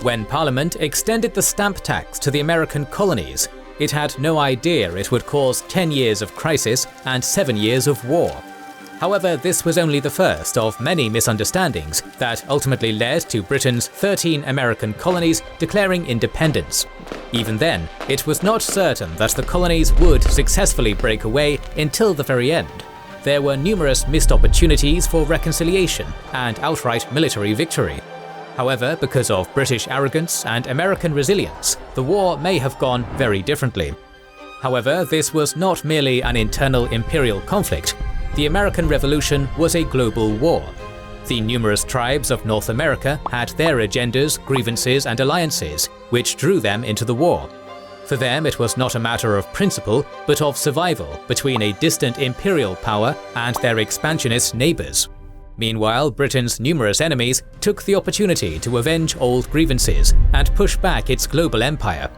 When Parliament extended the stamp tax to the American colonies, it had no idea it would cause 10 years of crisis and 7 years of war. However, this was only the first of many misunderstandings that ultimately led to Britain's 13 American colonies declaring independence. Even then, it was not certain that the colonies would successfully break away until the very end. There were numerous missed opportunities for reconciliation and outright military victory. However, because of British arrogance and American resilience, the war may have gone very differently. However, this was not merely an internal imperial conflict. The American Revolution was a global war. The numerous tribes of North America had their agendas, grievances, and alliances, which drew them into the war. For them, it was not a matter of principle, but of survival between a distant imperial power and their expansionist neighbors. Meanwhile, Britain's numerous enemies took the opportunity to avenge old grievances and push back its global empire.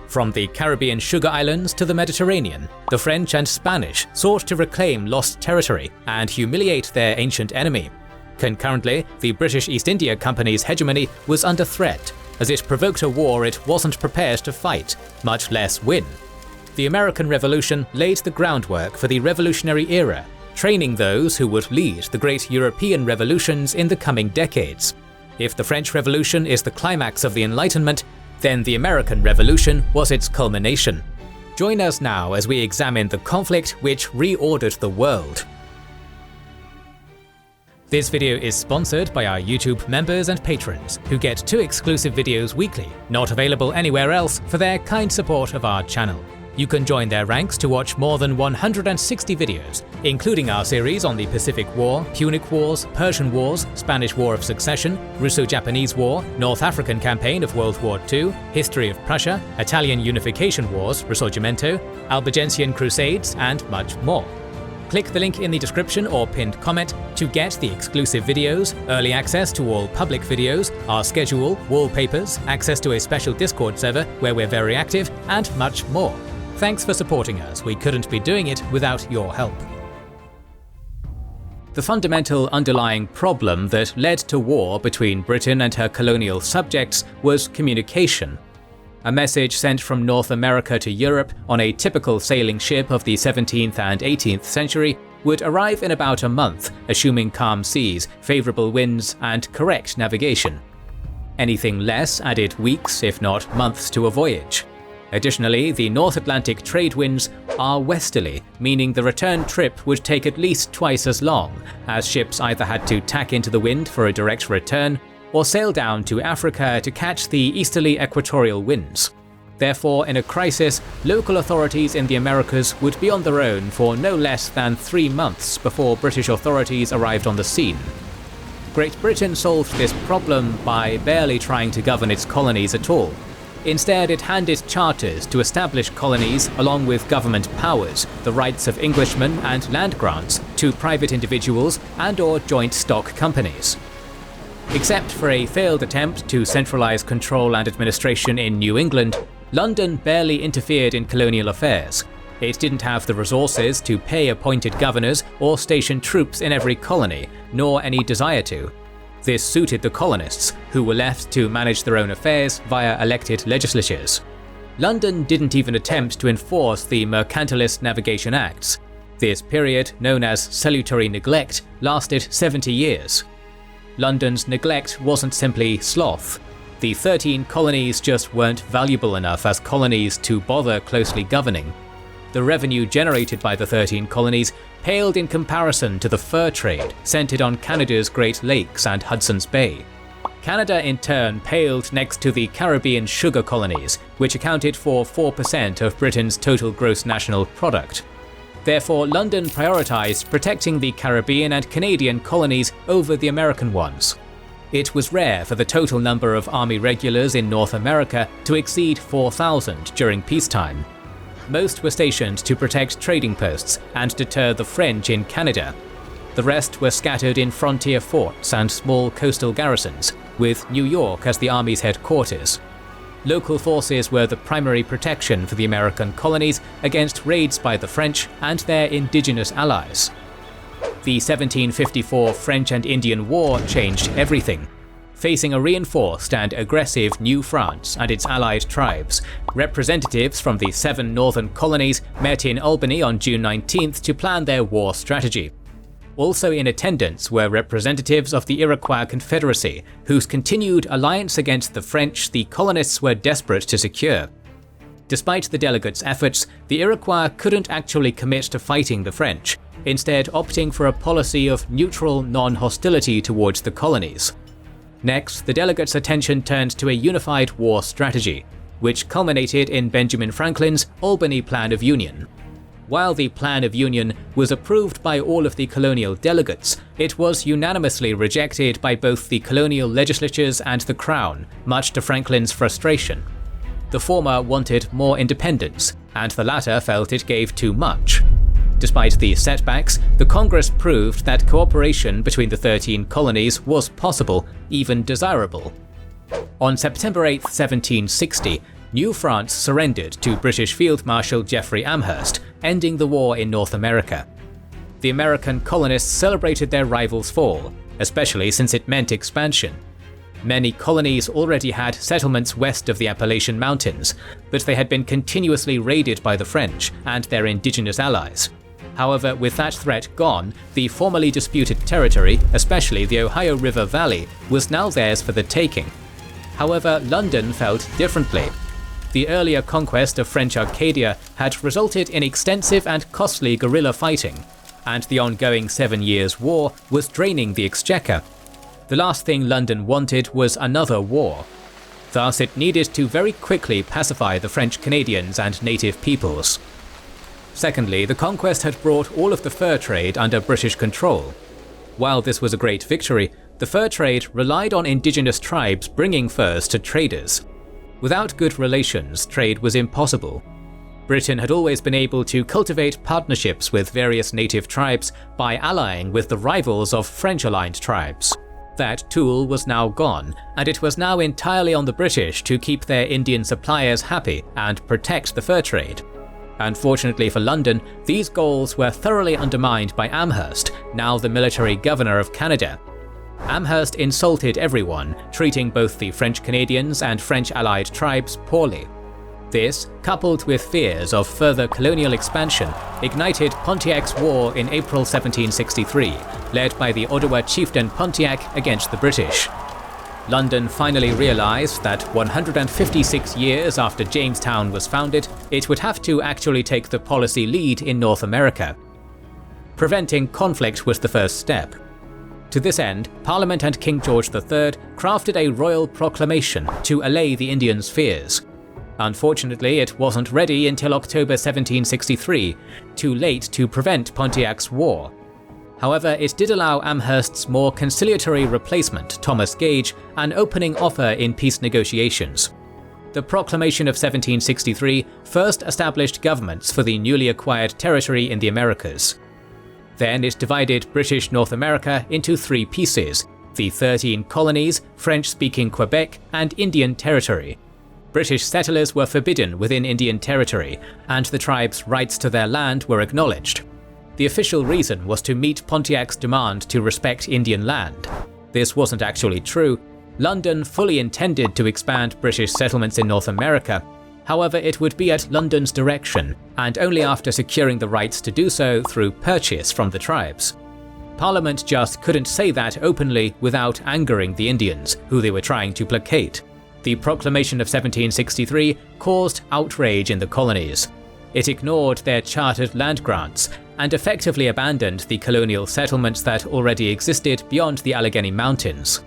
From the Caribbean sugar islands to the Mediterranean, the French and Spanish sought to reclaim lost territory and humiliate their ancient enemy. Concurrently, the British East India Company's hegemony was under threat, as it provoked a war it wasn't prepared to fight, much less win. The American Revolution laid the groundwork for the Revolutionary Era, training those who would lead the great European revolutions in the coming decades. If the French Revolution is the climax of the Enlightenment, then the American Revolution was its culmination. Join us now as we examine the conflict which reordered the world. This video is sponsored by our YouTube members and patrons, who get 2 exclusive videos weekly, not available anywhere else, for their kind support of our channel. You can join their ranks to watch more than 160 videos, including our series on the Pacific War, Punic Wars, Persian Wars, Spanish War of Succession, Russo-Japanese War, North African Campaign of World War II, History of Prussia, Italian Unification Wars, Risorgimento, Albigensian Crusades, and much more. Click the link in the description or pinned comment to get the exclusive videos, early access to all public videos, our schedule, wallpapers, access to a special Discord server where we're very active, and much more. Thanks for supporting us, we couldn't be doing it without your help. The fundamental underlying problem that led to war between Britain and her colonial subjects was communication. A message sent from North America to Europe on a typical sailing ship of the 17th and 18th century would arrive in about a month, assuming calm seas, favourable winds, and correct navigation. Anything less added weeks, if not months, to a voyage. Additionally, the North Atlantic trade winds are westerly, meaning the return trip would take at least twice as long, as ships either had to tack into the wind for a direct return, or sail down to Africa to catch the easterly equatorial winds. Therefore, in a crisis, local authorities in the Americas would be on their own for no less than 3 months before British authorities arrived on the scene. Great Britain solved this problem by barely trying to govern its colonies at all. Instead, it handed charters to establish colonies along with government powers, the rights of Englishmen and land grants to private individuals and/or joint stock companies. Except for a failed attempt to centralize control and administration in New England, London barely interfered in colonial affairs. It didn't have the resources to pay appointed governors or station troops in every colony, nor any desire to. This suited the colonists, who were left to manage their own affairs via elected legislatures. London didn't even attempt to enforce the Mercantilist Navigation Acts. This period, known as salutary neglect, lasted 70 years. London's neglect wasn't simply sloth. The 13 colonies just weren't valuable enough as colonies to bother closely governing. The revenue generated by the 13 colonies paled in comparison to the fur trade centered on Canada's Great Lakes and Hudson's Bay. Canada in turn paled next to the Caribbean sugar colonies, which accounted for 4% of Britain's total gross national product. Therefore, London prioritized protecting the Caribbean and Canadian colonies over the American ones. It was rare for the total number of army regulars in North America to exceed 4,000 during peacetime. Most were stationed to protect trading posts and deter the French in Canada. The rest were scattered in frontier forts and small coastal garrisons, with New York as the army's headquarters. Local forces were the primary protection for the American colonies against raids by the French and their indigenous allies. The 1754 French and Indian War changed everything. facing a reinforced and aggressive New France and its allied tribes. Representatives from the 7 northern colonies met in Albany on June 19th to plan their war strategy. Also in attendance were representatives of the Iroquois Confederacy, whose continued alliance against the French the colonists were desperate to secure. Despite the delegates' efforts, the Iroquois couldn't actually commit to fighting the French, instead opting for a policy of neutral non-hostility towards the colonies. Next, the delegates' attention turned to a unified war strategy, which culminated in Benjamin Franklin's Albany Plan of Union. While the Plan of Union was approved by all of the colonial delegates, it was unanimously rejected by both the colonial legislatures and the Crown, much to Franklin's frustration. The former wanted more independence, and the latter felt it gave too much. Despite these setbacks, the Congress proved that cooperation between the 13 colonies was possible, even desirable. On September 8, 1760, New France surrendered to British Field Marshal Jeffrey Amherst, ending the war in North America. The American colonists celebrated their rivals' fall, especially since it meant expansion. Many colonies already had settlements west of the Appalachian Mountains, but they had been continuously raided by the French and their indigenous allies. However, with that threat gone, the formerly disputed territory, especially the Ohio River Valley, was now theirs for the taking. However, London felt differently. The earlier conquest of French Arcadia had resulted in extensive and costly guerrilla fighting, and the ongoing 7 Years' War was draining the exchequer. The last thing London wanted was another war. Thus, it needed to very quickly pacify the French Canadians and native peoples. Secondly, the conquest had brought all of the fur trade under British control. While this was a great victory, the fur trade relied on indigenous tribes bringing furs to traders. Without good relations, trade was impossible. Britain had always been able to cultivate partnerships with various native tribes by allying with the rivals of French-aligned tribes. That tool was now gone, and it was now entirely on the British to keep their Indian suppliers happy and protect the fur trade. Unfortunately for London, these goals were thoroughly undermined by Amherst, now the military governor of Canada. Amherst insulted everyone, treating both the French Canadians and French allied tribes poorly. This, coupled with fears of further colonial expansion, ignited Pontiac's War in April 1763, led by the Ottawa chieftain Pontiac against the British. London finally realized that 156 years after Jamestown was founded, it would have to actually take the policy lead in North America. Preventing conflict was the first step. To this end, Parliament and King George III crafted a royal proclamation to allay the Indians' fears. Unfortunately, it wasn't ready until October 1763, too late to prevent Pontiac's War. However, it did allow Amherst's more conciliatory replacement, Thomas Gage, an opening offer in peace negotiations. The Proclamation of 1763 first established governments for the newly acquired territory in the Americas. Then it divided British North America into 3 pieces: the 13 colonies, French-speaking Quebec, and Indian Territory. British settlers were forbidden within Indian Territory, and the tribes' rights to their land were acknowledged. The official reason was to meet Pontiac's demand to respect Indian land. This wasn't actually true. London fully intended to expand British settlements in North America. However, it would be at London's direction, and only after securing the rights to do so through purchase from the tribes. Parliament just couldn't say that openly without angering the Indians, who they were trying to placate. The Proclamation of 1763 caused outrage in the colonies. It ignored their chartered land grants and effectively abandoned the colonial settlements that already existed beyond the Allegheny Mountains.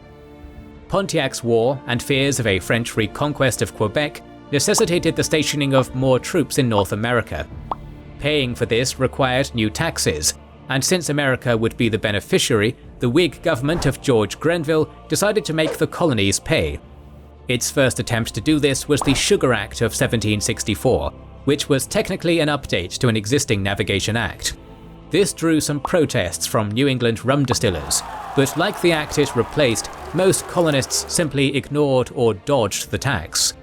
Pontiac's War and fears of a French reconquest of Quebec necessitated the stationing of more troops in North America. Paying for this required new taxes, and since America would be the beneficiary, the Whig government of George Grenville decided to make the colonies pay. Its first attempt to do this was the Sugar Act of 1764, which was technically an update to an existing Navigation Act. This drew some protests from New England rum distillers, but like the act it replaced, most colonists simply ignored or dodged the tax.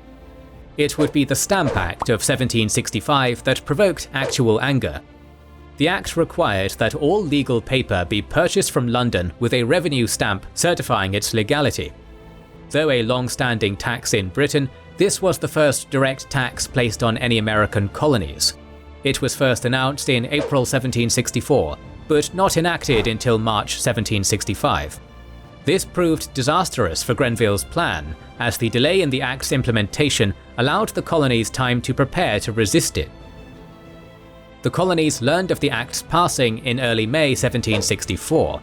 It would be the Stamp Act of 1765 that provoked actual anger. The act required that all legal paper be purchased from London with a revenue stamp certifying its legality. Though a long-standing tax in Britain, this was the first direct tax placed on any American colonies. It was first announced in April 1764, but not enacted until March 1765. This proved disastrous for Grenville's plan, as the delay in the Act's implementation allowed the colonies time to prepare to resist it. The colonies learned of the Act's passing in early May 1764.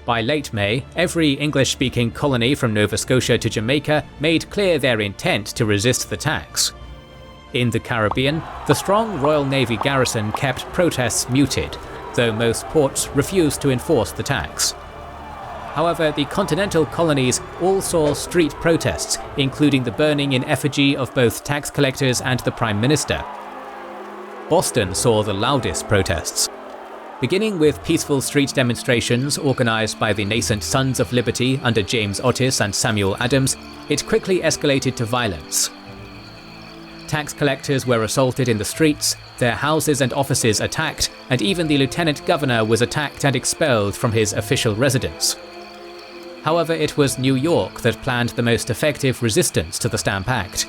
By late May, every English-speaking colony from Nova Scotia to Jamaica made clear their intent to resist the tax. In the Caribbean, the strong Royal Navy garrison kept protests muted, though most ports refused to enforce the tax. However, the continental colonies all saw street protests, including the burning in effigy of both tax collectors and the Prime Minister. Boston saw the loudest protests. Beginning with peaceful street demonstrations organized by the nascent Sons of Liberty under James Otis and Samuel Adams, it quickly escalated to violence. Tax collectors were assaulted in the streets, their houses and offices attacked, and even the lieutenant governor was attacked and expelled from his official residence. However, it was New York that planned the most effective resistance to the Stamp Act.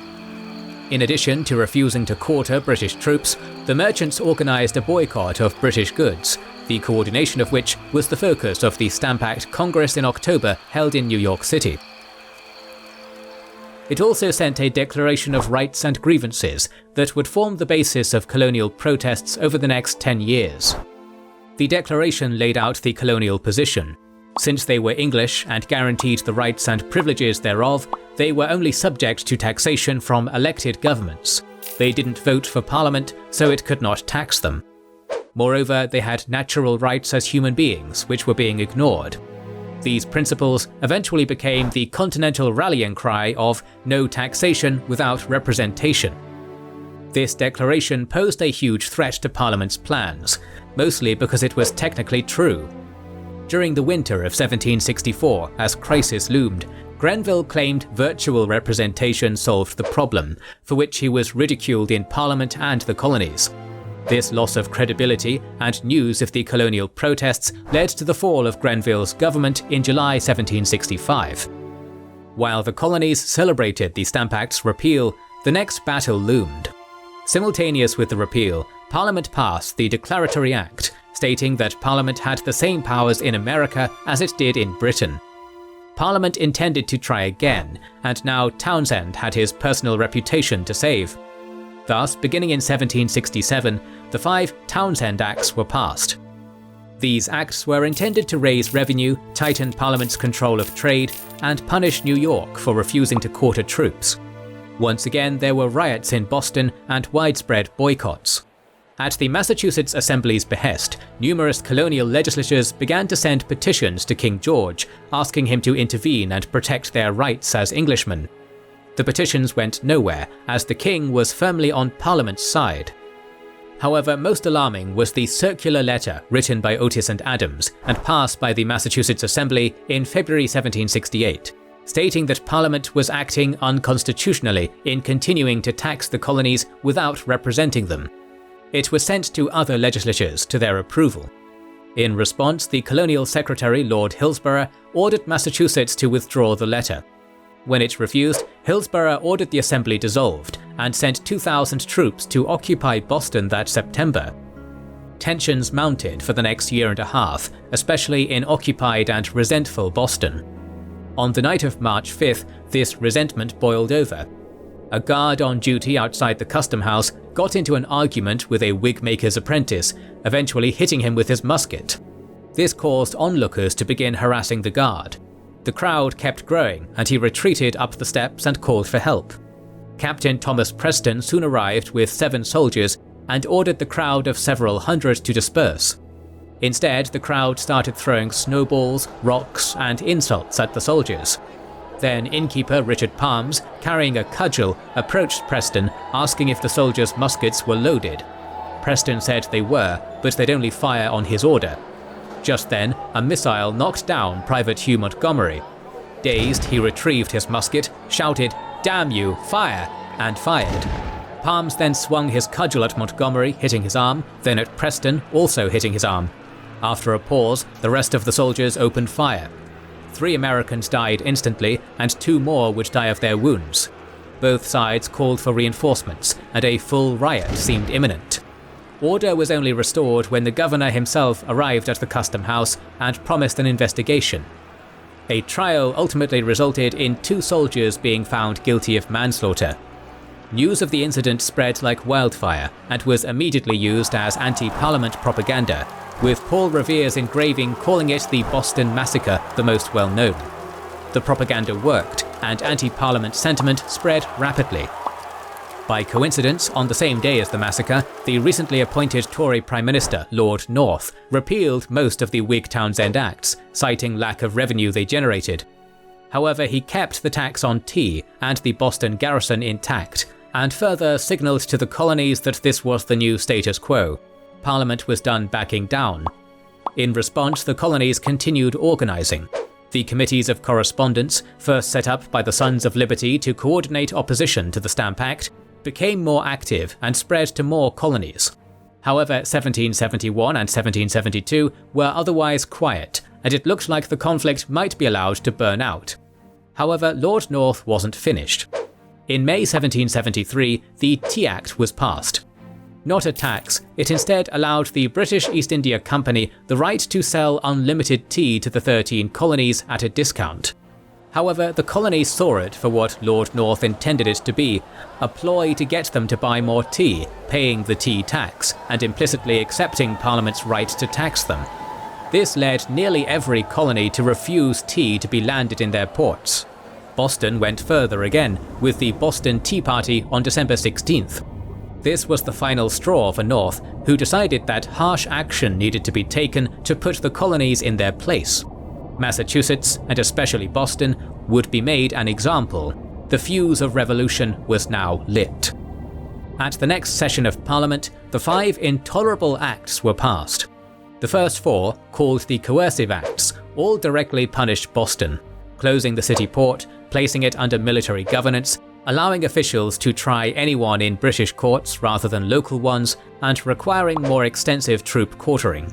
In addition to refusing to quarter British troops, the merchants organized a boycott of British goods, the coordination of which was the focus of the Stamp Act Congress in October held in New York City. It also sent a declaration of rights and grievances that would form the basis of colonial protests over the next 10 years. The declaration laid out the colonial position. Since they were English and guaranteed the rights and privileges thereof, they were only subject to taxation from elected governments. They didn't vote for Parliament, so it could not tax them. Moreover, they had natural rights as human beings, which were being ignored. These principles eventually became the continental rallying cry of "no taxation without representation." This declaration posed a huge threat to Parliament's plans, mostly because it was technically true. During the winter of 1764, as crisis loomed, Grenville claimed virtual representation solved the problem, for which he was ridiculed in Parliament and the colonies. This loss of credibility and news of the colonial protests led to the fall of Grenville's government in July 1765. While the colonies celebrated the Stamp Act's repeal, the next battle loomed. Simultaneous with the repeal, Parliament passed the Declaratory Act, stating that Parliament had the same powers in America as it did in Britain. Parliament intended to try again, and now Townshend had his personal reputation to save. Thus, beginning in 1767, the 5 Townshend Acts were passed. These acts were intended to raise revenue, tighten Parliament's control of trade, and punish New York for refusing to quarter troops. Once again, there were riots in Boston and widespread boycotts. At the Massachusetts Assembly's behest, numerous colonial legislatures began to send petitions to King George, asking him to intervene and protect their rights as Englishmen. The petitions went nowhere, as the king was firmly on Parliament's side. However, most alarming was the circular letter written by Otis and Adams and passed by the Massachusetts Assembly in February 1768, stating that Parliament was acting unconstitutionally in continuing to tax the colonies without representing them. It was sent to other legislatures to their approval. In response, the Colonial Secretary Lord Hillsborough ordered Massachusetts to withdraw the letter. When it refused, Hillsborough ordered the Assembly dissolved and sent 2,000 troops to occupy Boston that September. Tensions mounted for the next year and a half, especially in occupied and resentful Boston. On the night of March 5th, this resentment boiled over. A guard on duty outside the custom house got into an argument with a wig-maker's apprentice, eventually hitting him with his musket. This caused onlookers to begin harassing the guard. The crowd kept growing, and he retreated up the steps and called for help. Captain Thomas Preston soon arrived with 7 soldiers and ordered the crowd of several hundred to disperse. Instead, the crowd started throwing snowballs, rocks, and insults at the soldiers. Then innkeeper Richard Palms, carrying a cudgel, approached Preston, asking if the soldiers' muskets were loaded. Preston said they were, but they'd only fire on his order. Just then, a missile knocked down Private Hugh Montgomery. Dazed, he retrieved his musket, shouted, "Damn you, fire!" and fired. Palms then swung his cudgel at Montgomery, hitting his arm, then at Preston, also hitting his arm. After a pause, the rest of the soldiers opened fire. 3 Americans died instantly and 2 more would die of their wounds. Both sides called for reinforcements, and a full riot seemed imminent. Order was only restored when the governor himself arrived at the custom house and promised an investigation. A trial ultimately resulted in 2 soldiers being found guilty of manslaughter. News of the incident spread like wildfire and was immediately used as anti-Parliament propaganda, with Paul Revere's engraving calling it the Boston Massacre the most well-known. The propaganda worked, and anti-Parliament sentiment spread rapidly. By coincidence, on the same day as the massacre, the recently appointed Tory Prime Minister, Lord North, repealed most of the Whig Townshend Acts, citing lack of revenue they generated. However, he kept the tax on tea and the Boston garrison intact, and further signalled to the colonies that this was the new status quo. Parliament was done backing down. In response, the colonies continued organising. The Committees of Correspondence, first set up by the Sons of Liberty to coordinate opposition to the Stamp Act, became more active and spread to more colonies. However, 1771 and 1772 were otherwise quiet, and it looked like the conflict might be allowed to burn out. However, Lord North wasn't finished. In May 1773, the Tea Act was passed. Not a tax, it instead allowed the British East India Company the right to sell unlimited tea to the 13 colonies at a discount. However, the colonies saw it for what Lord North intended it to be, a ploy to get them to buy more tea, paying the tea tax, and implicitly accepting Parliament's right to tax them. This led nearly every colony to refuse tea to be landed in their ports. Boston went further again, with the Boston Tea Party on December 16th. This was the final straw for North, who decided that harsh action needed to be taken to put the colonies in their place. Massachusetts, and especially Boston, would be made an example. The fuse of revolution was now lit. At the next session of Parliament, the 5 intolerable acts were passed. The first 4, called the Coercive Acts, all directly punished Boston, closing the city port, placing it under military governance, allowing officials to try anyone in British courts rather than local ones, and requiring more extensive troop quartering.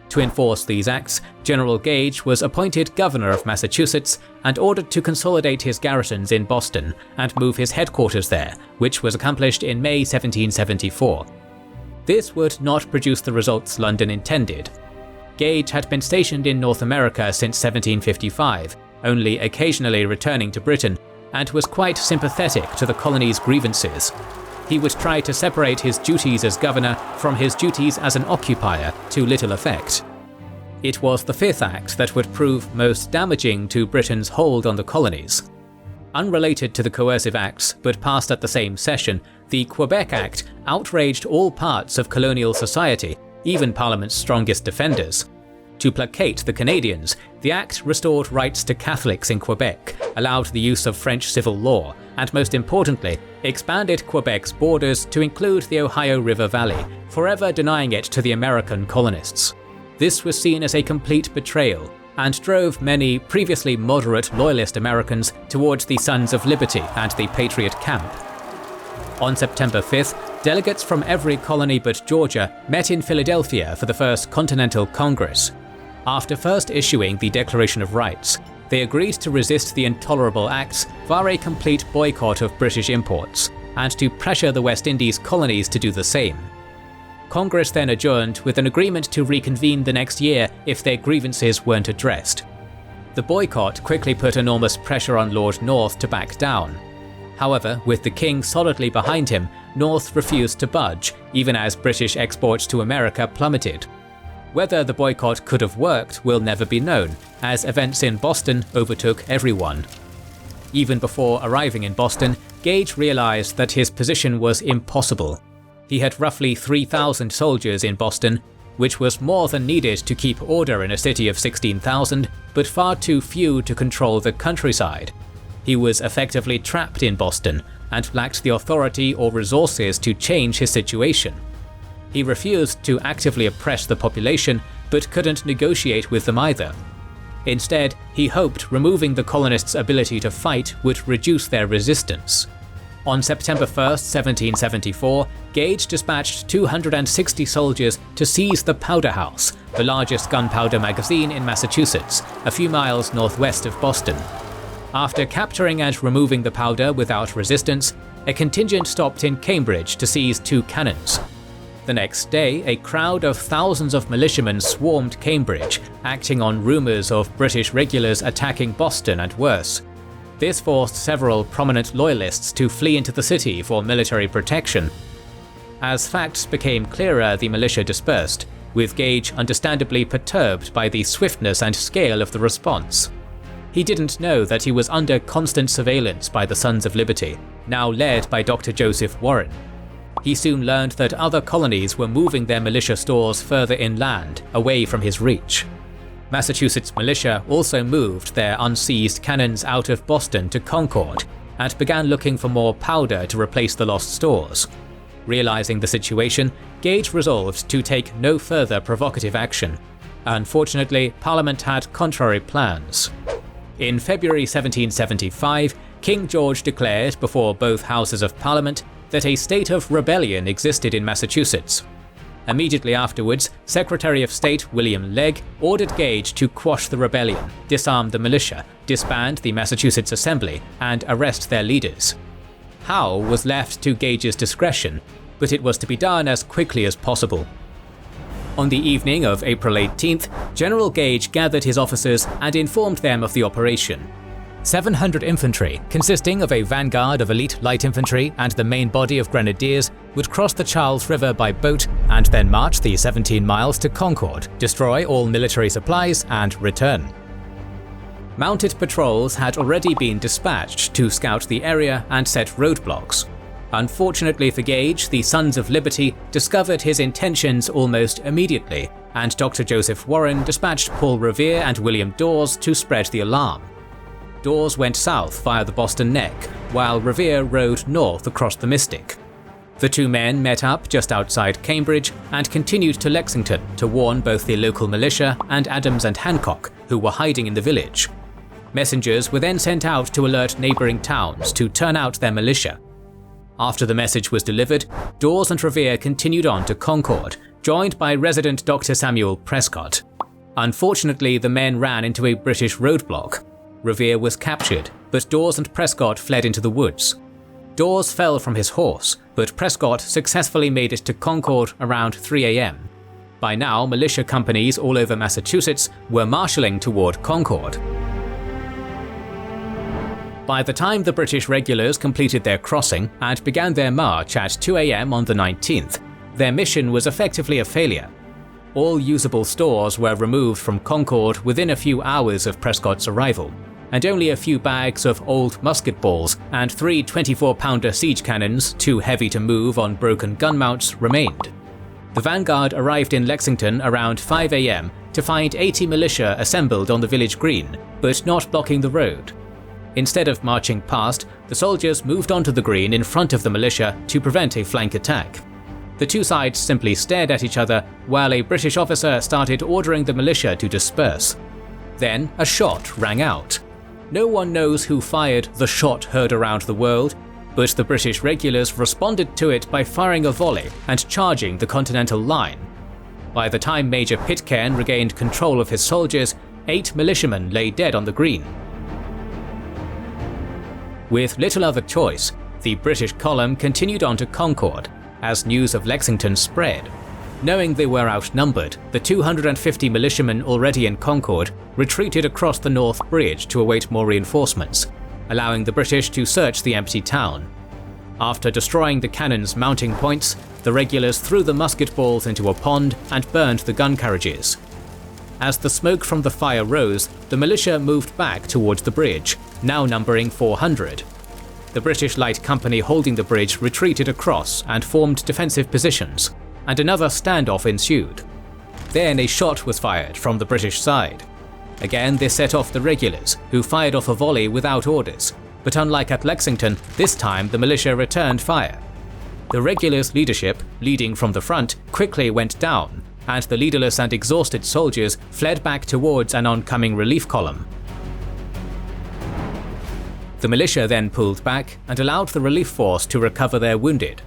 To enforce these acts, General Gage was appointed governor of Massachusetts and ordered to consolidate his garrisons in Boston and move his headquarters there, which was accomplished in May 1774. This would not produce the results London intended. Gage had been stationed in North America since 1755, only occasionally returning to Britain, and was quite sympathetic to the colony's grievances. He would try to separate his duties as governor from his duties as an occupier, to little effect. It was the 5th Act that would prove most damaging to Britain's hold on the colonies. Unrelated to the Coercive Acts, but passed at the same session, the Quebec Act outraged all parts of colonial society, even Parliament's strongest defenders. To placate the Canadians, the Act restored rights to Catholics in Quebec, allowed the use of French civil law, and most importantly, expanded Quebec's borders to include the Ohio River Valley, forever denying it to the American colonists. This was seen as a complete betrayal, and drove many previously moderate Loyalist Americans towards the Sons of Liberty and the Patriot camp. On September 5th, delegates from every colony but Georgia met in Philadelphia for the First Continental Congress. After first issuing the Declaration of Rights, they agreed to resist the intolerable acts via a complete boycott of British imports, and to pressure the West Indies colonies to do the same. Congress then adjourned with an agreement to reconvene the next year if their grievances weren't addressed. The boycott quickly put enormous pressure on Lord North to back down. However, with the king solidly behind him, North refused to budge, even as British exports to America plummeted. Whether the boycott could have worked will never be known, as events in Boston overtook everyone. Even before arriving in Boston, Gage realized that his position was impossible. He had roughly 3,000 soldiers in Boston, which was more than needed to keep order in a city of 16,000, but far too few to control the countryside. He was effectively trapped in Boston, and lacked the authority or resources to change his situation. He refused to actively oppress the population, but couldn't negotiate with them either. Instead, he hoped removing the colonists' ability to fight would reduce their resistance. On September 1, 1774, Gage dispatched 260 soldiers to seize the Powder House, the largest gunpowder magazine in Massachusetts, a few miles northwest of Boston. After capturing and removing the powder without resistance, a contingent stopped in Cambridge to seize 2 cannons. The next day, a crowd of thousands of militiamen swarmed Cambridge, acting on rumours of British regulars attacking Boston and worse. This forced several prominent Loyalists to flee into the city for military protection. As facts became clearer, the militia dispersed, with Gage understandably perturbed by the swiftness and scale of the response. He didn't know that he was under constant surveillance by the Sons of Liberty, now led by Dr. Joseph Warren. He soon learned that other colonies were moving their militia stores further inland, away from his reach. Massachusetts militia also moved their unseized cannons out of Boston to Concord, and began looking for more powder to replace the lost stores. Realizing the situation, Gage resolved to take no further provocative action. Unfortunately, Parliament had contrary plans. In February 1775, King George declared before both houses of Parliament that a state of rebellion existed in Massachusetts. Immediately afterwards, Secretary of State William Legge ordered Gage to quash the rebellion, disarm the militia, disband the Massachusetts Assembly, and arrest their leaders. How was left to Gage's discretion, but it was to be done as quickly as possible. On the evening of April 18th, General Gage gathered his officers and informed them of the operation. 700 infantry, consisting of a vanguard of elite light infantry and the main body of grenadiers, would cross the Charles River by boat and then march the 17 miles to Concord, destroy all military supplies, and return. Mounted patrols had already been dispatched to scout the area and set roadblocks. Unfortunately for Gage, the Sons of Liberty discovered his intentions almost immediately, and Dr. Joseph Warren dispatched Paul Revere and William Dawes to spread the alarm. Dawes went south via the Boston Neck, while Revere rode north across the Mystic. The 2 men met up just outside Cambridge and continued to Lexington to warn both the local militia and Adams and Hancock, who were hiding in the village. Messengers were then sent out to alert neighbouring towns to turn out their militia. After the message was delivered, Dawes and Revere continued on to Concord, joined by resident Dr. Samuel Prescott. Unfortunately, the men ran into a British roadblock. Revere was captured, but Dawes and Prescott fled into the woods. Dawes fell from his horse, but Prescott successfully made it to Concord around 3 a.m. By now, militia companies all over Massachusetts were marshalling toward Concord. By the time the British regulars completed their crossing and began their march at 2 a.m. on the 19th, their mission was effectively a failure. All usable stores were removed from Concord within a few hours of Prescott's arrival, and only a few bags of old musket balls and 3 24-pounder siege cannons, too heavy to move on broken gun mounts, remained. The vanguard arrived in Lexington around 5 a.m. to find 80 militia assembled on the village green, but not blocking the road. Instead of marching past, the soldiers moved onto the green in front of the militia to prevent a flank attack. The 2 sides simply stared at each other while a British officer started ordering the militia to disperse. Then a shot rang out. No one knows who fired the shot heard around the world, but the British regulars responded to it by firing a volley and charging the Continental line. By the time Major Pitcairn regained control of his soldiers, 8 militiamen lay dead on the green. With little other choice, the British column continued on to Concord, as news of Lexington spread. Knowing they were outnumbered, the 250 militiamen already in Concord retreated across the North Bridge to await more reinforcements, allowing the British to search the empty town. After destroying the cannons' mounting points, the regulars threw the musket balls into a pond and burned the gun carriages. As the smoke from the fire rose, the militia moved back towards the bridge, now numbering 400. The British Light Company holding the bridge retreated across and formed defensive positions, and another standoff ensued. Then a shot was fired from the British side. Again, this set off the regulars, who fired off a volley without orders, but unlike at Lexington, this time the militia returned fire. The regulars' leadership, leading from the front, quickly went down, and the leaderless and exhausted soldiers fled back towards an oncoming relief column. The militia then pulled back and allowed the relief force to recover their wounded.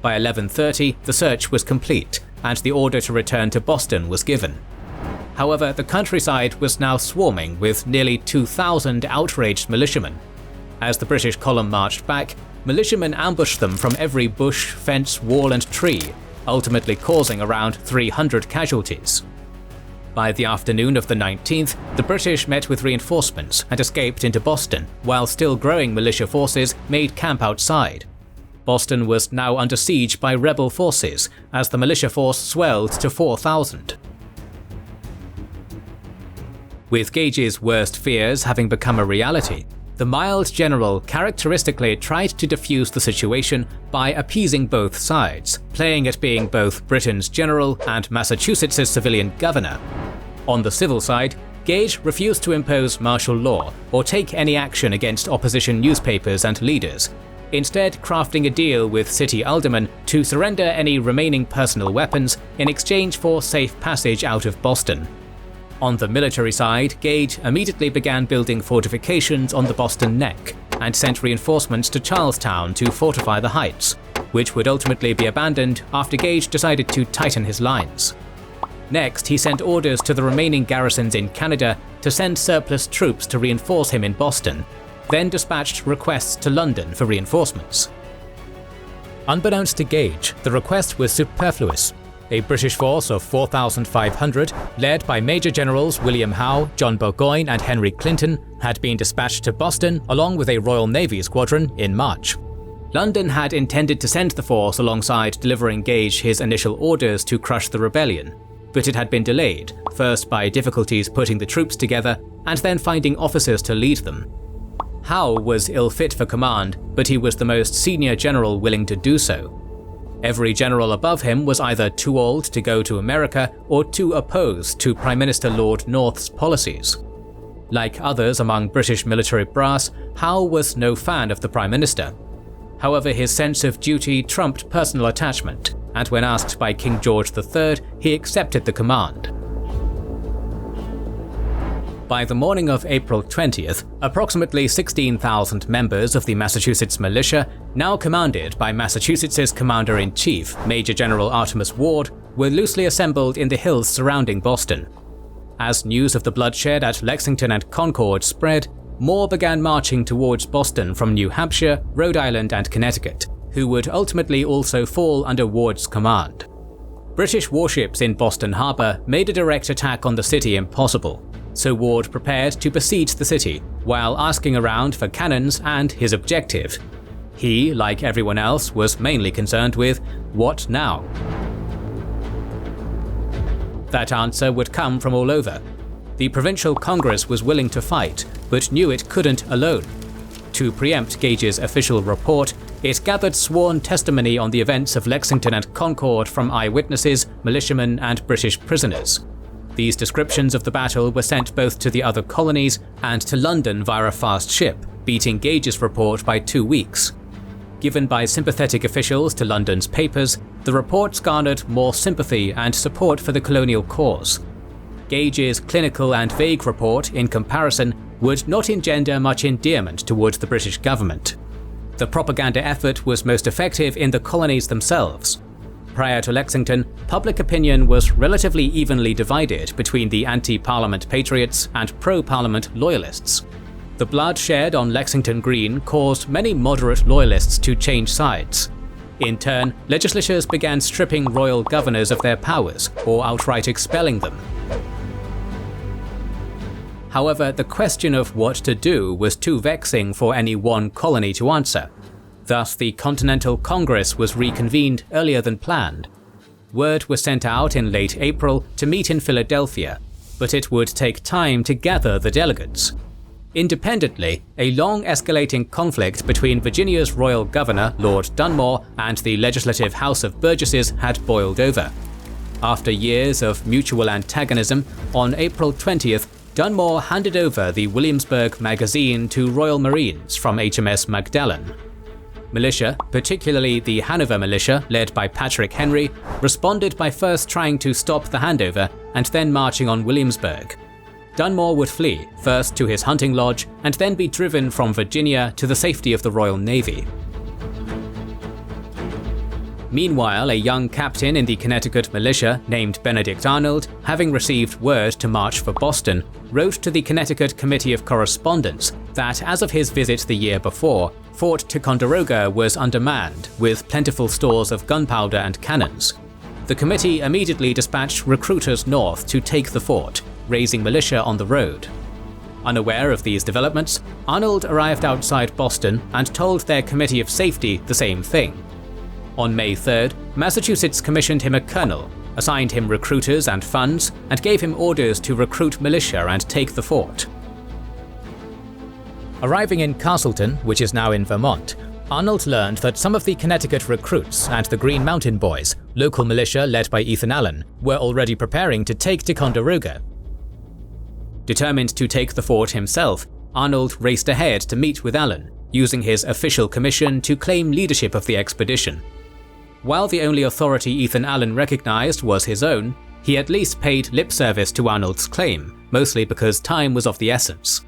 By 11:30, the search was complete, and the order to return to Boston was given. However, the countryside was now swarming with nearly 2,000 outraged militiamen. As the British column marched back, militiamen ambushed them from every bush, fence, wall and tree, ultimately causing around 300 casualties. By the afternoon of the 19th, the British met with reinforcements and escaped into Boston, while still growing militia forces made camp outside. Boston was now under siege by rebel forces, as the militia force swelled to 4,000. With Gage's worst fears having become a reality, the mild general characteristically tried to defuse the situation by appeasing both sides, playing at being both Britain's general and Massachusetts' civilian governor. On the civil side, Gage refused to impose martial law or take any action against opposition newspapers and leaders, instead crafting a deal with city aldermen to surrender any remaining personal weapons in exchange for safe passage out of Boston. On the military side, Gage immediately began building fortifications on the Boston Neck and sent reinforcements to Charlestown to fortify the heights, which would ultimately be abandoned after Gage decided to tighten his lines. Next, he sent orders to the remaining garrisons in Canada to send surplus troops to reinforce him in Boston, then dispatched requests to London for reinforcements. Unbeknownst to Gage, the request was superfluous. A British force of 4,500, led by Major Generals William Howe, John Burgoyne and Henry Clinton, had been dispatched to Boston along with a Royal Navy squadron in March. London had intended to send the force alongside delivering Gage his initial orders to crush the rebellion, but it had been delayed, first by difficulties putting the troops together and then finding officers to lead them. Howe was ill fit for command, but he was the most senior general willing to do so. Every general above him was either too old to go to America or too opposed to Prime Minister Lord North's policies. Like others among British military brass, Howe was no fan of the Prime Minister. However, his sense of duty trumped personal attachment, and when asked by King George III, he accepted the command. By the morning of April 20th, approximately 16,000 members of the Massachusetts militia, now commanded by Massachusetts' Commander-in-Chief, Major General Artemus Ward, were loosely assembled in the hills surrounding Boston. As news of the bloodshed at Lexington and Concord spread, more began marching towards Boston from New Hampshire, Rhode Island and Connecticut, who would ultimately also fall under Ward's command. British warships in Boston Harbor made a direct attack on the city impossible, so Ward prepared to besiege the city while asking around for cannons and his objective. He, like everyone else, was mainly concerned with what now? That answer would come from all over. The provincial Congress was willing to fight, but knew it couldn't alone. To preempt Gage's official report, it gathered sworn testimony on the events of Lexington and Concord from eyewitnesses, militiamen, and British prisoners. These descriptions of the battle were sent both to the other colonies and to London via a fast ship, beating Gage's report by 2 weeks. Given by sympathetic officials to London's papers, the reports garnered more sympathy and support for the colonial cause. Gage's clinical and vague report, in comparison, would not engender much endearment towards the British government. The propaganda effort was most effective in the colonies themselves. Prior to Lexington, public opinion was relatively evenly divided between the anti-Parliament patriots and pro-Parliament Loyalists. The bloodshed on Lexington Green caused many moderate Loyalists to change sides. In turn, legislatures began stripping royal governors of their powers or outright expelling them. However, the question of what to do was too vexing for any one colony to answer. Thus, the Continental Congress was reconvened earlier than planned. Word was sent out in late April to meet in Philadelphia, but it would take time to gather the delegates. Independently, a long escalating conflict between Virginia's royal governor, Lord Dunmore, and the Legislative House of Burgesses had boiled over. After years of mutual antagonism, on April 20th, Dunmore handed over the Williamsburg magazine to Royal Marines from HMS Magdalen. Militia, particularly the Hanover militia led by Patrick Henry, responded by first trying to stop the handover and then marching on Williamsburg. Dunmore would flee, first to his hunting lodge, and then be driven from Virginia to the safety of the Royal Navy. Meanwhile, a young captain in the Connecticut militia named Benedict Arnold, having received word to march for Boston, wrote to the Connecticut Committee of Correspondence that as of his visit the year before, Fort Ticonderoga was undermanned with plentiful stores of gunpowder and cannons. The committee immediately dispatched recruiters north to take the fort, raising militia on the road. Unaware of these developments, Arnold arrived outside Boston and told their Committee of Safety the same thing. On May 3rd, Massachusetts commissioned him a colonel, assigned him recruiters and funds, and gave him orders to recruit militia and take the fort. Arriving in Castleton, which is now in Vermont, Arnold learned that some of the Connecticut recruits and the Green Mountain Boys, local militia led by Ethan Allen, were already preparing to take Ticonderoga. Determined to take the fort himself, Arnold raced ahead to meet with Allen, using his official commission to claim leadership of the expedition. While the only authority Ethan Allen recognized was his own, he at least paid lip service to Arnold's claim, mostly because time was of the essence.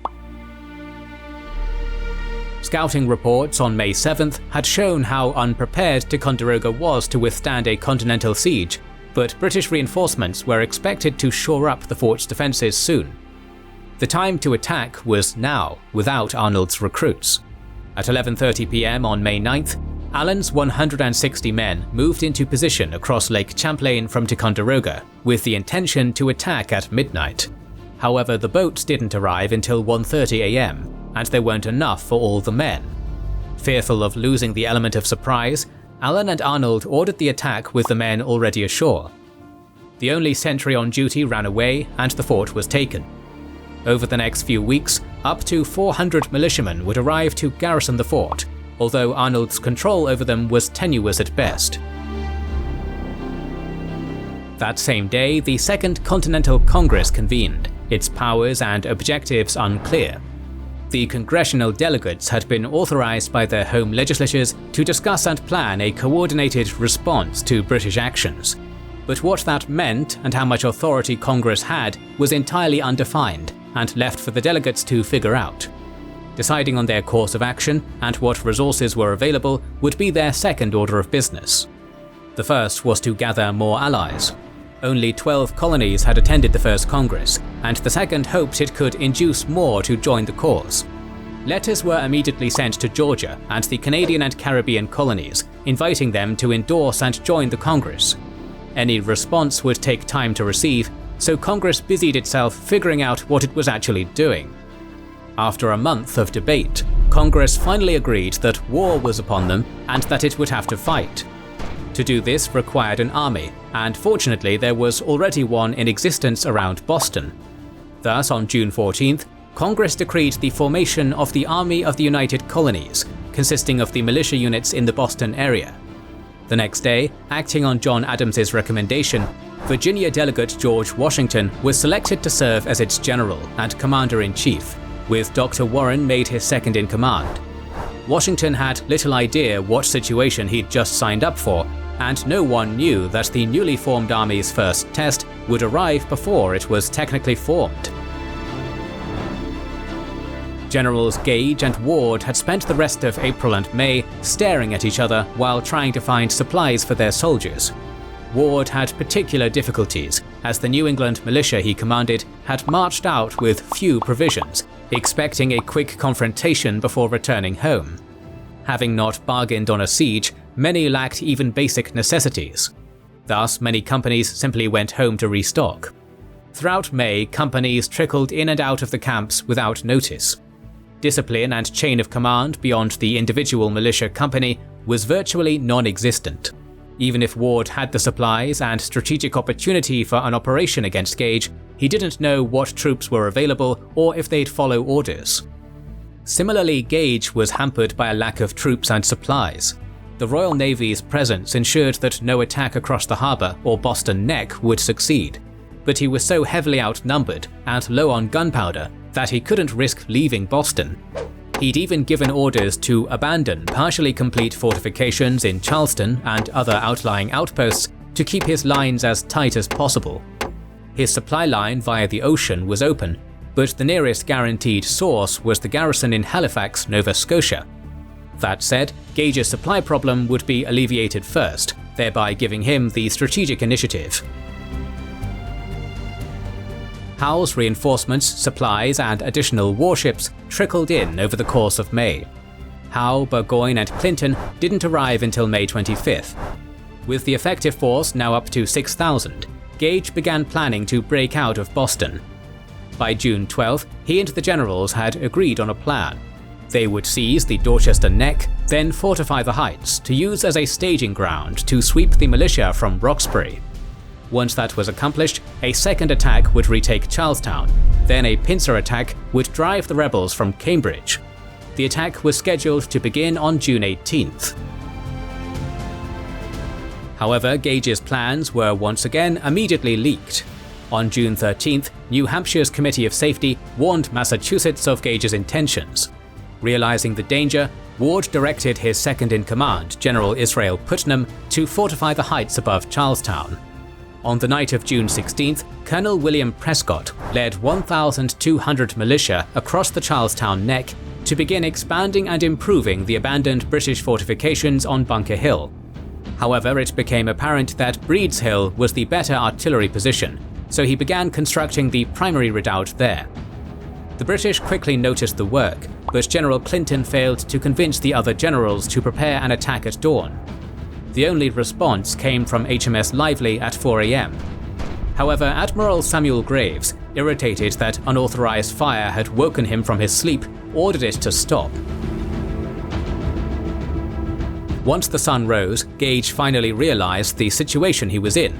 Scouting reports on May 7th had shown how unprepared Ticonderoga was to withstand a continental siege, but British reinforcements were expected to shore up the fort's defences soon. The time to attack was now, without Arnold's recruits. At 11:30 p.m. on May 9th, Allen's 160 men moved into position across Lake Champlain from Ticonderoga, with the intention to attack at midnight. However, the boats didn't arrive until 1:30 a.m., and there weren't enough for all the men. Fearful of losing the element of surprise, Allen and Arnold ordered the attack with the men already ashore. The only sentry on duty ran away, and the fort was taken. Over the next few weeks, up to 400 militiamen would arrive to garrison the fort, although Arnold's control over them was tenuous at best. That same day, the Second Continental Congress convened, its powers and objectives unclear. The congressional delegates had been authorized by their home legislatures to discuss and plan a coordinated response to British actions. But what that meant and how much authority Congress had was entirely undefined and left for the delegates to figure out. Deciding on their course of action and what resources were available would be their second order of business. The first was to gather more allies. Only 12 colonies had attended the first Congress, and the second hoped it could induce more to join the cause. Letters were immediately sent to Georgia and the Canadian and Caribbean colonies, inviting them to endorse and join the Congress. Any response would take time to receive, so Congress busied itself figuring out what it was actually doing. After a month of debate, Congress finally agreed that war was upon them and that it would have to fight. To do this required an army, and fortunately there was already one in existence around Boston. Thus, on June 14th, Congress decreed the formation of the Army of the United Colonies, consisting of the militia units in the Boston area. The next day, acting on John Adams's recommendation, Virginia delegate George Washington was selected to serve as its general and commander-in-chief, with Dr. Warren made his second-in-command. Washington had little idea what situation he'd just signed up for, and no one knew that the newly formed army's first test would arrive before it was technically formed. Generals Gage and Ward had spent the rest of April and May staring at each other while trying to find supplies for their soldiers. Ward had particular difficulties, as the New England militia he commanded had marched out with few provisions, expecting a quick confrontation before returning home. Having not bargained on a siege, many lacked even basic necessities. Thus, many companies simply went home to restock. Throughout May, companies trickled in and out of the camps without notice. Discipline and chain of command beyond the individual militia company was virtually non-existent. Even if Ward had the supplies and strategic opportunity for an operation against Gage, he didn't know what troops were available or if they'd follow orders. Similarly, Gage was hampered by a lack of troops and supplies. The Royal Navy's presence ensured that no attack across the harbour or Boston Neck would succeed, but he was so heavily outnumbered and low on gunpowder that he couldn't risk leaving Boston. He'd even given orders to abandon partially complete fortifications in Charleston and other outlying outposts to keep his lines as tight as possible. His supply line via the ocean was open, but the nearest guaranteed source was the garrison in Halifax, Nova Scotia. That said, Gage's supply problem would be alleviated first, thereby giving him the strategic initiative. Howe's reinforcements, supplies, and additional warships trickled in over the course of May. Howe, Burgoyne, and Clinton didn't arrive until May 25th. With the effective force now up to 6,000, Gage began planning to break out of Boston. By June 12th, he and the generals had agreed on a plan. They would seize the Dorchester Neck, then fortify the heights to use as a staging ground to sweep the militia from Roxbury. Once that was accomplished, a second attack would retake Charlestown, then a pincer attack would drive the rebels from Cambridge. The attack was scheduled to begin on June 18th. However, Gage's plans were once again immediately leaked. On June 13th, New Hampshire's Committee of Safety warned Massachusetts of Gage's intentions. Realizing the danger, Ward directed his second-in-command, General Israel Putnam, to fortify the heights above Charlestown. On the night of June 16th, Colonel William Prescott led 1,200 militia across the Charlestown Neck to begin expanding and improving the abandoned British fortifications on Bunker Hill. However, it became apparent that Breed's Hill was the better artillery position, so he began constructing the primary redoubt there. The British quickly noticed the work, but General Clinton failed to convince the other generals to prepare an attack at dawn. The only response came from HMS Lively at 4 a.m. However, Admiral Samuel Graves, irritated that unauthorized fire had woken him from his sleep, ordered it to stop. Once the sun rose, Gage finally realized the situation he was in.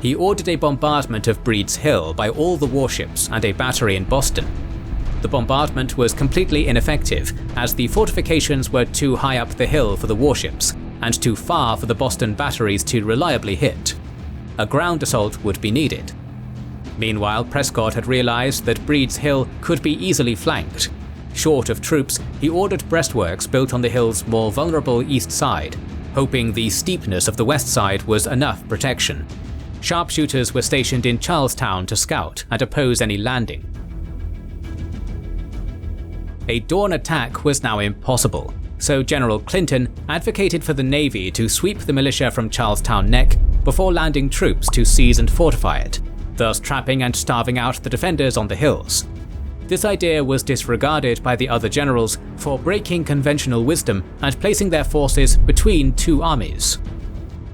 He ordered a bombardment of Breed's Hill by all the warships and a battery in Boston. The bombardment was completely ineffective, as the fortifications were too high up the hill for the warships, and too far for the Boston batteries to reliably hit. A ground assault would be needed. Meanwhile, Prescott had realized that Breed's Hill could be easily flanked. Short of troops, he ordered breastworks built on the hill's more vulnerable east side, hoping the steepness of the west side was enough protection. Sharpshooters were stationed in Charlestown to scout and oppose any landing. A dawn attack was now impossible, so General Clinton advocated for the Navy to sweep the militia from Charlestown Neck before landing troops to seize and fortify it, thus trapping and starving out the defenders on the hills. This idea was disregarded by the other generals for breaking conventional wisdom and placing their forces between two armies.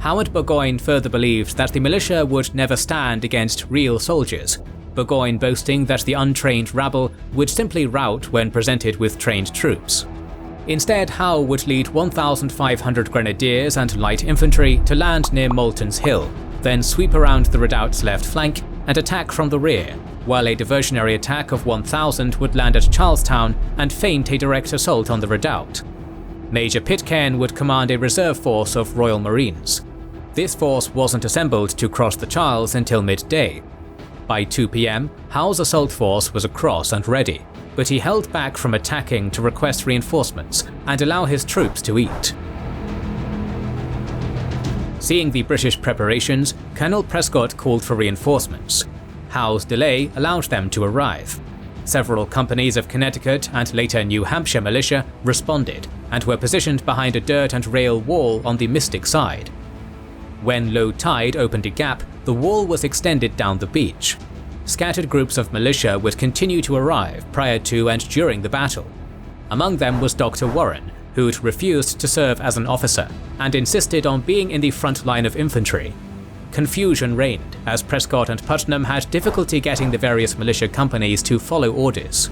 Howard Burgoyne further believed that the militia would never stand against real soldiers, Burgoyne boasting that the untrained rabble would simply rout when presented with trained troops. Instead, Howe would lead 1,500 grenadiers and light infantry to land near Moulton's Hill, then sweep around the redoubt's left flank and attack from the rear, while a diversionary attack of 1,000 would land at Charlestown and feint a direct assault on the redoubt. Major Pitcairn would command a reserve force of Royal Marines. This force wasn't assembled to cross the Charles until midday. By 2 p.m, Howe's assault force was across and ready, but he held back from attacking to request reinforcements and allow his troops to eat. Seeing the British preparations, Colonel Prescott called for reinforcements. Howe's delay allowed them to arrive. Several companies of Connecticut and later New Hampshire militia responded and were positioned behind a dirt and rail wall on the Mystic side. When low tide opened a gap, the wall was extended down the beach. Scattered groups of militia would continue to arrive prior to and during the battle. Among them was Dr. Warren, who'd refused to serve as an officer and insisted on being in the front line of infantry. Confusion reigned, as Prescott and Putnam had difficulty getting the various militia companies to follow orders.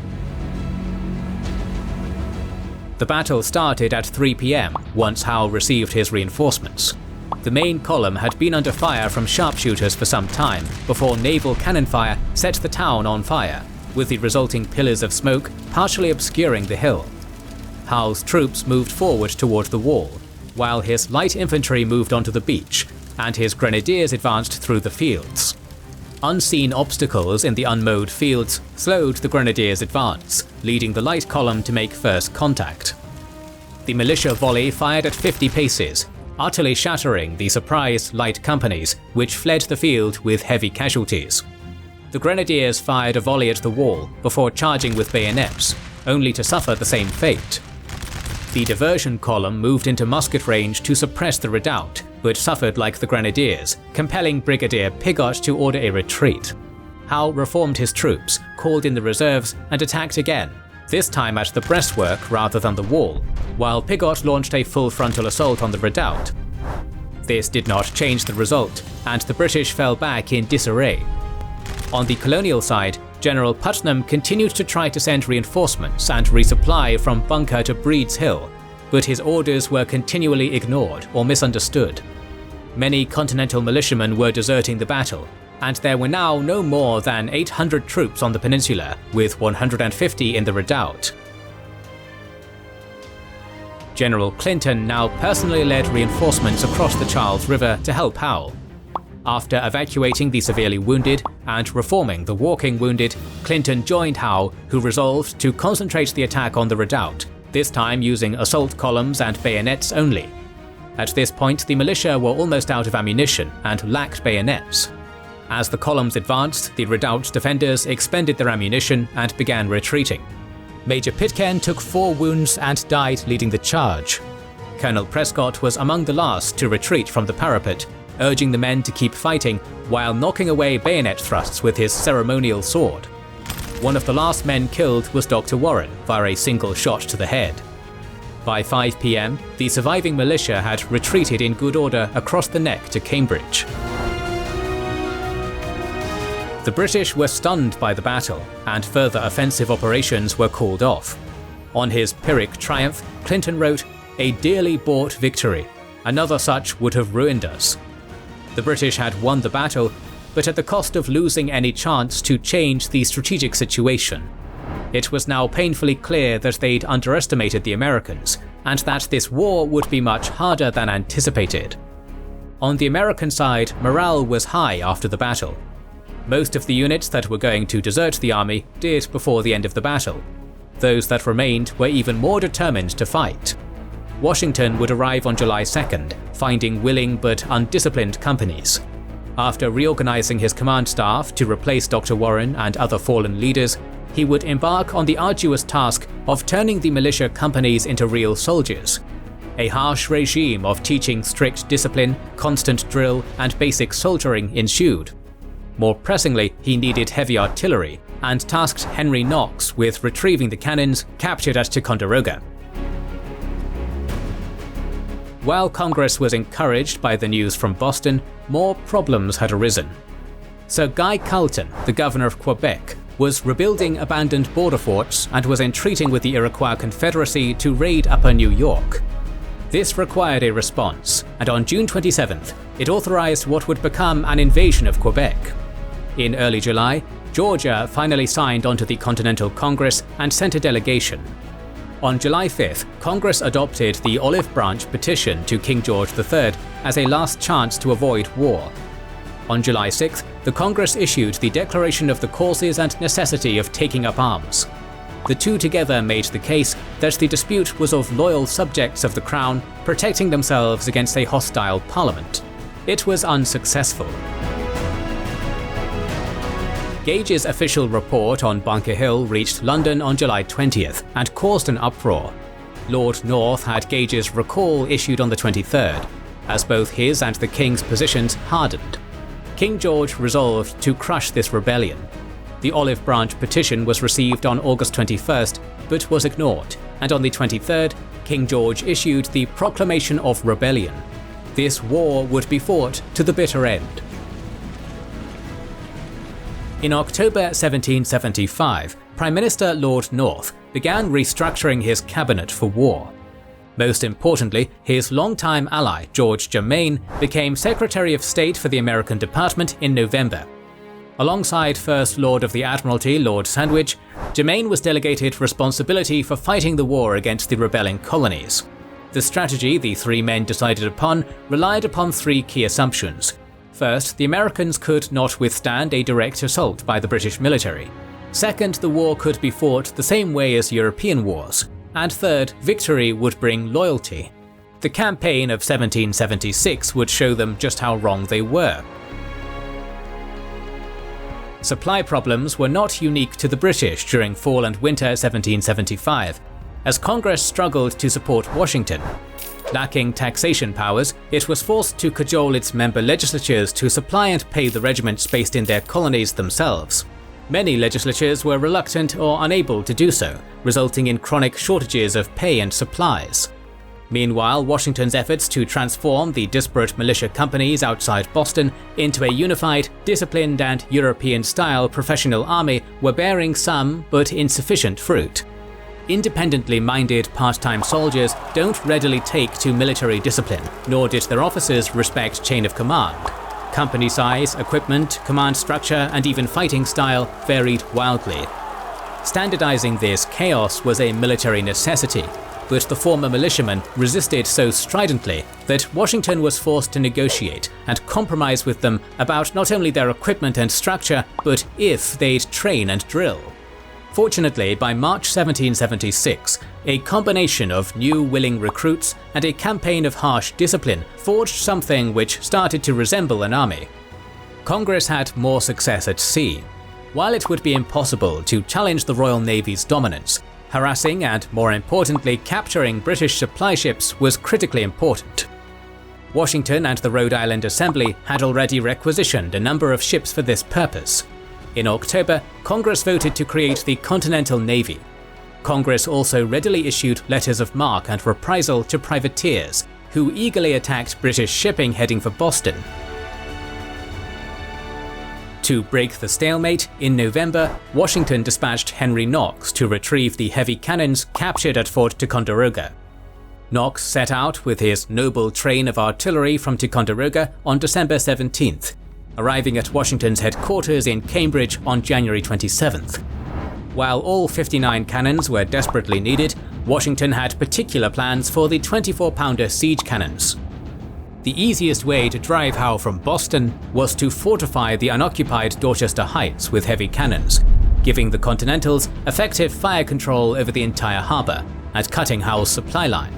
The battle started at 3 p.m. once Howe received his reinforcements. The main column had been under fire from sharpshooters for some time before naval cannon fire set the town on fire, with the resulting pillars of smoke partially obscuring the hill. Howe's troops moved forward toward the wall, while his light infantry moved onto the beach, and his grenadiers advanced through the fields. Unseen obstacles in the unmowed fields slowed the grenadiers' advance, leading the light column to make first contact. The militia volley fired at 50 paces, utterly shattering the surprised light companies, which fled the field with heavy casualties. The grenadiers fired a volley at the wall before charging with bayonets, only to suffer the same fate. The diversion column moved into musket range to suppress the redoubt, but suffered like the grenadiers, compelling Brigadier Piggott to order a retreat. Howe reformed his troops, called in the reserves, and attacked again, this time at the breastwork rather than the wall, while Piggott launched a full frontal assault on the redoubt. This did not change the result, and the British fell back in disarray. On the colonial side, General Putnam continued to try to send reinforcements and resupply from Bunker to Breed's Hill, but his orders were continually ignored or misunderstood. Many Continental militiamen were deserting the battle, and there were now no more than 800 troops on the peninsula, with 150 in the redoubt. General Clinton now personally led reinforcements across the Charles River to help Howe. After evacuating the severely wounded and reforming the walking wounded, Clinton joined Howe, who resolved to concentrate the attack on the redoubt, this time using assault columns and bayonets only. At this point, the militia were almost out of ammunition and lacked bayonets. As the columns advanced, the redoubt's defenders expended their ammunition and began retreating. Major Pitcairn took 4 wounds and died leading the charge. Colonel Prescott was among the last to retreat from the parapet, urging the men to keep fighting while knocking away bayonet thrusts with his ceremonial sword. One of the last men killed was Dr. Warren via a single shot to the head. By 5 p.m, the surviving militia had retreated in good order across the neck to Cambridge. The British were stunned by the battle, and further offensive operations were called off. On his Pyrrhic triumph, Clinton wrote, "A dearly bought victory. Another such would have ruined us." The British had won the battle, but at the cost of losing any chance to change the strategic situation. It was now painfully clear that they'd underestimated the Americans, and that this war would be much harder than anticipated. On the American side, morale was high after the battle. Most of the units that were going to desert the army did before the end of the battle. Those that remained were even more determined to fight. Washington would arrive on July 2nd, finding willing but undisciplined companies. After reorganizing his command staff to replace Dr. Warren and other fallen leaders, he would embark on the arduous task of turning the militia companies into real soldiers. A harsh regime of teaching strict discipline, constant drill, and basic soldiering ensued. More pressingly, he needed heavy artillery, and tasked Henry Knox with retrieving the cannons captured at Ticonderoga. While Congress was encouraged by the news from Boston, more problems had arisen. Sir Guy Carleton, the governor of Quebec, was rebuilding abandoned border forts and was entreating with the Iroquois Confederacy to raid Upper New York. This required a response, and on June 27th, it authorized what would become an invasion of Quebec. In early July, Georgia finally signed onto the Continental Congress and sent a delegation. On July 5th, Congress adopted the Olive Branch Petition to King George III as a last chance to avoid war. On July 6th, the Congress issued the Declaration of the Causes and Necessity of Taking Up Arms. The two together made the case that the dispute was of loyal subjects of the Crown protecting themselves against a hostile Parliament. It was unsuccessful. Gage's official report on Bunker Hill reached London on July 20th and caused an uproar. Lord North had Gage's recall issued on the 23rd, as both his and the King's positions hardened. King George resolved to crush this rebellion. The Olive Branch Petition was received on August 21st, but was ignored, and on the 23rd, King George issued the Proclamation of Rebellion. This war would be fought to the bitter end. In October 1775, Prime Minister Lord North began restructuring his cabinet for war. Most importantly, his longtime ally George Germain became Secretary of State for the American Department in November. Alongside First Lord of the Admiralty Lord Sandwich, Germain was delegated responsibility for fighting the war against the rebelling colonies. The strategy the three men decided upon relied upon 3 key assumptions. First, the Americans could not withstand a direct assault by the British military. Second, the war could be fought the same way as European wars. And third, victory would bring loyalty. The campaign of 1776 would show them just how wrong they were. Supply problems were not unique to the British during fall and winter 1775, as Congress struggled to support Washington. Lacking taxation powers, it was forced to cajole its member legislatures to supply and pay the regiments based in their colonies themselves. Many legislatures were reluctant or unable to do so, resulting in chronic shortages of pay and supplies. Meanwhile, Washington's efforts to transform the disparate militia companies outside Boston into a unified, disciplined and European-style professional army were bearing some but insufficient fruit. Independently minded part-time soldiers don't readily take to military discipline, nor did their officers respect chain of command. Company size, equipment, command structure, and even fighting style varied wildly. Standardizing this chaos was a military necessity, but the former militiamen resisted so stridently that Washington was forced to negotiate and compromise with them about not only their equipment and structure, but if they'd train and drill. Fortunately, by March 1776, a combination of new willing recruits and a campaign of harsh discipline forged something which started to resemble an army. Congress had more success at sea. While it would be impossible to challenge the Royal Navy's dominance, harassing and, more importantly, capturing British supply ships was critically important. Washington and the Rhode Island Assembly had already requisitioned a number of ships for this purpose. In October, Congress voted to create the Continental Navy. Congress also readily issued letters of marque and reprisal to privateers, who eagerly attacked British shipping heading for Boston. To break the stalemate, in November, Washington dispatched Henry Knox to retrieve the heavy cannons captured at Fort Ticonderoga. Knox set out with his noble train of artillery from Ticonderoga on December 17th, arriving at Washington's headquarters in Cambridge on January 27th. While all 59 cannons were desperately needed, Washington had particular plans for the 24-pounder siege cannons. The easiest way to drive Howe from Boston was to fortify the unoccupied Dorchester Heights with heavy cannons, giving the Continentals effective fire control over the entire harbour and cutting Howe's supply line.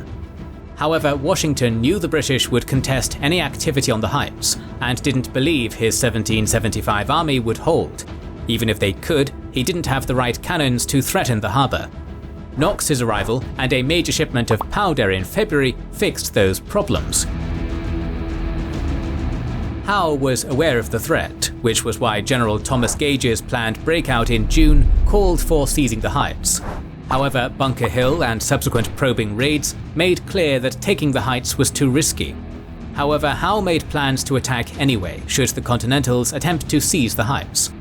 However, Washington knew the British would contest any activity on the Heights and didn't believe his 1775 army would hold. Even if they could, he didn't have the right cannons to threaten the harbour. Knox's arrival and a major shipment of powder in February fixed those problems. Howe was aware of the threat, which was why General Thomas Gage's planned breakout in June called for seizing the Heights. However, Bunker Hill and subsequent probing raids made clear that taking the Heights was too risky. However, Howe made plans to attack anyway should the Continentals attempt to seize the Heights.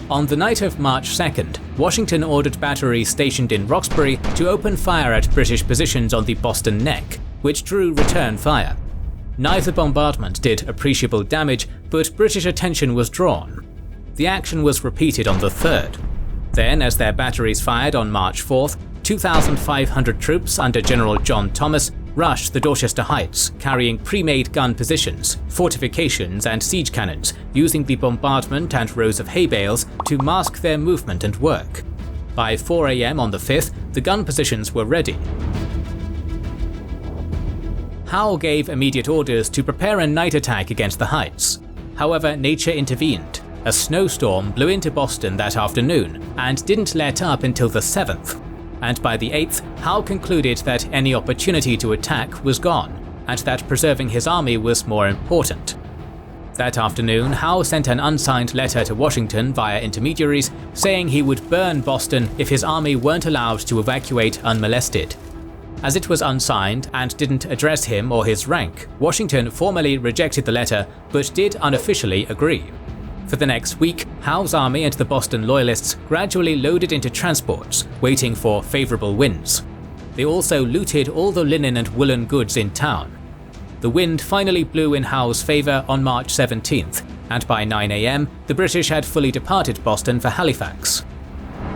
On the night of March 2nd, Washington ordered batteries stationed in Roxbury to open fire at British positions on the Boston Neck, which drew return fire. Neither bombardment did appreciable damage, but British attention was drawn. The action was repeated on the 3rd. Then, as their batteries fired on March 4th, 2,500 troops under General John Thomas rushed the Dorchester Heights, carrying pre-made gun positions, fortifications and siege cannons, using the bombardment and rows of hay bales to mask their movement and work. By 4 AM on the 5th, the gun positions were ready. Howe gave immediate orders to prepare a night attack against the Heights. However, nature intervened. A snowstorm blew into Boston that afternoon and didn't let up until the 7th. And by the 8th, Howe concluded that any opportunity to attack was gone, and that preserving his army was more important. That afternoon, Howe sent an unsigned letter to Washington via intermediaries saying he would burn Boston if his army weren't allowed to evacuate unmolested. As it was unsigned and didn't address him or his rank, Washington formally rejected the letter but did unofficially agree. For the next week, Howe's army and the Boston Loyalists gradually loaded into transports, waiting for favourable winds. They also looted all the linen and woolen goods in town. The wind finally blew in Howe's favour on March 17th, and by 9 AM, the British had fully departed Boston for Halifax.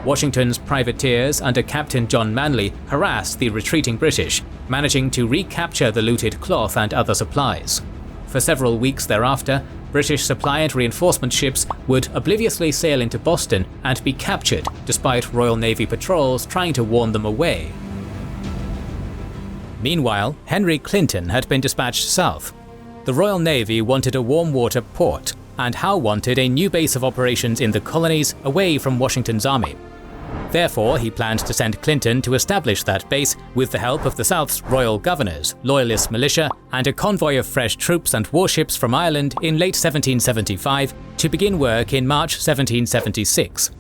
Washington's privateers under Captain John Manley harassed the retreating British, managing to recapture the looted cloth and other supplies. For several weeks thereafter, British supply and reinforcement ships would obliviously sail into Boston and be captured despite Royal Navy patrols trying to warn them away. Meanwhile, Henry Clinton had been dispatched south. The Royal Navy wanted a warm water port, and Howe wanted a new base of operations in the colonies away from Washington's army. Therefore, he planned to send Clinton to establish that base with the help of the South's royal governors, Loyalist militia, and a convoy of fresh troops and warships from Ireland in late 1775 to begin work in March 1776.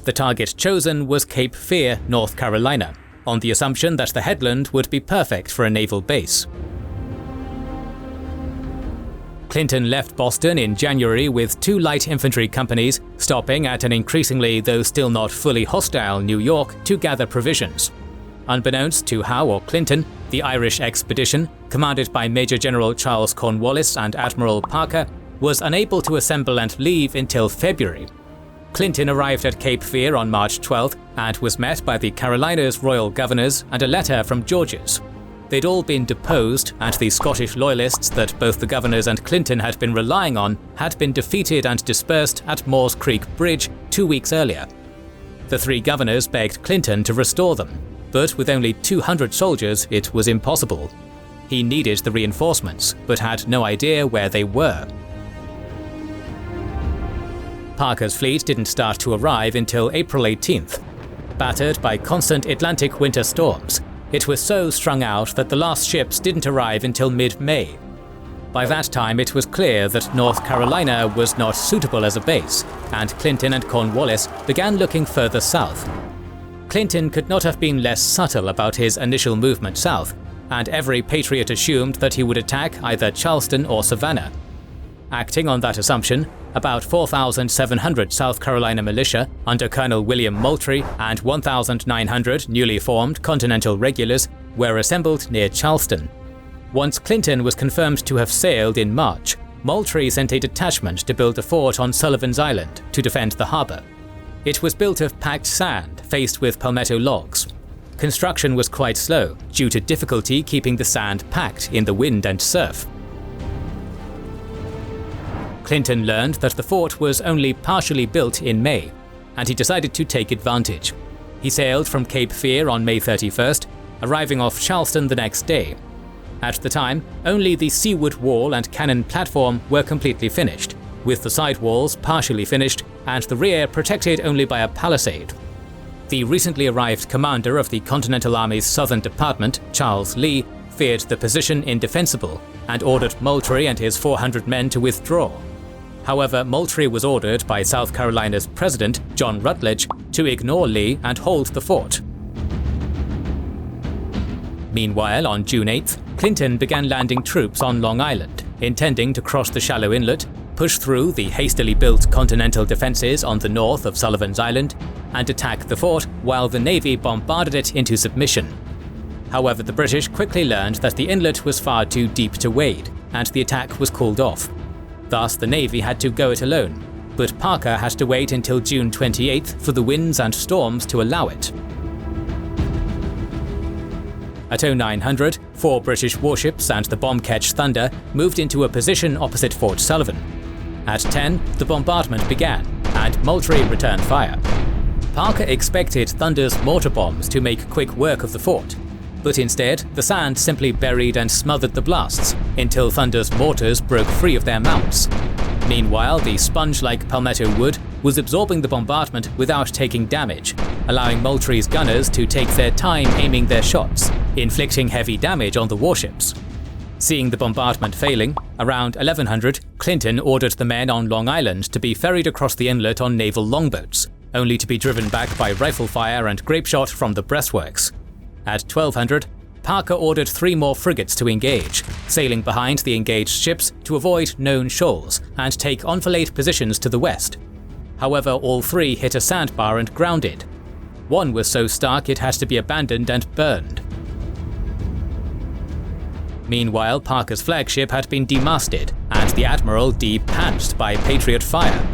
The target chosen was Cape Fear, North Carolina, on the assumption that the headland would be perfect for a naval base. Clinton left Boston in January with 2 light infantry companies, stopping at an increasingly, though still not fully hostile, New York to gather provisions. Unbeknownst to Howe or Clinton, the Irish expedition, commanded by Major General Charles Cornwallis and Admiral Parker, was unable to assemble and leave until February. Clinton arrived at Cape Fear on March 12th and was met by the Carolinas' royal governors and a letter from George's. They'd all been deposed, and the Scottish Loyalists that both the governors and Clinton had been relying on had been defeated and dispersed at Moore's Creek Bridge 2 weeks earlier. The 3 governors begged Clinton to restore them, but with only 200 soldiers it was impossible. He needed the reinforcements, but had no idea where they were. Parker's fleet didn't start to arrive until April 18th. Battered by constant Atlantic winter storms, it was so strung out that the last ships didn't arrive until mid-May. By that time it was clear that North Carolina was not suitable as a base, and Clinton and Cornwallis began looking further south. Clinton could not have been less subtle about his initial movement south, and every patriot assumed that he would attack either Charleston or Savannah. Acting on that assumption, about 4,700 South Carolina militia under Colonel William Moultrie and 1,900 newly formed Continental regulars were assembled near Charleston. Once Clinton was confirmed to have sailed in March, Moultrie sent a detachment to build a fort on Sullivan's Island to defend the harbour. It was built of packed sand faced with palmetto logs. Construction was quite slow due to difficulty keeping the sand packed in the wind and surf. Clinton learned that the fort was only partially built in May, and he decided to take advantage. He sailed from Cape Fear on May 31st, arriving off Charleston the next day. At the time, only the seaward wall and cannon platform were completely finished, with the side walls partially finished and the rear protected only by a palisade. The recently arrived commander of the Continental Army's Southern Department, Charles Lee, feared the position indefensible and ordered Moultrie and his 400 men to withdraw. However, Moultrie was ordered by South Carolina's president, John Rutledge, to ignore Lee and hold the fort. Meanwhile, on June 8th, Clinton began landing troops on Long Island, intending to cross the shallow inlet, push through the hastily built Continental defenses on the north of Sullivan's Island, and attack the fort while the Navy bombarded it into submission. However, the British quickly learned that the inlet was far too deep to wade, and the attack was called off. Thus, the Navy had to go it alone, but Parker had to wait until June 28th for the winds and storms to allow it. At 0900, 4 British warships and the bomb-ketch Thunder moved into a position opposite Fort Sullivan. At 10, the bombardment began, and Moultrie returned fire. Parker expected Thunder's mortar bombs to make quick work of the fort, but instead, the sand simply buried and smothered the blasts until Thunder's mortars broke free of their mounts. Meanwhile, the sponge-like palmetto wood was absorbing the bombardment without taking damage, allowing Moultrie's gunners to take their time aiming their shots, inflicting heavy damage on the warships. Seeing the bombardment failing, around 1100, Clinton ordered the men on Long Island to be ferried across the inlet on naval longboats, only to be driven back by rifle fire and grape shot from the breastworks. At 1200, Parker ordered 3 more frigates to engage, sailing behind the engaged ships to avoid known shoals and take enfilade positions to the west. However, all 3 hit a sandbar and grounded. One was so stuck it had to be abandoned and burned. Meanwhile, Parker's flagship had been demasted, and the admiral de-panched by Patriot fire.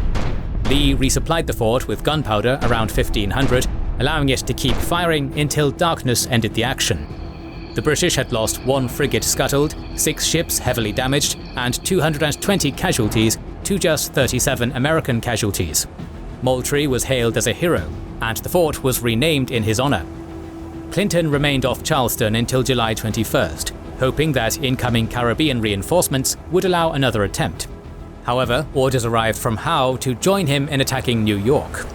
Lee resupplied the fort with gunpowder around 1500, allowing it to keep firing until darkness ended the action. The British had lost 1 frigate scuttled, 6 ships heavily damaged, and 220 casualties to just 37 American casualties. Moultrie was hailed as a hero, and the fort was renamed in his honor. Clinton remained off Charleston until July 21st, hoping that incoming Caribbean reinforcements would allow another attempt. However, orders arrived from Howe to join him in attacking New York.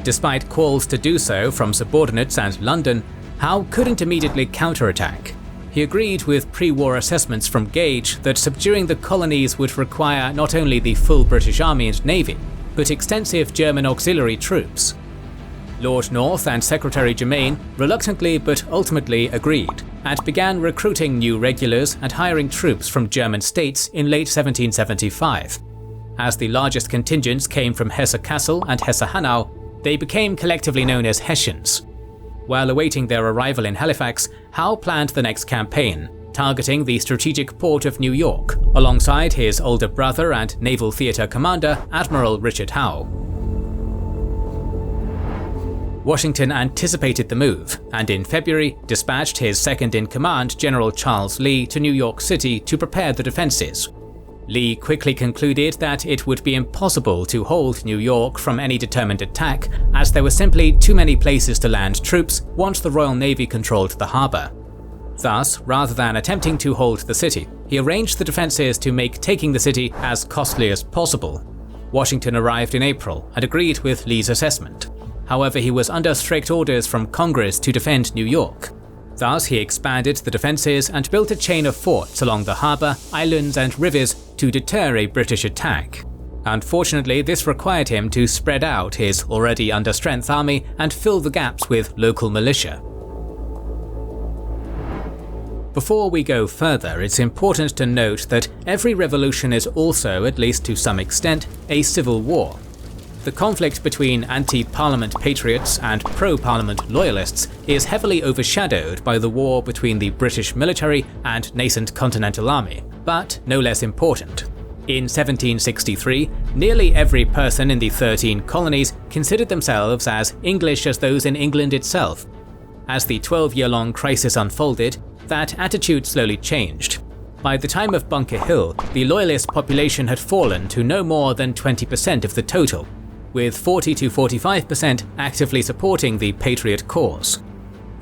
Despite calls to do so from subordinates and London, Howe couldn't immediately counterattack. He agreed with pre-war assessments from Gage that subduing the colonies would require not only the full British Army and Navy, but extensive German auxiliary troops. Lord North and Secretary Germain reluctantly but ultimately agreed, and began recruiting new regulars and hiring troops from German states in late 1775. As the largest contingents came from Hesse-Kassel and Hesse-Hanau, they became collectively known as Hessians. While awaiting their arrival in Halifax, Howe planned the next campaign, targeting the strategic port of New York, alongside his older brother and naval theatre commander, Admiral Richard Howe. Washington anticipated the move, and in February dispatched his second-in-command, General Charles Lee, to New York City to prepare the defenses. Lee quickly concluded that it would be impossible to hold New York from any determined attack, as there were simply too many places to land troops once the Royal Navy controlled the harbour. Thus, rather than attempting to hold the city, he arranged the defences to make taking the city as costly as possible. Washington arrived in April and agreed with Lee's assessment. However, he was under strict orders from Congress to defend New York. Thus, he expanded the defences and built a chain of forts along the harbour, islands and rivers to deter a British attack. Unfortunately, this required him to spread out his already understrength army and fill the gaps with local militia. Before we go further, it's important to note that every revolution is also, at least to some extent, a civil war. The conflict between anti-Parliament patriots and pro-Parliament loyalists is heavily overshadowed by the war between the British military and nascent Continental Army, but no less important. In 1763, nearly every person in the 13 colonies considered themselves as English as those in England itself. As the 12-year-long crisis unfolded, that attitude slowly changed. By the time of Bunker Hill, the Loyalist population had fallen to no more than 20% of the total, with 40 to 45% actively supporting the Patriot cause.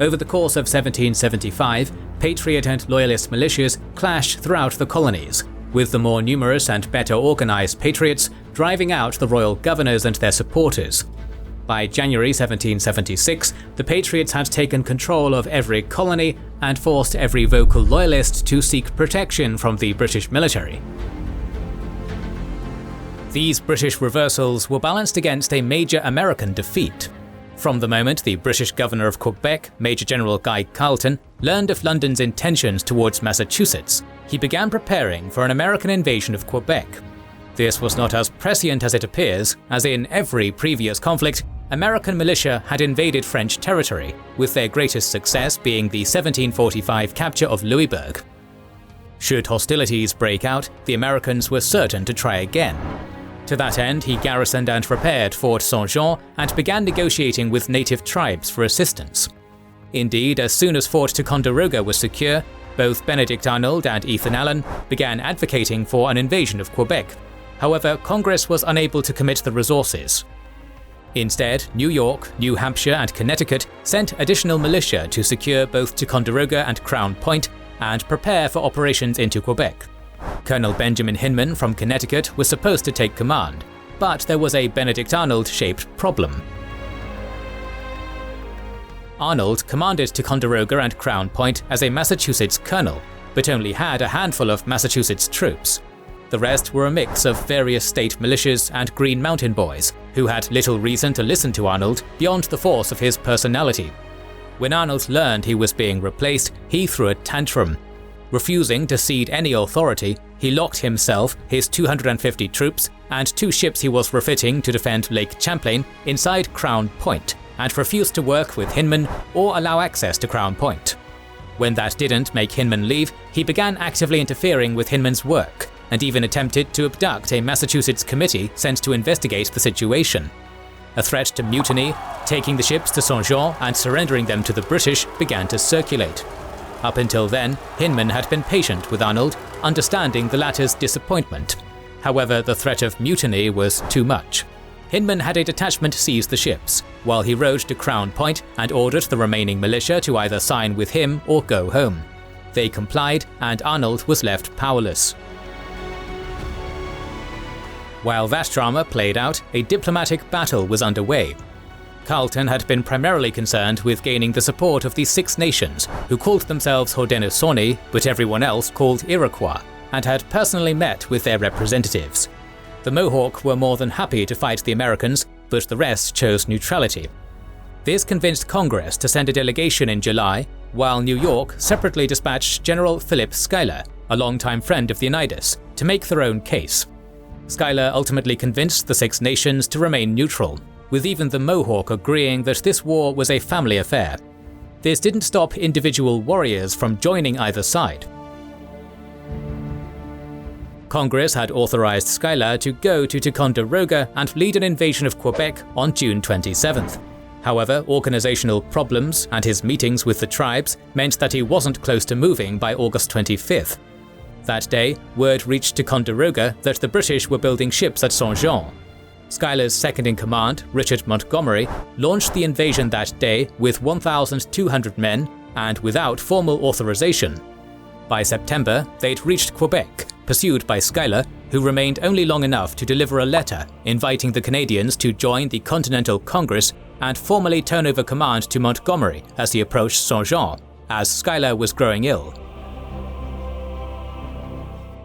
Over the course of 1775, Patriot and Loyalist militias clashed throughout the colonies, with the more numerous and better organised Patriots driving out the royal governors and their supporters. By January 1776, the Patriots had taken control of every colony and forced every vocal Loyalist to seek protection from the British military. These British reversals were balanced against a major American defeat. From the moment the British governor of Quebec, Major General Guy Carleton, learned of London's intentions towards Massachusetts, he began preparing for an American invasion of Quebec. This was not as prescient as it appears, as in every previous conflict, American militia had invaded French territory, with their greatest success being the 1745 capture of Louisbourg. Should hostilities break out, the Americans were certain to try again. To that end, he garrisoned and repaired Fort St-Jean and began negotiating with native tribes for assistance. Indeed, as soon as Fort Ticonderoga was secure, both Benedict Arnold and Ethan Allen began advocating for an invasion of Quebec. However, Congress was unable to commit the resources. Instead, New York, New Hampshire and Connecticut sent additional militia to secure both Ticonderoga and Crown Point and prepare for operations into Quebec. Colonel Benjamin Hinman from Connecticut was supposed to take command, but there was a Benedict Arnold-shaped problem. Arnold commanded Ticonderoga and Crown Point as a Massachusetts colonel, but only had a handful of Massachusetts troops. The rest were a mix of various state militias and Green Mountain Boys, who had little reason to listen to Arnold beyond the force of his personality. When Arnold learned he was being replaced, he threw a tantrum. Refusing to cede any authority, he locked himself, his 250 troops, and 2 ships he was refitting to defend Lake Champlain inside Crown Point, and refused to work with Hinman or allow access to Crown Point. When that didn't make Hinman leave, he began actively interfering with Hinman's work, and even attempted to abduct a Massachusetts committee sent to investigate the situation. A threat to mutiny, taking the ships to St-Jean and surrendering them to the British began to circulate. Up until then, Hinman had been patient with Arnold, understanding the latter's disappointment. However, the threat of mutiny was too much. Hinman had a detachment seize the ships, while he rode to Crown Point and ordered the remaining militia to either sign with him or go home. They complied, and Arnold was left powerless. While that drama played out, a diplomatic battle was underway. Carleton had been primarily concerned with gaining the support of the Six Nations, who called themselves Haudenosaunee, but everyone else called Iroquois, and had personally met with their representatives. The Mohawk were more than happy to fight the Americans, but the rest chose neutrality. This convinced Congress to send a delegation in July, while New York separately dispatched General Philip Schuyler, a longtime friend of Leonidas, to make their own case. Schuyler ultimately convinced the Six Nations to remain neutral, with even the Mohawk agreeing that this war was a family affair. This didn't stop individual warriors from joining either side. Congress had authorized Schuyler to go to Ticonderoga and lead an invasion of Quebec on June 27th. However, organizational problems and his meetings with the tribes meant that he wasn't close to moving by August 25th. That day, word reached Ticonderoga that the British were building ships at Saint-Jean. Schuyler's second-in-command, Richard Montgomery, launched the invasion that day with 1,200 men and without formal authorization. By September, they'd reached Quebec, pursued by Schuyler, who remained only long enough to deliver a letter inviting the Canadians to join the Continental Congress and formally turn over command to Montgomery as he approached Saint-Jean, as Schuyler was growing ill.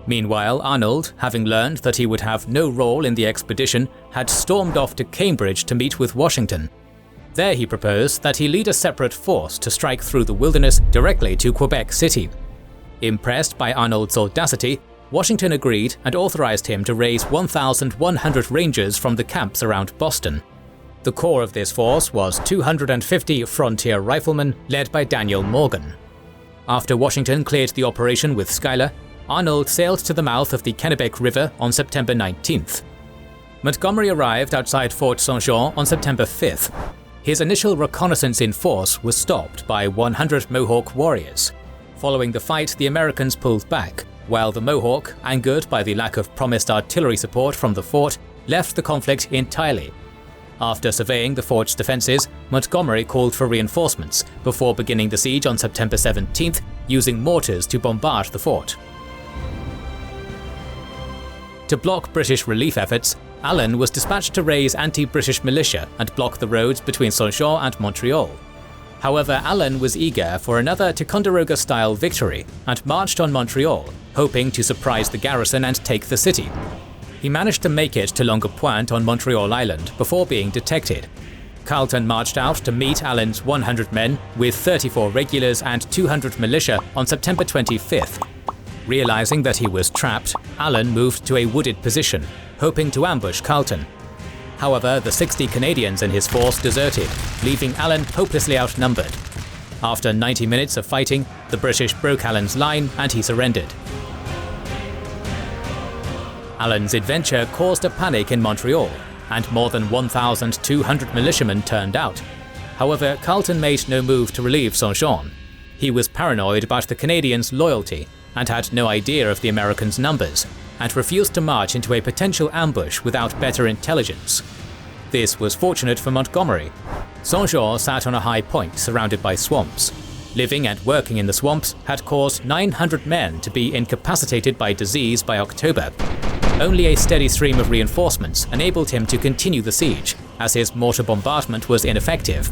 Meanwhile, Arnold, having learned that he would have no role in the expedition, had stormed off to Cambridge to meet with Washington. There he proposed that he lead a separate force to strike through the wilderness directly to Quebec City. Impressed by Arnold's audacity, Washington agreed and authorized him to raise 1,100 Rangers from the camps around Boston. The core of this force was 250 frontier riflemen led by Daniel Morgan. After Washington cleared the operation with Schuyler, Arnold sailed to the mouth of the Kennebec River on September 19th. Montgomery arrived outside Fort Saint-Jean on September 5th. His initial reconnaissance in force was stopped by 100 Mohawk warriors. Following the fight, the Americans pulled back, while the Mohawk, angered by the lack of promised artillery support from the fort, left the conflict entirely. After surveying the fort's defenses, Montgomery called for reinforcements before beginning the siege on September 17th, using mortars to bombard the fort. To block British relief efforts, Allen was dispatched to raise anti-British militia and block the roads between Saint-Jean and Montreal. However, Allen was eager for another Ticonderoga-style victory and marched on Montreal, hoping to surprise the garrison and take the city. He managed to make it to Longue Pointe on Montreal Island before being detected. Carleton marched out to meet Allen's 100 men with 34 regulars and 200 militia on September 25th. Realizing that he was trapped, Allen moved to a wooded position, hoping to ambush Carleton. However, the 60 Canadians in his force deserted, leaving Allen hopelessly outnumbered. After 90 minutes of fighting, the British broke Allen's line and he surrendered. Allen's adventure caused a panic in Montreal, and more than 1,200 militiamen turned out. However, Carleton made no move to relieve Saint-Jean. He was paranoid about the Canadians' loyalty and had no idea of the Americans' numbers, and refused to march into a potential ambush without better intelligence. This was fortunate for Montgomery. Saint-Jean sat on a high point surrounded by swamps. Living and working in the swamps had caused 900 men to be incapacitated by disease by October. Only a steady stream of reinforcements enabled him to continue the siege, as his mortar bombardment was ineffective.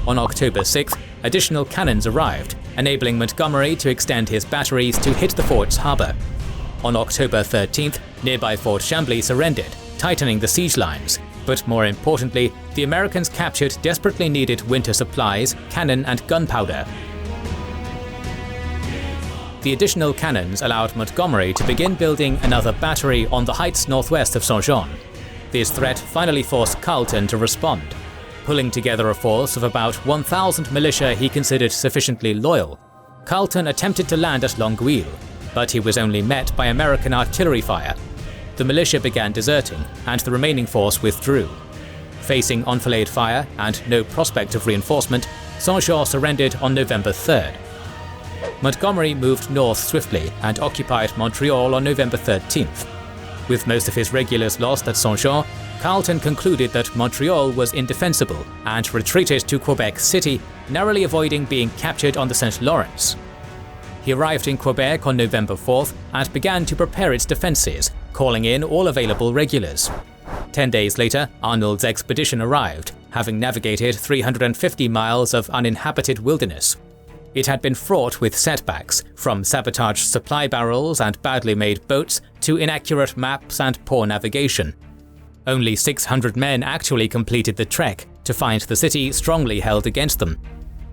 On October 6th, additional cannons arrived, enabling Montgomery to extend his batteries to hit the fort's harbour. On October 13th, nearby Fort Chambly surrendered, tightening the siege lines. But more importantly, the Americans captured desperately needed winter supplies, cannon and gunpowder. The additional cannons allowed Montgomery to begin building another battery on the heights northwest of Saint-Jean. This threat finally forced Carleton to respond. Pulling together a force of about 1,000 militia he considered sufficiently loyal, Carleton attempted to land at Longueuil, but he was only met by American artillery fire. The militia began deserting, and the remaining force withdrew. Facing enfilade fire and no prospect of reinforcement, Saint-Jean surrendered on November 3rd. Montgomery moved north swiftly and occupied Montreal on November 13th. With most of his regulars lost at Saint-Jean, Carleton concluded that Montreal was indefensible and retreated to Quebec City, narrowly avoiding being captured on the St. Lawrence. He arrived in Quebec on November 4th and began to prepare its defences, calling in all available regulars. 10 days later, Arnold's expedition arrived, having navigated 350 miles of uninhabited wilderness. It had been fraught with setbacks, from sabotaged supply barrels and badly made boats to inaccurate maps and poor navigation. Only 600 men actually completed the trek, to find the city strongly held against them.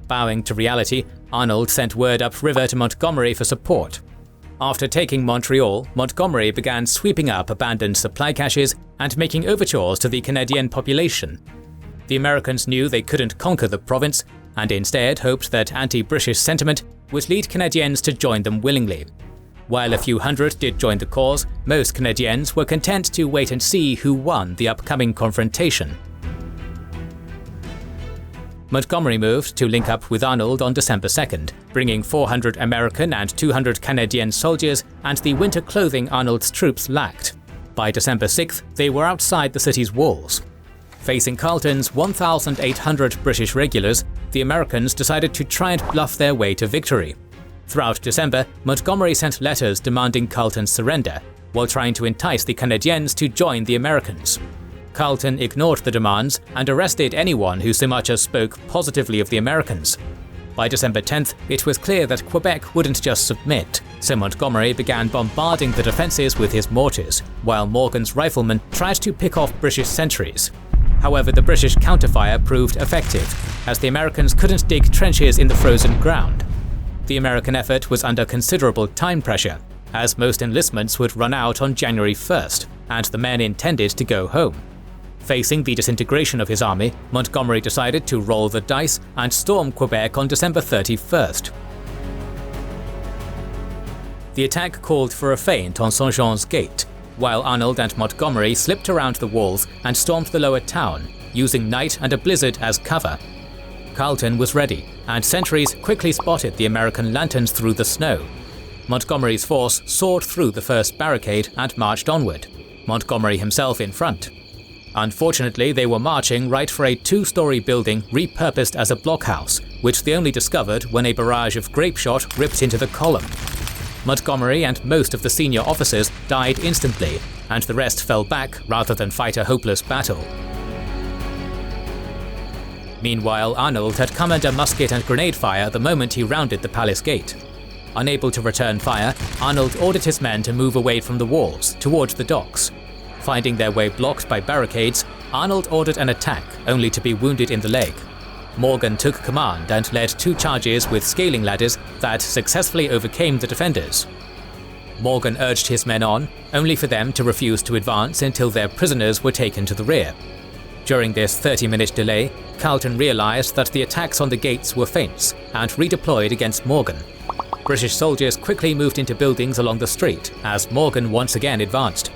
Bowing to reality, Arnold sent word upriver to Montgomery for support. After taking Montreal, Montgomery began sweeping up abandoned supply caches and making overtures to the Canadian population. The Americans knew they couldn't conquer the province, and instead hoped that anti-British sentiment would lead Canadians to join them willingly. While a few hundred did join the cause, most Canadians were content to wait and see who won the upcoming confrontation. Montgomery moved to link up with Arnold on December 2nd, bringing 400 American and 200 Canadian soldiers and the winter clothing Arnold's troops lacked. By December 6th, they were outside the city's walls. Facing Carleton's 1,800 British regulars, the Americans decided to try and bluff their way to victory. Throughout December, Montgomery sent letters demanding Carleton's surrender, while trying to entice the Canadians to join the Americans. Carleton ignored the demands and arrested anyone who so much as spoke positively of the Americans. By December 10th, it was clear that Quebec wouldn't just submit, so Montgomery began bombarding the defences with his mortars, while Morgan's riflemen tried to pick off British sentries. However, the British counterfire proved effective, as the Americans couldn't dig trenches in the frozen ground. The American effort was under considerable time pressure, as most enlistments would run out on January 1st, and the men intended to go home. Facing the disintegration of his army, Montgomery decided to roll the dice and storm Quebec on December 31st. The attack called for a feint on Saint-Jean's Gate, while Arnold and Montgomery slipped around the walls and stormed the lower town, using night and a blizzard as cover. Carleton was ready, and sentries quickly spotted the American lanterns through the snow. Montgomery's force soared through the first barricade and marched onward, Montgomery himself in front. Unfortunately, they were marching right for a two-story building repurposed as a blockhouse, which they only discovered when a barrage of grape shot ripped into the column. Montgomery and most of the senior officers died instantly, and the rest fell back rather than fight a hopeless battle. Meanwhile, Arnold had come under musket and grenade fire the moment he rounded the palace gate. Unable to return fire, Arnold ordered his men to move away from the walls, towards the docks. Finding their way blocked by barricades, Arnold ordered an attack, only to be wounded in the leg. Morgan took command and led two charges with scaling ladders that successfully overcame the defenders. Morgan urged his men on, only for them to refuse to advance until their prisoners were taken to the rear. During this 30-minute delay, Carleton realized that the attacks on the gates were feints and redeployed against Morgan. British soldiers quickly moved into buildings along the street as Morgan once again advanced.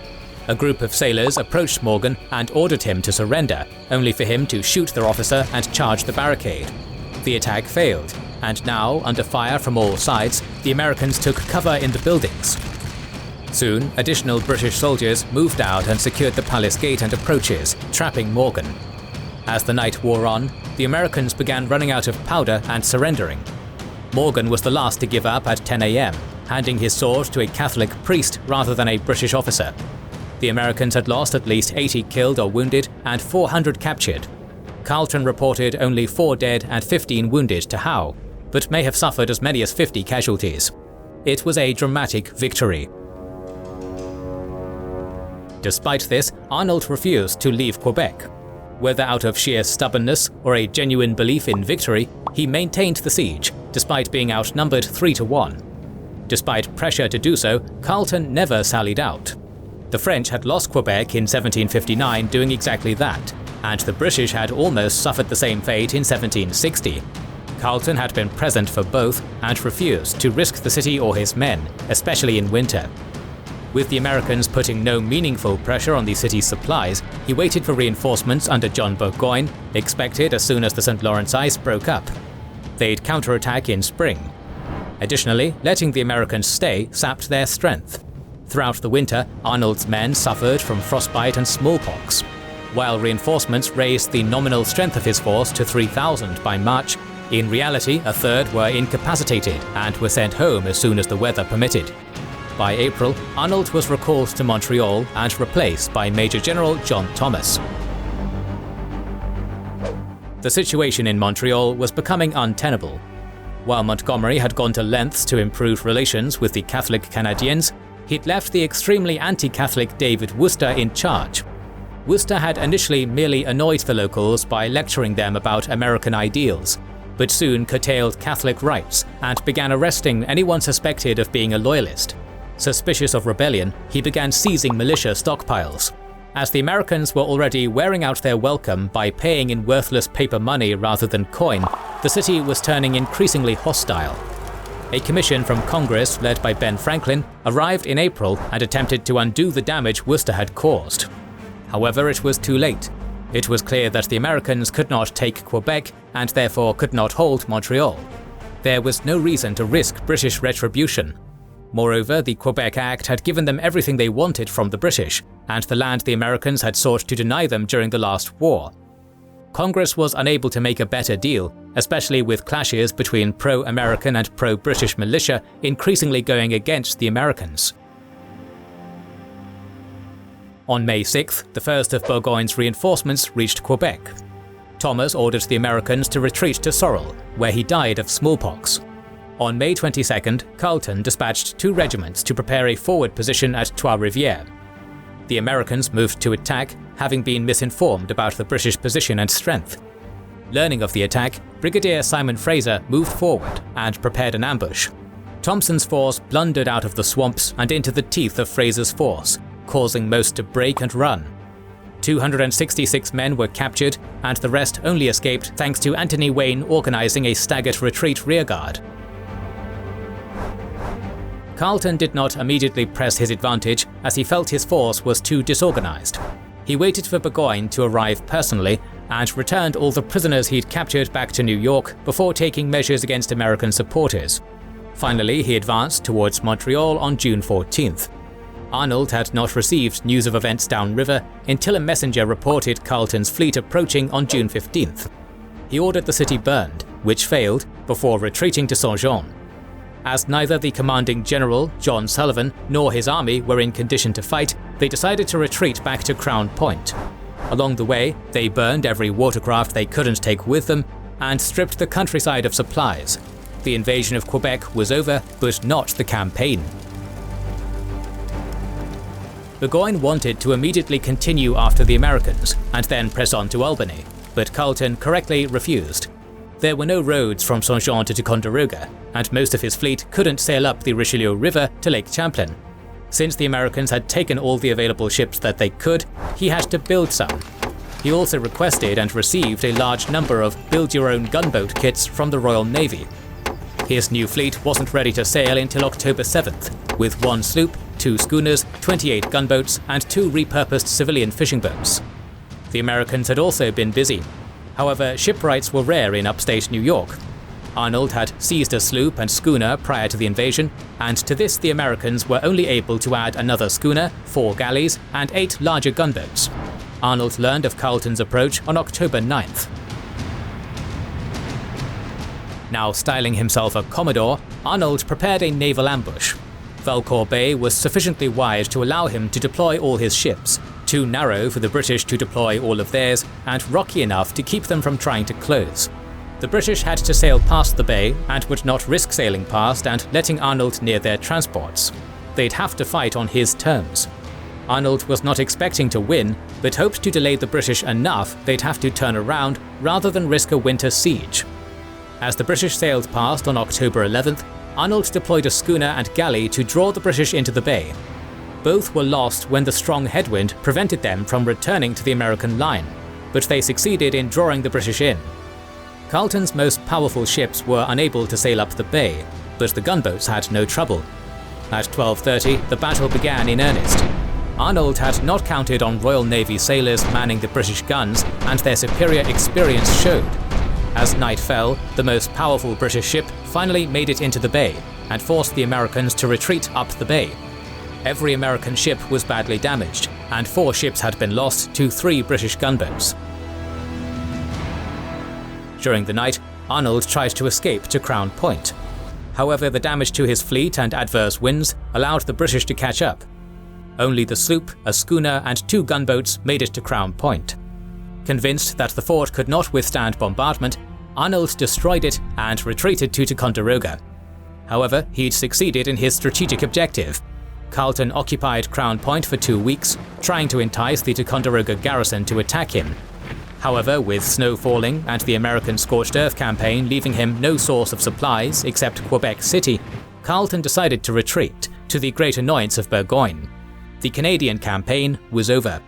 A group of sailors approached Morgan and ordered him to surrender, only for him to shoot their officer and charge the barricade. The attack failed, and now, under fire from all sides, the Americans took cover in the buildings. Soon, additional British soldiers moved out and secured the palace gate and approaches, trapping Morgan. As the night wore on, the Americans began running out of powder and surrendering. Morgan was the last to give up at 10 a.m., handing his sword to a Catholic priest rather than a British officer. The Americans had lost at least 80 killed or wounded and 400 captured. Carleton reported only 4 dead and 15 wounded to Howe, but may have suffered as many as 50 casualties. It was a dramatic victory. Despite this, Arnold refused to leave Quebec. Whether out of sheer stubbornness or a genuine belief in victory, he maintained the siege, despite being outnumbered 3-1. Despite pressure to do so, Carleton never sallied out. The French had lost Quebec in 1759 doing exactly that, and the British had almost suffered the same fate in 1760. Carleton had been present for both and refused to risk the city or his men, especially in winter. With the Americans putting no meaningful pressure on the city's supplies, he waited for reinforcements under John Burgoyne, expected as soon as the St. Lawrence ice broke up. They'd counterattack in spring. Additionally, letting the Americans stay sapped their strength. Throughout the winter, Arnold's men suffered from frostbite and smallpox. While reinforcements raised the nominal strength of his force to 3,000 by March, in reality a third were incapacitated and were sent home as soon as the weather permitted. By April, Arnold was recalled to Montreal and replaced by Major General John Thomas. The situation in Montreal was becoming untenable. While Montgomery had gone to lengths to improve relations with the Catholic Canadians, he'd left the extremely anti-Catholic David Worcester in charge. Worcester had initially merely annoyed the locals by lecturing them about American ideals, but soon curtailed Catholic rights and began arresting anyone suspected of being a Loyalist. Suspicious of rebellion, he began seizing militia stockpiles. As the Americans were already wearing out their welcome by paying in worthless paper money rather than coin, the city was turning increasingly hostile. A commission from Congress led by Ben Franklin arrived in April and attempted to undo the damage Worcester had caused. However, it was too late. It was clear that the Americans could not take Quebec and therefore could not hold Montreal. There was no reason to risk British retribution. Moreover, the Quebec Act had given them everything they wanted from the British, and the land the Americans had sought to deny them during the last war. Congress was unable to make a better deal, especially with clashes between pro-American and pro-British militia increasingly going against the Americans. On May 6th, the first of Burgoyne's reinforcements reached Quebec. Thomas ordered the Americans to retreat to Sorel, where he died of smallpox. On May 22nd, Carleton dispatched 2 regiments to prepare a forward position at Trois-Rivières. The Americans moved to attack, having been misinformed about the British position and strength. Learning of the attack, Brigadier Simon Fraser moved forward and prepared an ambush. Thompson's force blundered out of the swamps and into the teeth of Fraser's force, causing most to break and run. 266 men were captured, and the rest only escaped thanks to Anthony Wayne organizing a staggered retreat rearguard. Carleton did not immediately press his advantage as he felt his force was too disorganized. He waited for Burgoyne to arrive personally and returned all the prisoners he'd captured back to New York before taking measures against American supporters. Finally, he advanced towards Montreal on June 14th. Arnold had not received news of events downriver until a messenger reported Carleton's fleet approaching on June 15th. He ordered the city burned, which failed, before retreating to Saint-Jean. As neither the commanding general, John Sullivan, nor his army were in condition to fight, they decided to retreat back to Crown Point. Along the way, they burned every watercraft they couldn't take with them and stripped the countryside of supplies. The invasion of Quebec was over, but not the campaign. Burgoyne wanted to immediately continue after the Americans and then press on to Albany, but Carleton correctly refused. There were no roads from Saint-Jean to Ticonderoga, and most of his fleet couldn't sail up the Richelieu River to Lake Champlain. Since the Americans had taken all the available ships that they could, he had to build some. He also requested and received a large number of build-your-own gunboat kits from the Royal Navy. His new fleet wasn't ready to sail until October 7th, with 1 sloop, 2 schooners, 28 gunboats, and 2 repurposed civilian fishing boats. The Americans had also been busy. However, shipwrights were rare in upstate New York. Arnold had seized a sloop and schooner prior to the invasion, and to this the Americans were only able to add another schooner, 4 galleys, and 8 larger gunboats. Arnold learned of Carleton's approach on October 9th. Now styling himself a commodore, Arnold prepared a naval ambush. Valcour Bay was sufficiently wide to allow him to deploy all his ships, too narrow for the British to deploy all of theirs, and rocky enough to keep them from trying to close. The British had to sail past the bay and would not risk sailing past and letting Arnold near their transports. They'd have to fight on his terms. Arnold was not expecting to win, but hoped to delay the British enough they'd have to turn around rather than risk a winter siege. As the British sailed past on October 11th, Arnold deployed a schooner and galley to draw the British into the bay. Both were lost when the strong headwind prevented them from returning to the American line, but they succeeded in drawing the British in. Carleton's most powerful ships were unable to sail up the bay, but the gunboats had no trouble. At 12:30, the battle began in earnest. Arnold had not counted on Royal Navy sailors manning the British guns, and their superior experience showed. As night fell, the most powerful British ship finally made it into the bay and forced the Americans to retreat up the bay. Every American ship was badly damaged, and 4 ships had been lost to 3 British gunboats. During the night, Arnold tried to escape to Crown Point. However, the damage to his fleet and adverse winds allowed the British to catch up. Only the sloop, a schooner, and 2 gunboats made it to Crown Point. Convinced that the fort could not withstand bombardment, Arnold destroyed it and retreated to Ticonderoga. However, he'd succeeded in his strategic objective. Carleton occupied Crown Point for 2 weeks, trying to entice the Ticonderoga garrison to attack him. However, with snow falling and the American Scorched Earth campaign leaving him no source of supplies except Quebec City, Carleton decided to retreat, to the great annoyance of Burgoyne. The Canadian campaign was over.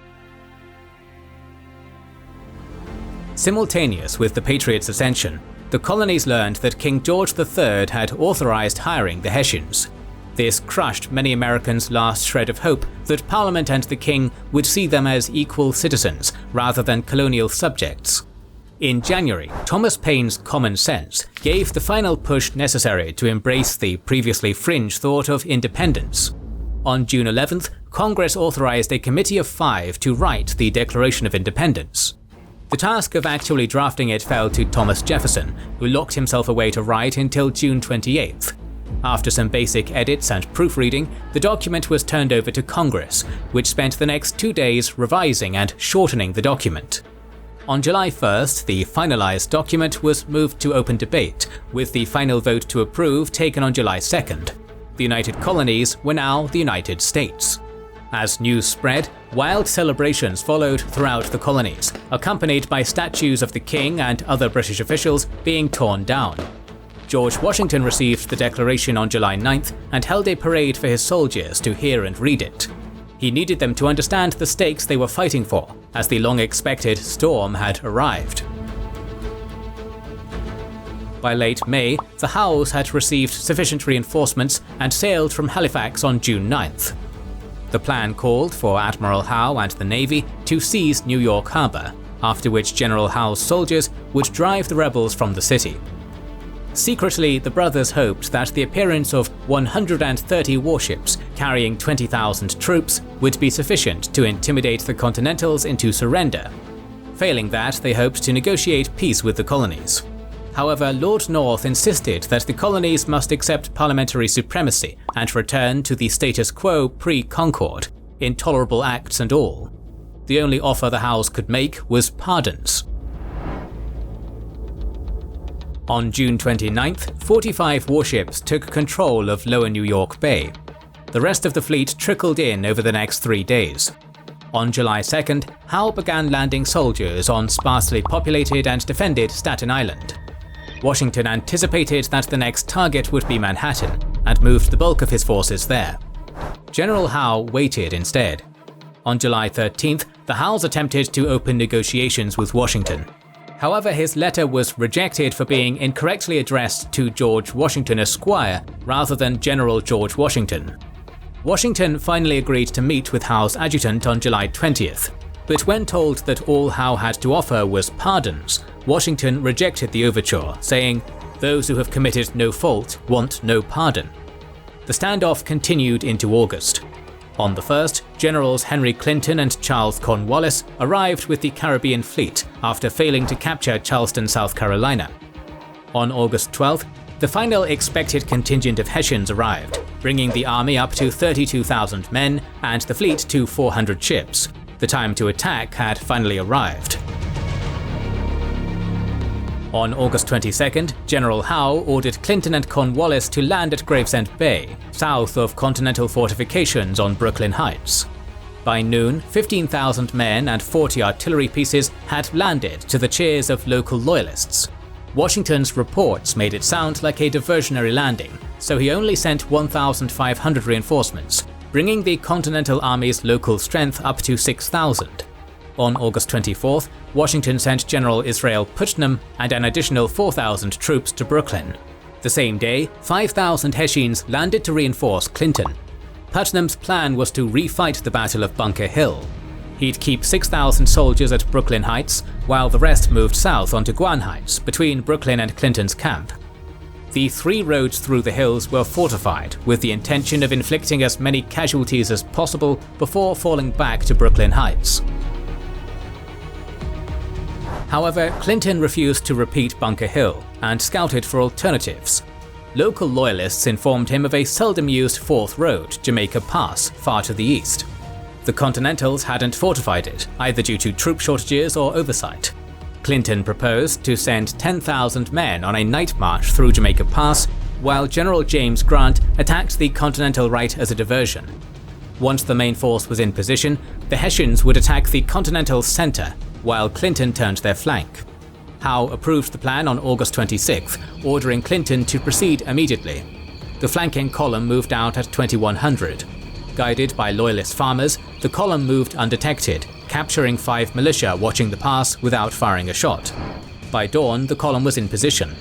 Simultaneous with the Patriots' ascension, the colonies learned that King George III had authorized hiring the Hessians. This crushed many Americans' last shred of hope that Parliament and the King would see them as equal citizens rather than colonial subjects. In January, Thomas Paine's Common Sense gave the final push necessary to embrace the previously fringe thought of independence. On June 11th, Congress authorized a committee of 5 to write the Declaration of Independence. The task of actually drafting it fell to Thomas Jefferson, who locked himself away to write until June 28th. After some basic edits and proofreading, the document was turned over to Congress, which spent the next 2 days revising and shortening the document. On July 1st, the finalized document was moved to open debate, with the final vote to approve taken on July 2nd. The United Colonies were now the United States. As news spread, wild celebrations followed throughout the colonies, accompanied by statues of the King and other British officials being torn down. George Washington received the declaration on July 9th and held a parade for his soldiers to hear and read it. He needed them to understand the stakes they were fighting for, as the long-expected storm had arrived. By late May, the Howes had received sufficient reinforcements and sailed from Halifax on June 9th. The plan called for Admiral Howe and the Navy to seize New York Harbor, after which General Howe's soldiers would drive the rebels from the city. Secretly, the brothers hoped that the appearance of 130 warships carrying 20,000 troops would be sufficient to intimidate the Continentals into surrender. Failing that, they hoped to negotiate peace with the colonies. However, Lord North insisted that the colonies must accept parliamentary supremacy and return to the status quo pre-Concord, intolerable acts and all. The only offer the Howes could make was pardons. On June 29th, 45 warships took control of Lower New York Bay. The rest of the fleet trickled in over the next 3 days. On July 2nd, Howe began landing soldiers on sparsely populated and defended Staten Island. Washington anticipated that the next target would be Manhattan, and moved the bulk of his forces there. General Howe waited instead. On July 13th, the Howes attempted to open negotiations with Washington. However, his letter was rejected for being incorrectly addressed to George Washington Esquire rather than General George Washington. Washington finally agreed to meet with Howe's adjutant on July 20th, but when told that all Howe had to offer was pardons, Washington rejected the overture, saying, "Those who have committed no fault want no pardon." The standoff continued into August. On the 1st, Generals Henry Clinton and Charles Cornwallis arrived with the Caribbean fleet after failing to capture Charleston, South Carolina. On August 12th, the final expected contingent of Hessians arrived, bringing the army up to 32,000 men and the fleet to 400 ships. The time to attack had finally arrived. On August 22nd, General Howe ordered Clinton and Cornwallis to land at Gravesend Bay, south of Continental fortifications on Brooklyn Heights. By noon, 15,000 men and 40 artillery pieces had landed to the cheers of local Loyalists. Washington's reports made it sound like a diversionary landing, so he only sent 1,500 reinforcements, bringing the Continental Army's local strength up to 6,000. On August 24th, Washington sent General Israel Putnam and an additional 4,000 troops to Brooklyn. The same day, 5,000 Hessians landed to reinforce Clinton. Putnam's plan was to refight the Battle of Bunker Hill. He'd keep 6,000 soldiers at Brooklyn Heights, while the rest moved south onto Guan Heights, between Brooklyn and Clinton's camp. The 3 roads through the hills were fortified, with the intention of inflicting as many casualties as possible before falling back to Brooklyn Heights. However, Clinton refused to repeat Bunker Hill and scouted for alternatives. local Loyalists informed him of a seldom-used fourth road, Jamaica Pass, far to the east. The Continentals hadn't fortified it, either due to troop shortages or oversight. Clinton proposed to send 10,000 men on a night march through Jamaica Pass, while General James Grant attacked the Continental right as a diversion. Once the main force was in position, the Hessians would attack the Continental center, while Clinton turned their flank. Howe approved the plan on August 26th, ordering Clinton to proceed immediately. The flanking column moved out at 2100. Guided by Loyalist farmers, the column moved undetected, capturing 5 militia watching the pass without firing a shot. By dawn, the column was in position.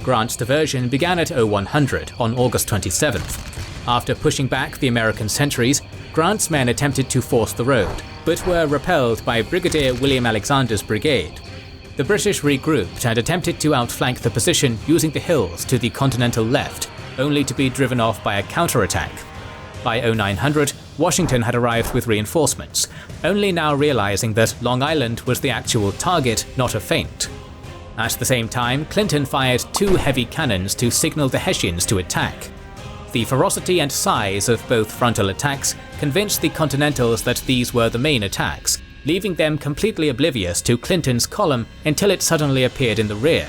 Grant's diversion began at 0100 on August 27th. After pushing back the American sentries, Grant's men attempted to force the road, but were repelled by Brigadier William Alexander's brigade. The British regrouped and attempted to outflank the position using the hills to the continental left, only to be driven off by a counterattack. By 0900, Washington had arrived with reinforcements, only now realizing that Long Island was the actual target, not a feint. At the same time, Clinton fired 2 heavy cannons to signal the Hessians to attack. The ferocity and size of both frontal attacks convinced the Continentals that these were the main attacks, leaving them completely oblivious to Clinton's column until it suddenly appeared in the rear.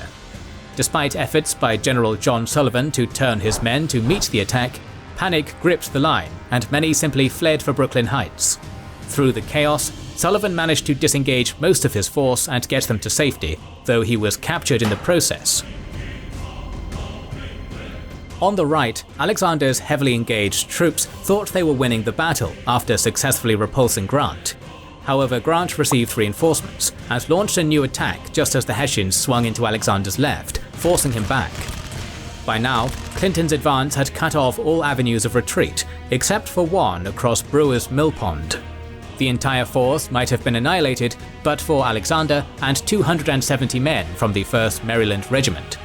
Despite efforts by General John Sullivan to turn his men to meet the attack, panic gripped the line and many simply fled for Brooklyn Heights. Through the chaos, Sullivan managed to disengage most of his force and get them to safety, though he was captured in the process. On the right, Alexander's heavily engaged troops thought they were winning the battle after successfully repulsing Grant. However, Grant received reinforcements and launched a new attack just as the Hessians swung into Alexander's left, forcing him back. By now, Clinton's advance had cut off all avenues of retreat, except for one across Brewer's Mill Pond. The entire force might have been annihilated but for Alexander and 270 men from the 1st Maryland Regiment.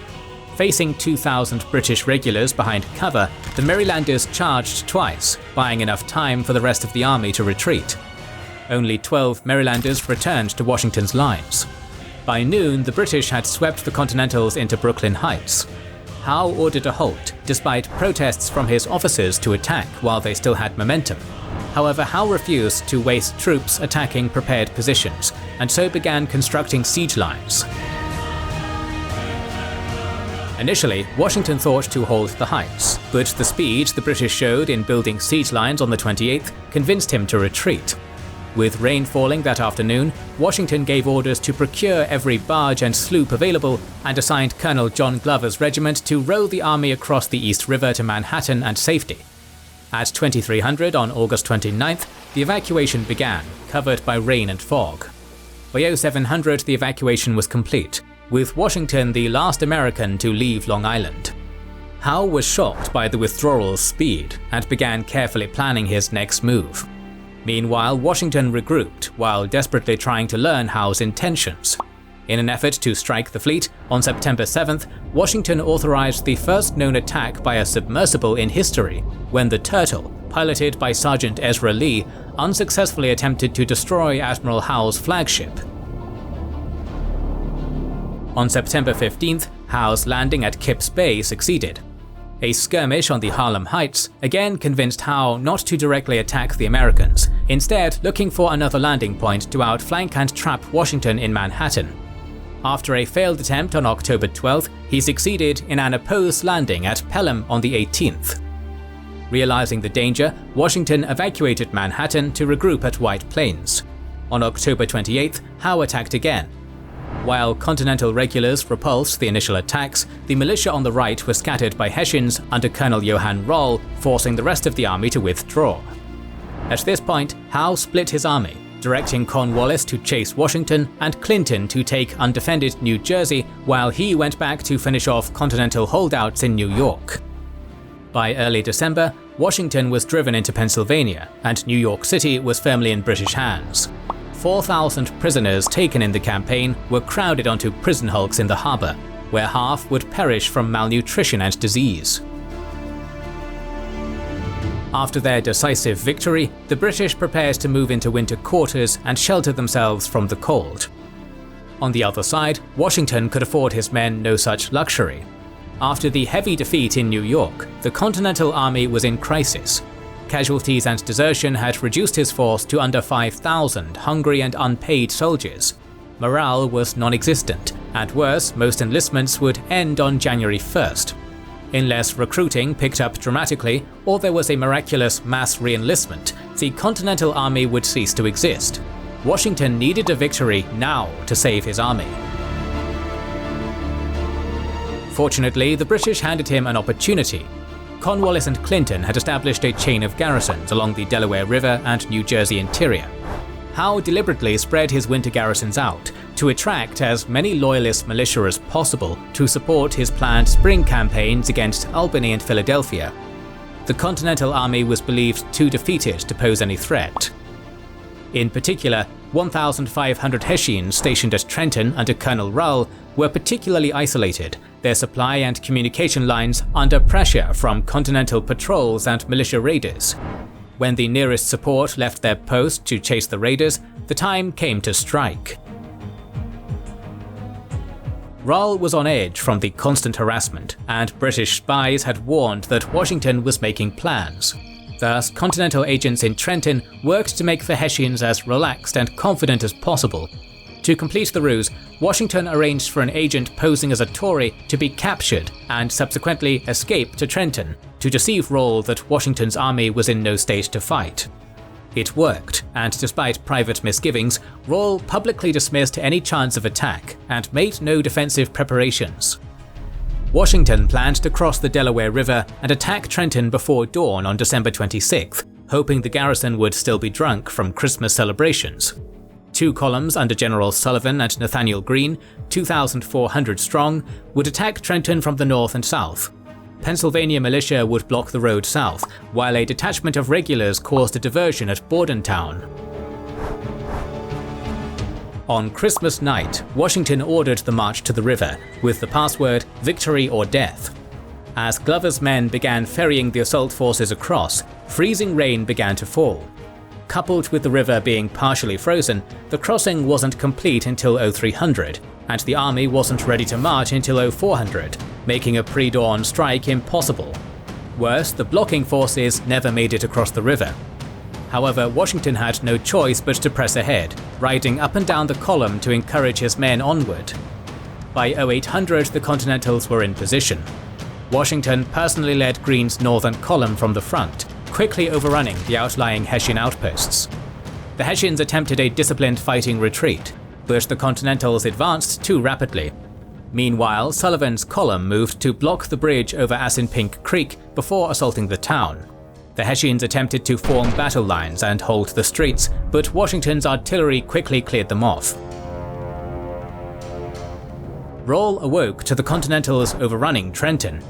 Facing 2,000 British regulars behind cover, the Marylanders charged twice, buying enough time for the rest of the army to retreat. Only 12 Marylanders returned to Washington's lines. By noon, the British had swept the Continentals into Brooklyn Heights. Howe ordered a halt, despite protests from his officers to attack while they still had momentum. However, Howe refused to waste troops attacking prepared positions, and so began constructing siege lines. Initially, Washington thought to hold the heights, but the speed the British showed in building siege lines on the 28th convinced him to retreat. With rain falling that afternoon, Washington gave orders to procure every barge and sloop available and assigned Colonel John Glover's regiment to row the army across the East River to Manhattan and safety. At 2300 on August 29th, the evacuation began, covered by rain and fog. By 0700, the evacuation was complete, with Washington the last American to leave Long Island. Howe was shocked by the withdrawal's speed and began carefully planning his next move. Meanwhile, Washington regrouped while desperately trying to learn Howe's intentions. In an effort to strike the fleet, on September 7th, Washington authorized the first known attack by a submersible in history, when the Turtle, piloted by Sergeant Ezra Lee, unsuccessfully attempted to destroy Admiral Howe's flagship. On September 15th, Howe's landing at Kip's Bay succeeded. A skirmish on the Harlem Heights again convinced Howe not to directly attack the Americans, instead looking for another landing point to outflank and trap Washington in Manhattan. After a failed attempt on October 12th, he succeeded in an opposed landing at Pelham on the 18th. Realizing the danger, Washington evacuated Manhattan to regroup at White Plains. On October 28th, Howe attacked again. While Continental regulars repulsed the initial attacks, the militia on the right were scattered by Hessians under Colonel Johann Roll, forcing the rest of the army to withdraw. At this point, Howe split his army, directing Cornwallis to chase Washington and Clinton to take undefended New Jersey, while he went back to finish off Continental holdouts in New York. By early December, Washington was driven into Pennsylvania, and New York City was firmly in British hands. 4,000 prisoners taken in the campaign were crowded onto prison hulks in the harbor, where half would perish from malnutrition and disease. After their decisive victory, the British prepared to move into winter quarters and shelter themselves from the cold. On the other side, Washington could afford his men no such luxury. After the heavy defeat in New York, the Continental Army was in crisis. Casualties and desertion had reduced his force to under 5,000 hungry and unpaid soldiers. Morale was non-existent, and worse, most enlistments would end on January 1st. Unless recruiting picked up dramatically, or there was a miraculous mass re-enlistment, the Continental Army would cease to exist. Washington needed a victory now to save his army. Fortunately, the British handed him an opportunity. Cornwallis and Clinton had established a chain of garrisons along the Delaware River and New Jersey interior. Howe deliberately spread his winter garrisons out to attract as many Loyalist militia as possible to support his planned spring campaigns against Albany and Philadelphia. The Continental Army was believed too defeated to pose any threat. In particular, 1,500 Hessians stationed at Trenton under Colonel Rull were particularly isolated, their supply and communication lines under pressure from Continental patrols and militia raiders. When the nearest support left their post to chase the raiders, the time came to strike. Rull was on edge from the constant harassment, and British spies had warned that Washington was making plans. Thus, Continental agents in Trenton worked to make the Hessians as relaxed and confident as possible. To complete the ruse, Washington arranged for an agent posing as a Tory to be captured and subsequently escape to Trenton, to deceive Rull that Washington's army was in no state to fight. It worked, and despite private misgivings, Rull publicly dismissed any chance of attack and made no defensive preparations. Washington planned to cross the Delaware River and attack Trenton before dawn on December 26th, hoping the garrison would still be drunk from Christmas celebrations. 2 columns under General Sullivan and Nathaniel Greene, 2,400 strong, would attack Trenton from the north and south. Pennsylvania militia would block the road south, while a detachment of regulars caused a diversion at Bordentown. On Christmas night, Washington ordered the march to the river, with the password "Victory or Death." As Glover's men began ferrying the assault forces across, freezing rain began to fall. Coupled with the river being partially frozen, the crossing wasn't complete until 0300, and the army wasn't ready to march until 0400, making a pre-dawn strike impossible. Worse, the blocking forces never made it across the river. However, Washington had no choice but to press ahead, riding up and down the column to encourage his men onward. By 0800, the Continentals were in position. Washington personally led Greene's northern column from the front, quickly overrunning the outlying Hessian outposts. The Hessians attempted a disciplined fighting retreat, but the Continentals advanced too rapidly. Meanwhile, Sullivan's column moved to block the bridge over Assunpink Creek before assaulting the town. The Hessians attempted to form battle lines and hold the streets, but Washington's artillery quickly cleared them off. Rull awoke to the Continentals overrunning Trenton.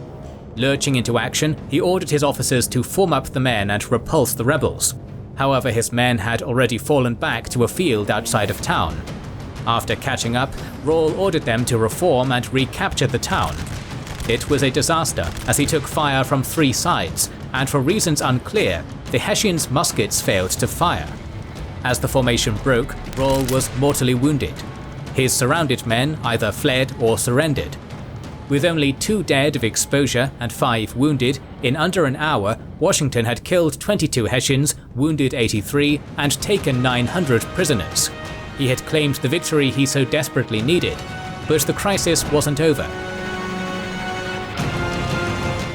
Lurching into action, he ordered his officers to form up the men and repulse the rebels. However, his men had already fallen back to a field outside of town. After catching up, Rull ordered them to reform and recapture the town. It was a disaster, as he took fire from 3 sides, and for reasons unclear, the Hessians' muskets failed to fire. As the formation broke, Rull was mortally wounded. His surrounded men either fled or surrendered. With only 2 dead of exposure and 5 wounded, in under an hour, Washington had killed 22 Hessians, wounded 83, and taken 900 prisoners. He had claimed the victory he so desperately needed, but the crisis wasn't over.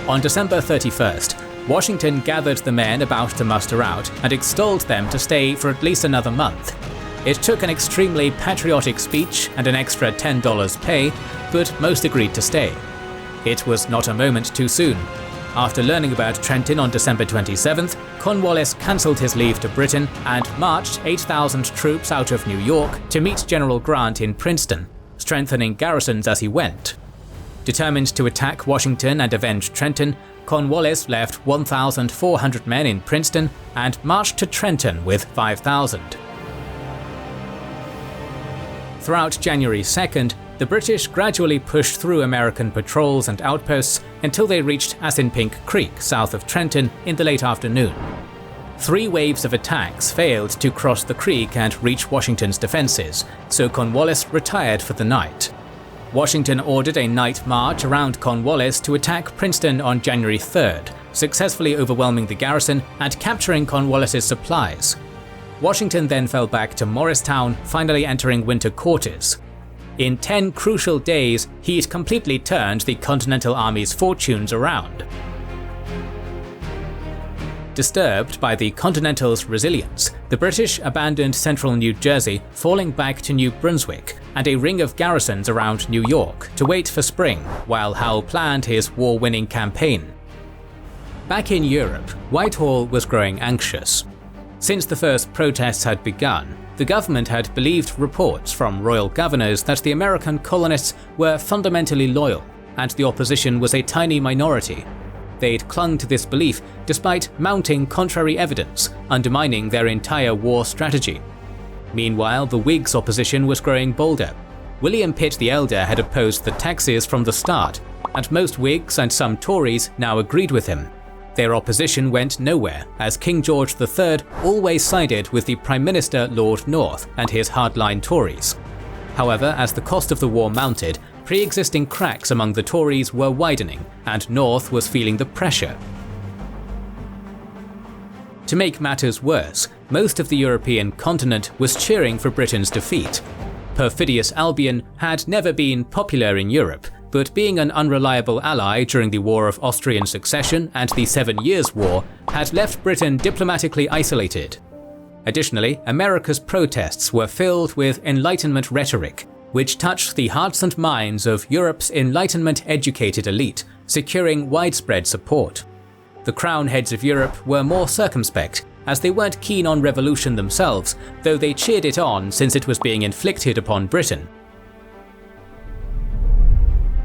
On December 31st, Washington gathered the men about to muster out and extolled them to stay for at least another month. It took an extremely patriotic speech and an extra $10 pay, but most agreed to stay. It was not a moment too soon. After learning about Trenton on December 27th, Cornwallis cancelled his leave to Britain and marched 8,000 troops out of New York to meet General Grant in Princeton, strengthening garrisons as he went. Determined to attack Washington and avenge Trenton, Cornwallis left 1,400 men in Princeton and marched to Trenton with 5,000. Throughout January 2nd, the British gradually pushed through American patrols and outposts until they reached Assunpink Creek south of Trenton in the late afternoon. 3 waves of attacks failed to cross the creek and reach Washington's defences, so Cornwallis retired for the night. Washington ordered a night march around Cornwallis to attack Princeton on January 3rd, successfully overwhelming the garrison and capturing Cornwallis's supplies. Washington then fell back to Morristown, finally entering winter quarters. In 10 crucial days, he'd completely turned the Continental Army's fortunes around. Disturbed by the Continental's resilience, the British abandoned central New Jersey, falling back to New Brunswick and a ring of garrisons around New York to wait for spring, while Howe planned his war-winning campaign. Back in Europe, Whitehall was growing anxious. Since the first protests had begun, the government had believed reports from royal governors that the American colonists were fundamentally loyal, and the opposition was a tiny minority. They'd clung to this belief despite mounting contrary evidence, undermining their entire war strategy. Meanwhile, the Whigs' opposition was growing bolder. William Pitt the Elder had opposed the taxes from the start, and most Whigs and some Tories now agreed with him. Their opposition went nowhere, as King George III always sided with the Prime Minister Lord North and his hardline Tories. However, as the cost of the war mounted, pre-existing cracks among the Tories were widening, and North was feeling the pressure. To make matters worse, most of the European continent was cheering for Britain's defeat. Perfidious Albion had never been popular in Europe, but being an unreliable ally during the War of Austrian Succession and the 7 Years' War had left Britain diplomatically isolated. Additionally, America's protests were filled with Enlightenment rhetoric, which touched the hearts and minds of Europe's Enlightenment-educated elite, securing widespread support. The crown heads of Europe were more circumspect, as they weren't keen on revolution themselves, though they cheered it on since it was being inflicted upon Britain.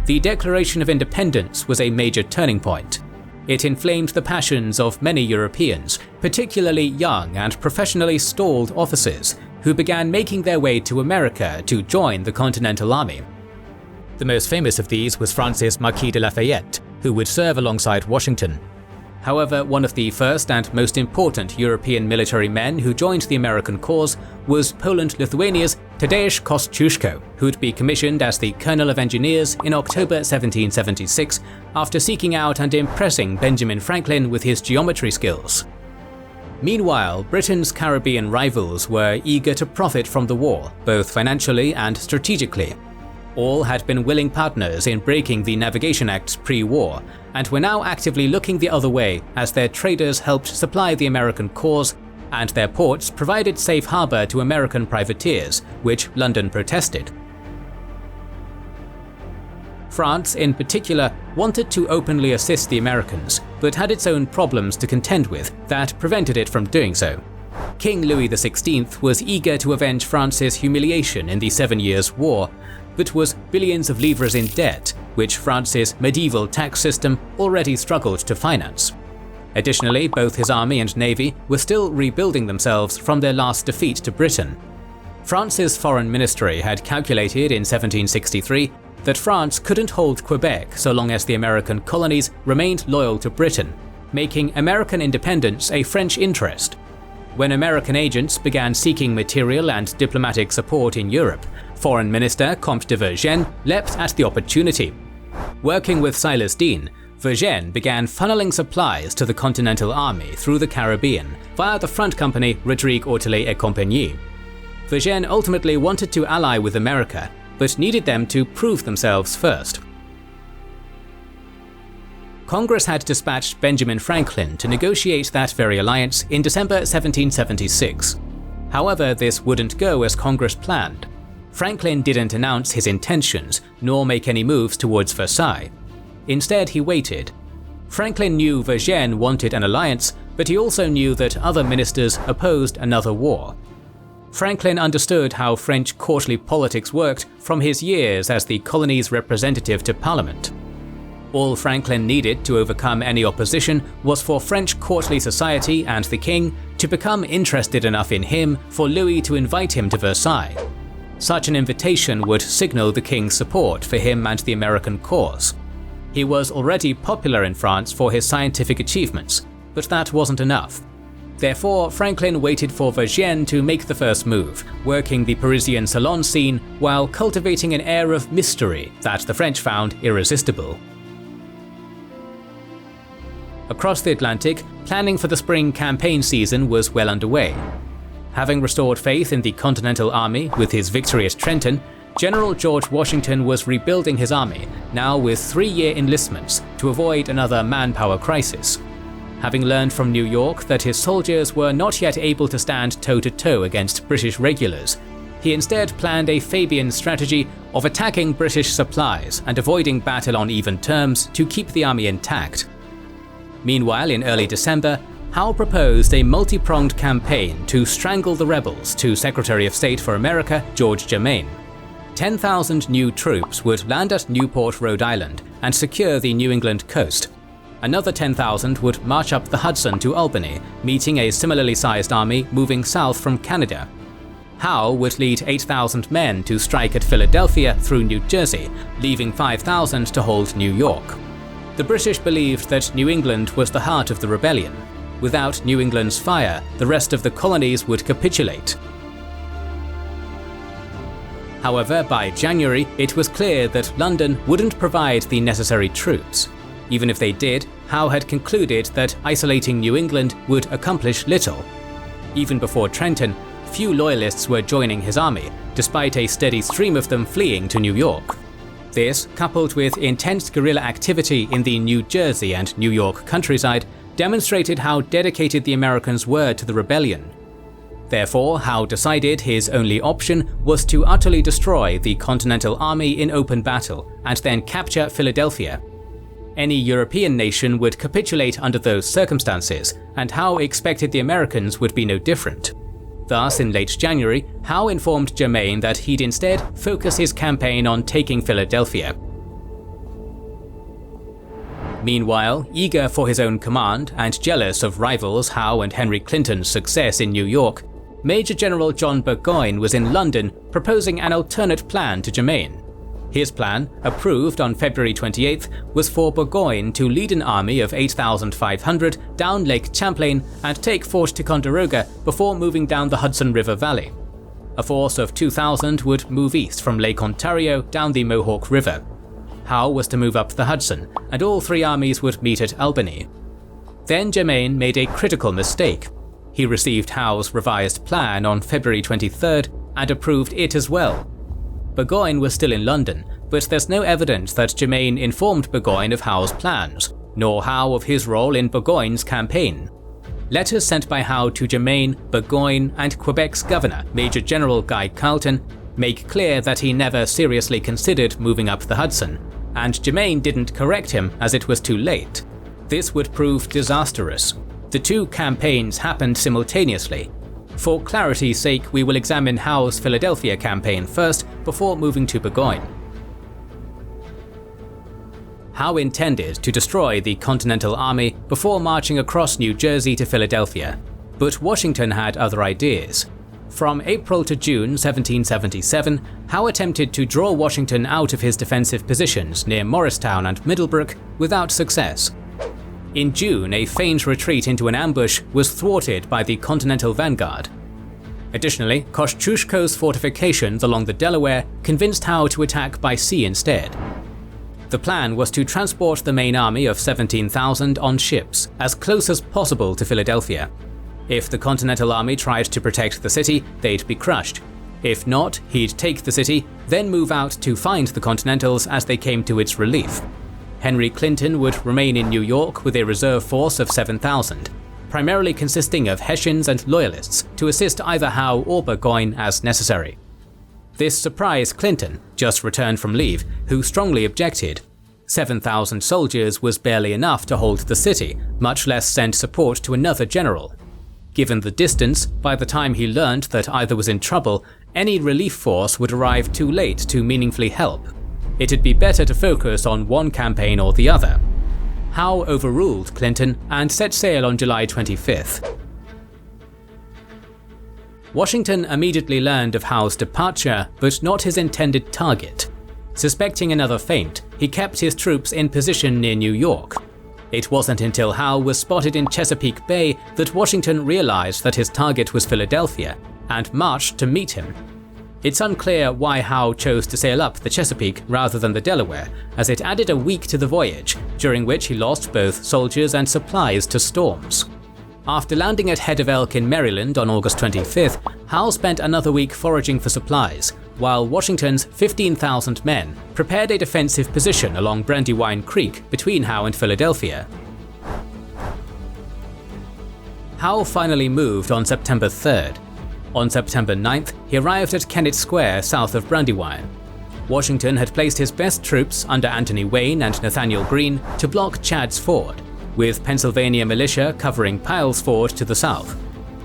The Declaration of Independence was a major turning point. It inflamed the passions of many Europeans, particularly young and professionally stalled officers, who began making their way to America to join the Continental Army. The most famous of these was Francis Marquis de Lafayette, who would serve alongside Washington. However, one of the first and most important European military men who joined the American cause was Poland-Lithuania's Tadeusz Kościuszko, who'd be commissioned as the Colonel of Engineers in October 1776 after seeking out and impressing Benjamin Franklin with his geometry skills. Meanwhile, Britain's Caribbean rivals were eager to profit from the war, both financially and strategically. All had been willing partners in breaking the Navigation Acts pre-war, and were now actively looking the other way as their traders helped supply the American cause, and their ports provided safe harbour to American privateers, which London protested. France, in particular, wanted to openly assist the Americans, but had its own problems to contend with that prevented it from doing so. King Louis XVI was eager to avenge France's humiliation in the 7 Years' War, but was billions of livres in debt, which France's medieval tax system already struggled to finance. Additionally, both his army and navy were still rebuilding themselves from their last defeat to Britain. France's foreign ministry had calculated in 1763 that France couldn't hold Quebec so long as the American colonies remained loyal to Britain, making American independence a French interest. When American agents began seeking material and diplomatic support in Europe, Foreign Minister Comte de Vergennes leapt at the opportunity. Working with Silas Deane, Vergennes began funneling supplies to the Continental Army through the Caribbean via the front company Rodrigue Ortelet et Compagnie. Vergennes ultimately wanted to ally with America, but needed them to prove themselves first. Congress had dispatched Benjamin Franklin to negotiate that very alliance in December 1776. However, this wouldn't go as Congress planned. Franklin didn't announce his intentions, nor make any moves towards Versailles. Instead, he waited. Franklin knew Vergennes wanted an alliance, but he also knew that other ministers opposed another war. Franklin understood how French courtly politics worked from his years as the colony's representative to Parliament. All Franklin needed to overcome any opposition was for French courtly society and the king to become interested enough in him for Louis to invite him to Versailles. Such an invitation would signal the king's support for him and the American cause. He was already popular in France for his scientific achievements, but that wasn't enough. Therefore, Franklin waited for Vergennes to make the first move, working the Parisian salon scene while cultivating an air of mystery that the French found irresistible. Across the Atlantic, planning for the spring campaign season was well underway. Having restored faith in the Continental Army with his victory at Trenton, General George Washington was rebuilding his army, now with 3-year enlistments, to avoid another manpower crisis. Having learned from New York that his soldiers were not yet able to stand toe-to-toe against British regulars, he instead planned a Fabian strategy of attacking British supplies and avoiding battle on even terms to keep the army intact. Meanwhile, in early December, Howe proposed a multi-pronged campaign to strangle the rebels to Secretary of State for America George Germain. 10,000 new troops would land at Newport, Rhode Island, and secure the New England coast. Another 10,000 would march up the Hudson to Albany, meeting a similarly sized army moving south from Canada. Howe would lead 8,000 men to strike at Philadelphia through New Jersey, leaving 5,000 to hold New York. The British believed that New England was the heart of the rebellion. Without New England's fire, the rest of the colonies would capitulate. However, by January, it was clear that London wouldn't provide the necessary troops. Even if they did, Howe had concluded that isolating New England would accomplish little. Even before Trenton, few Loyalists were joining his army, despite a steady stream of them fleeing to New York. This, coupled with intense guerrilla activity in the New Jersey and New York countryside, demonstrated how dedicated the Americans were to the rebellion. Therefore, Howe decided his only option was to utterly destroy the Continental Army in open battle and then capture Philadelphia. Any European nation would capitulate under those circumstances, and Howe expected the Americans would be no different. Thus, in late January, Howe informed Germain that he'd instead focus his campaign on taking Philadelphia. Meanwhile, eager for his own command and jealous of rivals Howe and Henry Clinton's success in New York, Major General John Burgoyne was in London proposing an alternate plan to Germain. His plan, approved on February 28th, was for Burgoyne to lead an army of 8,500 down Lake Champlain and take Fort Ticonderoga before moving down the Hudson River Valley. A force of 2,000 would move east from Lake Ontario down the Mohawk River. Howe was to move up the Hudson, and all three armies would meet at Albany. Then Germain made a critical mistake. He received Howe's revised plan on February 23rd and approved it as well. Burgoyne was still in London, but there's no evidence that Germain informed Burgoyne of Howe's plans, nor Howe of his role in Burgoyne's campaign. Letters sent by Howe to Germain, Burgoyne, and Quebec's governor, Major General Guy Carleton, make clear that he never seriously considered moving up the Hudson, and Germain didn't correct him as it was too late. This would prove disastrous. The two campaigns happened simultaneously. For clarity's sake, we will examine Howe's Philadelphia campaign first before moving to Burgoyne. Howe intended to destroy the Continental Army before marching across New Jersey to Philadelphia, but Washington had other ideas. From April to June 1777, Howe attempted to draw Washington out of his defensive positions near Morristown and Middlebrook without success. In June, a feigned retreat into an ambush was thwarted by the Continental vanguard. Additionally, Kosciuszko's fortifications along the Delaware convinced Howe to attack by sea instead. The plan was to transport the main army of 17,000 on ships, as close as possible to Philadelphia. If the Continental Army tried to protect the city, they'd be crushed. If not, he'd take the city, then move out to find the Continentals as they came to its relief. Henry Clinton would remain in New York with a reserve force of 7,000, primarily consisting of Hessians and Loyalists, to assist either Howe or Burgoyne as necessary. This surprised Clinton, just returned from leave, who strongly objected. 7,000 soldiers was barely enough to hold the city, much less send support to another general. Given the distance, by the time he learned that either was in trouble, any relief force would arrive too late to meaningfully help. It'd be better to focus on one campaign or the other. Howe overruled Clinton and set sail on July 25th. Washington immediately learned of Howe's departure, but not his intended target. Suspecting another feint, he kept his troops in position near New York. It wasn't until Howe was spotted in Chesapeake Bay that Washington realized that his target was Philadelphia and marched to meet him. It's unclear why Howe chose to sail up the Chesapeake rather than the Delaware, as it added a week to the voyage, during which he lost both soldiers and supplies to storms. After landing at Head of Elk in Maryland on August 25th, Howe spent another week foraging for supplies, while Washington's 15,000 men prepared a defensive position along Brandywine Creek between Howe and Philadelphia. Howe finally moved on September 3rd. On September 9th, he arrived at Kennett Square south of Brandywine. Washington had placed his best troops under Anthony Wayne and Nathaniel Greene to block Chad's Ford, with Pennsylvania militia covering Pyle's Ford to the south.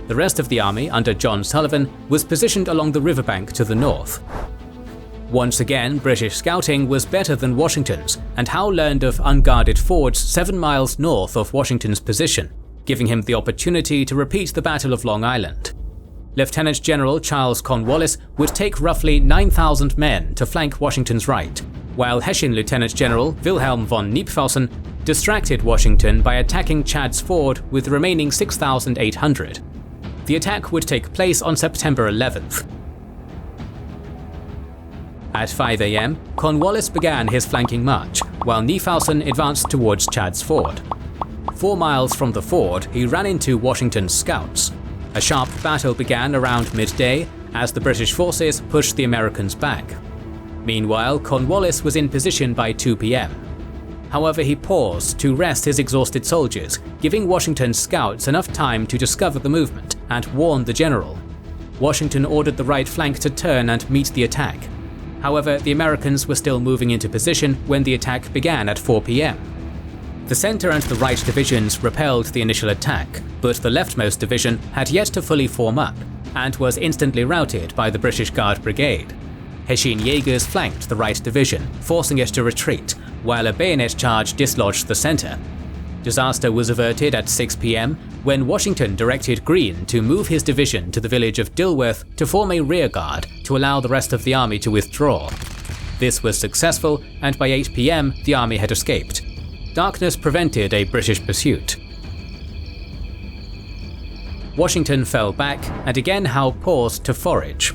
The rest of the army under John Sullivan was positioned along the riverbank to the north. Once again, British scouting was better than Washington's, and Howe learned of unguarded fords 7 miles north of Washington's position, giving him the opportunity to repeat the Battle of Long Island. Lieutenant General Charles Cornwallis would take roughly 9,000 men to flank Washington's right, while Hessian Lieutenant General Wilhelm von Kniepfelsen distracted Washington by attacking Chad's Ford with the remaining 6,800. The attack would take place on September 11th. At 5 a.m., Cornwallis began his flanking march, while Kniepfelsen advanced towards Chad's Ford. 4 miles from the ford, he ran into Washington's scouts. A sharp battle began around midday as the British forces pushed the Americans back. Meanwhile, Cornwallis was in position by 2 p.m. However, he paused to rest his exhausted soldiers, giving Washington's scouts enough time to discover the movement and warn the general. Washington ordered the right flank to turn and meet the attack. However, the Americans were still moving into position when the attack began at 4 p.m. The center and the right divisions repelled the initial attack, but the leftmost division had yet to fully form up and was instantly routed by the British Guard Brigade. Hessian Jaegers flanked the right division, forcing it to retreat, while a bayonet charge dislodged the center. Disaster was averted at 6 p.m. when Washington directed Greene to move his division to the village of Dilworth to form a rearguard to allow the rest of the army to withdraw. This was successful, and by 8 p.m. the army had escaped. Darkness prevented a British pursuit. Washington fell back, and again Howe paused to forage.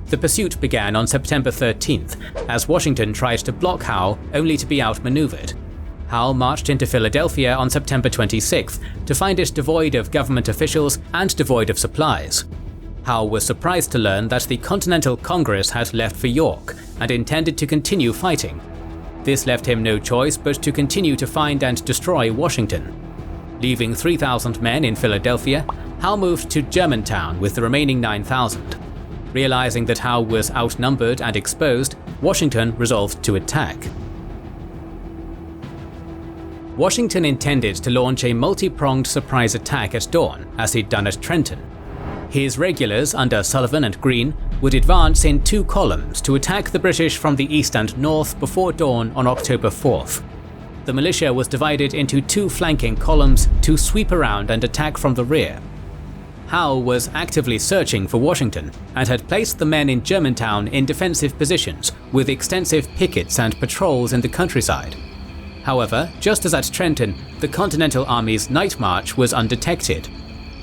The pursuit began on September 13th, as Washington tried to block Howe, only to be outmaneuvered. Howe marched into Philadelphia on September 26th to find it devoid of government officials and devoid of supplies. Howe was surprised to learn that the Continental Congress had left for York and intended to continue fighting. This left him no choice but to continue to find and destroy Washington. Leaving 3,000 men in Philadelphia, Howe moved to Germantown with the remaining 9,000. Realizing that Howe was outnumbered and exposed, Washington resolved to attack. Washington intended to launch a multi-pronged surprise attack at dawn, as he'd done at Trenton. His regulars under Sullivan and Greene would advance in 2 columns to attack the British from the east and north before dawn on October 4th. The militia was divided into 2 flanking columns to sweep around and attack from the rear. Howe was actively searching for Washington and had placed the men in Germantown in defensive positions with extensive pickets and patrols in the countryside. However, just as at Trenton, the Continental Army's night march was undetected.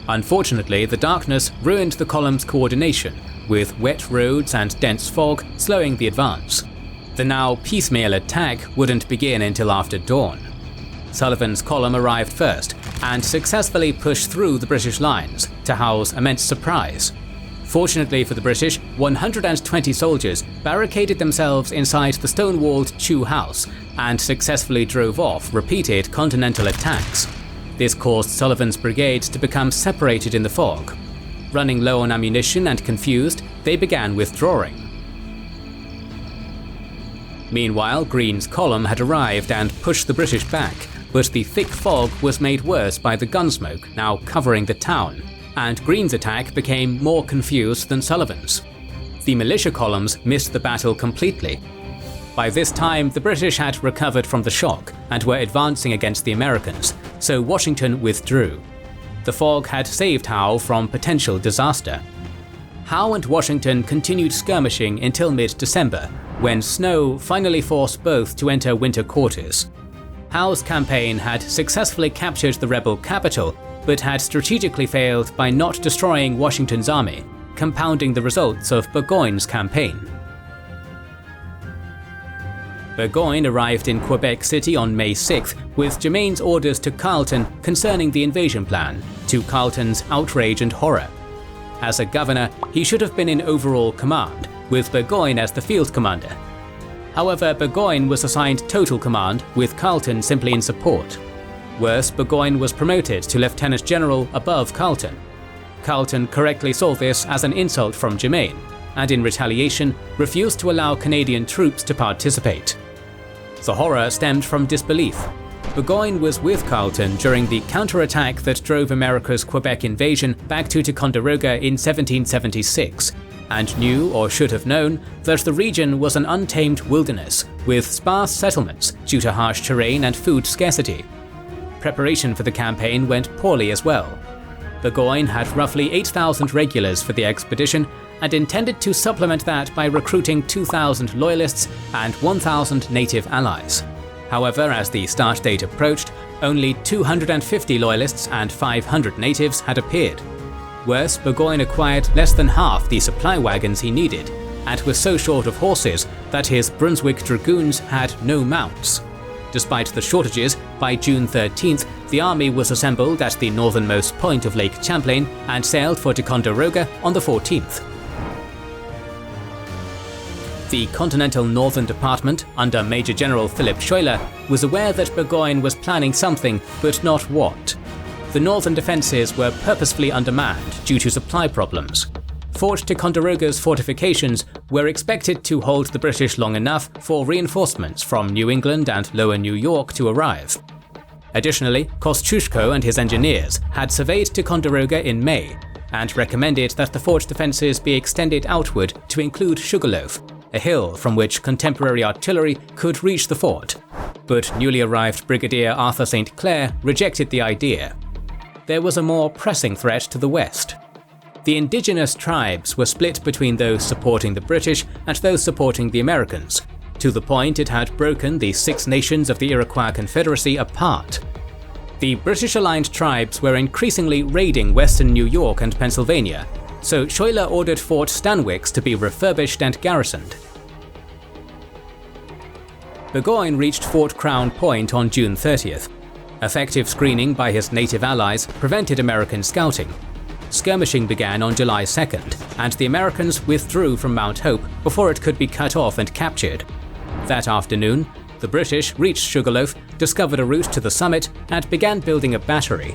Unfortunately, the darkness ruined the column's coordination, with wet roads and dense fog slowing the advance. The now piecemeal attack wouldn't begin until after dawn. Sullivan's column arrived first and successfully pushed through the British lines, to Howe's immense surprise. Fortunately for the British, 120 soldiers barricaded themselves inside the stone-walled Chew House and successfully drove off repeated Continental attacks. This caused Sullivan's brigades to become separated in the fog. Running low on ammunition and confused, they began withdrawing. Meanwhile, Greene's column had arrived and pushed the British back, but the thick fog was made worse by the gunsmoke now covering the town, and Greene's attack became more confused than Sullivan's. The militia columns missed the battle completely. By this time, the British had recovered from the shock and were advancing against the Americans, so Washington withdrew. The fog had saved Howe from potential disaster. Howe and Washington continued skirmishing until mid-December, when snow finally forced both to enter winter quarters. Howe's campaign had successfully captured the rebel capital, but had strategically failed by not destroying Washington's army, compounding the results of Burgoyne's campaign. Burgoyne arrived in Quebec City on May 6th with Germain's orders to Carleton concerning the invasion plan, to Carleton's outrage and horror. As a governor, he should have been in overall command, with Burgoyne as the field commander. However, Burgoyne was assigned total command, with Carleton simply in support. Worse, Burgoyne was promoted to lieutenant general above Carleton. Carleton correctly saw this as an insult from Germain, and in retaliation, refused to allow Canadian troops to participate. The horror stemmed from disbelief. Burgoyne was with Carleton during the counterattack that drove America's Quebec invasion back to Ticonderoga in 1776, and knew, or should have known, that the region was an untamed wilderness, with sparse settlements due to harsh terrain and food scarcity. Preparation for the campaign went poorly as well. Burgoyne had roughly 8,000 regulars for the expedition, and intended to supplement that by recruiting 2,000 Loyalists and 1,000 native allies. However, as the start date approached, only 250 Loyalists and 500 natives had appeared. Worse, Burgoyne acquired less than half the supply wagons he needed, and was so short of horses that his Brunswick dragoons had no mounts. Despite the shortages, by June 13th, the army was assembled at the northernmost point of Lake Champlain and sailed for Ticonderoga on the 14th. The Continental Northern Department, under Major General Philip Schuyler, was aware that Burgoyne was planning something, but not what. The northern defences were purposefully undermanned due to supply problems. Fort Ticonderoga's fortifications were expected to hold the British long enough for reinforcements from New England and Lower New York to arrive. Additionally, Kosciuszko and his engineers had surveyed Ticonderoga in May, and recommended that the fort defences be extended outward to include Sugarloaf, a hill from which contemporary artillery could reach the fort. But newly arrived Brigadier Arthur St. Clair rejected the idea. There was a more pressing threat to the west. The indigenous tribes were split between those supporting the British and those supporting the Americans, to the point it had broken the 6 nations of the Iroquois Confederacy apart. The British-aligned tribes were increasingly raiding western New York and Pennsylvania, so Schuyler ordered Fort Stanwix to be refurbished and garrisoned. Burgoyne reached Fort Crown Point on June 30th. Effective screening by his native allies prevented American scouting. Skirmishing began on July 2nd, and the Americans withdrew from Mount Hope before it could be cut off and captured. That afternoon, the British reached Sugarloaf, discovered a route to the summit, and began building a battery.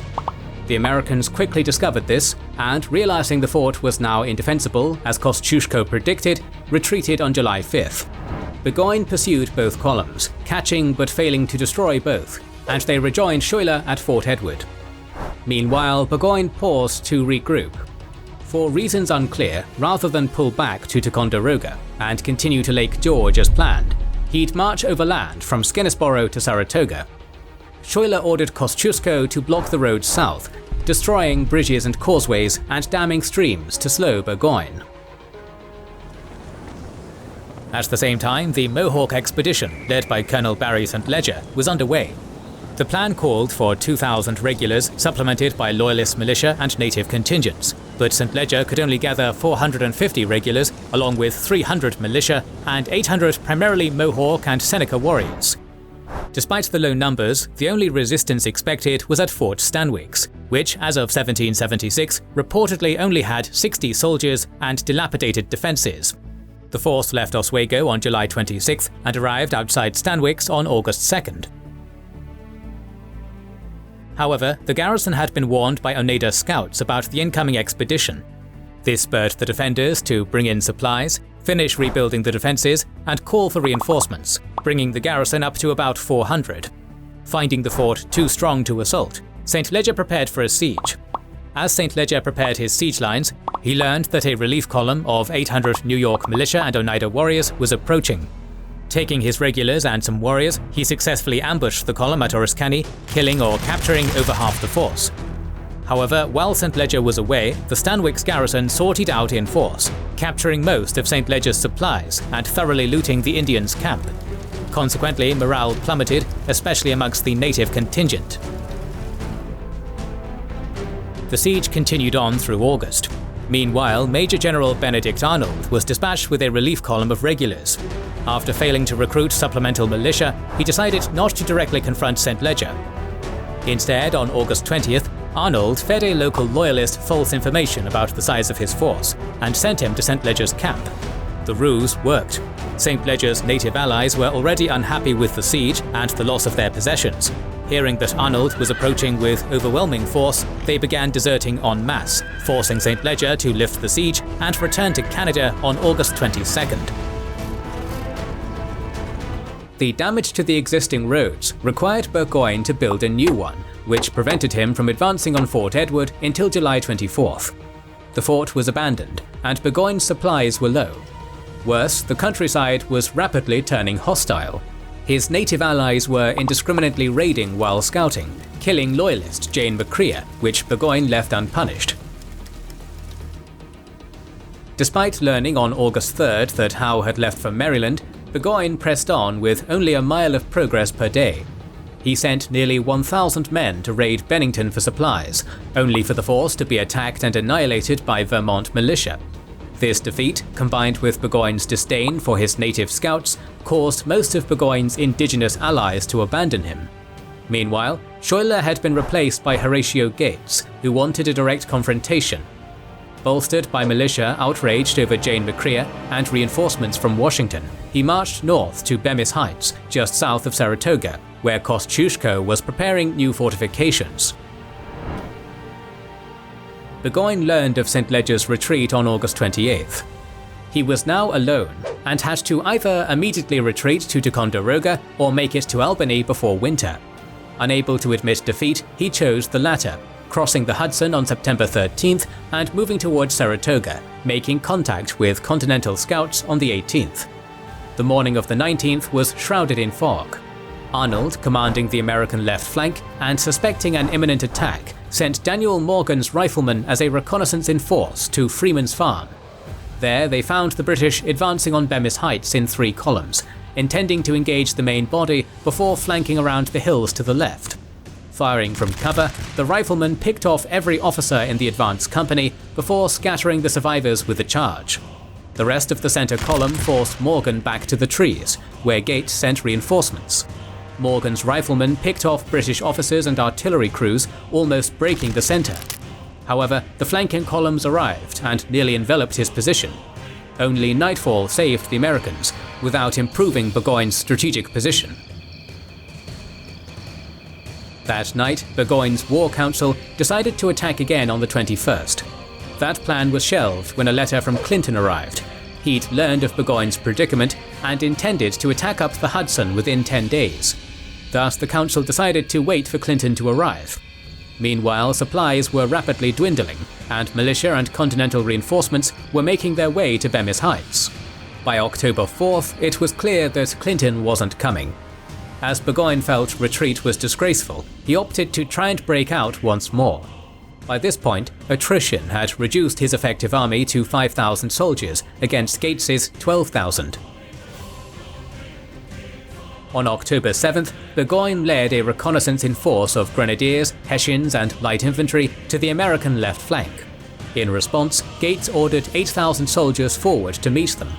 The Americans quickly discovered this, and realizing the fort was now indefensible, as Kosciuszko predicted, retreated on July 5th. Burgoyne pursued both columns, catching but failing to destroy both, and they rejoined Schuyler at Fort Edward. Meanwhile, Burgoyne paused to regroup. For reasons unclear, rather than pull back to Ticonderoga and continue to Lake George as planned, he'd march overland from Skenesboro to Saratoga. Schuyler ordered Kosciuszko to block the road south, destroying bridges and causeways and damming streams to slow Burgoyne. At the same time, the Mohawk expedition, led by Colonel Barry St. Leger, was underway. The plan called for 2,000 regulars supplemented by Loyalist militia and native contingents, but St. Leger could only gather 450 regulars along with 300 militia and 800 primarily Mohawk and Seneca warriors. Despite the low numbers, the only resistance expected was at Fort Stanwix, which, as of 1776, reportedly only had 60 soldiers and dilapidated defences. The force left Oswego on July 26th and arrived outside Stanwix on August 2nd. However, the garrison had been warned by Oneida scouts about the incoming expedition. This spurred the defenders to bring in supplies, finish rebuilding the defences, and call for reinforcements, bringing the garrison up to about 400. Finding the fort too strong to assault, St. Leger prepared for a siege. As St. Leger prepared his siege lines, he learned that a relief column of 800 New York militia and Oneida warriors was approaching. Taking his regulars and some warriors, he successfully ambushed the column at Oriskany, killing or capturing over half the force. However, while St. Leger was away, the Stanwix garrison sortied out in force, capturing most of St. Leger's supplies and thoroughly looting the Indians' camp. Consequently, morale plummeted, especially amongst the native contingent. The siege continued on through August. Meanwhile, Major General Benedict Arnold was dispatched with a relief column of regulars. After failing to recruit supplemental militia, he decided not to directly confront St. Leger. Instead, on August 20th, Arnold fed a local loyalist false information about the size of his force and sent him to St. Leger's camp. The ruse worked. St. Leger's native allies were already unhappy with the siege and the loss of their possessions. Hearing that Arnold was approaching with overwhelming force, they began deserting en masse, forcing St. Leger to lift the siege and return to Canada on August 22nd. The damage to the existing roads required Burgoyne to build a new one, which prevented him from advancing on Fort Edward until July 24th. The fort was abandoned, and Burgoyne's supplies were low. Worse, the countryside was rapidly turning hostile. His native allies were indiscriminately raiding while scouting, killing Loyalist Jane McCrea, which Burgoyne left unpunished. Despite learning on August 3rd that Howe had left for Maryland, Burgoyne pressed on with only a mile of progress per day. He sent nearly 1,000 men to raid Bennington for supplies, only for the force to be attacked and annihilated by Vermont militia. This defeat, combined with Burgoyne's disdain for his native scouts, caused most of Burgoyne's indigenous allies to abandon him. Meanwhile, Schuyler had been replaced by Horatio Gates, who wanted a direct confrontation. Bolstered by militia outraged over Jane McCrea and reinforcements from Washington, he marched north to Bemis Heights, just south of Saratoga, where Kosciuszko was preparing new fortifications. Burgoyne learned of St. Leger's retreat on August 28th. He was now alone and had to either immediately retreat to Ticonderoga or make it to Albany before winter. Unable to admit defeat, he chose the latter, crossing the Hudson on September 13th and moving towards Saratoga, making contact with Continental scouts on the 18th. The morning of the 19th was shrouded in fog. Arnold, commanding the American left flank and suspecting an imminent attack, sent Daniel Morgan's riflemen as a reconnaissance in force to Freeman's Farm. There they found the British advancing on Bemis Heights in 3 columns, intending to engage the main body before flanking around the hills to the left. Firing from cover, the riflemen picked off every officer in the advance company before scattering the survivors with a charge. The rest of the center column forced Morgan back to the trees, where Gates sent reinforcements. Morgan's riflemen picked off British officers and artillery crews, almost breaking the center. However, the flanking columns arrived and nearly enveloped his position. Only nightfall saved the Americans, without improving Burgoyne's strategic position. That night, Burgoyne's War Council decided to attack again on the 21st. That plan was shelved when a letter from Clinton arrived. He'd learned of Burgoyne's predicament and intended to attack up the Hudson within 10 days. Thus, the council decided to wait for Clinton to arrive. Meanwhile, supplies were rapidly dwindling, and militia and continental reinforcements were making their way to Bemis Heights. By October 4th, it was clear that Clinton wasn't coming. As Burgoyne felt retreat was disgraceful, he opted to try and break out once more. By this point, attrition had reduced his effective army to 5,000 soldiers against Gates's 12,000. On October 7th, Burgoyne led a reconnaissance in force of grenadiers, Hessians and light infantry to the American left flank. In response, Gates ordered 8,000 soldiers forward to meet them.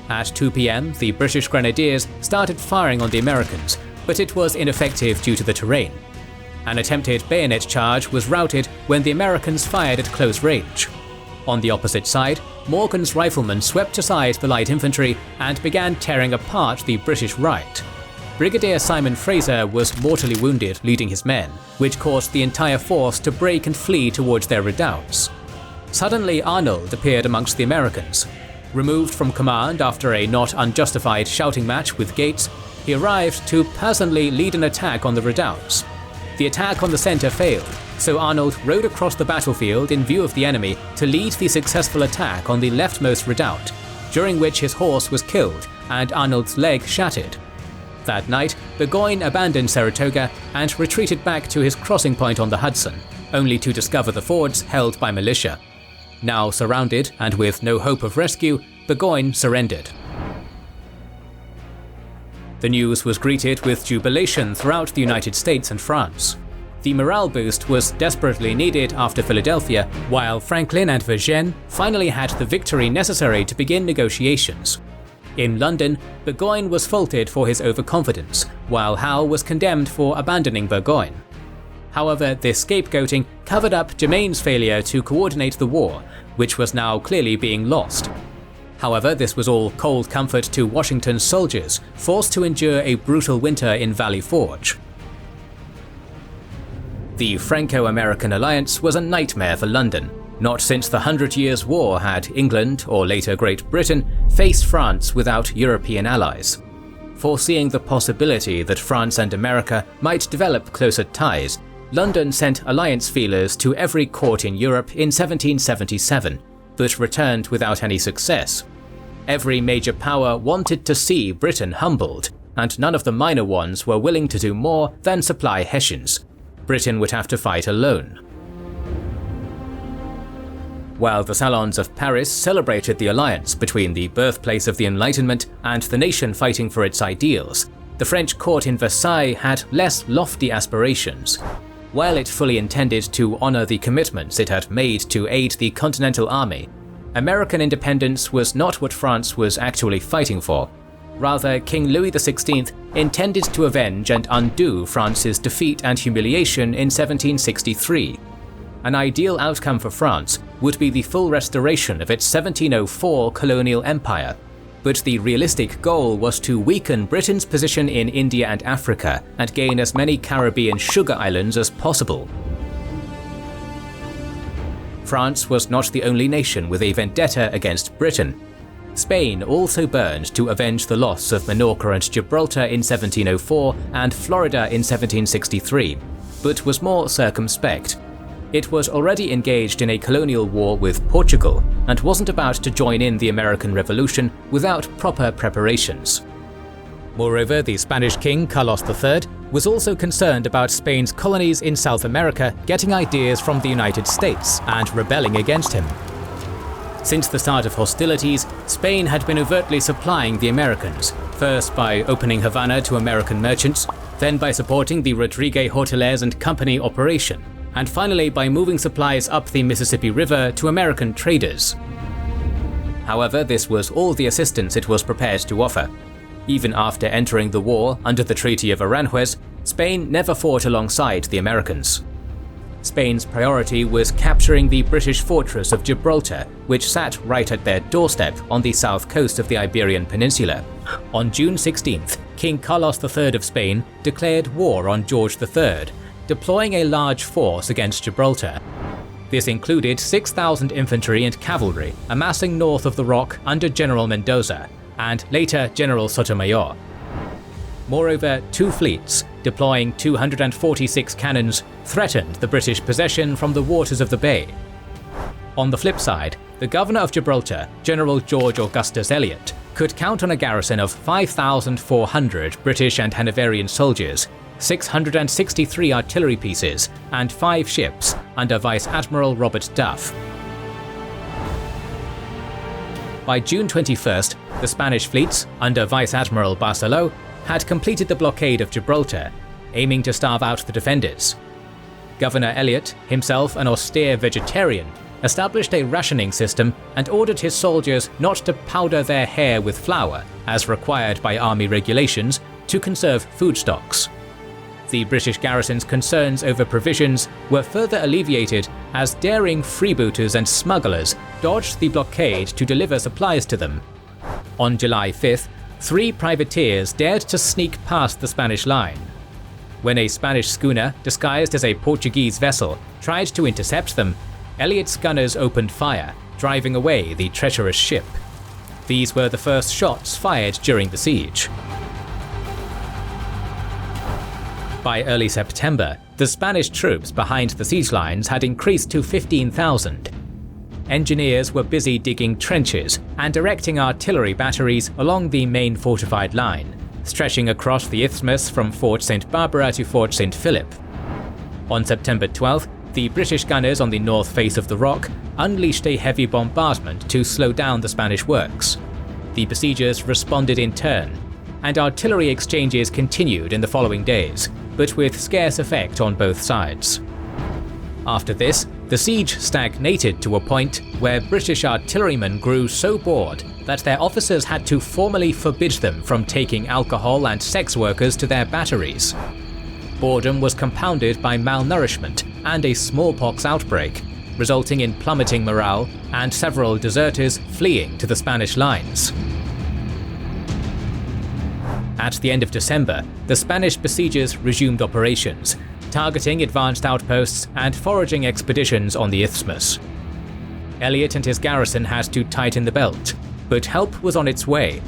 At 2 p.m, the British grenadiers started firing on the Americans, but it was ineffective due to the terrain. An attempted bayonet charge was routed when the Americans fired at close range. On the opposite side, Morgan's riflemen swept aside the light infantry and began tearing apart the British right. Brigadier Simon Fraser was mortally wounded leading his men, which caused the entire force to break and flee towards their redoubts. Suddenly, Arnold appeared amongst the Americans. Removed from command after a not unjustified shouting match with Gates, he arrived to personally lead an attack on the redoubts. The attack on the center failed, so Arnold rode across the battlefield in view of the enemy to lead the successful attack on the leftmost redoubt, during which his horse was killed and Arnold's leg shattered. That night, Burgoyne abandoned Saratoga and retreated back to his crossing point on the Hudson, only to discover the fords held by militia. Now surrounded and with no hope of rescue, Burgoyne surrendered. The news was greeted with jubilation throughout the United States and France. The morale boost was desperately needed after Philadelphia, while Franklin and Vergennes finally had the victory necessary to begin negotiations. In London, Burgoyne was faulted for his overconfidence, while Howe was condemned for abandoning Burgoyne. However, this scapegoating covered up Germain's failure to coordinate the war, which was now clearly being lost. However, this was all cold comfort to Washington's soldiers, forced to endure a brutal winter in Valley Forge. The Franco-American alliance was a nightmare for London. Not since the 100 Years' War had England, or later Great Britain, faced France without European allies. Foreseeing the possibility that France and America might develop closer ties, London sent alliance feelers to every court in Europe in 1777, but returned without any success. Every major power wanted to see Britain humbled, and none of the minor ones were willing to do more than supply Hessians. Britain would have to fight alone. While the salons of Paris celebrated the alliance between the birthplace of the Enlightenment and the nation fighting for its ideals, the French court in Versailles had less lofty aspirations. While it fully intended to honor the commitments it had made to aid the Continental Army, American independence was not what France was actually fighting for. Rather, King Louis XVI intended to avenge and undo France's defeat and humiliation in 1763. An ideal outcome for France would be the full restoration of its 1704 colonial empire, but the realistic goal was to weaken Britain's position in India and Africa and gain as many Caribbean sugar islands as possible. France was not the only nation with a vendetta against Britain. Spain also burned to avenge the loss of Minorca and Gibraltar in 1704 and Florida in 1763, but was more circumspect. It was already engaged in a colonial war with Portugal and wasn't about to join in the American Revolution without proper preparations. Moreover, the Spanish king Carlos III was also concerned about Spain's colonies in South America getting ideas from the United States and rebelling against him. Since the start of hostilities, Spain had been overtly supplying the Americans, first by opening Havana to American merchants, then by supporting the Rodriguez Hoteliers and Company operation, and finally by moving supplies up the Mississippi River to American traders. However, this was all the assistance it was prepared to offer. Even after entering the war under the Treaty of Aranjuez, Spain never fought alongside the Americans. Spain's priority was capturing the British fortress of Gibraltar, which sat right at their doorstep on the south coast of the Iberian Peninsula. On June 16th, King Carlos III of Spain declared war on George III, deploying a large force against Gibraltar. This included 6,000 infantry and cavalry amassing north of the Rock under General Mendoza, and later General Sotomayor. Moreover, two fleets, deploying 246 cannons, threatened the British possession from the waters of the bay. On the flip side, the governor of Gibraltar, General George Augustus Elliot, could count on a garrison of 5,400 British and Hanoverian soldiers, 663 artillery pieces, and 5 ships under Vice Admiral Robert Duff. By June 21st, the Spanish fleets, under Vice Admiral Barceló, had completed the blockade of Gibraltar, aiming to starve out the defenders. Governor Elliot, himself an austere vegetarian, established a rationing system and ordered his soldiers not to powder their hair with flour, as required by army regulations, to conserve food stocks. The British garrison's concerns over provisions were further alleviated as daring freebooters and smugglers dodged the blockade to deliver supplies to them. On July 5th, 3 privateers dared to sneak past the Spanish line. When a Spanish schooner, disguised as a Portuguese vessel, tried to intercept them, Elliot's gunners opened fire, driving away the treacherous ship. These were the first shots fired during the siege. By early September, the Spanish troops behind the siege lines had increased to 15,000. Engineers were busy digging trenches and erecting artillery batteries along the main fortified line, stretching across the isthmus from Fort St. Barbara to Fort St. Philip. On September 12th, the British gunners on the north face of the Rock unleashed a heavy bombardment to slow down the Spanish works. The besiegers responded in turn, and artillery exchanges continued in the following days, but with scarce effect on both sides. After this, the siege stagnated to a point where British artillerymen grew so bored that their officers had to formally forbid them from taking alcohol and sex workers to their batteries. Boredom was compounded by malnourishment and a smallpox outbreak, resulting in plummeting morale and several deserters fleeing to the Spanish lines. At the end of December, the Spanish besiegers resumed operations, targeting advanced outposts and foraging expeditions on the isthmus. Elliot and his garrison had to tighten the belt, but help was on its way.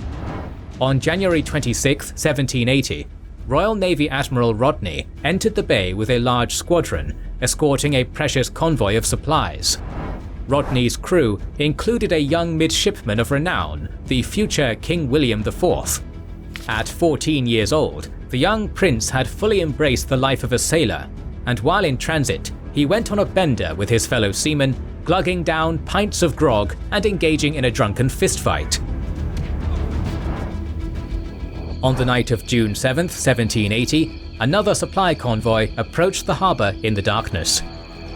On January 26, 1780, Royal Navy Admiral Rodney entered the bay with a large squadron, escorting a precious convoy of supplies. Rodney's crew included a young midshipman of renown, the future King William IV. At 14 years old, the young prince had fully embraced the life of a sailor, and while in transit, he went on a bender with his fellow seamen, glugging down pints of grog and engaging in a drunken fistfight. On the night of June 7, 1780, another supply convoy approached the harbour in the darkness.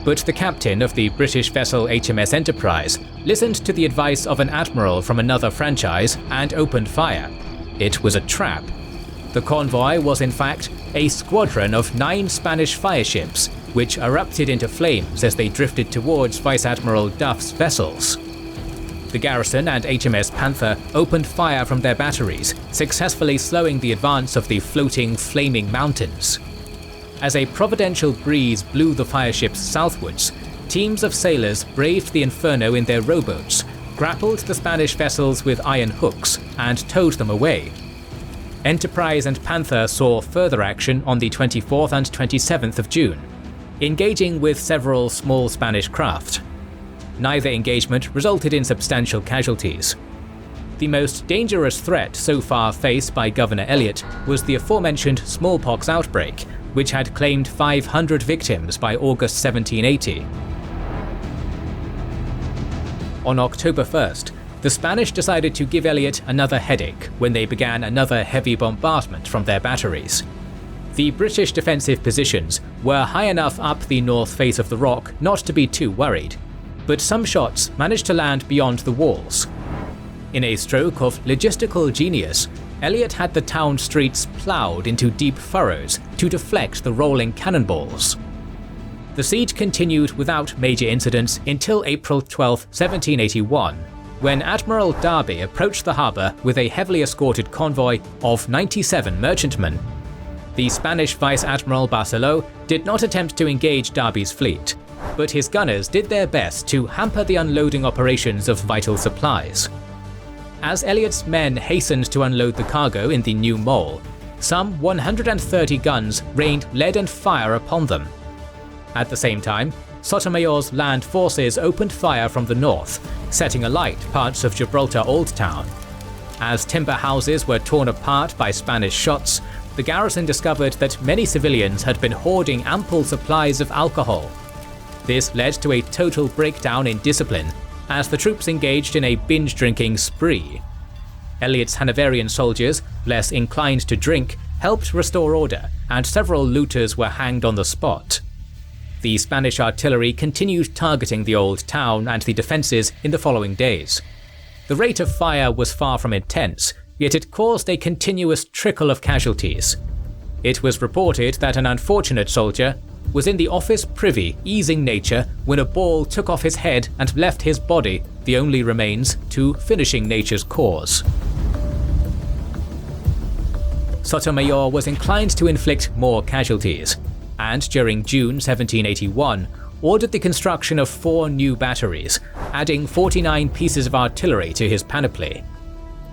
But the captain of the British vessel HMS Enterprise listened to the advice of an admiral from another franchise and opened fire. It was a trap. The convoy was in fact a squadron of 9 Spanish fireships, which erupted into flames as they drifted towards Vice Admiral Duff's vessels. The garrison and HMS Panther opened fire from their batteries, successfully slowing the advance of the floating, flaming mountains. As a providential breeze blew the fireships southwards, teams of sailors braved the inferno in their rowboats, grappled the Spanish vessels with iron hooks, and towed them away. Enterprise and Panther saw further action on the 24th and 27th of June, engaging with several small Spanish craft. Neither engagement resulted in substantial casualties. The most dangerous threat so far faced by Governor Elliot was the aforementioned smallpox outbreak, which had claimed 500 victims by August 1780. On October 1st, the Spanish decided to give Elliot another headache when they began another heavy bombardment from their batteries. The British defensive positions were high enough up the north face of the rock not to be too worried, but some shots managed to land beyond the walls. In a stroke of logistical genius, Elliot had the town streets ploughed into deep furrows to deflect the rolling cannonballs. The siege continued without major incidents until April 12, 1781, when Admiral Darby approached the harbour with a heavily escorted convoy of 97 merchantmen. The Spanish Vice Admiral Barceló did not attempt to engage Darby's fleet, but his gunners did their best to hamper the unloading operations of vital supplies. As Elliot's men hastened to unload the cargo in the new mole, some 130 guns rained lead and fire upon them. At the same time, Sotomayor's land forces opened fire from the north, setting alight parts of Gibraltar Old Town. As timber houses were torn apart by Spanish shots, the garrison discovered that many civilians had been hoarding ample supplies of alcohol. This led to a total breakdown in discipline, as the troops engaged in a binge-drinking spree. Elliot's Hanoverian soldiers, less inclined to drink, helped restore order, and several looters were hanged on the spot. The Spanish artillery continued targeting the old town and the defences in the following days. The rate of fire was far from intense, yet it caused a continuous trickle of casualties. It was reported that an unfortunate soldier was in the office privy easing nature when a ball took off his head and left his body, the only remains, to finishing nature's cause. Sotomayor was inclined to inflict more casualties, and during June 1781 ordered the construction of 4 new batteries, adding 49 pieces of artillery to his panoply.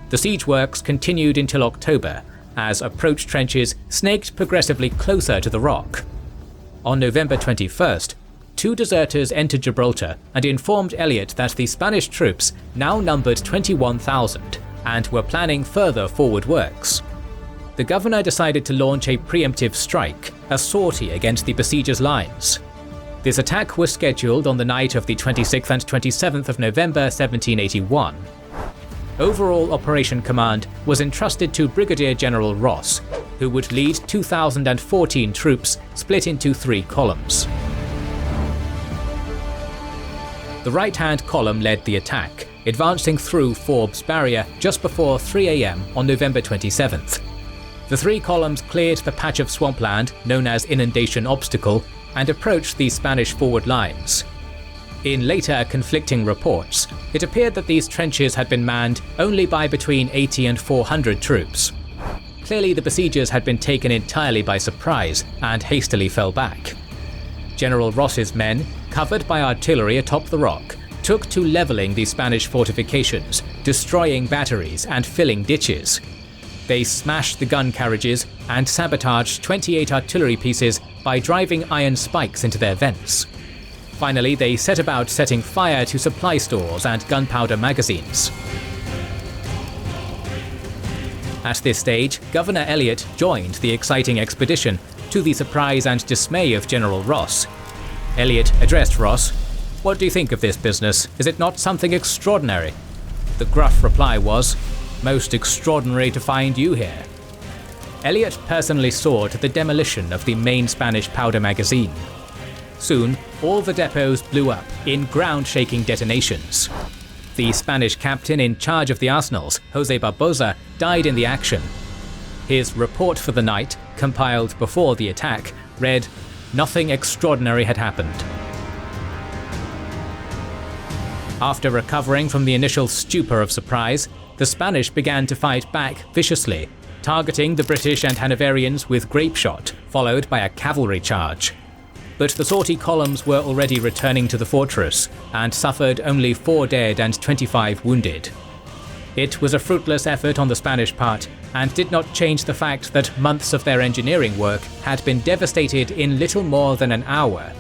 The siege works continued until October, as approach trenches snaked progressively closer to the rock. On November 21st, 2 deserters entered Gibraltar and informed Elliot that the Spanish troops now numbered 21,000 and were planning further forward works. The governor decided to launch a preemptive strike, a sortie against the besiegers' lines. This attack was scheduled on the night of the 26th and 27th of November 1781. overall operation command was entrusted to Brigadier General Ross, who would lead 2,014 troops split into 3 columns. The right-hand column led the attack, advancing through Forbes Barrier just before 3 AM on November 27th. The 3 columns cleared the patch of swampland known as Inundation Obstacle and approached the Spanish forward lines. In later conflicting reports, it appeared that these trenches had been manned only by between 80 and 400 troops. Clearly the besiegers had been taken entirely by surprise and hastily fell back. General Ross's men, covered by artillery atop the rock, took to levelling the Spanish fortifications, destroying batteries and filling ditches. They smashed the gun carriages and sabotaged 28 artillery pieces by driving iron spikes into their vents. Finally, they set about setting fire to supply stores and gunpowder magazines. At this stage, Governor Elliot joined the exciting expedition, to the surprise and dismay of General Ross. Elliot addressed Ross. "What do you think of this business? Is it not something extraordinary?" The gruff reply was, "Most extraordinary to find you here." Elliot personally saw to the demolition of the main Spanish powder magazine. Soon, all the depots blew up in ground-shaking detonations. The Spanish captain in charge of the arsenals, José Barbosa, died in the action. His report for the night, compiled before the attack, read, "Nothing extraordinary had happened." After recovering from the initial stupor of surprise, the Spanish began to fight back viciously, targeting the British and Hanoverians with grape shot, followed by a cavalry charge. But the sortie columns were already returning to the fortress, and suffered only 4 dead and 25 wounded. It was a fruitless effort on the Spanish part, and did not change the fact that months of their engineering work had been devastated in little more than an hour.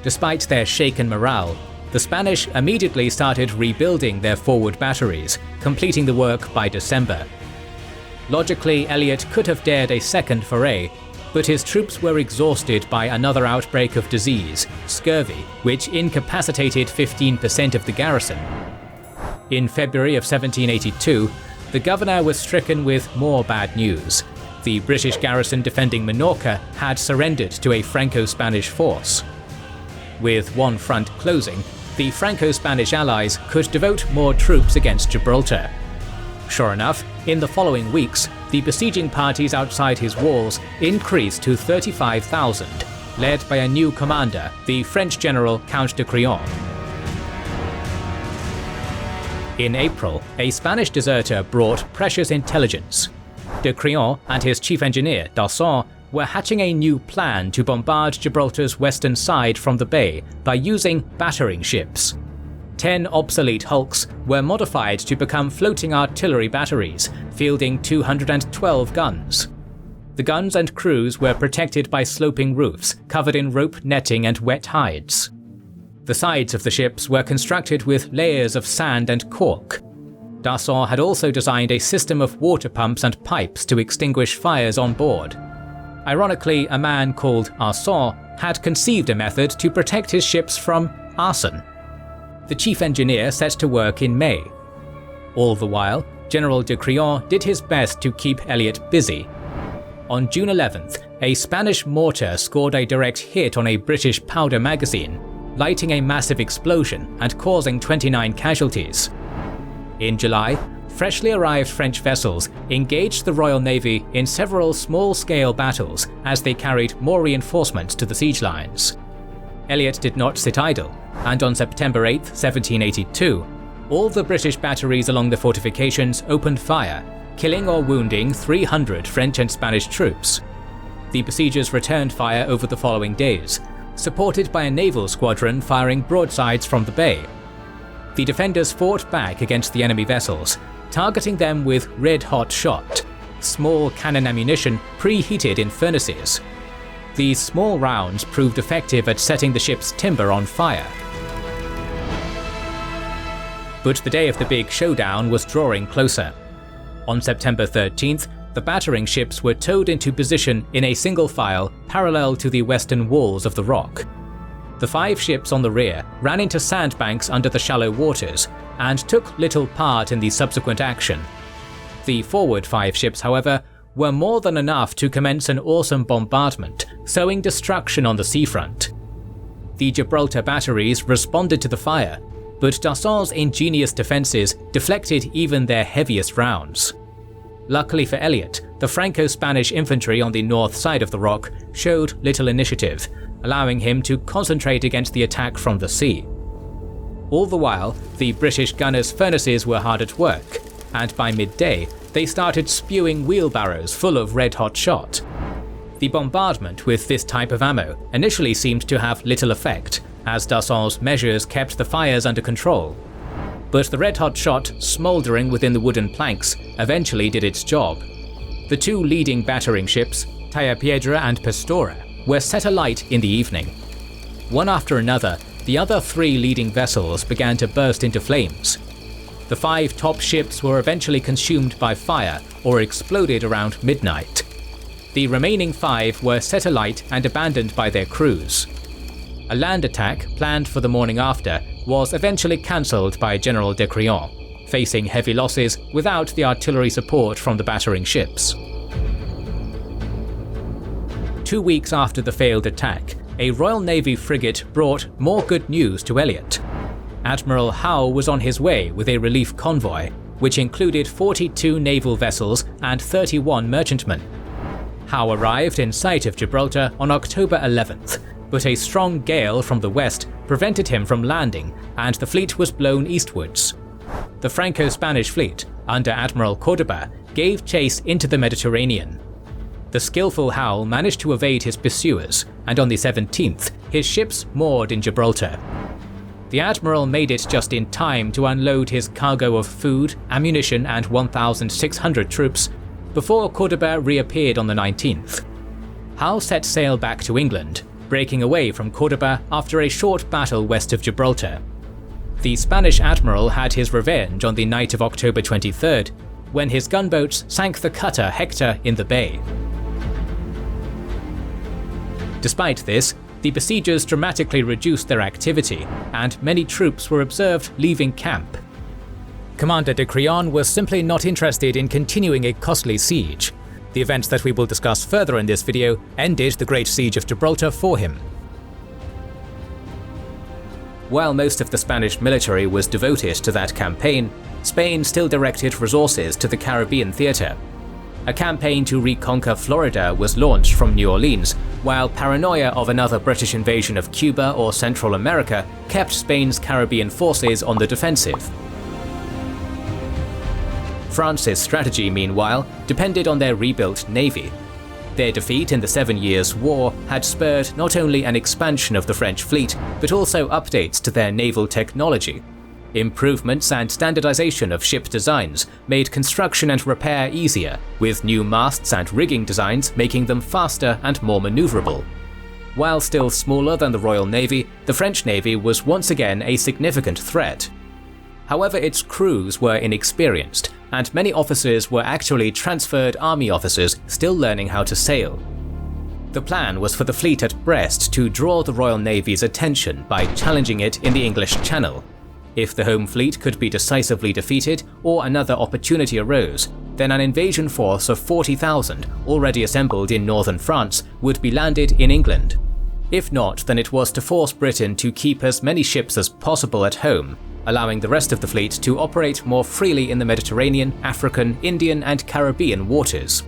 Despite their shaken morale, the Spanish immediately started rebuilding their forward batteries, completing the work by December. Logically, Elliot could have dared a second foray, but his troops were exhausted by another outbreak of disease, scurvy, which incapacitated 15% of the garrison. In February of 1782, the governor was stricken with more bad news. The British garrison defending Minorca had surrendered to a Franco-Spanish force. With one front closing, the Franco-Spanish allies could devote more troops against Gibraltar. Sure enough, in the following weeks, the besieging parties outside his walls increased to 35,000, led by a new commander, the French general Count de Crillon. In April, a Spanish deserter brought precious intelligence. De Crillon and his chief engineer, D'Arçon, were hatching a new plan to bombard Gibraltar's western side from the bay by using battering ships. 10 obsolete hulks were modified to become floating artillery batteries, fielding 212 guns. The guns and crews were protected by sloping roofs covered in rope netting and wet hides. The sides of the ships were constructed with layers of sand and cork. D'Arçon had also designed a system of water pumps and pipes to extinguish fires on board. Ironically, a man called Arçon had conceived a method to protect his ships from arson. The chief engineer set to work in May. All the while, General de Crillon did his best to keep Elliot busy. On June 11th, a Spanish mortar scored a direct hit on a British powder magazine, lighting a massive explosion and causing 29 casualties. In July, freshly arrived French vessels engaged the Royal Navy in several small-scale battles as they carried more reinforcements to the siege lines. Elliot did not sit idle, and on September 8, 1782, all the British batteries along the fortifications opened fire, killing or wounding 300 French and Spanish troops. The besiegers returned fire over the following days, supported by a naval squadron firing broadsides from the bay. The defenders fought back against the enemy vessels, targeting them with red-hot shot, small cannon ammunition preheated in furnaces. These small rounds proved effective at setting the ship's timber on fire. But the day of the big showdown was drawing closer. On September 13th, the battering ships were towed into position in a single file parallel to the western walls of the rock. The 5 ships on the rear ran into sandbanks under the shallow waters and took little part in the subsequent action. The forward 5 ships, however, were more than enough to commence an awesome bombardment, sowing destruction on the seafront. The Gibraltar batteries responded to the fire, but D'Usson's ingenious defences deflected even their heaviest rounds. Luckily for Elliot, the Franco-Spanish infantry on the north side of the rock showed little initiative, allowing him to concentrate against the attack from the sea. All the while, the British gunners' furnaces were hard at work, and by midday, they started spewing wheelbarrows full of red-hot shot. The bombardment with this type of ammo initially seemed to have little effect, as D'Usson's measures kept the fires under control. But the red-hot shot, smouldering within the wooden planks, eventually did its job. The 2 leading battering ships, Piedra and Pastora, were set alight in the evening. One after another, the other 3 leading vessels began to burst into flames. The 5 top ships were eventually consumed by fire or exploded around midnight. The remaining 5 were set alight and abandoned by their crews. A land attack planned for the morning after was eventually cancelled by General de Crillon, facing heavy losses without the artillery support from the battering ships. 2 weeks after the failed attack, a Royal Navy frigate brought more good news to Elliot. Admiral Howe was on his way with a relief convoy, which included 42 naval vessels and 31 merchantmen. Howe arrived in sight of Gibraltar on October 11th, but a strong gale from the west prevented him from landing, and the fleet was blown eastwards. The Franco-Spanish fleet, under Admiral Cordoba, gave chase into the Mediterranean. The skillful Howe managed to evade his pursuers, and on the 17th, his ships moored in Gibraltar. The admiral made it just in time to unload his cargo of food, ammunition, and 1,600 troops before Cordoba reappeared on the 19th. Howe set sail back to England, breaking away from Cordoba after a short battle west of Gibraltar. The Spanish admiral had his revenge on the night of October 23rd, when his gunboats sank the cutter Hector in the bay. Despite this, the besiegers dramatically reduced their activity, and many troops were observed leaving camp. Commander de Crillon was simply not interested in continuing a costly siege. The events that we will discuss further in this video ended the Great Siege of Gibraltar for him. While most of the Spanish military was devoted to that campaign, Spain still directed resources to the Caribbean theatre. A campaign to reconquer Florida was launched from New Orleans, while paranoia of another British invasion of Cuba or Central America kept Spain's Caribbean forces on the defensive. France's strategy, meanwhile, depended on their rebuilt navy. Their defeat in the 7 Years' War had spurred not only an expansion of the French fleet, but also updates to their naval technology. Improvements and standardization of ship designs made construction and repair easier, with new masts and rigging designs making them faster and more maneuverable. While still smaller than the Royal Navy, the French Navy was once again a significant threat. However, its crews were inexperienced, and many officers were actually transferred army officers still learning how to sail. The plan was for the fleet at Brest to draw the Royal Navy's attention by challenging it in the English Channel. If the home fleet could be decisively defeated or another opportunity arose, then an invasion force of 40,000 already assembled in northern France would be landed in England. If not, then it was to force Britain to keep as many ships as possible at home, allowing the rest of the fleet to operate more freely in the Mediterranean, African, Indian, and Caribbean waters.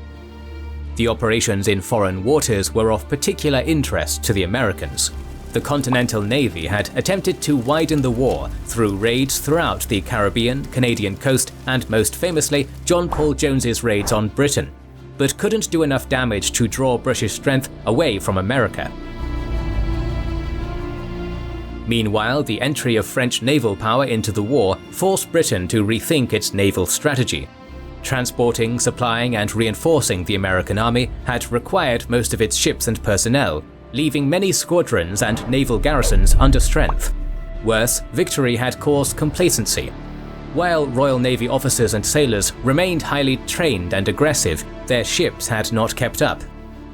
The operations in foreign waters were of particular interest to the Americans. The Continental Navy had attempted to widen the war through raids throughout the Caribbean, Canadian coast, and most famously, John Paul Jones's raids on Britain, but couldn't do enough damage to draw British strength away from America. Meanwhile, the entry of French naval power into the war forced Britain to rethink its naval strategy. Transporting, supplying, and reinforcing the American army had required most of its ships and personnel, leaving many squadrons and naval garrisons under strength. Worse, victory had caused complacency. While Royal Navy officers and sailors remained highly trained and aggressive, their ships had not kept up.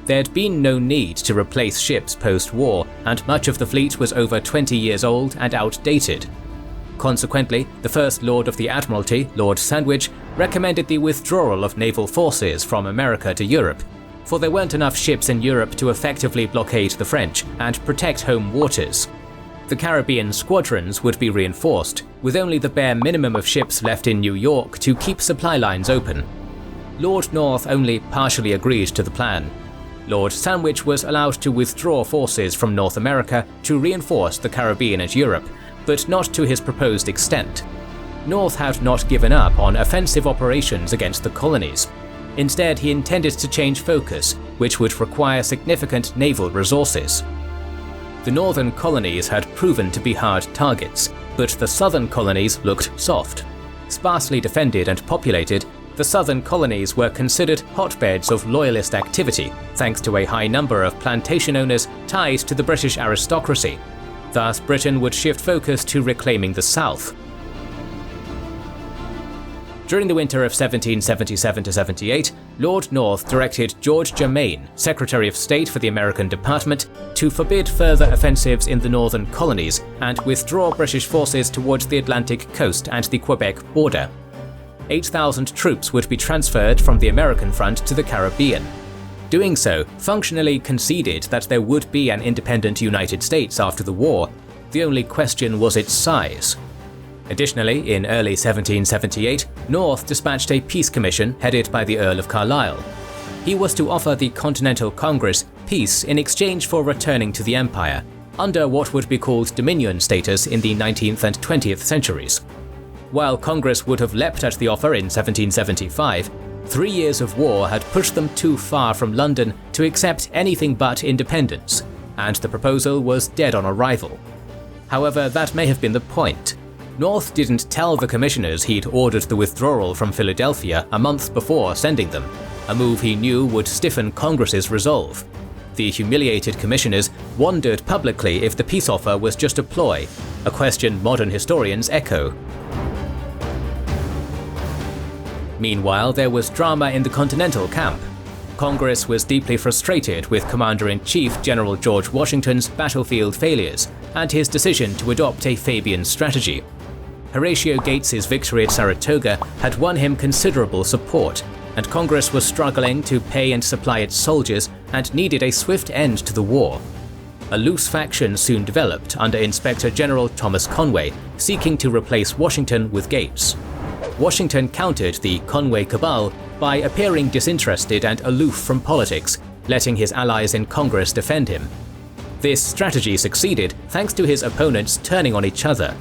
There'd been no need to replace ships post-war, and much of the fleet was over 20 years old and outdated. Consequently, the First Lord of the Admiralty, Lord Sandwich, recommended the withdrawal of naval forces from America to Europe, for there weren't enough ships in Europe to effectively blockade the French and protect home waters. The Caribbean squadrons would be reinforced, with only the bare minimum of ships left in New York to keep supply lines open. Lord North only partially agreed to the plan. Lord Sandwich was allowed to withdraw forces from North America to reinforce the Caribbean and Europe, but not to his proposed extent. North had not given up on offensive operations against the colonies. Instead, he intended to change focus, which would require significant naval resources. The northern colonies had proven to be hard targets, but the southern colonies looked soft. Sparsely defended and populated, the southern colonies were considered hotbeds of Loyalist activity, thanks to a high number of plantation owners tied to the British aristocracy. Thus, Britain would shift focus to reclaiming the South. During the winter of 1777–78, Lord North directed George Germain, Secretary of State for the American Department, to forbid further offensives in the northern colonies and withdraw British forces towards the Atlantic coast and the Quebec border. 8,000 troops would be transferred from the American front to the Caribbean. Doing so functionally conceded that there would be an independent United States after the war. The only question was its size. Additionally, in early 1778, North dispatched a peace commission headed by the Earl of Carlisle. He was to offer the Continental Congress peace in exchange for returning to the Empire, under what would be called Dominion status in the 19th and 20th centuries. While Congress would have leapt at the offer in 1775, 3 years of war had pushed them too far from London to accept anything but independence, and the proposal was dead on arrival. However, that may have been the point. North didn't tell the commissioners he'd ordered the withdrawal from Philadelphia a month before sending them, a move he knew would stiffen Congress's resolve. The humiliated commissioners wondered publicly if the peace offer was just a ploy, a question modern historians echo. Meanwhile, there was drama in the Continental camp. Congress was deeply frustrated with Commander-in-Chief General George Washington's battlefield failures and his decision to adopt a Fabian strategy. Horatio Gates's victory at Saratoga had won him considerable support, and Congress was struggling to pay and supply its soldiers and needed a swift end to the war. A loose faction soon developed under Inspector General Thomas Conway, seeking to replace Washington with Gates. Washington countered the Conway cabal by appearing disinterested and aloof from politics, letting his allies in Congress defend him. This strategy succeeded thanks to his opponents turning on each other.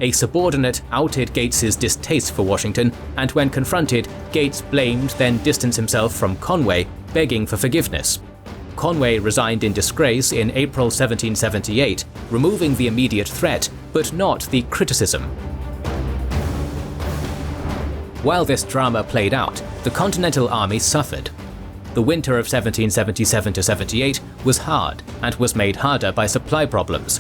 A subordinate outed Gates's distaste for Washington, and when confronted, Gates blamed then distanced himself from Conway, begging for forgiveness. Conway resigned in disgrace in April 1778, removing the immediate threat, but not the criticism. While this drama played out, the Continental Army suffered. The winter of 1777–78 was hard, and was made harder by supply problems.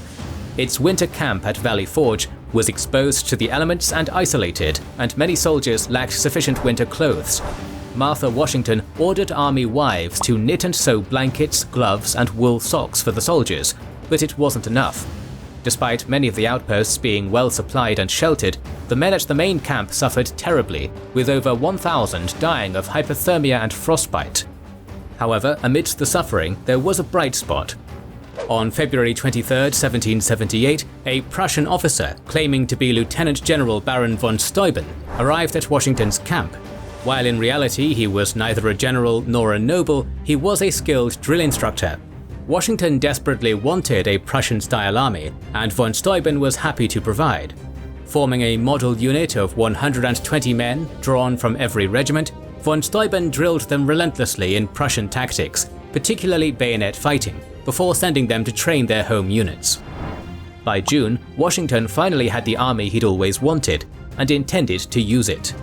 Its winter camp at Valley Forge was exposed to the elements and isolated, and many soldiers lacked sufficient winter clothes. Martha Washington ordered army wives to knit and sew blankets, gloves, and wool socks for the soldiers, but it wasn't enough. Despite many of the outposts being well supplied and sheltered, the men at the main camp suffered terribly, with over 1,000 dying of hypothermia and frostbite. However, amidst the suffering, there was a bright spot. On February 23, 1778, a Prussian officer claiming to be Lieutenant General Baron von Steuben arrived at Washington's camp. While in reality he was neither a general nor a noble, he was a skilled drill instructor. Washington desperately wanted a Prussian-style army, and von Steuben was happy to provide. Forming a model unit of 120 men drawn from every regiment, von Steuben drilled them relentlessly in Prussian tactics, particularly bayonet fighting, before sending them to train their home units. By June, Washington finally had the army he'd always wanted, and intended to use it.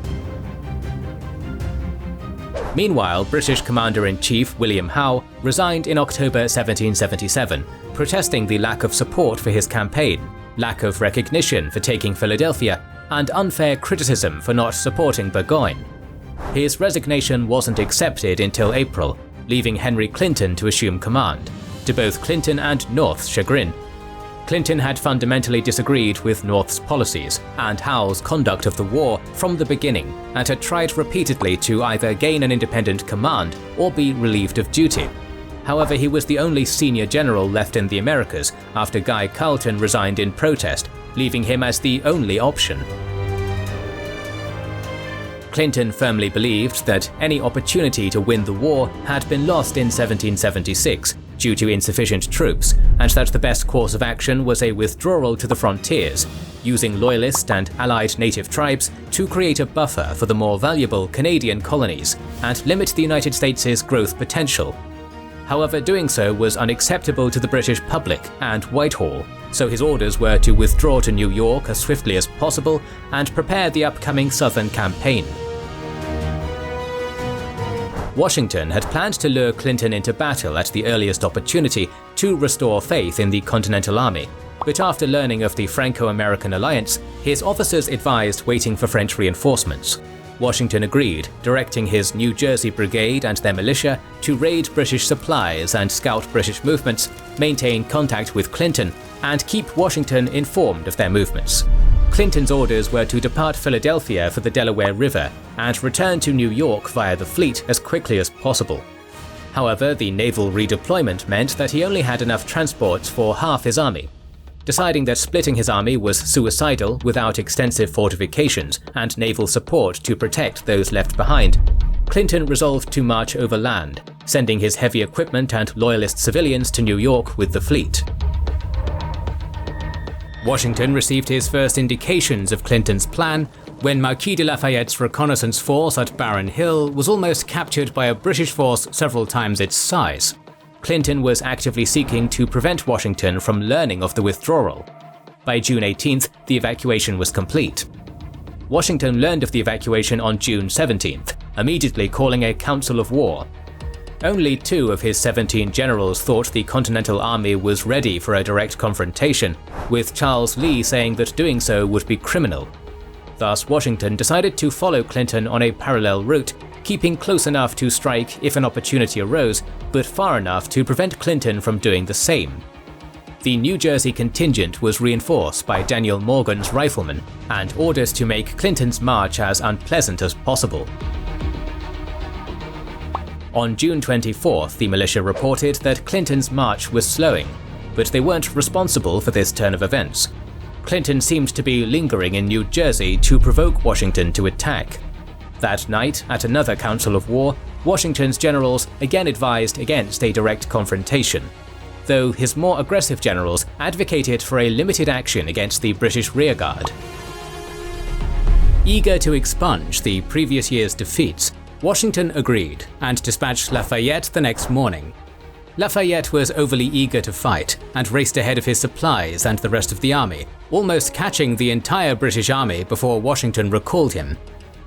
Meanwhile, British Commander-in-Chief William Howe resigned in October 1777, protesting the lack of support for his campaign, lack of recognition for taking Philadelphia, and unfair criticism for not supporting Burgoyne. His resignation wasn't accepted until April, leaving Henry Clinton to assume command, to both Clinton and North's chagrin. Clinton had fundamentally disagreed with North's policies and Howe's conduct of the war from the beginning, and had tried repeatedly to either gain an independent command or be relieved of duty. However, he was the only senior general left in the Americas after Guy Carleton resigned in protest, leaving him as the only option. Clinton firmly believed that any opportunity to win the war had been lost in 1776 due to insufficient troops, and that the best course of action was a withdrawal to the frontiers, using Loyalist and allied native tribes to create a buffer for the more valuable Canadian colonies and limit the United States' growth potential. However, doing so was unacceptable to the British public and Whitehall, so his orders were to withdraw to New York as swiftly as possible and prepare the upcoming Southern Campaign. Washington had planned to lure Clinton into battle at the earliest opportunity to restore faith in the Continental Army, but after learning of the Franco-American alliance, his officers advised waiting for French reinforcements. Washington agreed, directing his New Jersey Brigade and their militia to raid British supplies and scout British movements, maintain contact with Clinton, and keep Washington informed of their movements. Clinton's orders were to depart Philadelphia for the Delaware River and return to New York via the fleet as quickly as possible. However, the naval redeployment meant that he only had enough transports for half his army. Deciding that splitting his army was suicidal without extensive fortifications and naval support to protect those left behind, Clinton resolved to march overland, sending his heavy equipment and Loyalist civilians to New York with the fleet. Washington received his first indications of Clinton's plan when Marquis de Lafayette's reconnaissance force at Barron Hill was almost captured by a British force several times its size. Clinton was actively seeking to prevent Washington from learning of the withdrawal. By June 18th, the evacuation was complete. Washington learned of the evacuation on June 17th, immediately calling a council of war. Only 2 of his 17 generals thought the Continental Army was ready for a direct confrontation, with Charles Lee saying that doing so would be criminal. Thus, Washington decided to follow Clinton on a parallel route, keeping close enough to strike if an opportunity arose, but far enough to prevent Clinton from doing the same. The New Jersey contingent was reinforced by Daniel Morgan's riflemen, and orders to make Clinton's march as unpleasant as possible. On June 24th, the militia reported that Clinton's march was slowing, but they weren't responsible for this turn of events. Clinton seemed to be lingering in New Jersey to provoke Washington to attack. That night, at another council of war, Washington's generals again advised against a direct confrontation, though his more aggressive generals advocated for a limited action against the British rearguard. Eager to expunge the previous year's defeats, Washington agreed and dispatched Lafayette the next morning. Lafayette was overly eager to fight and raced ahead of his supplies and the rest of the army, almost catching the entire British army before Washington recalled him.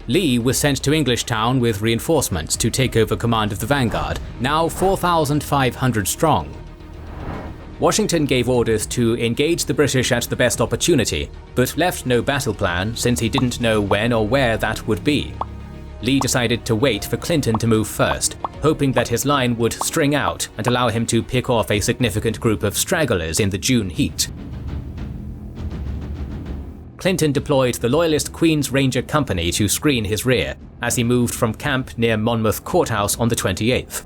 Lee was sent to Englishtown with reinforcements to take over command of the vanguard, now 4,500 strong. Washington gave orders to engage the British at the best opportunity, but left no battle plan since he didn't know when or where that would be. Lee decided to wait for Clinton to move first, hoping that his line would string out and allow him to pick off a significant group of stragglers in the June heat. Clinton deployed the Loyalist Queen's Ranger Company to screen his rear as he moved from camp near Monmouth Courthouse on the 28th.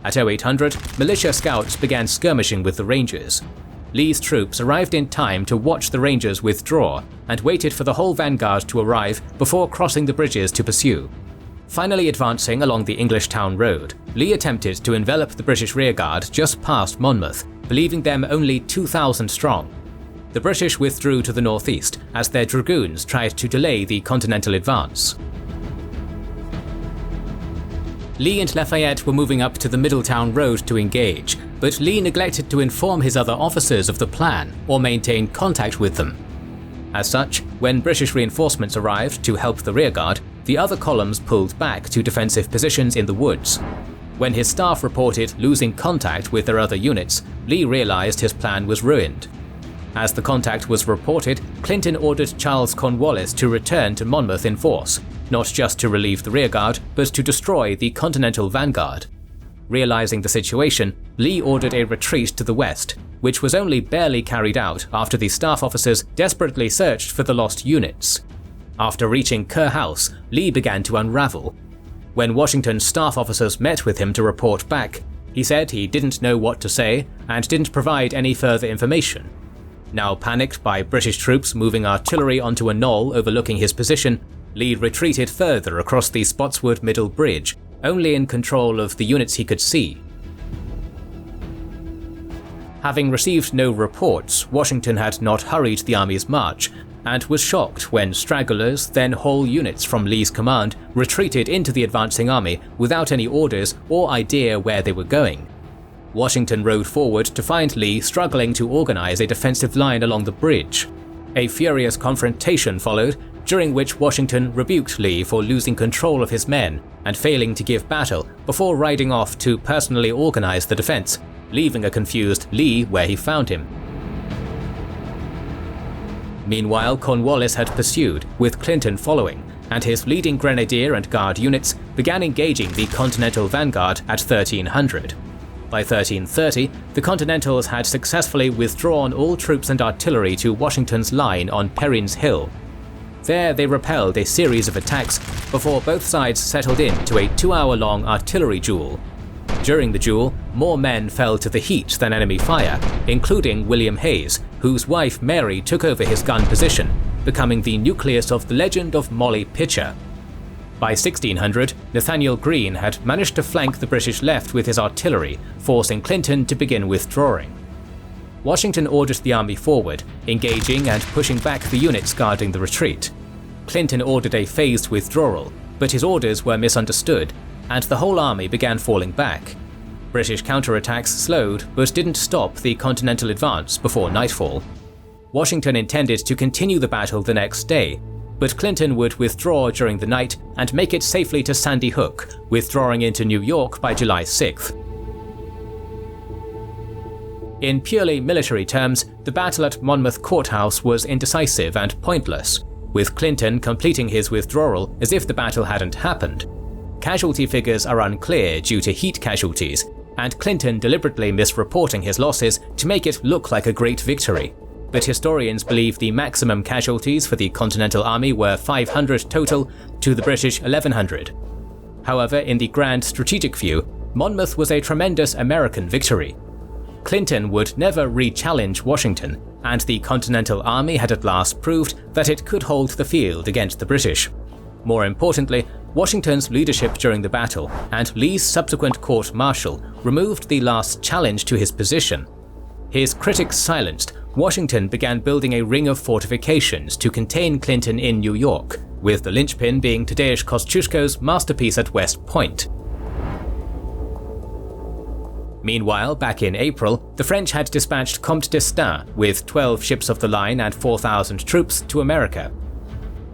At 0800, militia scouts began skirmishing with the Rangers. Lee's troops arrived in time to watch the Rangers withdraw and waited for the whole vanguard to arrive before crossing the bridges to pursue. Finally advancing along the Englishtown Road, Lee attempted to envelop the British rearguard just past Monmouth, believing them only 2,000 strong. The British withdrew to the northeast as their dragoons tried to delay the Continental advance. Lee and Lafayette were moving up to the Middletown Road to engage, but Lee neglected to inform his other officers of the plan or maintain contact with them. As such, when British reinforcements arrived to help the rearguard, the other columns pulled back to defensive positions in the woods. When his staff reported losing contact with their other units, Lee realized his plan was ruined. As the contact was reported, Clinton ordered Charles Cornwallis to return to Monmouth in force, not just to relieve the rearguard, but to destroy the Continental vanguard. Realizing the situation, Lee ordered a retreat to the west, which was only barely carried out after the staff officers desperately searched for the lost units. After reaching Courthouse, Lee began to unravel. When Washington's staff officers met with him to report back, he said he didn't know what to say and didn't provide any further information. Now panicked by British troops moving artillery onto a knoll overlooking his position, Lee retreated further across the Spotswood Middle Bridge, only in control of the units he could see. Having received no reports, Washington had not hurried the army's march, and was shocked when stragglers, then whole units from Lee's command, retreated into the advancing army without any orders or idea where they were going. Washington rode forward to find Lee struggling to organize a defensive line along the bridge. A furious confrontation followed, during which Washington rebuked Lee for losing control of his men and failing to give battle before riding off to personally organize the defense, leaving a confused Lee where he found him. Meanwhile, Cornwallis had pursued, with Clinton following, and his leading grenadier and guard units began engaging the Continental vanguard at 1300. By 1330, the Continentals had successfully withdrawn all troops and artillery to Washington's line on Perrines Hill. There they repelled a series of attacks before both sides settled into a 2-hour-long artillery duel. During the duel, more men fell to the heat than enemy fire, including William Hayes, whose wife Mary took over his gun position, becoming the nucleus of the legend of Molly Pitcher. By 1600, Nathaniel Greene had managed to flank the British left with his artillery, forcing Clinton to begin withdrawing. Washington ordered the army forward, engaging and pushing back the units guarding the retreat. Clinton ordered a phased withdrawal, but his orders were misunderstood, and the whole army began falling back. British counterattacks slowed but didn't stop the Continental advance before nightfall. Washington intended to continue the battle the next day, but Clinton would withdraw during the night and make it safely to Sandy Hook, withdrawing into New York by July 6th. In purely military terms, the battle at Monmouth Courthouse was indecisive and pointless, with Clinton completing his withdrawal as if the battle hadn't happened. Casualty figures are unclear due to heat casualties, and Clinton deliberately misreporting his losses to make it look like a great victory. But historians believe the maximum casualties for the Continental Army were 500 total to the British 1100. However, in the grand strategic view, Monmouth was a tremendous American victory. Clinton would never re-challenge Washington, and the Continental Army had at last proved that it could hold the field against the British. More importantly, Washington's leadership during the battle and Lee's subsequent court-martial removed the last challenge to his position. His critics silenced, Washington began building a ring of fortifications to contain Clinton in New York, with the linchpin being Tadeusz Kosciuszko's masterpiece at West Point. Meanwhile, back in April, the French had dispatched Comte d'Estaing with 12 ships of the line and 4,000 troops to America.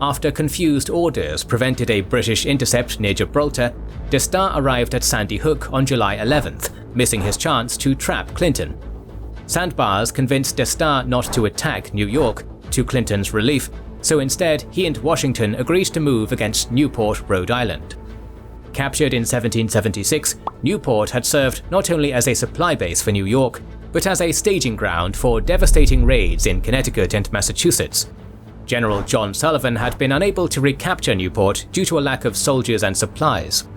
After confused orders prevented a British intercept near Gibraltar, d'Estaing arrived at Sandy Hook on July 11th, missing his chance to trap Clinton. Sandbars convinced d'Estaing not to attack New York, to Clinton's relief, so instead he and Washington agreed to move against Newport, Rhode Island. Captured in 1776, Newport had served not only as a supply base for New York, but as a staging ground for devastating raids in Connecticut and Massachusetts. General John Sullivan had been unable to recapture Newport due to a lack of soldiers and supplies.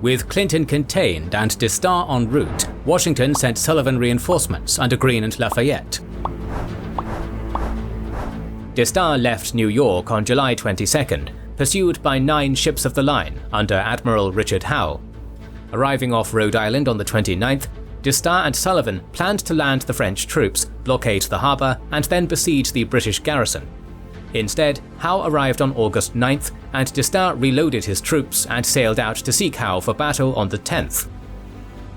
With Clinton contained and d'Estaing en route, Washington sent Sullivan reinforcements under Greene and Lafayette. D'Estaing left New York on July 22nd, pursued by 9 ships of the line under Admiral Richard Howe. Arriving off Rhode Island on the 29th, d'Estaing and Sullivan planned to land the French troops, blockade the harbour, and then besiege the British garrison. Instead, Howe arrived on August 9th, and d'Estaing reloaded his troops and sailed out to seek Howe for battle on the 10th.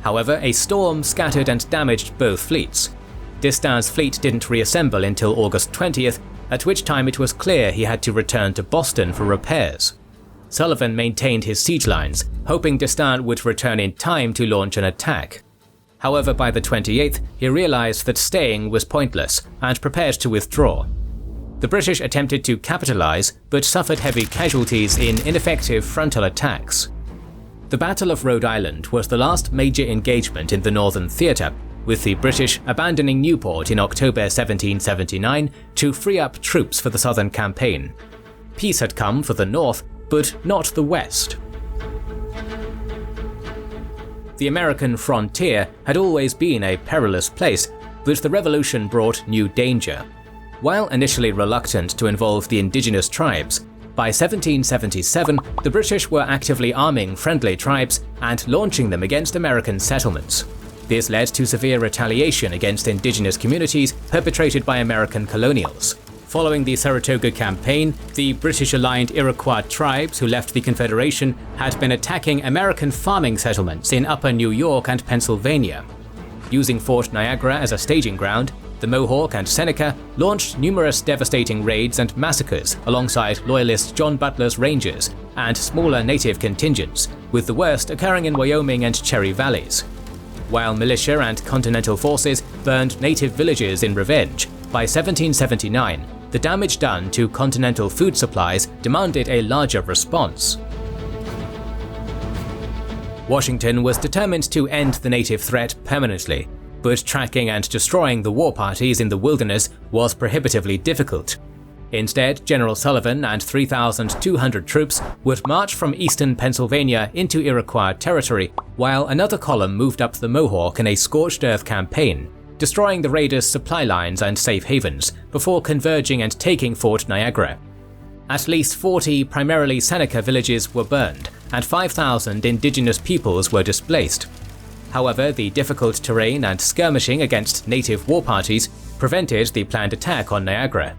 However, a storm scattered and damaged both fleets. D'Estaing's fleet didn't reassemble until August 20th, at which time it was clear he had to return to Boston for repairs. Sullivan maintained his siege lines, hoping d'Estaing would return in time to launch an attack. However, by the 28th, he realized that staying was pointless and prepared to withdraw. The British attempted to capitalize, but suffered heavy casualties in ineffective frontal attacks. The Battle of Rhode Island was the last major engagement in the Northern Theatre, with the British abandoning Newport in October 1779 to free up troops for the Southern Campaign. Peace had come for the North, but not the West. The American frontier had always been a perilous place, but the Revolution brought new danger. While initially reluctant to involve the indigenous tribes, by 1777 the British were actively arming friendly tribes and launching them against American settlements. This led to severe retaliation against indigenous communities perpetrated by American colonials. Following the Saratoga Campaign, the British-aligned Iroquois tribes who left the Confederation had been attacking American farming settlements in upper New York and Pennsylvania. Using Fort Niagara as a staging ground, the Mohawk and Seneca launched numerous devastating raids and massacres alongside Loyalist John Butler's Rangers and smaller native contingents, with the worst occurring in Wyoming and Cherry Valleys. While militia and continental forces burned native villages in revenge, by 1779, the damage done to continental food supplies demanded a larger response. Washington was determined to end the native threat permanently, but tracking and destroying the war parties in the wilderness was prohibitively difficult. Instead, General Sullivan and 3,200 troops would march from eastern Pennsylvania into Iroquois territory, while another column moved up the Mohawk in a scorched earth campaign, destroying the raiders' supply lines and safe havens, before converging and taking Fort Niagara. At least 40 primarily Seneca villages were burned, and 5,000 indigenous peoples were displaced. However, the difficult terrain and skirmishing against native war parties prevented the planned attack on Niagara.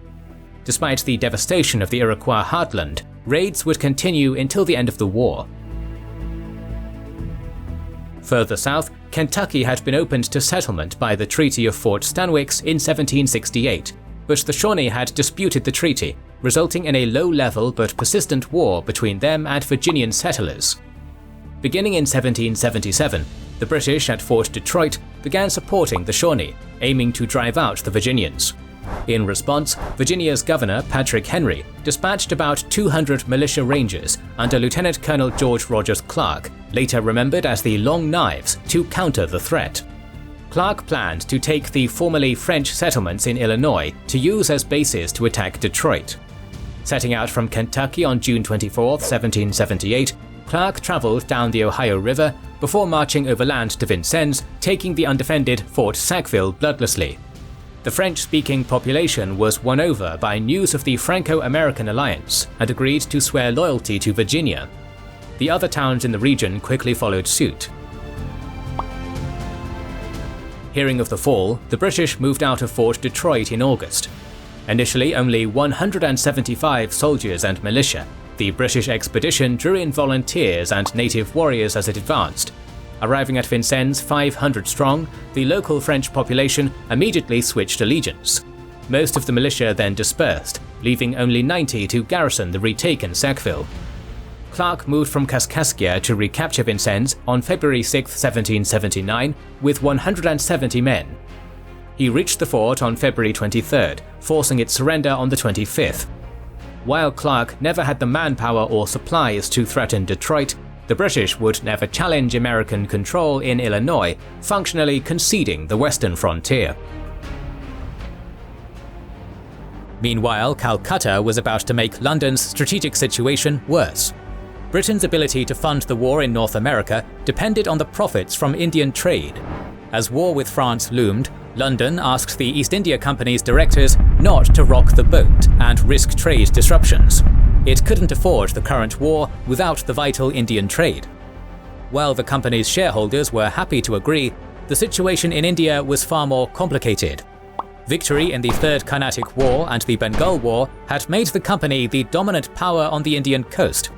Despite the devastation of the Iroquois heartland, raids would continue until the end of the war. Further south, Kentucky had been opened to settlement by the Treaty of Fort Stanwix in 1768, but the Shawnee had disputed the treaty, resulting in a low-level but persistent war between them and Virginian settlers. Beginning in 1777, the British at Fort Detroit began supporting the Shawnee, aiming to drive out the Virginians. In response, Virginia's governor, Patrick Henry, dispatched about 200 militia rangers under Lieutenant Colonel George Rogers Clark, later remembered as the Long Knives, to counter the threat. Clark planned to take the formerly French settlements in Illinois to use as bases to attack Detroit. Setting out from Kentucky on June 24, 1778, Clark traveled down the Ohio River before marching overland to Vincennes, taking the undefended Fort Sackville bloodlessly. The French-speaking population was won over by news of the Franco-American alliance and agreed to swear loyalty to Virginia. The other towns in the region quickly followed suit. Hearing of the fall, the British moved out of Fort Detroit in August. Initially only 175 soldiers and militia, the British expedition drew in volunteers and native warriors as it advanced. Arriving at Vincennes 500 strong, the local French population immediately switched allegiance. Most of the militia then dispersed, leaving only 90 to garrison the retaken Sackville. Clark moved from Kaskaskia to recapture Vincennes on February 6, 1779, with 170 men. He reached the fort on February 23rd, forcing its surrender on the 25th. While Clark never had the manpower or supplies to threaten Detroit, the British would never challenge American control in Illinois, functionally conceding the western frontier. Meanwhile, Calcutta was about to make London's strategic situation worse. Britain's ability to fund the war in North America depended on the profits from Indian trade. As war with France loomed, London asked the East India Company's directors not to rock the boat and risk trade disruptions. It couldn't afford the current war without the vital Indian trade. While the company's shareholders were happy to agree, the situation in India was far more complicated. Victory in the Third Carnatic War and the Bengal War had made the company the dominant power on the Indian coast.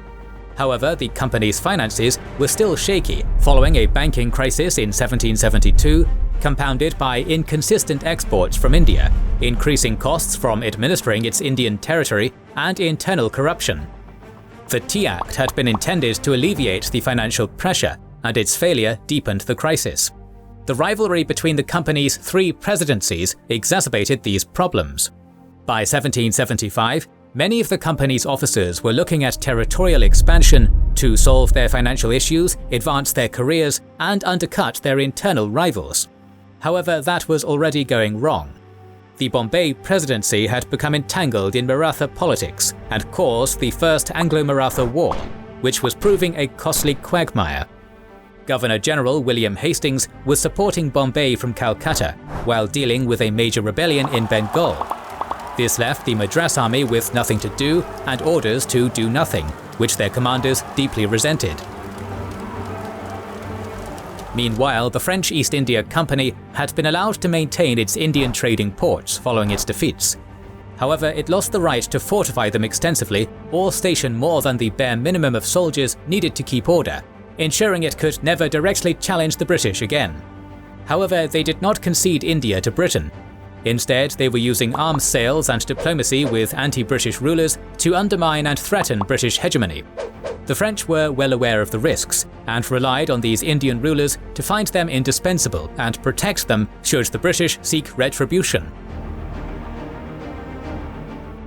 However, the company's finances were still shaky following a banking crisis in 1772, compounded by inconsistent exports from India, increasing costs from administering its Indian territory, and internal corruption. The Tea Act had been intended to alleviate the financial pressure, and its failure deepened the crisis. The rivalry between the company's three presidencies exacerbated these problems. By 1775, many of the company's officers were looking at territorial expansion to solve their financial issues, advance their careers, and undercut their internal rivals. However, that was already going wrong. The Bombay Presidency had become entangled in Maratha politics and caused the First Anglo-Maratha War, which was proving a costly quagmire. Governor-General William Hastings was supporting Bombay from Calcutta while dealing with a major rebellion in Bengal. This left the Madras army with nothing to do and orders to do nothing, which their commanders deeply resented. Meanwhile, the French East India Company had been allowed to maintain its Indian trading ports following its defeats. However, it lost the right to fortify them extensively or station more than the bare minimum of soldiers needed to keep order, ensuring it could never directly challenge the British again. However, they did not concede India to Britain. Instead, they were using arms sales and diplomacy with anti-British rulers to undermine and threaten British hegemony. The French were well aware of the risks and relied on these Indian rulers to find them indispensable and protect them should the British seek retribution.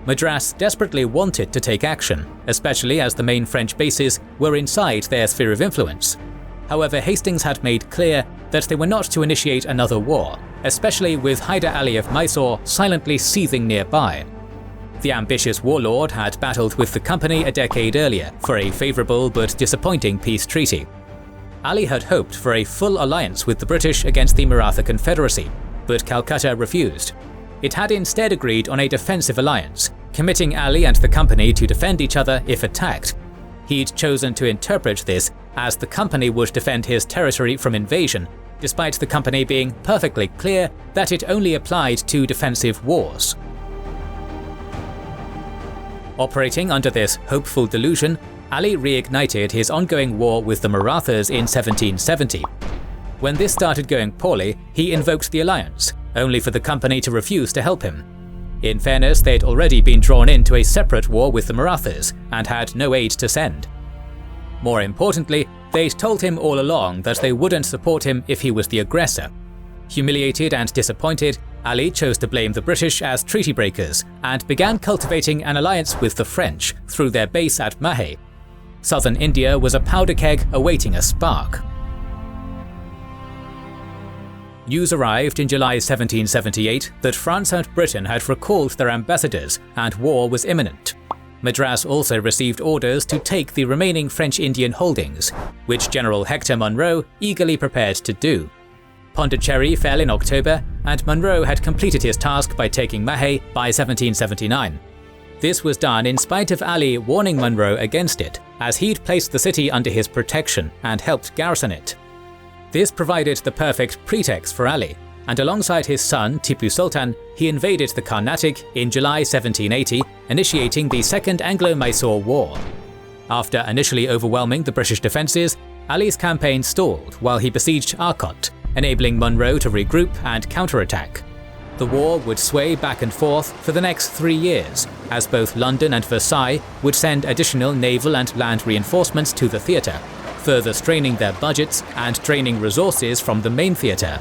Madras desperately wanted to take action, especially as the main French bases were inside their sphere of influence. However, Hastings had made clear that they were not to initiate another war, especially with Hyder Ali of Mysore silently seething nearby. The ambitious warlord had battled with the company a decade earlier for a favourable but disappointing peace treaty. Ali had hoped for a full alliance with the British against the Maratha Confederacy, but Calcutta refused. It had instead agreed on a defensive alliance, committing Ali and the company to defend each other if attacked. He'd chosen to interpret this as the company would defend his territory from invasion, despite the company being perfectly clear that it only applied to defensive wars. Operating under this hopeful delusion, Ali reignited his ongoing war with the Marathas in 1770. When this started going poorly, he invoked the alliance, only for the company to refuse to help him. In fairness, they'd already been drawn into a separate war with the Marathas and had no aid to send. More importantly, they'd told him all along that they wouldn't support him if he was the aggressor. Humiliated and disappointed, Ali chose to blame the British as treaty breakers and began cultivating an alliance with the French through their base at Mahé. Southern India was a powder keg awaiting a spark. News arrived in July 1778 that France and Britain had recalled their ambassadors and war was imminent. Madras also received orders to take the remaining French Indian holdings, which General Hector Munro eagerly prepared to do. Pondicherry fell in October, and Munro had completed his task by taking Mahé by 1779. This was done in spite of Ali warning Munro against it, as he'd placed the city under his protection and helped garrison it. This provided the perfect pretext for Ali, and alongside his son Tipu Sultan, he invaded the Carnatic in July 1780, initiating the Second Anglo-Mysore War. After initially overwhelming the British defences, Ali's campaign stalled while he besieged Arcot, enabling Munro to regroup and counterattack. The war would sway back and forth for the next 3 years, as both London and Versailles would send additional naval and land reinforcements to the theatre, further straining their budgets and draining resources from the main theatre.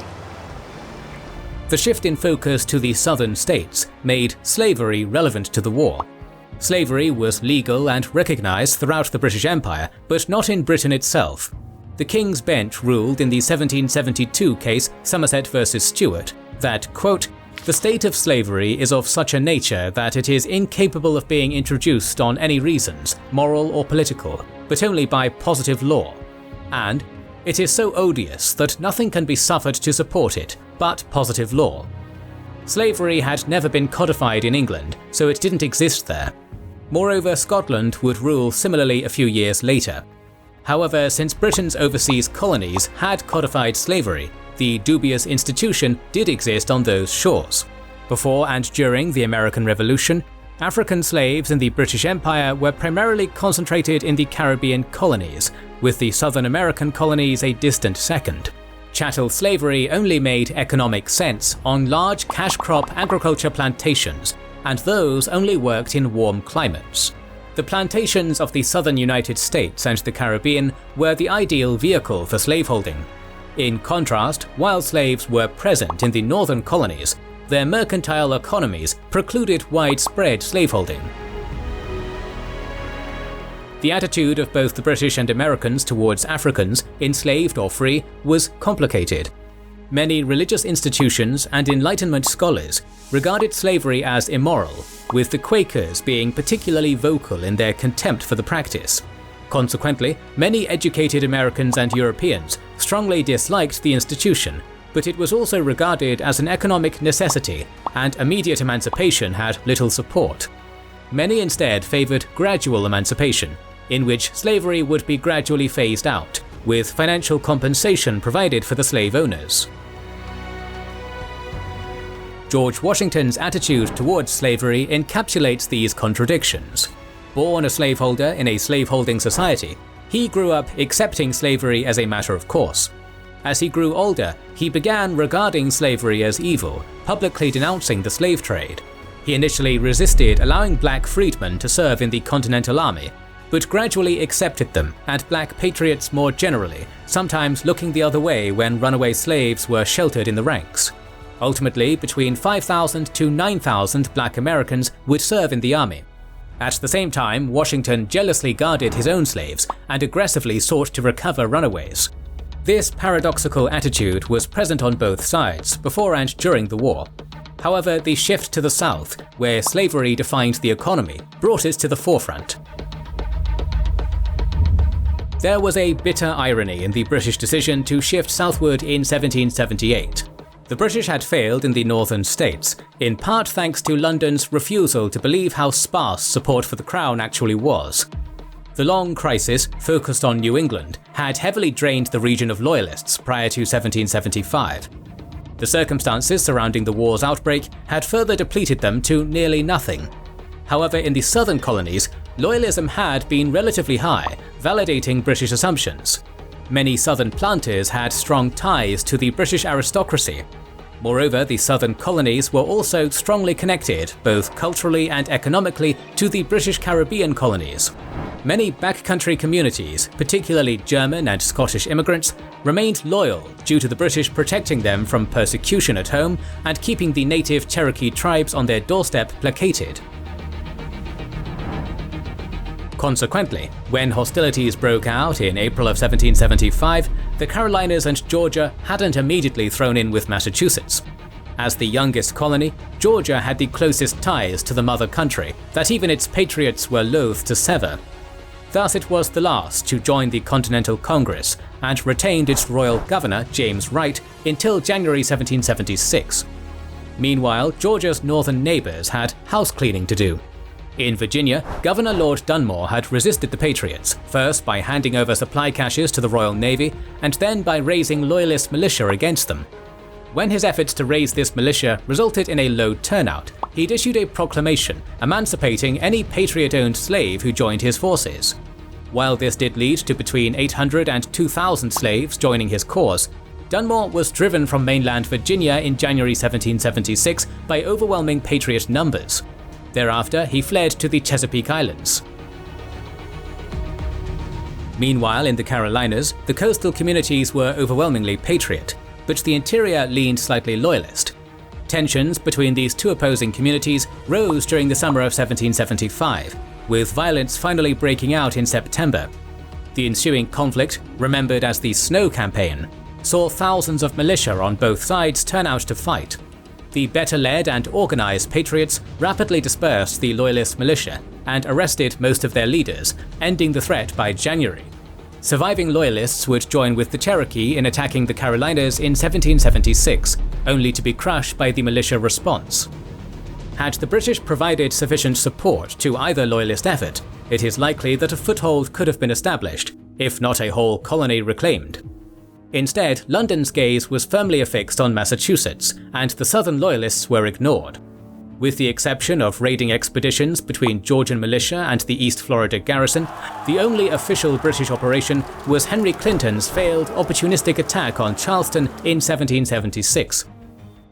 The shift in focus to the southern states made slavery relevant to the war. Slavery was legal and recognised throughout the British Empire, but not in Britain itself. The King's Bench ruled in the 1772 case Somerset v. Stuart that, quote, "The state of slavery is of such a nature that it is incapable of being introduced on any reasons, moral or political, but only by positive law, and it is so odious that nothing can be suffered to support it but positive law." Slavery had never been codified in England, so it didn't exist there. Moreover, Scotland would rule similarly a few years later. However, since Britain's overseas colonies had codified slavery, the dubious institution did exist on those shores. Before and during the American Revolution, African slaves in the British Empire were primarily concentrated in the Caribbean colonies, with the Southern American colonies a distant second. Chattel slavery only made economic sense on large cash crop agriculture plantations, and those only worked in warm climates. The plantations of the southern United States and the Caribbean were the ideal vehicle for slaveholding. In contrast, while slaves were present in the northern colonies, their mercantile economies precluded widespread slaveholding. The attitude of both the British and Americans towards Africans, enslaved or free, was complicated. Many religious institutions and Enlightenment scholars regarded slavery as immoral, with the Quakers being particularly vocal in their contempt for the practice. Consequently, many educated Americans and Europeans strongly disliked the institution, but it was also regarded as an economic necessity, and immediate emancipation had little support. Many instead favored gradual emancipation, in which slavery would be gradually phased out, with financial compensation provided for the slave owners. George Washington's attitude towards slavery encapsulates these contradictions. Born a slaveholder in a slaveholding society, he grew up accepting slavery as a matter of course. As he grew older, he began regarding slavery as evil, publicly denouncing the slave trade. He initially resisted allowing black freedmen to serve in the Continental Army, but gradually accepted them and black patriots more generally, sometimes looking the other way when runaway slaves were sheltered in the ranks. Ultimately, between 5,000 to 9,000 black Americans would serve in the army. At the same time, Washington jealously guarded his own slaves and aggressively sought to recover runaways. This paradoxical attitude was present on both sides, before and during the war. However, the shift to the South, where slavery defined the economy, brought it to the forefront. There was a bitter irony in the British decision to shift southward in 1778. The British had failed in the northern states, in part thanks to London's refusal to believe how sparse support for the Crown actually was. The long crisis, focused on New England, had heavily drained the region of Loyalists prior to 1775. The circumstances surrounding the war's outbreak had further depleted them to nearly nothing. However, in the southern colonies, Loyalism had been relatively high, validating British assumptions. Many southern planters had strong ties to the British aristocracy. Moreover, the southern colonies were also strongly connected, both culturally and economically, to the British Caribbean colonies. Many backcountry communities, particularly German and Scottish immigrants, remained loyal due to the British protecting them from persecution at home and keeping the native Cherokee tribes on their doorstep placated. Consequently, when hostilities broke out in April of 1775, the Carolinas and Georgia hadn't immediately thrown in with Massachusetts. As the youngest colony, Georgia had the closest ties to the mother country that even its patriots were loath to sever. Thus it was the last to join the Continental Congress and retained its royal governor, James Wright, until January 1776. Meanwhile, Georgia's northern neighbors had house cleaning to do. In Virginia, Governor Lord Dunmore had resisted the Patriots, first by handing over supply caches to the Royal Navy, and then by raising Loyalist militia against them. When his efforts to raise this militia resulted in a low turnout, he'd issued a proclamation emancipating any Patriot-owned slave who joined his forces. While this did lead to between 800 and 2,000 slaves joining his cause, Dunmore was driven from mainland Virginia in January 1776 by overwhelming Patriot numbers. Thereafter, he fled to the Chesapeake Islands. Meanwhile, in the Carolinas, the coastal communities were overwhelmingly Patriot, but the interior leaned slightly Loyalist. Tensions between these two opposing communities rose during the summer of 1775, with violence finally breaking out in September. The ensuing conflict, remembered as the Snow Campaign, saw thousands of militia on both sides turn out to fight. The better-led and organized Patriots rapidly dispersed the Loyalist militia and arrested most of their leaders, ending the threat by January. Surviving Loyalists would join with the Cherokee in attacking the Carolinas in 1776, only to be crushed by the militia response. Had the British provided sufficient support to either Loyalist effort, it is likely that a foothold could have been established, if not a whole colony reclaimed. Instead, London's gaze was firmly affixed on Massachusetts, and the Southern Loyalists were ignored. With the exception of raiding expeditions between Georgian militia and the East Florida garrison, the only official British operation was Henry Clinton's failed opportunistic attack on Charleston in 1776.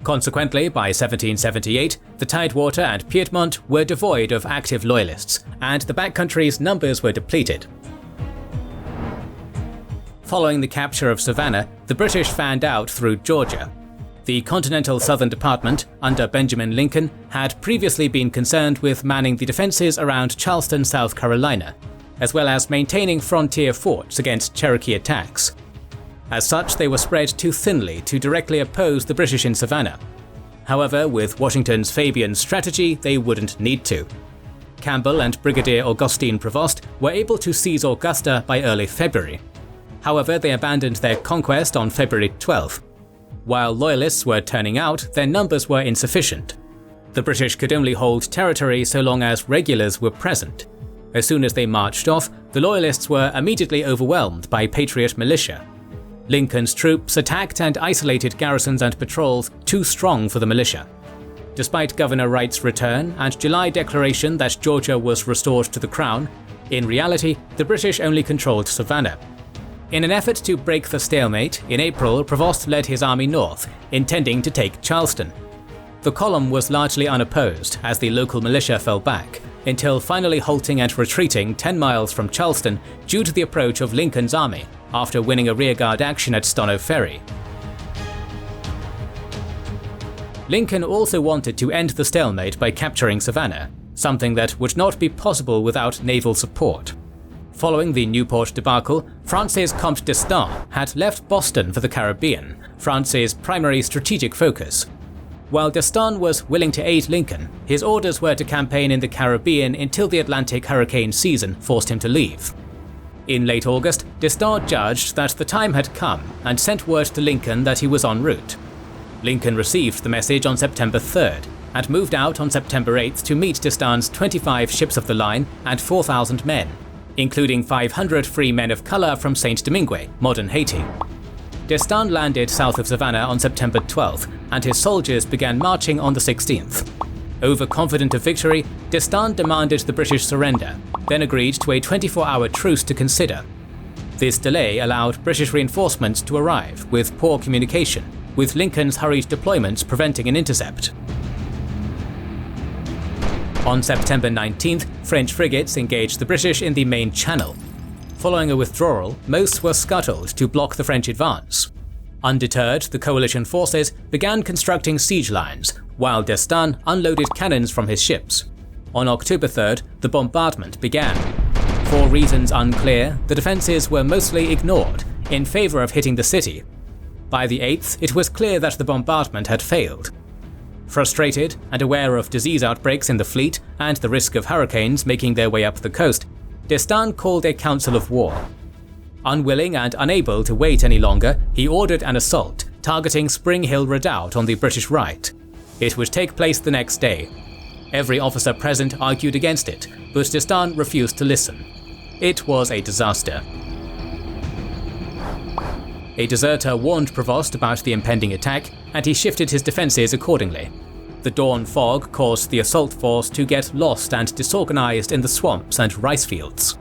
Consequently, by 1778, the Tidewater and Piedmont were devoid of active Loyalists, and the backcountry's numbers were depleted. Following the capture of Savannah, the British fanned out through Georgia. The Continental Southern Department, under Benjamin Lincoln, had previously been concerned with manning the defenses around Charleston, South Carolina. as well as maintaining frontier forts against Cherokee attacks. As such, they were spread too thinly to directly oppose the British in Savannah. However, with Washington's Fabian strategy, they wouldn't need to. Campbell and Brigadier Augustine Prevost were able to seize Augusta by early February. However, they abandoned their conquest on February 12th. While Loyalists were turning out, their numbers were insufficient. The British could only hold territory so long as regulars were present. As soon as they marched off, the Loyalists were immediately overwhelmed by Patriot militia. Lincoln's troops attacked and isolated garrisons and patrols too strong for the militia. Despite Governor Wright's return and July declaration that Georgia was restored to the crown, in reality, the British only controlled Savannah. In an effort to break the stalemate, in April, Prevost led his army north, intending to take Charleston. The column was largely unopposed as the local militia fell back, until finally halting and retreating 10 miles from Charleston due to the approach of Lincoln's army after winning a rearguard action at Stono Ferry. Lincoln also wanted to end the stalemate by capturing Savannah, something that would not be possible without naval support. Following the Newport debacle, Francis Comte d'Estaing had left Boston for the Caribbean, France's primary strategic focus. While d'Estaing was willing to aid Lincoln, his orders were to campaign in the Caribbean until the Atlantic hurricane season forced him to leave. In late August, d'Estaing judged that the time had come and sent word to Lincoln that he was en route. Lincoln received the message on September 3rd and moved out on September 8th to meet d'Estaing's 25 ships of the line and 4,000 men, including 500 free men of color from Saint Domingue, modern Haiti. D'Estaing landed south of Savannah on September 12th, and his soldiers began marching on the 16th. Overconfident of victory, d'Estaing demanded the British surrender, then agreed to a 24-hour truce to consider. This delay allowed British reinforcements to arrive with poor communication, with Lincoln's hurried deployments preventing an intercept. On September 19th, French frigates engaged the British in the main channel. Following a withdrawal, most were scuttled to block the French advance. Undeterred, the coalition forces began constructing siege lines, while d'Estaing unloaded cannons from his ships. On October 3rd, the bombardment began. For reasons unclear, the defences were mostly ignored, in favour of hitting the city. By the 8th, it was clear that the bombardment had failed. Frustrated and aware of disease outbreaks in the fleet and the risk of hurricanes making their way up the coast, d'Estaing called a council of war. Unwilling and unable to wait any longer, he ordered an assault, targeting Spring Hill Redoubt on the British right. It would take place the next day. Every officer present argued against it, but d'Estaing refused to listen. It was a disaster. A deserter warned Prevost about the impending attack, and he shifted his defences accordingly. The dawn fog caused the assault force to get lost and disorganized in the swamps and rice fields.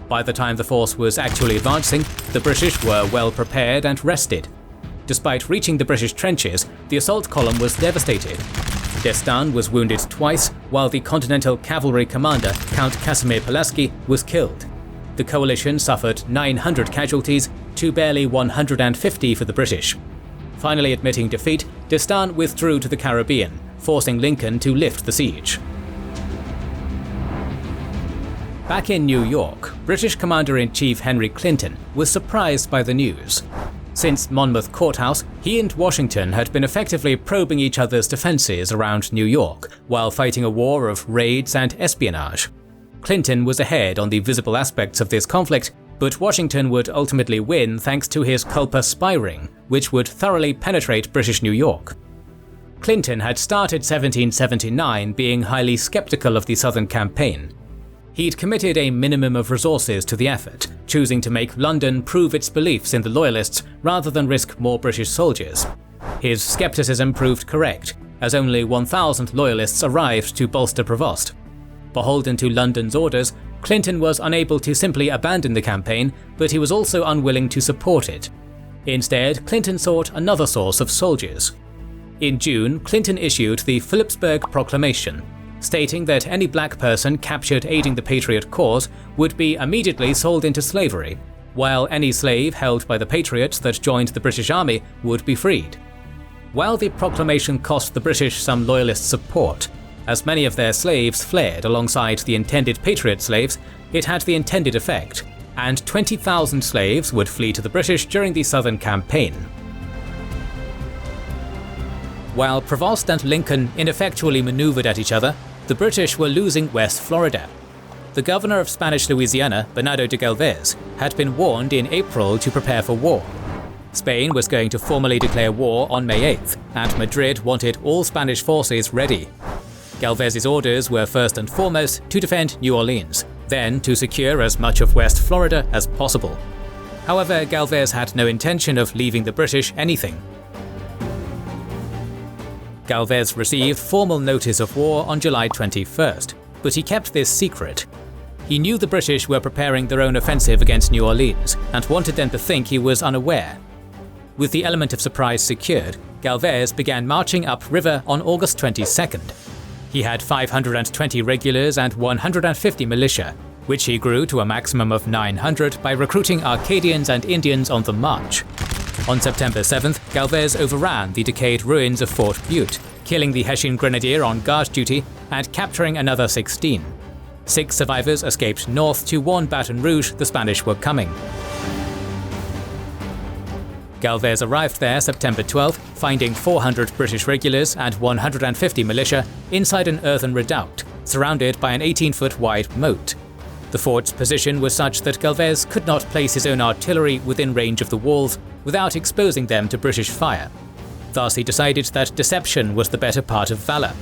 By the time the force was actually advancing, the British were well prepared and rested. Despite reaching the British trenches, the assault column was devastated. D'Estaing was wounded twice, while the Continental Cavalry commander, Count Casimir Pulaski, was killed. The coalition suffered 900 casualties to barely 150 for the British. Finally admitting defeat, d'Estaing withdrew to the Caribbean, forcing Lincoln to lift the siege. Back in New York, British Commander-in-Chief Henry Clinton was surprised by the news. Since Monmouth Courthouse, he and Washington had been effectively probing each other's defences around New York, while fighting a war of raids and espionage. Clinton was ahead on the visible aspects of this conflict, but Washington would ultimately win thanks to his Culper spy ring, which would thoroughly penetrate British New York. Clinton had started 1779 being highly skeptical of the Southern Campaign. He'd committed a minimum of resources to the effort, choosing to make London prove its beliefs in the Loyalists rather than risk more British soldiers. His skepticism proved correct, as only 1,000 Loyalists arrived to bolster Prevost. Beholden to London's orders, Clinton was unable to simply abandon the campaign, but he was also unwilling to support it. Instead, Clinton sought another source of soldiers. In June, Clinton issued the Phillipsburg Proclamation, stating that any black person captured aiding the Patriot cause would be immediately sold into slavery, while any slave held by the Patriots that joined the British Army would be freed. While the proclamation cost the British some Loyalist support, As many of their slaves fled alongside the intended Patriot slaves, it had the intended effect, and 20,000 slaves would flee to the British during the Southern Campaign. While Prevost and Lincoln ineffectually maneuvered at each other, the British were losing West Florida. The governor of Spanish Louisiana, Bernardo de Galvez, had been warned in April to prepare for war. Spain was going to formally declare war on May 8th, and Madrid wanted all Spanish forces ready. Galvez's orders were first and foremost to defend New Orleans, then to secure as much of West Florida as possible. However, Galvez had no intention of leaving the British anything. Galvez received formal notice of war on July 21st, but he kept this secret. He knew the British were preparing their own offensive against New Orleans and wanted them to think he was unaware. With the element of surprise secured, Galvez began marching upriver on August 22nd. He had 520 regulars and 150 militia, which he grew to a maximum of 900 by recruiting Acadians and Indians on the march. On September 7th, Galvez overran the decayed ruins of Fort Butte, killing the Hessian grenadier on guard duty and capturing another 16. 6 survivors escaped north to warn Baton Rouge the Spanish were coming. Galvez arrived there September 12th, finding 400 British regulars and 150 militia inside an earthen redoubt, surrounded by an 18-foot wide moat. The fort's position was such that Galvez could not place his own artillery within range of the walls without exposing them to British fire. Thus he decided that deception was the better part of valor.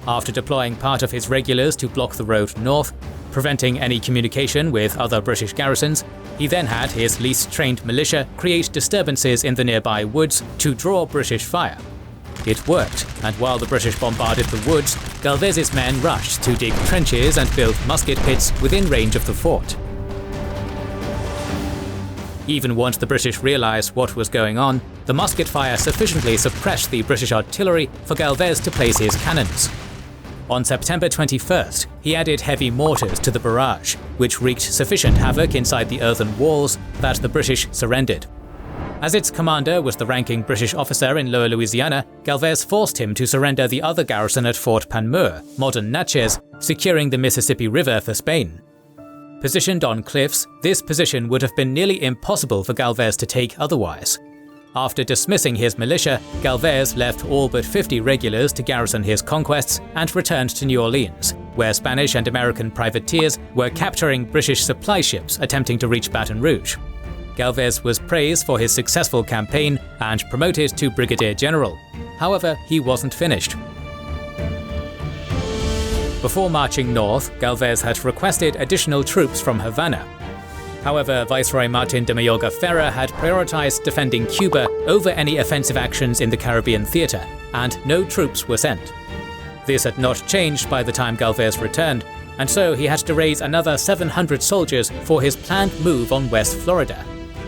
After deploying part of his regulars to block the road north, preventing any communication with other British garrisons, he then had his least trained militia create disturbances in the nearby woods to draw British fire. It worked, and while the British bombarded the woods, Galvez's men rushed to dig trenches and build musket pits within range of the fort. Even once the British realized what was going on, the musket fire sufficiently suppressed the British artillery for Galvez to place his cannons. On September 21st, he added heavy mortars to the barrage, which wreaked sufficient havoc inside the earthen walls that the British surrendered. As its commander was the ranking British officer in Lower Louisiana, Galvez forced him to surrender the other garrison at Fort Panmure, modern Natchez, securing the Mississippi River for Spain. Positioned on cliffs, this position would have been nearly impossible for Galvez to take otherwise. After dismissing his militia, Galvez left all but 50 regulars to garrison his conquests and returned to New Orleans, where Spanish and American privateers were capturing British supply ships attempting to reach Baton Rouge. Galvez was praised for his successful campaign and promoted to brigadier general. However, he wasn't finished. Before marching north, Galvez had requested additional troops from Havana. However, Viceroy Martin de Mayorga Ferrer had prioritized defending Cuba over any offensive actions in the Caribbean theater, and no troops were sent. This had not changed by the time Galvez returned, and so he had to raise another 700 soldiers for his planned move on West Florida,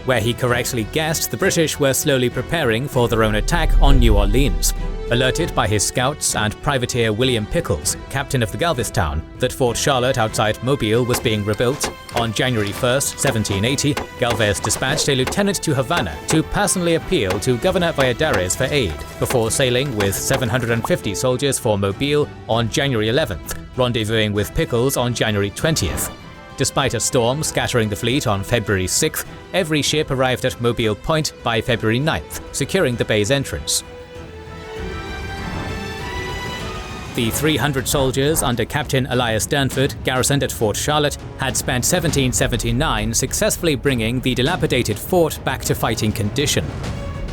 where he correctly guessed the British were slowly preparing for their own attack on New Orleans. Alerted by his scouts and privateer William Pickles, captain of the Galvestown, that Fort Charlotte outside Mobile was being rebuilt, on January 1, 1780, Galvez dispatched a lieutenant to Havana to personally appeal to Governor Valladares for aid, before sailing with 750 soldiers for Mobile on January 11th, rendezvousing with Pickles on January 20th. Despite a storm scattering the fleet on February 6th, every ship arrived at Mobile Point by February 9th, securing the bay's entrance. The 300 soldiers under Captain Elias Durnford, garrisoned at Fort Charlotte, had spent 1779 successfully bringing the dilapidated fort back to fighting condition.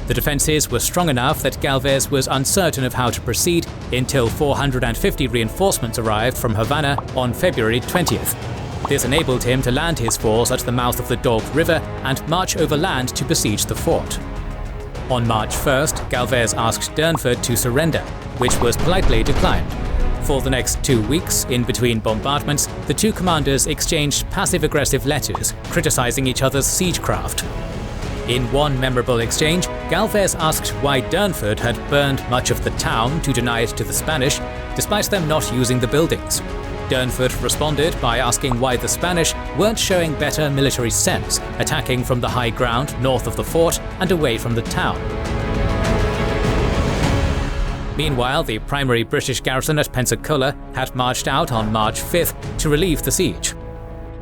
The defences were strong enough that Galvez was uncertain of how to proceed until 450 reinforcements arrived from Havana on February 20th. This enabled him to land his force at the mouth of the Dog River and march overland to besiege the fort. On March 1st, Galvez asked Durnford to surrender, which was politely declined. For the next 2 weeks, in between bombardments, the two commanders exchanged passive-aggressive letters, criticizing each other's siegecraft. In one memorable exchange, Galvez asked why Durnford had burned much of the town to deny it to the Spanish, despite them not using the buildings. Durnford responded by asking why the Spanish weren't showing better military sense, attacking from the high ground north of the fort and away from the town. Meanwhile, the primary British garrison at Pensacola had marched out on March 5th to relieve the siege.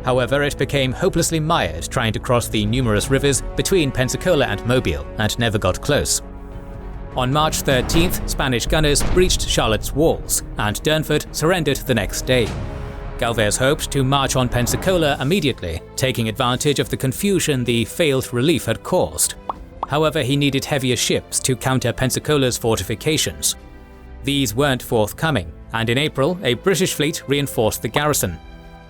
However, it became hopelessly mired trying to cross the numerous rivers between Pensacola and Mobile, and never got close. On March 13th, Spanish gunners breached Charlotte's walls, and Durnford surrendered the next day. Galvez hoped to march on Pensacola immediately, taking advantage of the confusion the failed relief had caused. However, he needed heavier ships to counter Pensacola's fortifications. These weren't forthcoming, and in April, a British fleet reinforced the garrison.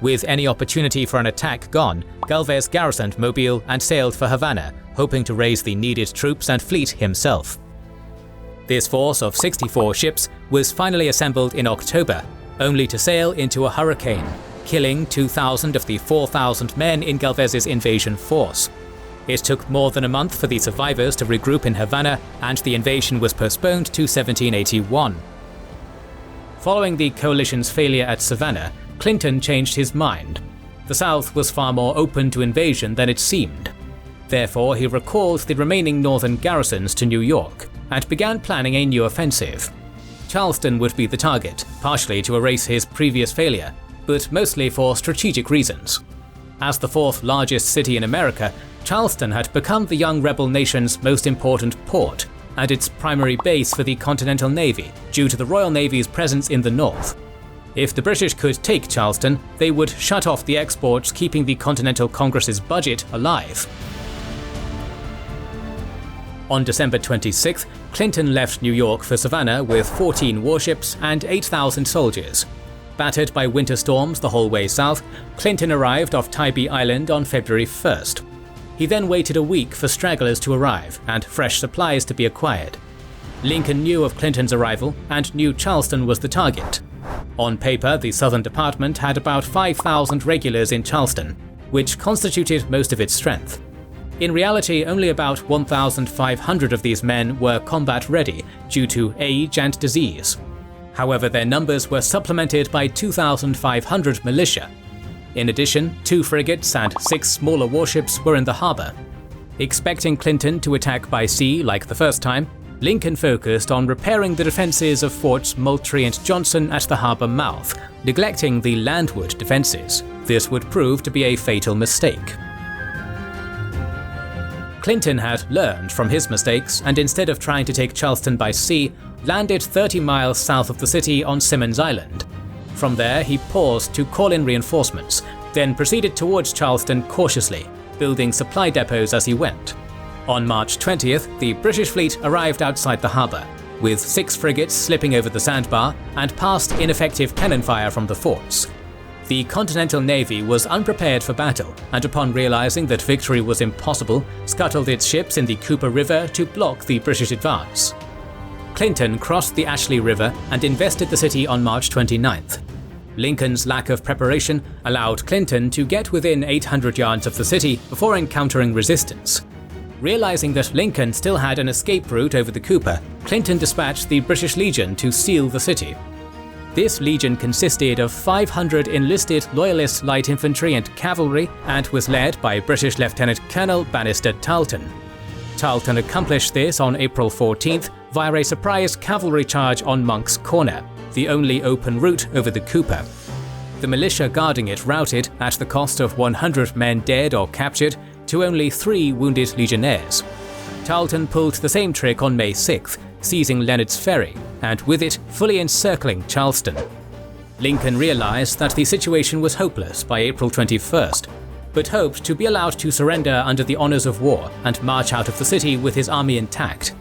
With any opportunity for an attack gone, Galvez garrisoned Mobile and sailed for Havana, hoping to raise the needed troops and fleet himself. This force of 64 ships was finally assembled in October, only to sail into a hurricane, killing 2,000 of the 4,000 men in Galvez's invasion force. It took more than a month for the survivors to regroup in Havana, and the invasion was postponed to 1781. Following the coalition's failure at Savannah, Clinton changed his mind. The South was far more open to invasion than it seemed. Therefore, he recalled the remaining northern garrisons to New York and began planning a new offensive. Charleston would be the target, partially to erase his previous failure, but mostly for strategic reasons. As the fourth largest city in America, Charleston had become the young rebel nation's most important port, and its primary base for the Continental Navy due to the Royal Navy's presence in the north. If the British could take Charleston, they would shut off the exports, keeping the Continental Congress's budget alive. On December 26th, Clinton left New York for Savannah with 14 warships and 8,000 soldiers. Battered by winter storms the whole way south, Clinton arrived off Tybee Island on February 1st. He then waited a week for stragglers to arrive and fresh supplies to be acquired. Lincoln knew of Clinton's arrival and knew Charleston was the target. On paper, the Southern Department had about 5,000 regulars in Charleston, which constituted most of its strength. In reality, only about 1,500 of these men were combat-ready due to age and disease. However, their numbers were supplemented by 2,500 militia. In addition, 2 frigates and 6 smaller warships were in the harbour. Expecting Clinton to attack by sea like the first time, Lincoln focused on repairing the defences of Forts Moultrie and Johnson at the harbour mouth, neglecting the landward defences. This would prove to be a fatal mistake. Clinton had learned from his mistakes, and instead of trying to take Charleston by sea, landed 30 miles south of the city on Simmons Island. From there, he paused to call in reinforcements, then proceeded towards Charleston cautiously, building supply depots as he went. On March 20th, the British fleet arrived outside the harbour, with 6 frigates slipping over the sandbar and passed ineffective cannon fire from the forts. The Continental Navy was unprepared for battle, and upon realizing that victory was impossible, scuttled its ships in the Cooper River to block the British advance. Clinton crossed the Ashley River and invested the city on March 29th. Lincoln's lack of preparation allowed Clinton to get within 800 yards of the city before encountering resistance. Realizing that Lincoln still had an escape route over the Cooper, Clinton dispatched the British Legion to seal the city. This legion consisted of 500 enlisted Loyalist light infantry and cavalry and was led by British Lieutenant Colonel Bannister Tarleton. Tarleton accomplished this on April 14th via a surprise cavalry charge on Monk's Corner, the only open route over the Cooper. The militia guarding it routed at the cost of 100 men dead or captured to only 3 wounded legionnaires. Tarleton pulled the same trick on May 6th, seizing Leonard's Ferry, and with it fully encircling Charleston. Lincoln realized that the situation was hopeless by April 21st, but hoped to be allowed to surrender under the honors of war and march out of the city with his army intact.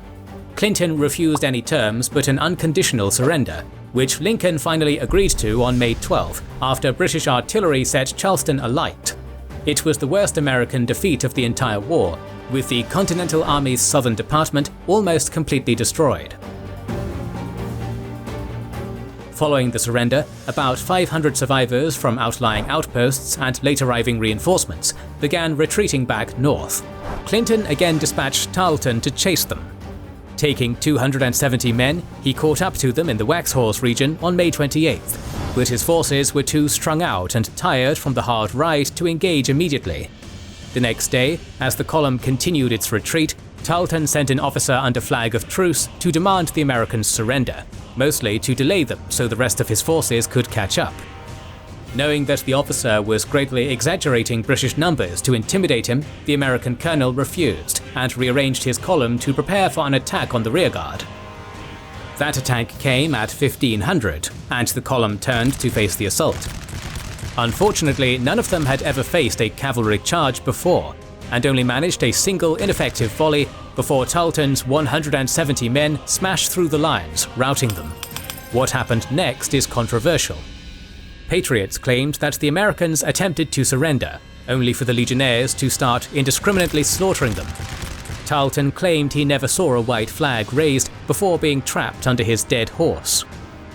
Clinton refused any terms but an unconditional surrender, which Lincoln finally agreed to on May 12th after British artillery set Charleston alight. It was the worst American defeat of the entire war, with the Continental Army's Southern Department almost completely destroyed. Following the surrender, about 500 survivors from outlying outposts and late arriving reinforcements began retreating back north. Clinton again dispatched Tarleton to chase them. Taking 270 men, he caught up to them in the Waxhaws region on May 28th, but his forces were too strung out and tired from the hard ride to engage immediately. The next day, as the column continued its retreat, Tarleton sent an officer under flag of truce to demand the Americans surrender, mostly to delay them so the rest of his forces could catch up. Knowing that the officer was greatly exaggerating British numbers to intimidate him, the American colonel refused and rearranged his column to prepare for an attack on the rearguard. That attack came at 1500, and the column turned to face the assault. Unfortunately, none of them had ever faced a cavalry charge before, and only managed a single ineffective volley before Tarleton's 170 men smashed through the lines, routing them. What happened next is controversial. Patriots claimed that the Americans attempted to surrender, only for the Legionnaires to start indiscriminately slaughtering them. Tarleton claimed he never saw a white flag raised before being trapped under his dead horse.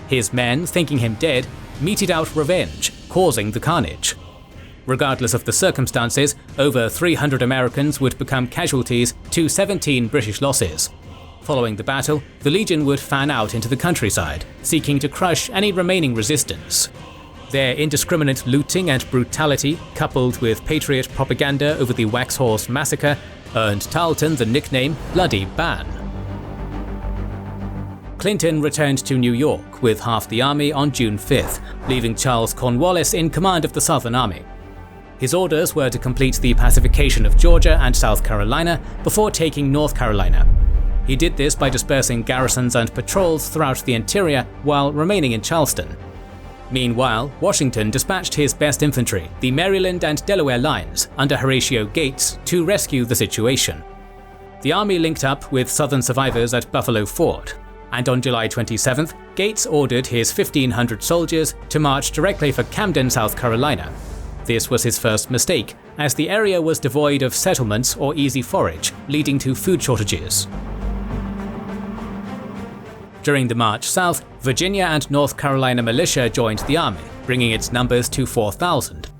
His men, thinking him dead, meted out revenge, causing the carnage. Regardless of the circumstances, over 300 Americans would become casualties to 17 British losses. Following the battle, the Legion would fan out into the countryside, seeking to crush any remaining resistance. Their indiscriminate looting and brutality, coupled with Patriot propaganda over the Waxhaws massacre, earned Tarleton the nickname Bloody Ban. Clinton returned to New York with half the army on June 5th, leaving Charles Cornwallis in command of the Southern Army. His orders were to complete the pacification of Georgia and South Carolina before taking North Carolina. He did this by dispersing garrisons and patrols throughout the interior while remaining in Charleston. Meanwhile, Washington dispatched his best infantry, the Maryland and Delaware lines, under Horatio Gates, to rescue the situation. The army linked up with Southern survivors at Buffalo Fort, and on July 27th, Gates ordered his 1,500 soldiers to march directly for Camden, South Carolina. This was his first mistake, as the area was devoid of settlements or easy forage, leading to food shortages. During the march south, Virginia and North Carolina militia joined the army, bringing its numbers to 4,000.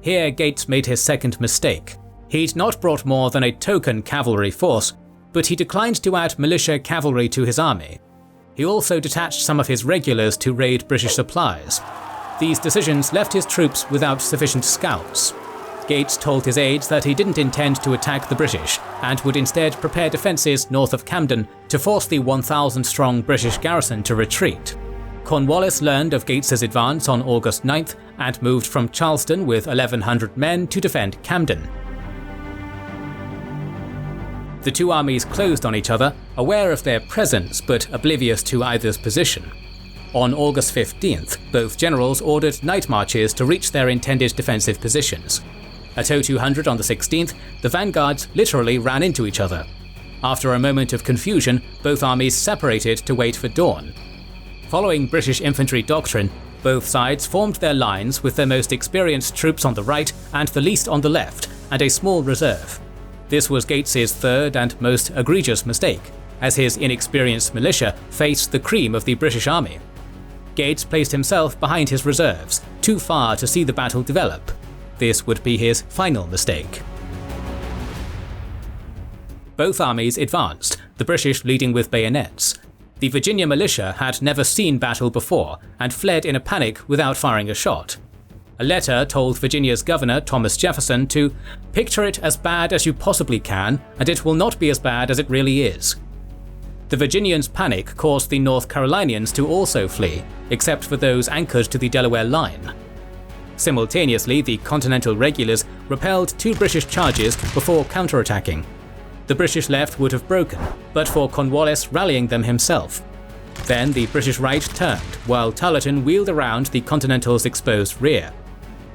Here Gates made his second mistake. He'd not brought more than a token cavalry force, but he declined to add militia cavalry to his army. He also detached some of his regulars to raid British supplies. These decisions left his troops without sufficient scouts. Gates told his aides that he didn't intend to attack the British and would instead prepare defences north of Camden to force the 1,000-strong British garrison to retreat. Cornwallis learned of Gates's advance on August 9th and moved from Charleston with 1,100 men to defend Camden. The two armies closed on each other, aware of their presence but oblivious to either's position. On August 15th, both generals ordered night marches to reach their intended defensive positions. At 0200 on the 16th, the vanguards literally ran into each other. After a moment of confusion, both armies separated to wait for dawn. Following British infantry doctrine, both sides formed their lines with their most experienced troops on the right and the least on the left, and a small reserve. This was Gates's third and most egregious mistake, as his inexperienced militia faced the cream of the British army. Gates placed himself behind his reserves, too far to see the battle develop. This would be his final mistake. Both armies advanced, the British leading with bayonets. The Virginia militia had never seen battle before and fled in a panic without firing a shot. A letter told Virginia's governor, Thomas Jefferson, to "picture it as bad as you possibly can, and it will not be as bad as it really is." The Virginians' panic caused the North Carolinians to also flee, except for those anchored to the Delaware line. Simultaneously, the Continental regulars repelled two British charges before counterattacking. The British left would have broken, but for Cornwallis rallying them himself. Then the British right turned, while Tarleton wheeled around the Continental's exposed rear.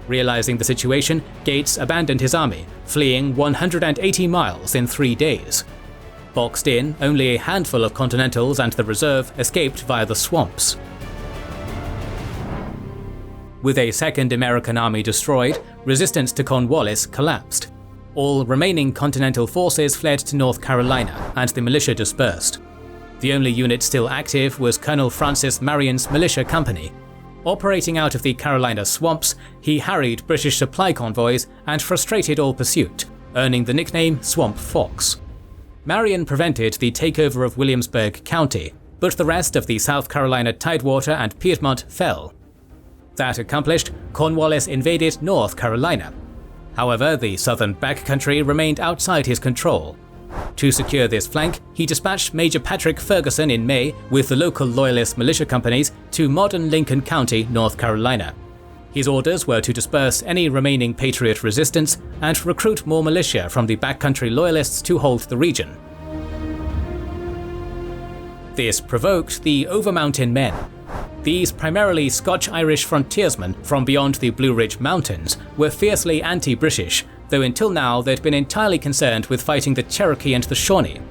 Realizing the situation, Gates abandoned his army, fleeing 180 miles in 3 days. Boxed in, only a handful of Continentals and the reserve escaped via the swamps. With a second American army destroyed, resistance to Cornwallis collapsed. All remaining Continental forces fled to North Carolina, and the militia dispersed. The only unit still active was Colonel Francis Marion's militia company. Operating out of the Carolina swamps, he harried British supply convoys and frustrated all pursuit, earning the nickname Swamp Fox. Marion prevented the takeover of Williamsburg County, but the rest of the South Carolina Tidewater and Piedmont fell. That accomplished, Cornwallis invaded North Carolina. However, the southern backcountry remained outside his control. To secure this flank, he dispatched Major Patrick Ferguson in May with the local Loyalist militia companies to modern Lincoln County, North Carolina. His orders were to disperse any remaining Patriot resistance and recruit more militia from the backcountry Loyalists to hold the region. This provoked the Over-Mountain Men. These primarily Scotch-Irish frontiersmen from beyond the Blue Ridge Mountains were fiercely anti-British, though until now they'd been entirely concerned with fighting the Cherokee and the Shawnee.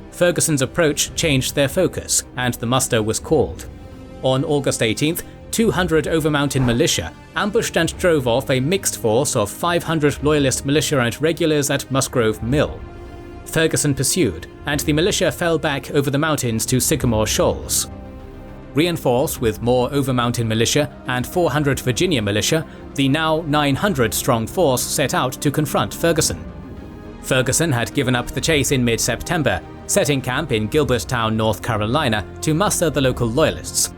Ferguson's approach changed their focus, and the muster was called. On August 18th, 200 Over-Mountain militia ambushed and drove off a mixed force of 500 Loyalist militia and regulars at Musgrove Mill. Ferguson pursued, and the militia fell back over the mountains to Sycamore Shoals. Reinforced with more Over-Mountain militia and 400 Virginia militia, the now 900-strong force set out to confront Ferguson. Ferguson had given up the chase in mid-September, setting camp in Gilberttown, North Carolina, to muster the local Loyalists.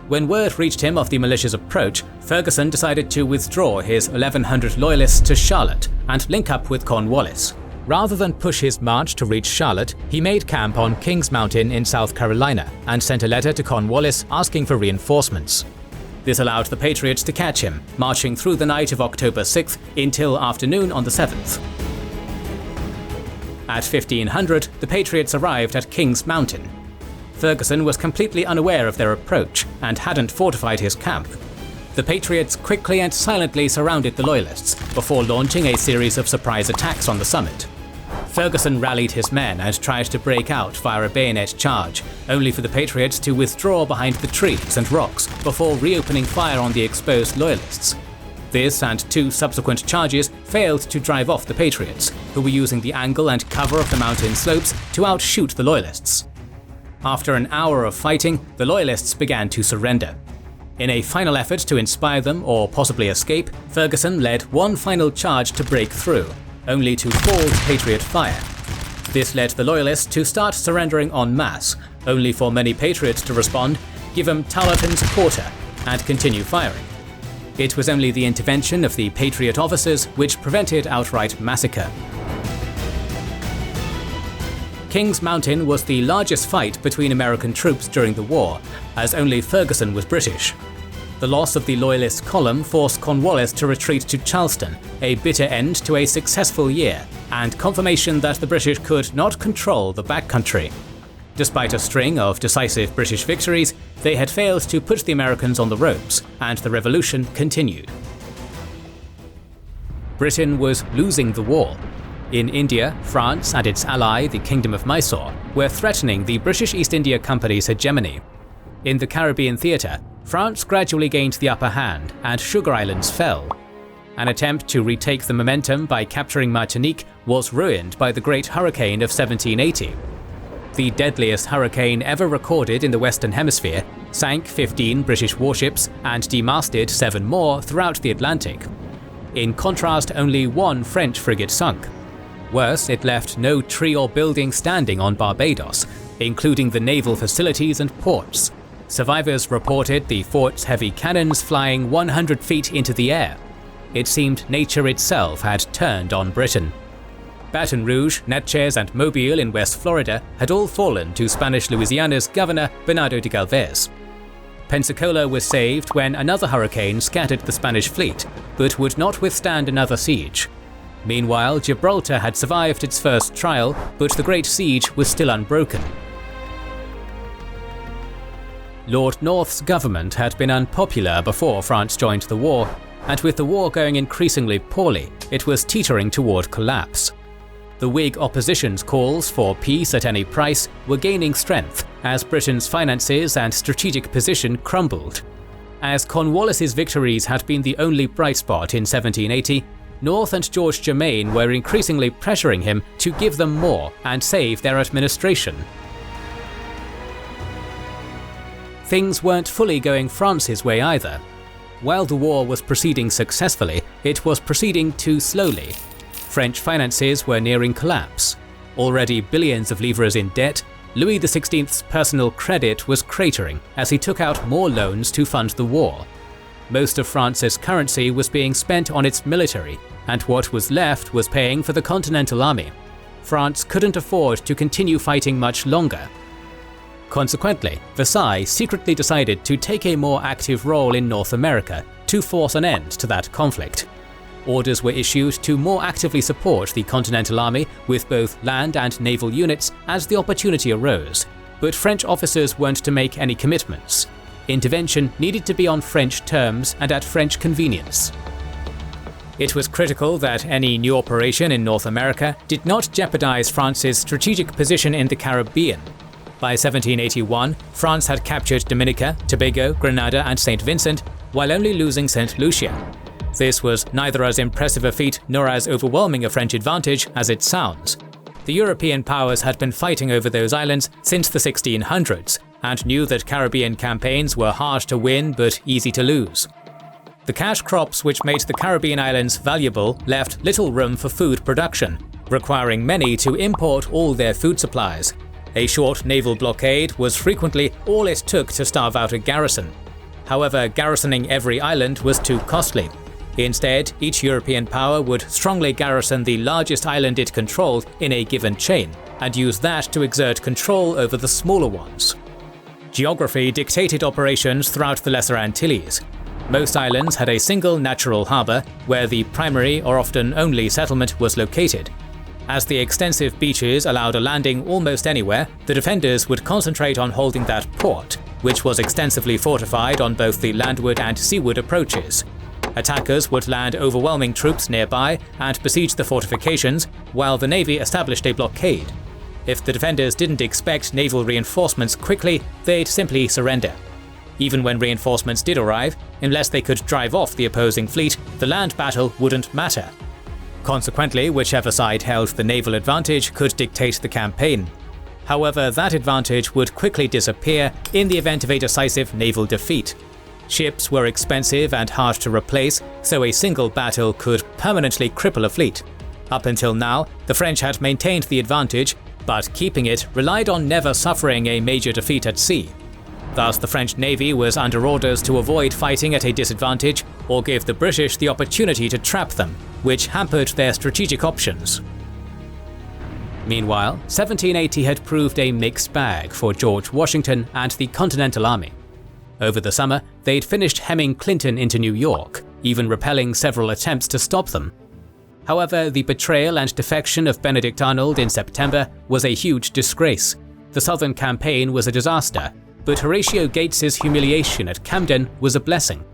When word reached him of the militia's approach, Ferguson decided to withdraw his 1,100 Loyalists to Charlotte and link up with Cornwallis. Rather than push his march to reach Charlotte, he made camp on Kings Mountain in South Carolina and sent a letter to Cornwallis asking for reinforcements. This allowed the Patriots to catch him, marching through the night of October 6th until afternoon on the 7th. At 1500, the Patriots arrived at Kings Mountain. Ferguson was completely unaware of their approach and hadn't fortified his camp. The Patriots quickly and silently surrounded the Loyalists before launching a series of surprise attacks on the summit. Ferguson rallied his men and tried to break out via a bayonet charge, only for the Patriots to withdraw behind the trees and rocks before reopening fire on the exposed Loyalists. This and two subsequent charges failed to drive off the Patriots, who were using the angle and cover of the mountain slopes to outshoot the Loyalists. After an hour of fighting, the Loyalists began to surrender. In a final effort to inspire them or possibly escape, Ferguson led one final charge to break through, only to fall to Patriot fire. This led the Loyalists to start surrendering en masse, only for many Patriots to respond, give them Tarleton's quarter, and continue firing. It was only the intervention of the Patriot officers which prevented outright massacre. Kings Mountain was the largest fight between American troops during the war, as only Ferguson was British. The loss of the Loyalist column forced Cornwallis to retreat to Charleston, a bitter end to a successful year, and confirmation that the British could not control the backcountry. Despite a string of decisive British victories, they had failed to put the Americans on the ropes, and the revolution continued. Britain was losing the war. In India, France and its ally, the Kingdom of Mysore, were threatening the British East India Company's hegemony. In the Caribbean theatre, France gradually gained the upper hand and Sugar Islands fell. An attempt to retake the momentum by capturing Martinique was ruined by the Great Hurricane of 1780. The deadliest hurricane ever recorded in the Western Hemisphere sank 15 British warships and demasted 7 more throughout the Atlantic. In contrast, only 1 French frigate sunk. Worse, it left no tree or building standing on Barbados, including the naval facilities and ports. Survivors reported the fort's heavy cannons flying 100 feet into the air. It seemed nature itself had turned on Britain. Baton Rouge, Natchez, and Mobile in West Florida had all fallen to Spanish Louisiana's governor Bernardo de Galvez. Pensacola was saved when another hurricane scattered the Spanish fleet, but would not withstand another siege. Meanwhile, Gibraltar had survived its first trial, but the Great Siege was still unbroken. Lord North's government had been unpopular before France joined the war, and with the war going increasingly poorly, it was teetering toward collapse. The Whig opposition's calls for peace at any price were gaining strength as Britain's finances and strategic position crumbled. As Cornwallis's victories had been the only bright spot in 1780, North and George Germain were increasingly pressuring him to give them more and save their administration. Things weren't fully going France's way either. While the war was proceeding successfully, it was proceeding too slowly. French finances were nearing collapse. Already billions of livres in debt, Louis XVI's personal credit was cratering as he took out more loans to fund the war. Most of France's currency was being spent on its military, and what was left was paying for the Continental Army. France couldn't afford to continue fighting much longer. Consequently, Versailles secretly decided to take a more active role in North America to force an end to that conflict. Orders were issued to more actively support the Continental Army with both land and naval units as the opportunity arose, but French officers weren't to make any commitments. Intervention needed to be on French terms and at French convenience. It was critical that any new operation in North America did not jeopardize France's strategic position in the Caribbean. By 1781, France had captured Dominica, Tobago, Grenada, and St. Vincent, while only losing St. Lucia. This was neither as impressive a feat nor as overwhelming a French advantage as it sounds. The European powers had been fighting over those islands since the 1600s, and knew that Caribbean campaigns were hard to win but easy to lose. The cash crops which made the Caribbean islands valuable left little room for food production, requiring many to import all their food supplies. A short naval blockade was frequently all it took to starve out a garrison. However, garrisoning every island was too costly. Instead, each European power would strongly garrison the largest island it controlled in a given chain, and use that to exert control over the smaller ones. Geography dictated operations throughout the Lesser Antilles. Most islands had a single natural harbour, where the primary or often only settlement was located. As the extensive beaches allowed a landing almost anywhere, the defenders would concentrate on holding that port, which was extensively fortified on both the landward and seaward approaches. Attackers would land overwhelming troops nearby and besiege the fortifications, while the navy established a blockade. If the defenders didn't expect naval reinforcements quickly, they'd simply surrender. Even when reinforcements did arrive, unless they could drive off the opposing fleet, the land battle wouldn't matter. Consequently, whichever side held the naval advantage could dictate the campaign. However, that advantage would quickly disappear in the event of a decisive naval defeat. Ships were expensive and hard to replace, so a single battle could permanently cripple a fleet. Up until now, the French had maintained the advantage, but keeping it relied on never suffering a major defeat at sea. Thus, the French Navy was under orders to avoid fighting at a disadvantage or give the British the opportunity to trap them, which hampered their strategic options. Meanwhile, 1780 had proved a mixed bag for George Washington and the Continental Army. Over the summer, they'd finished hemming Clinton into New York, even repelling several attempts to stop them. However, the betrayal and defection of Benedict Arnold in September was a huge disgrace. The Southern campaign was a disaster, but Horatio Gates's humiliation at Camden was a blessing.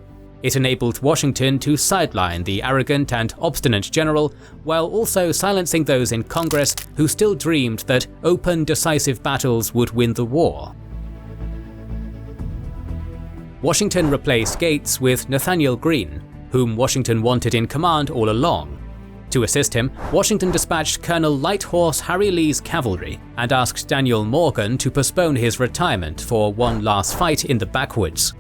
It enabled Washington to sideline the arrogant and obstinate general, while also silencing those in Congress who still dreamed that open, decisive battles would win the war. Washington replaced Gates with Nathaniel Greene, whom Washington wanted in command all along. To assist him, Washington dispatched Colonel Light Horse Harry Lee's cavalry and asked Daniel Morgan to postpone his retirement for one last fight in the backwoods.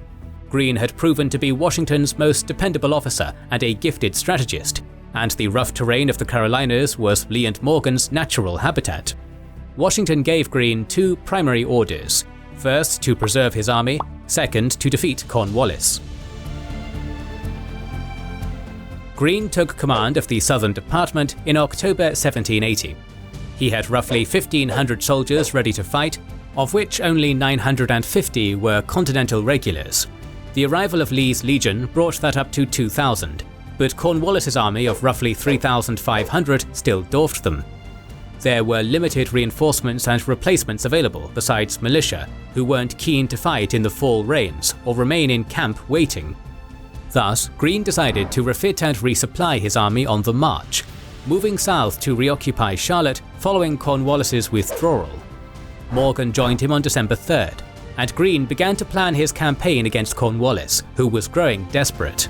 Greene had proven to be Washington's most dependable officer and a gifted strategist, and the rough terrain of the Carolinas was Lee and Morgan's natural habitat. Washington gave Greene two primary orders: first, to preserve his army; second, to defeat Cornwallis. Greene took command of the Southern Department in October 1780. He had roughly 1,500 soldiers ready to fight, of which only 950 were Continental regulars. The arrival of Lee's legion brought that up to 2,000, but Cornwallis's army of roughly 3,500 still dwarfed them. There were limited reinforcements and replacements available besides militia, who weren't keen to fight in the fall rains or remain in camp waiting. Thus, Greene decided to refit and resupply his army on the march, moving south to reoccupy Charlotte following Cornwallis's withdrawal. Morgan joined him on December 3rd, and Greene began to plan his campaign against Cornwallis, who was growing desperate.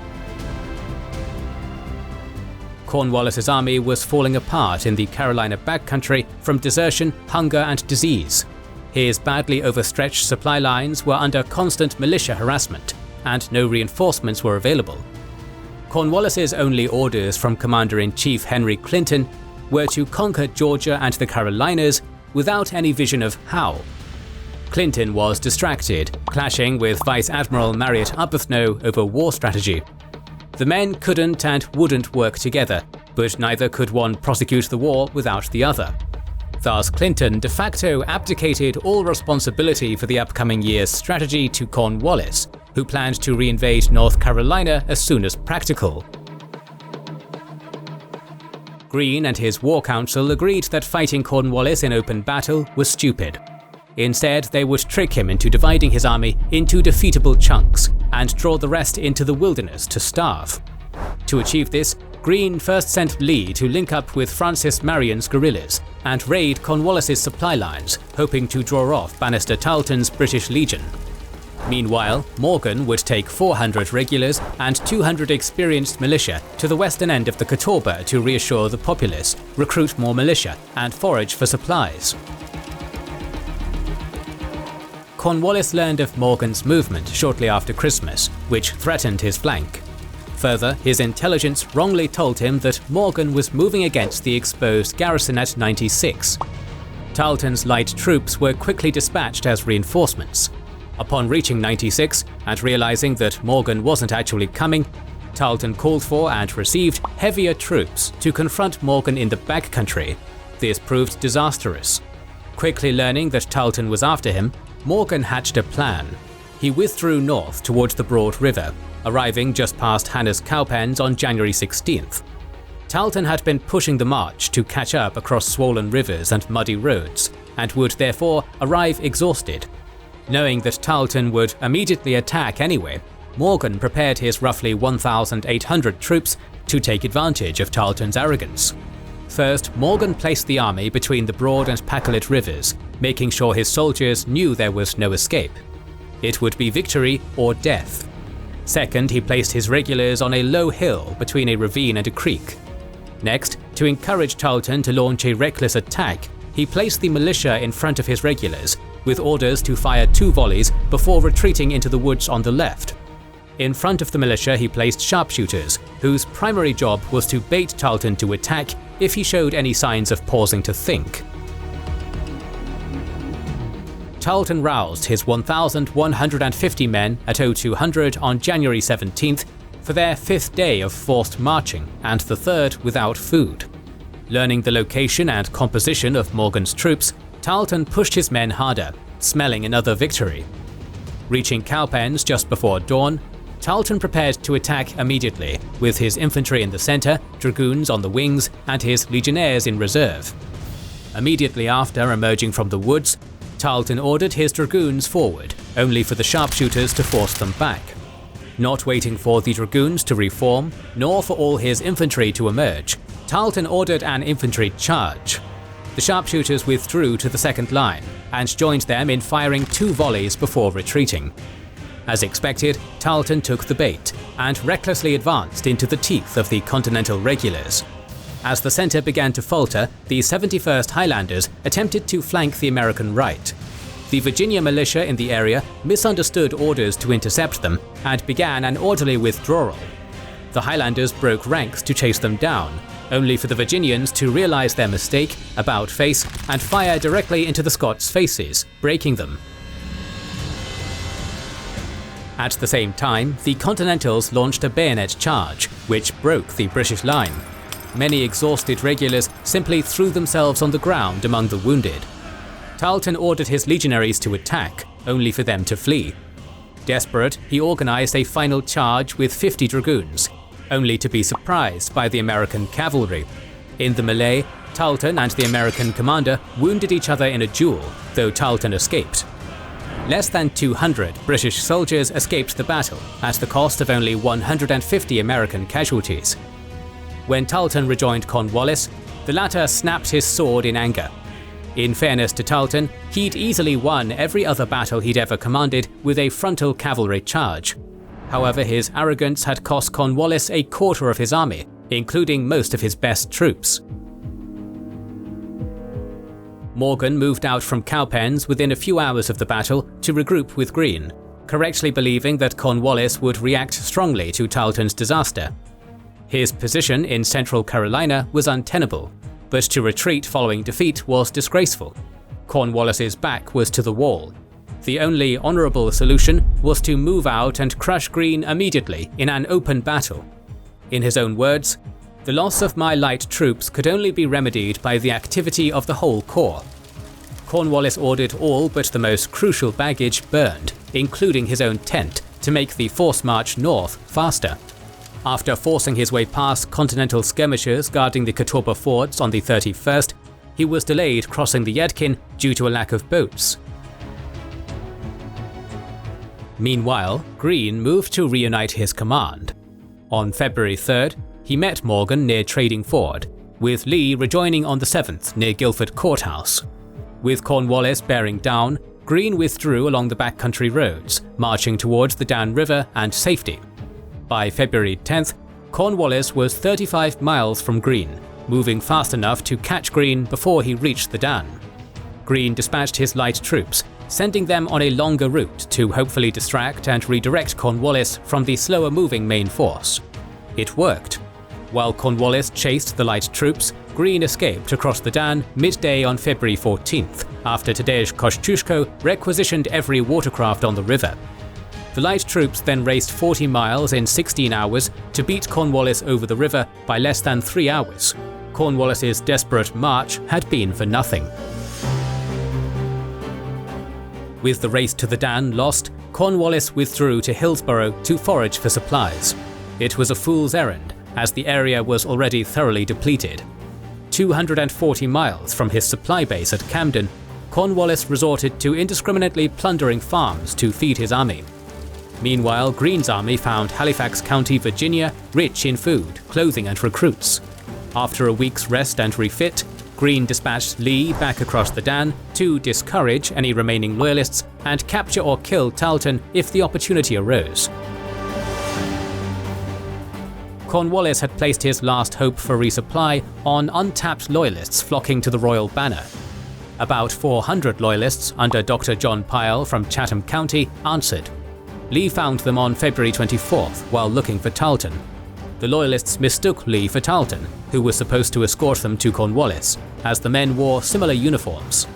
Cornwallis's army was falling apart in the Carolina backcountry from desertion, hunger, and disease. His badly overstretched supply lines were under constant militia harassment, and no reinforcements were available. Cornwallis's only orders from Commander-in-Chief Henry Clinton were to conquer Georgia and the Carolinas without any vision of how. Clinton was distracted, clashing with Vice Admiral Marriott Arbuthnot over war strategy. The men couldn't and wouldn't work together, but neither could one prosecute the war without the other. Thus, Clinton de facto abdicated all responsibility for the upcoming year's strategy to Cornwallis, who planned to reinvade North Carolina as soon as practical. Greene and his war council agreed that fighting Cornwallis in open battle was stupid. Instead, they would trick him into dividing his army into defeatable chunks and draw the rest into the wilderness to starve. To achieve this, Greene first sent Lee to link up with Francis Marion's guerrillas and raid Cornwallis's supply lines, hoping to draw off Banastre Tarleton's British Legion. Meanwhile, Morgan would take 400 regulars and 200 experienced militia to the western end of the Catawba to reassure the populace, recruit more militia, and forage for supplies. Cornwallis learned of Morgan's movement shortly after Christmas, which threatened his flank. Further, his intelligence wrongly told him that Morgan was moving against the exposed garrison at 96. Tarleton's light troops were quickly dispatched as reinforcements. Upon reaching 96 and realizing that Morgan wasn't actually coming, Tarleton called for and received heavier troops to confront Morgan in the backcountry. This proved disastrous. Quickly learning that Tarleton was after him, Morgan hatched a plan. He withdrew north towards the Broad River, arriving just past Hannah's Cowpens on January 16th. Tarleton had been pushing the march to catch up across swollen rivers and muddy roads, and would therefore arrive exhausted. Knowing that Tarleton would immediately attack anyway, Morgan prepared his roughly 1,800 troops to take advantage of Tarleton's arrogance. First, Morgan placed the army between the Broad and Pacolet rivers, making sure his soldiers knew there was no escape. It would be victory or death. Second, he placed his regulars on a low hill between a ravine and a creek. Next, to encourage Tarleton to launch a reckless attack, he placed the militia in front of his regulars, with orders to fire 2 volleys before retreating into the woods on the left. In front of the militia he placed sharpshooters, whose primary job was to bait Tarleton to attack if he showed any signs of pausing to think. Tarleton roused his 1,150 men at 0200 on January 17th for their 5th day of forced marching and the 3rd without food. Learning the location and composition of Morgan's troops, Tarleton pushed his men harder, smelling another victory. Reaching Cowpens just before dawn, Tarleton prepared to attack immediately, with his infantry in the center, dragoons on the wings, and his legionnaires in reserve. Immediately after emerging from the woods, Tarleton ordered his dragoons forward, only for the sharpshooters to force them back. Not waiting for the dragoons to reform, nor for all his infantry to emerge, Tarleton ordered an infantry charge. The sharpshooters withdrew to the second line and joined them in firing 2 volleys before retreating. As expected, Tarleton took the bait and recklessly advanced into the teeth of the Continental regulars. As the center began to falter, the 71st Highlanders attempted to flank the American right. The Virginia militia in the area misunderstood orders to intercept them and began an orderly withdrawal. The Highlanders broke ranks to chase them down, only for the Virginians to realize their mistake, about face, and fire directly into the Scots' faces, breaking them. At the same time, the Continentals launched a bayonet charge, which broke the British line. Many exhausted regulars simply threw themselves on the ground among the wounded. Tarleton ordered his legionaries to attack, only for them to flee. Desperate, he organized a final charge with 50 dragoons, only to be surprised by the American cavalry. In the melee, Tarleton and the American commander wounded each other in a duel, though Tarleton escaped. Less than 200 British soldiers escaped the battle, at the cost of only 150 American casualties. When Tarleton rejoined Cornwallis, the latter snapped his sword in anger. In fairness to Tarleton, he'd easily won every other battle he'd ever commanded with a frontal cavalry charge. However, his arrogance had cost Cornwallis a quarter of his army, including most of his best troops. Morgan moved out from Cowpens within a few hours of the battle to regroup with Greene, correctly believing that Cornwallis would react strongly to Tarleton's disaster. His position in central Carolina was untenable, but to retreat following defeat was disgraceful. Cornwallis's back was to the wall. The only honorable solution was to move out and crush Greene immediately in an open battle. In his own words, The loss of my light troops could only be remedied by the activity of the whole corps. Cornwallis ordered all but the most crucial baggage burned, including his own tent, to make the force march north faster. After forcing his way past Continental skirmishers guarding the Catawba fords on the 31st, he was delayed crossing the Yadkin due to a lack of boats. Meanwhile, Greene moved to reunite his command. On February 3rd, he met Morgan near Trading Ford, with Lee rejoining on the 7th near Guilford Courthouse. With Cornwallis bearing down, Greene withdrew along the backcountry roads, marching towards the Dan River and safety. By February 10th, Cornwallis was 35 miles from Greene, moving fast enough to catch Greene before he reached the Dan. Greene dispatched his light troops, sending them on a longer route to hopefully distract and redirect Cornwallis from the slower-moving main force. It worked. While Cornwallis chased the light troops, Greene escaped across the Dan midday on February 14th, after Tadeusz Kościuszko requisitioned every watercraft on the river. The light troops then raced 40 miles in 16 hours to beat Cornwallis over the river by less than 3 hours. Cornwallis's desperate march had been for nothing. With the race to the Dan lost, Cornwallis withdrew to Hillsborough to forage for supplies. It was a fool's errand, as the area was already thoroughly depleted. 240 miles from his supply base at Camden, Cornwallis resorted to indiscriminately plundering farms to feed his army. Meanwhile, Greene's army found Halifax County, Virginia, rich in food, clothing and recruits. After a week's rest and refit, Greene dispatched Lee back across the Dan to discourage any remaining Loyalists and capture or kill Tarleton if the opportunity arose. Cornwallis had placed his last hope for resupply on untapped Loyalists flocking to the royal banner. About 400 Loyalists under Dr. John Pyle from Chatham County answered. Lee found them on February 24th while looking for Tarleton. The Loyalists mistook Lee for Tarleton, who was supposed to escort them to Cornwallis, as the men wore similar uniforms.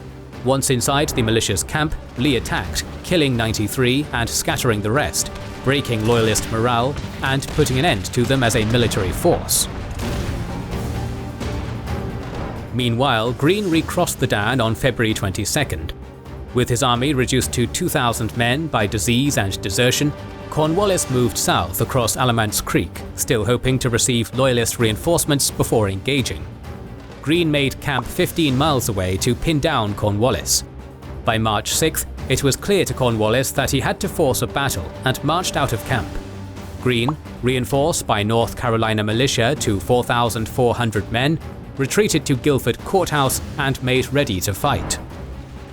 Once inside the militia's camp, Lee attacked, killing 93 and scattering the rest, breaking Loyalist morale and putting an end to them as a military force. Meanwhile, Greene recrossed the Dan on February 22nd. With his army reduced to 2,000 men by disease and desertion, Cornwallis moved south across Alamance Creek, still hoping to receive Loyalist reinforcements before engaging. Greene made camp 15 miles away to pin down Cornwallis. By March 6th, it was clear to Cornwallis that he had to force a battle and marched out of camp. Greene, reinforced by North Carolina militia to 4,400 men, retreated to Guilford Courthouse and made ready to fight.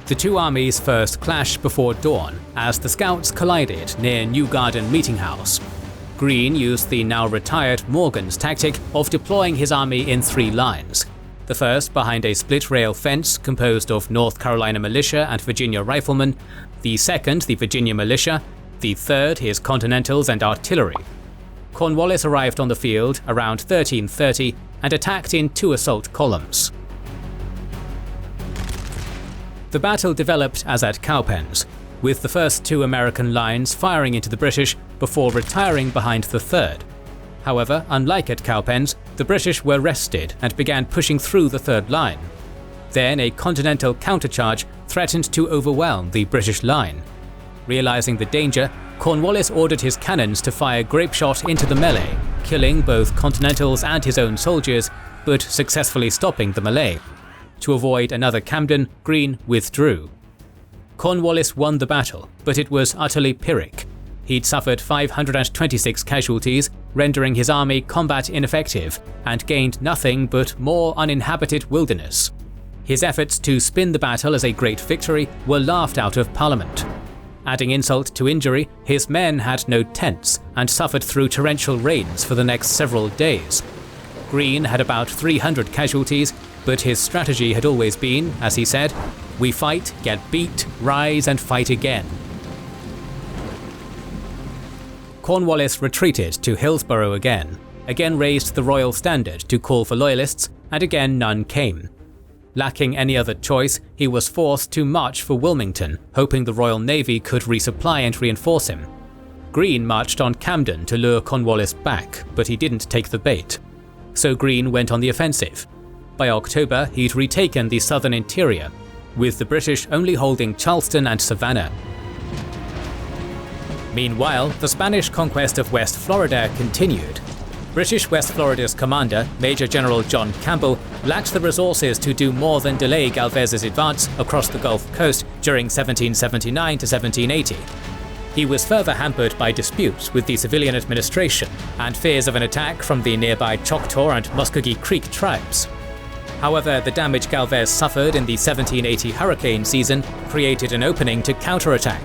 The two armies first clashed before dawn as the scouts collided near New Garden Meeting House. Greene used the now retired Morgan's tactic of deploying his army in 3 lines. The first behind a split-rail fence composed of North Carolina militia and Virginia riflemen, the second the Virginia militia, the third his Continentals and artillery. Cornwallis arrived on the field around 1330 and attacked in 2 assault columns. The battle developed as at Cowpens, with the first 2 American lines firing into the British before retiring behind the third. However, unlike at Cowpens, the British were rested and began pushing through the third line. Then a Continental countercharge threatened to overwhelm the British line. Realizing the danger, Cornwallis ordered his cannons to fire grapeshot into the melee, killing both Continentals and his own soldiers, but successfully stopping the melee. To avoid another Camden, Greene withdrew. Cornwallis won the battle, but it was utterly Pyrrhic. He'd suffered 526 casualties, rendering his army combat ineffective, and gained nothing but more uninhabited wilderness. His efforts to spin the battle as a great victory were laughed out of Parliament. Adding insult to injury, his men had no tents and suffered through torrential rains for the next several days. Greene had about 300 casualties, but his strategy had always been, as he said, "We fight, get beat, rise and fight again." Cornwallis retreated to Hillsborough again raised the royal standard to call for Loyalists, and again none came. Lacking any other choice, he was forced to march for Wilmington, hoping the Royal Navy could resupply and reinforce him. Greene marched on Camden to lure Cornwallis back, but he didn't take the bait. so Greene went on the offensive. By October, he'd retaken the southern interior, with the British only holding Charleston and Savannah. Meanwhile, the Spanish conquest of West Florida continued. British West Florida's commander, Major General John Campbell, lacked the resources to do more than delay Galvez's advance across the Gulf Coast during 1779 to 1780. He was further hampered by disputes with the civilian administration and fears of an attack from the nearby Choctaw and Muskogee Creek tribes. However, the damage Galvez suffered in the 1780 hurricane season created an opening to counterattack.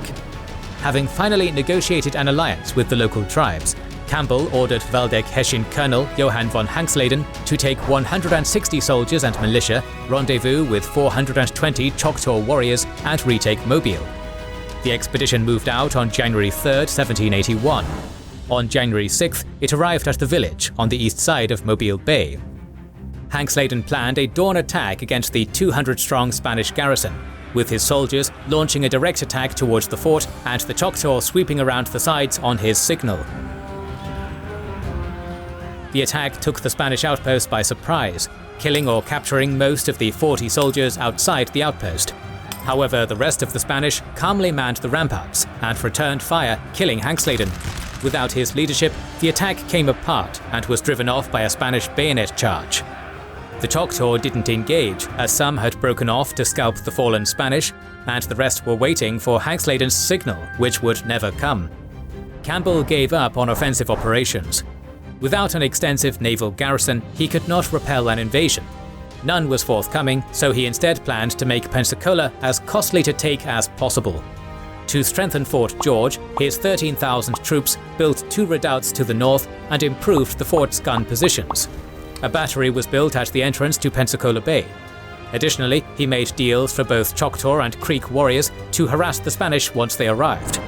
Having finally negotiated an alliance with the local tribes, Campbell ordered Waldeck-Hessian Colonel Johann von Hangsleden to take 160 soldiers and militia, rendezvous with 420 Choctaw warriors, and retake Mobile. The expedition moved out on January 3, 1781. On January 6th, it arrived at the village on the east side of Mobile Bay. Hangsleden planned a dawn attack against the 200-strong Spanish garrison, with his soldiers launching a direct attack towards the fort and the Choctaw sweeping around the sides on his signal. The attack took the Spanish outpost by surprise, killing or capturing most of the 40 soldiers outside the outpost. However, the rest of the Spanish calmly manned the ramparts and returned fire, killing Hangsleden. Without his leadership, the attack came apart and was driven off by a Spanish bayonet charge. The Choctaw didn't engage, as some had broken off to scalp the fallen Spanish, and the rest were waiting for Hangsleden's signal, which would never come. Campbell gave up on offensive operations. Without an extensive naval garrison, he could not repel an invasion. None was forthcoming, so he instead planned to make Pensacola as costly to take as possible. To strengthen Fort George, his 13,000 troops built 2 redoubts to the north and improved the fort's gun positions. A battery was built at the entrance to Pensacola Bay. Additionally, he made deals for both Choctaw and Creek warriors to harass the Spanish once they arrived.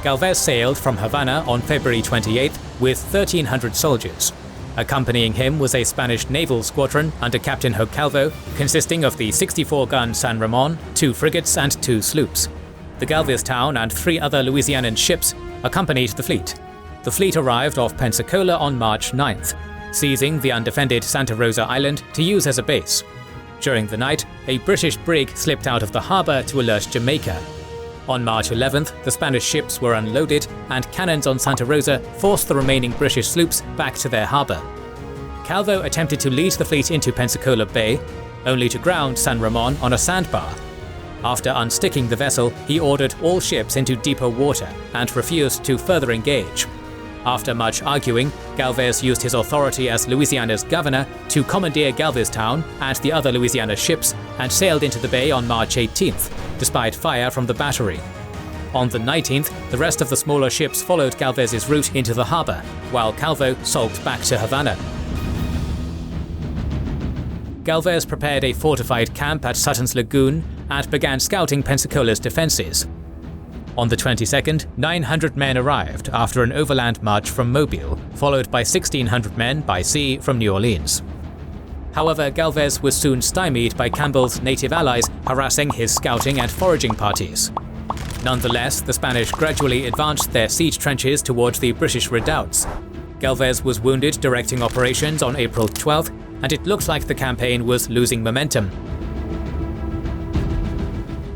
Galvez sailed from Havana on February 28th with 1,300 soldiers. Accompanying him was a Spanish naval squadron under Captain Hocalvo, consisting of the 64-gun San Ramon, 2 frigates and 2 sloops. The Galveztown and 3 other Louisianan ships accompanied the fleet. The fleet arrived off Pensacola on March 9th, seizing the undefended Santa Rosa Island to use as a base. During the night, a British brig slipped out of the harbour to alert Jamaica. On March 11th, the Spanish ships were unloaded, and cannons on Santa Rosa forced the remaining British sloops back to their harbour. Calvo attempted to lead the fleet into Pensacola Bay, only to ground San Ramon on a sandbar. After unsticking the vessel, he ordered all ships into deeper water and refused to further engage. After much arguing, Galvez used his authority as Louisiana's governor to commandeer Galveztown and the other Louisiana ships and sailed into the bay on March 18th, despite fire from the battery. On the 19th, the rest of the smaller ships followed Galvez's route into the harbour, while Calvo sulked back to Havana. Galvez prepared a fortified camp at Sutton's Lagoon and began scouting Pensacola's defences. On the 22nd, 900 men arrived after an overland march from Mobile, followed by 1,600 men by sea from New Orleans. However, Galvez was soon stymied by Campbell's native allies harassing his scouting and foraging parties. Nonetheless, the Spanish gradually advanced their siege trenches towards the British redoubts. Galvez was wounded directing operations on April 12th, and it looked like the campaign was losing momentum.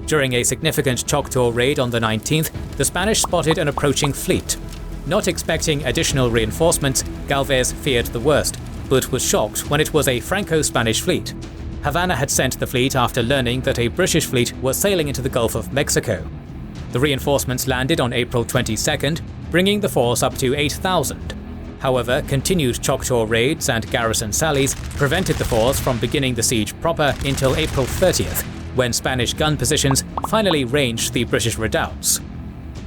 During a significant Choctaw raid on the 19th, the Spanish spotted an approaching fleet. Not expecting additional reinforcements, Galvez feared the worst, but was shocked when it was a Franco-Spanish fleet. Havana had sent the fleet after learning that a British fleet was sailing into the Gulf of Mexico. The reinforcements landed on April 22nd, bringing the force up to 8,000. However, continued Choctaw raids and garrison sallies prevented the force from beginning the siege proper until April 30th, when Spanish gun positions finally ranged the British redoubts.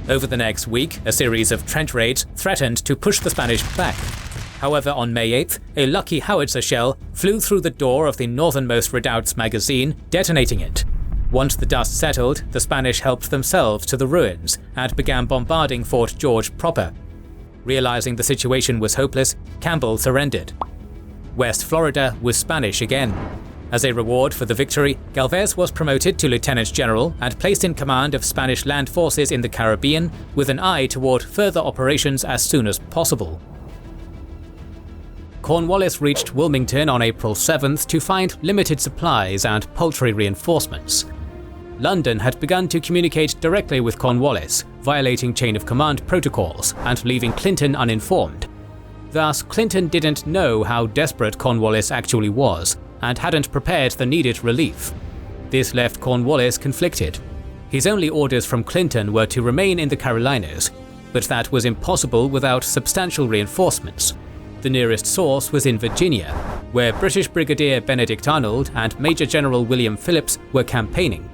Over the next week, a series of trench raids threatened to push the Spanish back. However, on May 8th, a lucky howitzer shell flew through the door of the northernmost redoubt's magazine, detonating it. Once the dust settled, the Spanish helped themselves to the ruins and began bombarding Fort George proper. Realizing the situation was hopeless, Campbell surrendered. West Florida was Spanish again. As a reward for the victory, Galvez was promoted to lieutenant general and placed in command of Spanish land forces in the Caribbean, with an eye toward further operations as soon as possible. Cornwallis reached Wilmington on April 7th to find limited supplies and paltry reinforcements. London had begun to communicate directly with Cornwallis, violating chain of command protocols and leaving Clinton uninformed. Thus, Clinton didn't know how desperate Cornwallis actually was, and hadn't prepared the needed relief. This left Cornwallis conflicted. His only orders from Clinton were to remain in the Carolinas, but that was impossible without substantial reinforcements. The nearest source was in Virginia, where British Brigadier Benedict Arnold and Major General William Phillips were campaigning.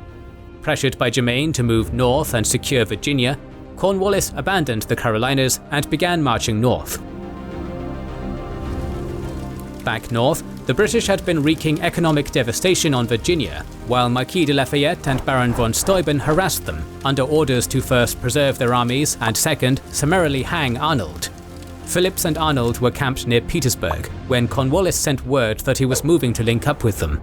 Pressured by Germain to move north and secure Virginia, Cornwallis abandoned the Carolinas and began marching north. Back north, the British had been wreaking economic devastation on Virginia, while Marquis de Lafayette and Baron von Steuben harassed them, under orders to first preserve their armies and second, summarily hang Arnold. Phillips and Arnold were camped near Petersburg when Cornwallis sent word that he was moving to link up with them.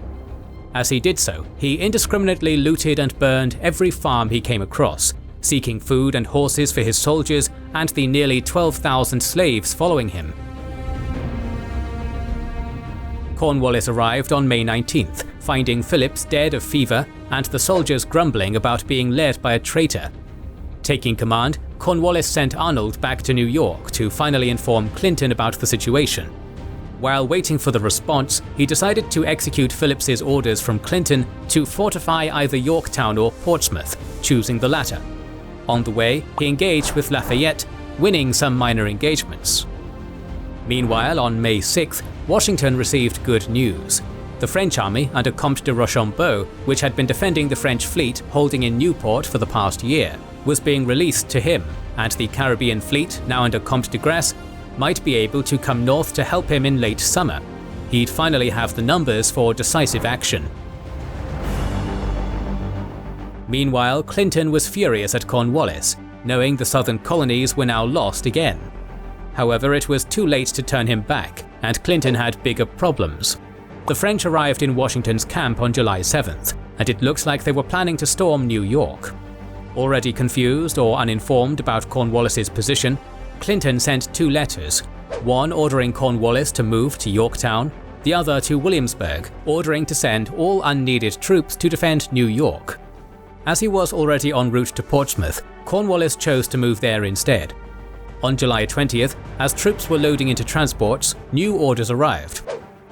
As he did so, he indiscriminately looted and burned every farm he came across, seeking food and horses for his soldiers and the nearly 12,000 slaves following him. Cornwallis arrived on May 19th, finding Phillips dead of fever and the soldiers grumbling about being led by a traitor. Taking command, Cornwallis sent Arnold back to New York to finally inform Clinton about the situation. While waiting for the response, he decided to execute Phillips's orders from Clinton to fortify either Yorktown or Portsmouth, choosing the latter. On the way, he engaged with Lafayette, winning some minor engagements. Meanwhile, on May 6th, Washington received good news. The French army under Comte de Rochambeau, which had been defending the French fleet holding in Newport for the past year, was being released to him, and the Caribbean fleet, now under Comte de Grasse, might be able to come north to help him in late summer. He'd finally have the numbers for decisive action. Meanwhile, Clinton was furious at Cornwallis, knowing the southern colonies were now lost again. However, it was too late to turn him back, and Clinton had bigger problems. The French arrived in Washington's camp on July 7th, and it looks like they were planning to storm New York. Already confused or uninformed about Cornwallis's position, Clinton sent two letters, one ordering Cornwallis to move to Yorktown, the other to Williamsburg, ordering to send all unneeded troops to defend New York. As he was already en route to Portsmouth, Cornwallis chose to move there instead. On July 20th, as troops were loading into transports, new orders arrived.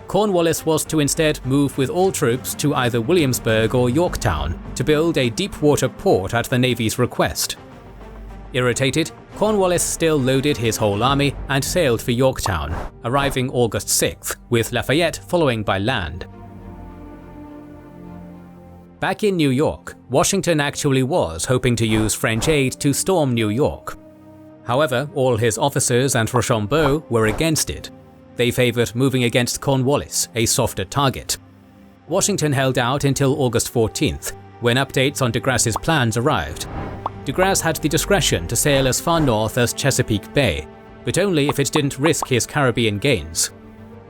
Cornwallis was to instead move with all troops to either Williamsburg or Yorktown to build a deep-water port at the Navy's request. Irritated, Cornwallis still loaded his whole army and sailed for Yorktown, arriving August 6th, with Lafayette following by land. Back in New York, Washington actually was hoping to use French aid to storm New York. However, all his officers and Rochambeau were against it. They favored moving against Cornwallis, a softer target. Washington held out until August 14th, when updates on de Grasse's plans arrived. De Grasse had the discretion to sail as far north as Chesapeake Bay, but only if it didn't risk his Caribbean gains.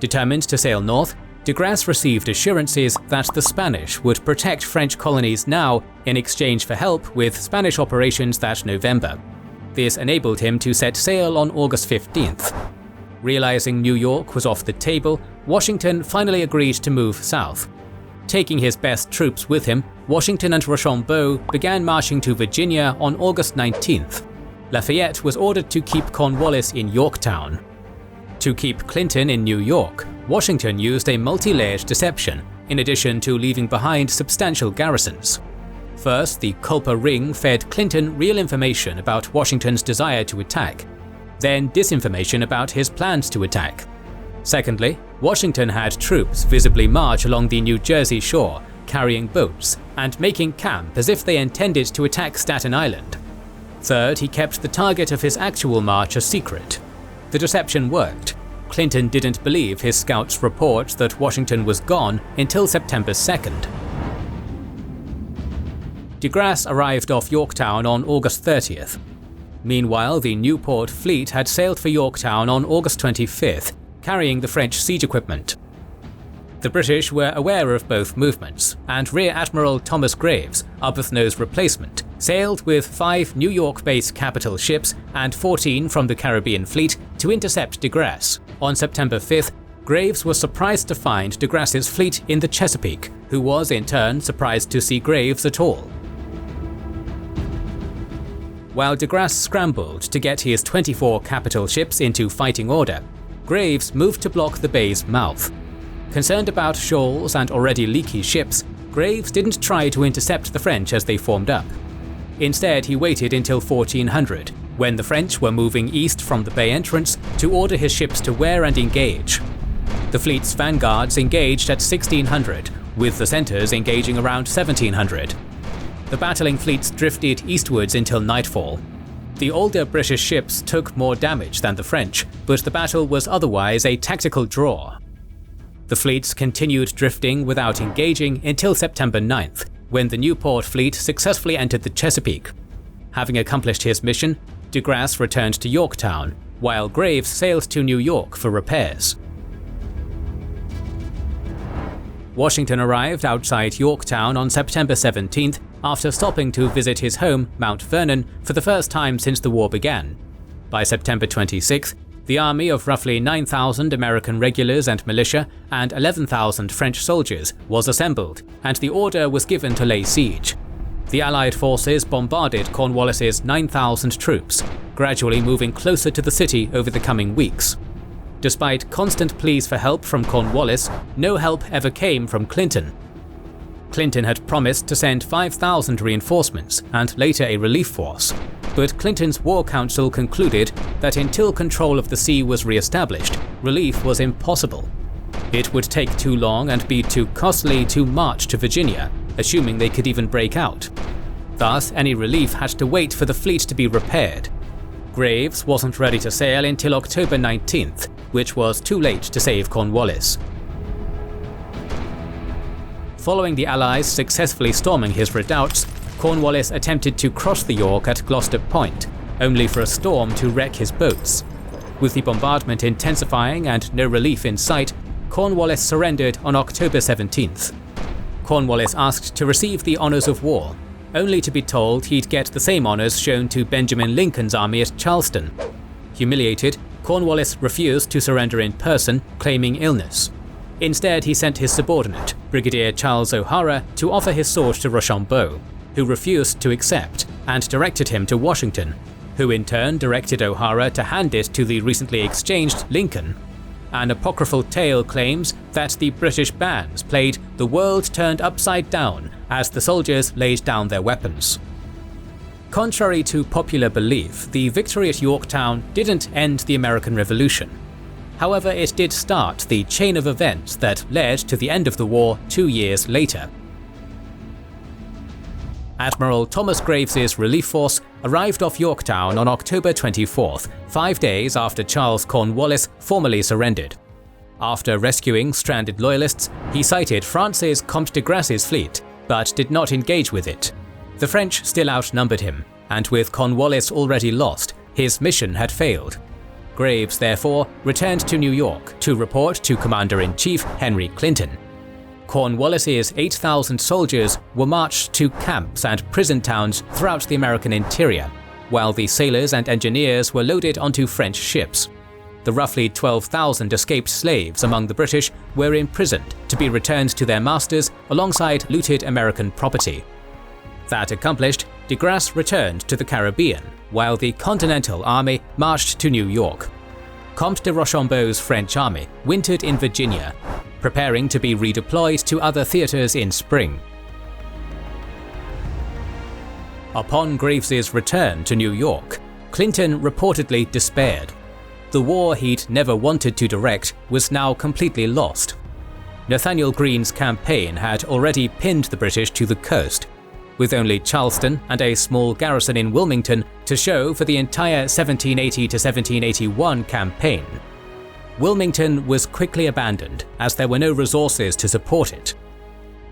Determined to sail north, de Grasse received assurances that the Spanish would protect French colonies now in exchange for help with Spanish operations that November. This enabled him to set sail on August 15th. Realizing New York was off the table, Washington finally agreed to move south. Taking his best troops with him, Washington and Rochambeau began marching to Virginia on August 19th. Lafayette was ordered to keep Cornwallis in Yorktown. To keep Clinton in New York, Washington used a multi-layered deception, in addition to leaving behind substantial garrisons. First, the Culper Ring fed Clinton real information about Washington's desire to attack, then disinformation about his plans to attack. Secondly, Washington had troops visibly march along the New Jersey shore, carrying boats, and making camp as if they intended to attack Staten Island. Third, he kept the target of his actual march a secret. The deception worked. Clinton didn't believe his scouts' report that Washington was gone until September 2nd. De Grasse arrived off Yorktown on August 30th. Meanwhile, the Newport fleet had sailed for Yorktown on August 25th, carrying the French siege equipment. The British were aware of both movements, and Rear Admiral Thomas Graves, Arbuthnot's replacement, sailed with 5 New York-based capital ships and 14 from the Caribbean fleet to intercept de Grasse. On September 5th, Graves was surprised to find de Grasse's fleet in the Chesapeake, who was in turn surprised to see Graves at all. While de Grasse scrambled to get his 24 capital ships into fighting order, Graves moved to block the bay's mouth. Concerned about shoals and already leaky ships, Graves didn't try to intercept the French as they formed up. Instead, he waited until 1400, when the French were moving east from the bay entrance, to order his ships to wear and engage. The fleet's vanguards engaged at 1600, with the centres engaging around 1700. The battling fleets drifted eastwards until nightfall. The older British ships took more damage than the French, but the battle was otherwise a tactical draw. The fleets continued drifting without engaging until September 9th, when the Newport fleet successfully entered the Chesapeake. Having accomplished his mission, de Grasse returned to Yorktown, while Graves sailed to New York for repairs. Washington arrived outside Yorktown on September 17th after stopping to visit his home, Mount Vernon, for the first time since the war began. By September 26th, the army of roughly 9,000 American regulars and militia and 11,000 French soldiers was assembled, and the order was given to lay siege. The Allied forces bombarded Cornwallis's 9,000 troops, gradually moving closer to the city over the coming weeks. Despite constant pleas for help from Cornwallis, no help ever came from Clinton. Clinton had promised to send 5,000 reinforcements and later a relief force, but Clinton's War Council concluded that until control of the sea was re-established, relief was impossible. It would take too long and be too costly to march to Virginia, assuming they could even break out. Thus, any relief had to wait for the fleet to be repaired. Graves wasn't ready to sail until October 19th, which was too late to save Cornwallis. Following the Allies successfully storming his redoubts, Cornwallis attempted to cross the York at Gloucester Point, only for a storm to wreck his boats. With the bombardment intensifying and no relief in sight, Cornwallis surrendered on October 17th. Cornwallis asked to receive the honours of war, only to be told he'd get the same honours shown to Benjamin Lincoln's army at Charleston. Humiliated, Cornwallis refused to surrender in person, claiming illness. Instead, he sent his subordinate, Brigadier Charles O'Hara, to offer his sword to Rochambeau, who refused to accept, and directed him to Washington, who in turn directed O'Hara to hand it to the recently exchanged Lincoln. An apocryphal tale claims that the British bands played "The World Turned Upside Down" as the soldiers laid down their weapons. Contrary to popular belief, the victory at Yorktown didn't end the American Revolution. However, it did start the chain of events that led to the end of the war 2 years later. Admiral Thomas Graves's relief force arrived off Yorktown on October 24th, 5 days after Charles Cornwallis formally surrendered. After rescuing stranded Loyalists, he sighted France's Comte de Grasse's fleet, but did not engage with it. The French still outnumbered him, and with Cornwallis already lost, his mission had failed. Graves therefore returned to New York to report to Commander-in-Chief Henry Clinton. Cornwallis's 8,000 soldiers were marched to camps and prison towns throughout the American interior, while the sailors and engineers were loaded onto French ships. The roughly 12,000 escaped slaves among the British were imprisoned to be returned to their masters alongside looted American property. That accomplished, de Grasse returned to the Caribbean, while the Continental Army marched to New York. Comte de Rochambeau's French army wintered in Virginia, preparing to be redeployed to other theatres in spring. Upon Graves's return to New York, Clinton reportedly despaired. The war he'd never wanted to direct was now completely lost. Nathaniel Greene's campaign had already pinned the British to the coast, with only Charleston and a small garrison in Wilmington to show for the entire 1780 to 1781 campaign. Wilmington was quickly abandoned as there were no resources to support it.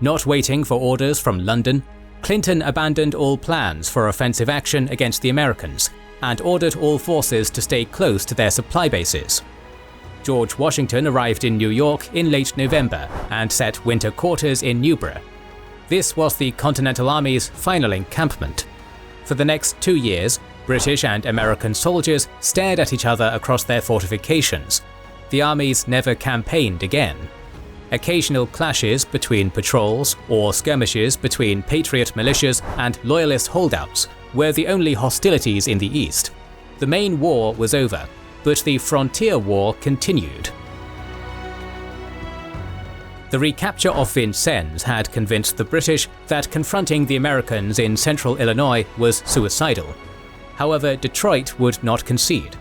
Not waiting for orders from London, Clinton abandoned all plans for offensive action against the Americans and ordered all forces to stay close to their supply bases. George Washington arrived in New York in late November and set winter quarters in Newbury. This was the Continental Army's final encampment. For the next 2 years, British and American soldiers stared at each other across their fortifications. the armies never campaigned again. Occasional clashes between patrols or skirmishes between Patriot militias and Loyalist holdouts were the only hostilities in the east. The main war was over, but the frontier war continued. The recapture of Vincennes had convinced the British that confronting the Americans in central Illinois was suicidal. However, Detroit would not concede.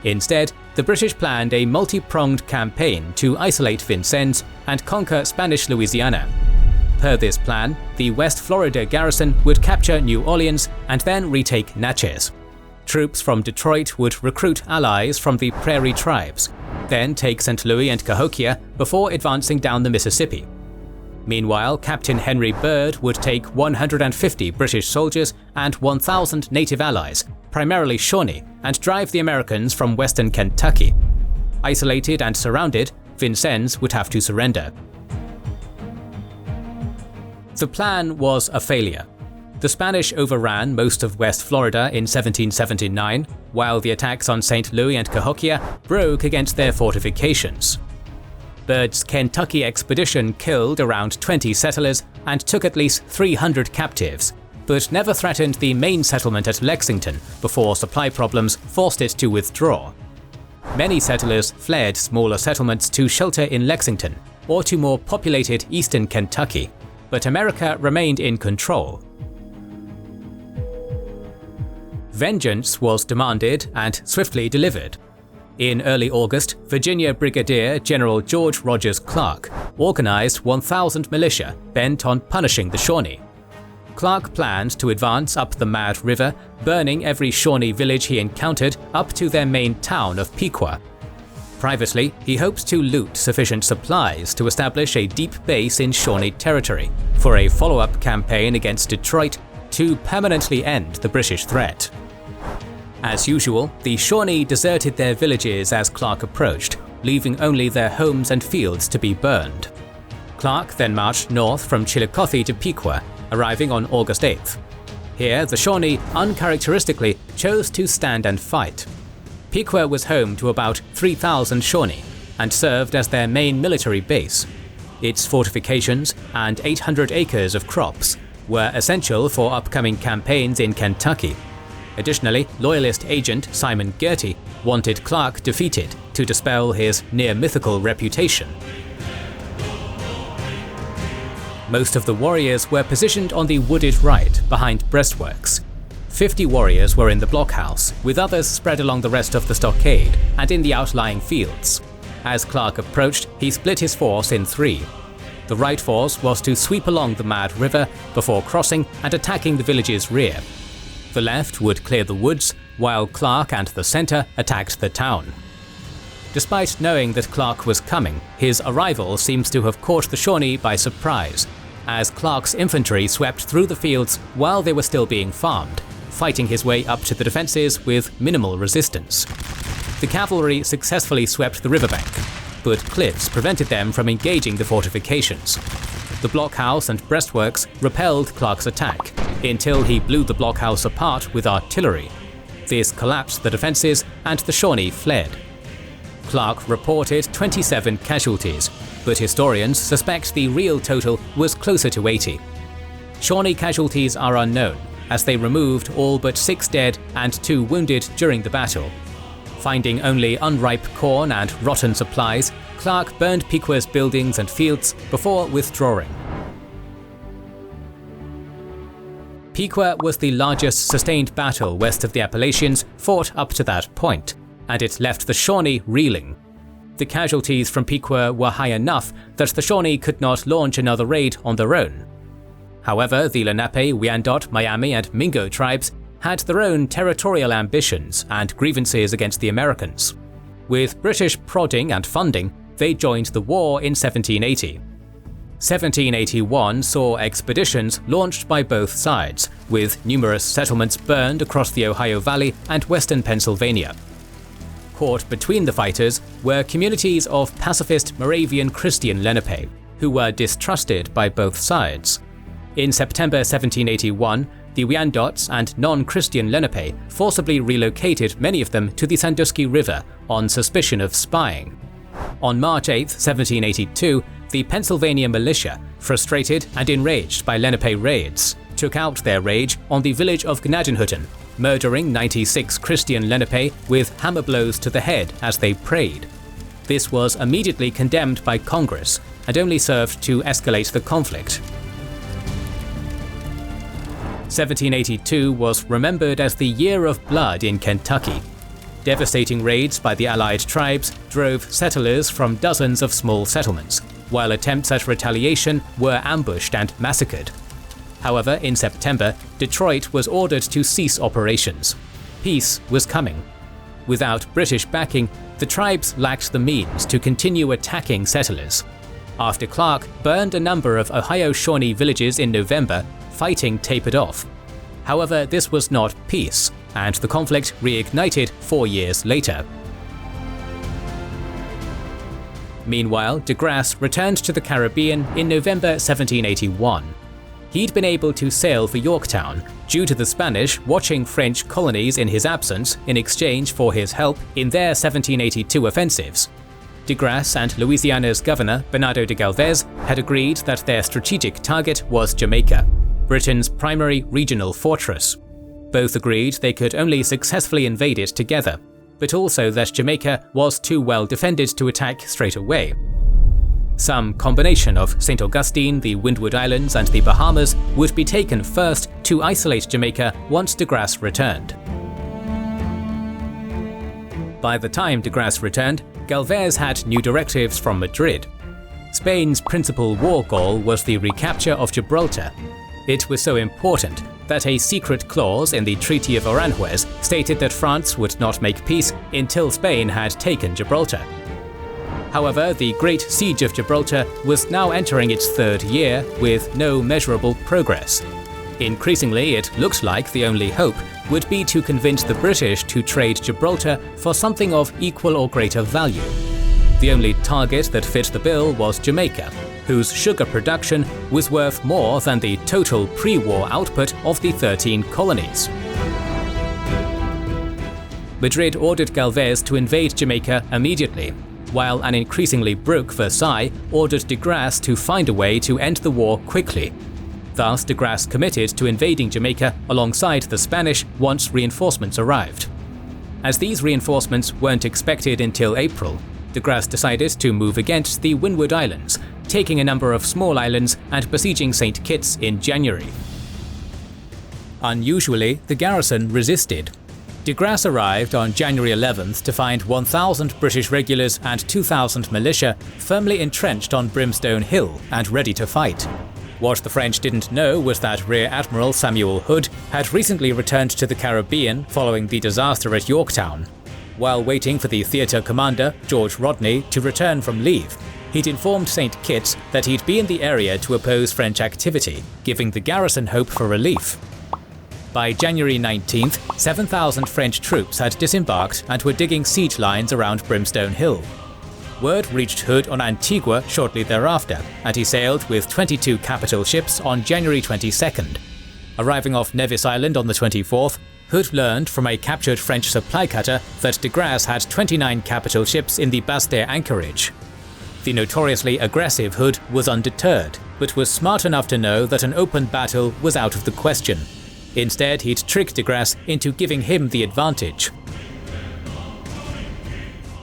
Instead, the British planned a multi-pronged campaign to isolate Vincennes and conquer Spanish Louisiana. Per this plan, the West Florida garrison would capture New Orleans and then retake Natchez. Troops from Detroit would recruit allies from the Prairie tribes, then take St. Louis and Cahokia before advancing down the Mississippi. Meanwhile, Captain Henry Byrd would take 150 British soldiers and 1,000 native allies, primarily Shawnee, and drive the Americans from western Kentucky. Isolated and surrounded, Vincennes would have to surrender. The plan was a failure. The Spanish overran most of West Florida in 1779, while the attacks on St. Louis and Cahokia broke against their fortifications. Byrd's Kentucky expedition killed around 20 settlers and took at least 300 captives, but never threatened the main settlement at Lexington before supply problems forced it to withdraw. Many settlers fled smaller settlements to shelter in Lexington or to more populated eastern Kentucky, but America remained in control. Vengeance was demanded and swiftly delivered. In early August, Virginia Brigadier General George Rogers Clark organized 1,000 militia bent on punishing the Shawnee. Clark planned to advance up the Mad River, burning every Shawnee village he encountered up to their main town of Piqua. Privately, he hoped to loot sufficient supplies to establish a deep base in Shawnee territory for a follow-up campaign against Detroit to permanently end the British threat. As usual, the Shawnee deserted their villages as Clark approached, leaving only their homes and fields to be burned. Clark then marched north from Chillicothe to Piqua, arriving on August 8th. Here, the Shawnee uncharacteristically chose to stand and fight. Piqua was home to about 3,000 Shawnee and served as their main military base. Its fortifications and 800 acres of crops were essential for upcoming campaigns in Kentucky. Additionally, Loyalist agent Simon Girty wanted Clark defeated to dispel his near-mythical reputation. Most of the warriors were positioned on the wooded right behind breastworks. 50 warriors were in the blockhouse, with others spread along the rest of the stockade and in the outlying fields. As Clark approached, he split his force in three. The right force was to sweep along the Mad River before crossing and attacking the village's rear. The left would clear the woods, while Clark and the center attacked the town. Despite knowing that Clark was coming, his arrival seems to have caught the Shawnee by surprise, as Clark's infantry swept through the fields while they were still being farmed, fighting his way up to the defenses with minimal resistance. The cavalry successfully swept the riverbank, but cliffs prevented them from engaging the fortifications. The blockhouse and breastworks repelled Clark's attack, until he blew the blockhouse apart with artillery. This collapsed the defenses and the Shawnee fled. Clark reported 27 casualties, but historians suspect the real total was closer to 80. Shawnee casualties are unknown, as they removed all but 6 dead and 2 wounded during the battle. Finding only unripe corn and rotten supplies, Clark burned Piqua's buildings and fields before withdrawing. Piqua was the largest sustained battle west of the Appalachians fought up to that point, and it left the Shawnee reeling. The casualties from Piqua were high enough that the Shawnee could not launch another raid on their own. However, the Lenape, Wyandot, Miami, and Mingo tribes had their own territorial ambitions and grievances against the Americans. With British prodding and funding, they joined the war in 1780. 1781 saw expeditions launched by both sides, with numerous settlements burned across the Ohio Valley and western Pennsylvania. Caught between the fighters were communities of pacifist Moravian Christian Lenape, who were distrusted by both sides. In September 1781, the Wyandots and non-Christian Lenape forcibly relocated many of them to the Sandusky River on suspicion of spying. On March 8, 1782, the Pennsylvania militia, frustrated and enraged by Lenape raids, took out their rage on the village of Gnadenhutten, murdering 96 Christian Lenape with hammer blows to the head as they prayed. This was immediately condemned by Congress and only served to escalate the conflict. 1782 was remembered as the Year of Blood in Kentucky. Devastating raids by the Allied tribes drove settlers from dozens of small settlements, while attempts at retaliation were ambushed and massacred. However, in September, Detroit was ordered to cease operations. Peace was coming. Without British backing, the tribes lacked the means to continue attacking settlers. After Clark burned a number of Ohio Shawnee villages in November, fighting tapered off. However, this was not peace, and the conflict reignited 4 years later. Meanwhile, de Grasse returned to the Caribbean in November 1781. He'd been able to sail for Yorktown due to the Spanish watching French colonies in his absence in exchange for his help in their 1782 offensives. De Grasse and Louisiana's governor, Bernardo de Galvez, had agreed that their strategic target was Jamaica, Britain's primary regional fortress. Both agreed they could only successfully invade it together, but also that Jamaica was too well defended to attack straight away. Some combination of St. Augustine, the Windward Islands, and the Bahamas would be taken first to isolate Jamaica once de Grasse returned. By the time de Grasse returned, Galvez had new directives from Madrid. Spain's principal war goal was the recapture of Gibraltar. It was so important that a secret clause in the Treaty of Aranjuez stated that France would not make peace until Spain had taken Gibraltar. However, the Great Siege of Gibraltar was now entering its third year with no measurable progress. Increasingly, it looked like the only hope would be to convince the British to trade Gibraltar for something of equal or greater value. The only target that fit the bill was Jamaica, whose sugar production was worth more than the total pre-war output of the 13 colonies. Madrid ordered Galvez to invade Jamaica immediately, while an increasingly broke Versailles ordered de Grasse to find a way to end the war quickly. Thus, de Grasse committed to invading Jamaica alongside the Spanish once reinforcements arrived. As these reinforcements weren't expected until April, de Grasse decided to move against the Windward Islands, taking a number of small islands and besieging St. Kitts in January. Unusually, the garrison resisted. De Grasse arrived on January 11th to find 1,000 British regulars and 2,000 militia firmly entrenched on Brimstone Hill and ready to fight. What the French didn't know was that Rear Admiral Samuel Hood had recently returned to the Caribbean following the disaster at Yorktown. While waiting for the theatre commander, George Rodney, to return from leave, he'd informed St. Kitts that he'd be in the area to oppose French activity, giving the garrison hope for relief. By January 19th, 7,000 French troops had disembarked and were digging siege lines around Brimstone Hill. Word reached Hood on Antigua shortly thereafter, and he sailed with 22 capital ships on January 22nd. Arriving off Nevis Island on the 24th, Hood learned from a captured French supply cutter that de Grasse had 29 capital ships in the Basse-Terre anchorage. The notoriously aggressive Hood was undeterred, but was smart enough to know that an open battle was out of the question. Instead, he'd tricked de Grasse into giving him the advantage.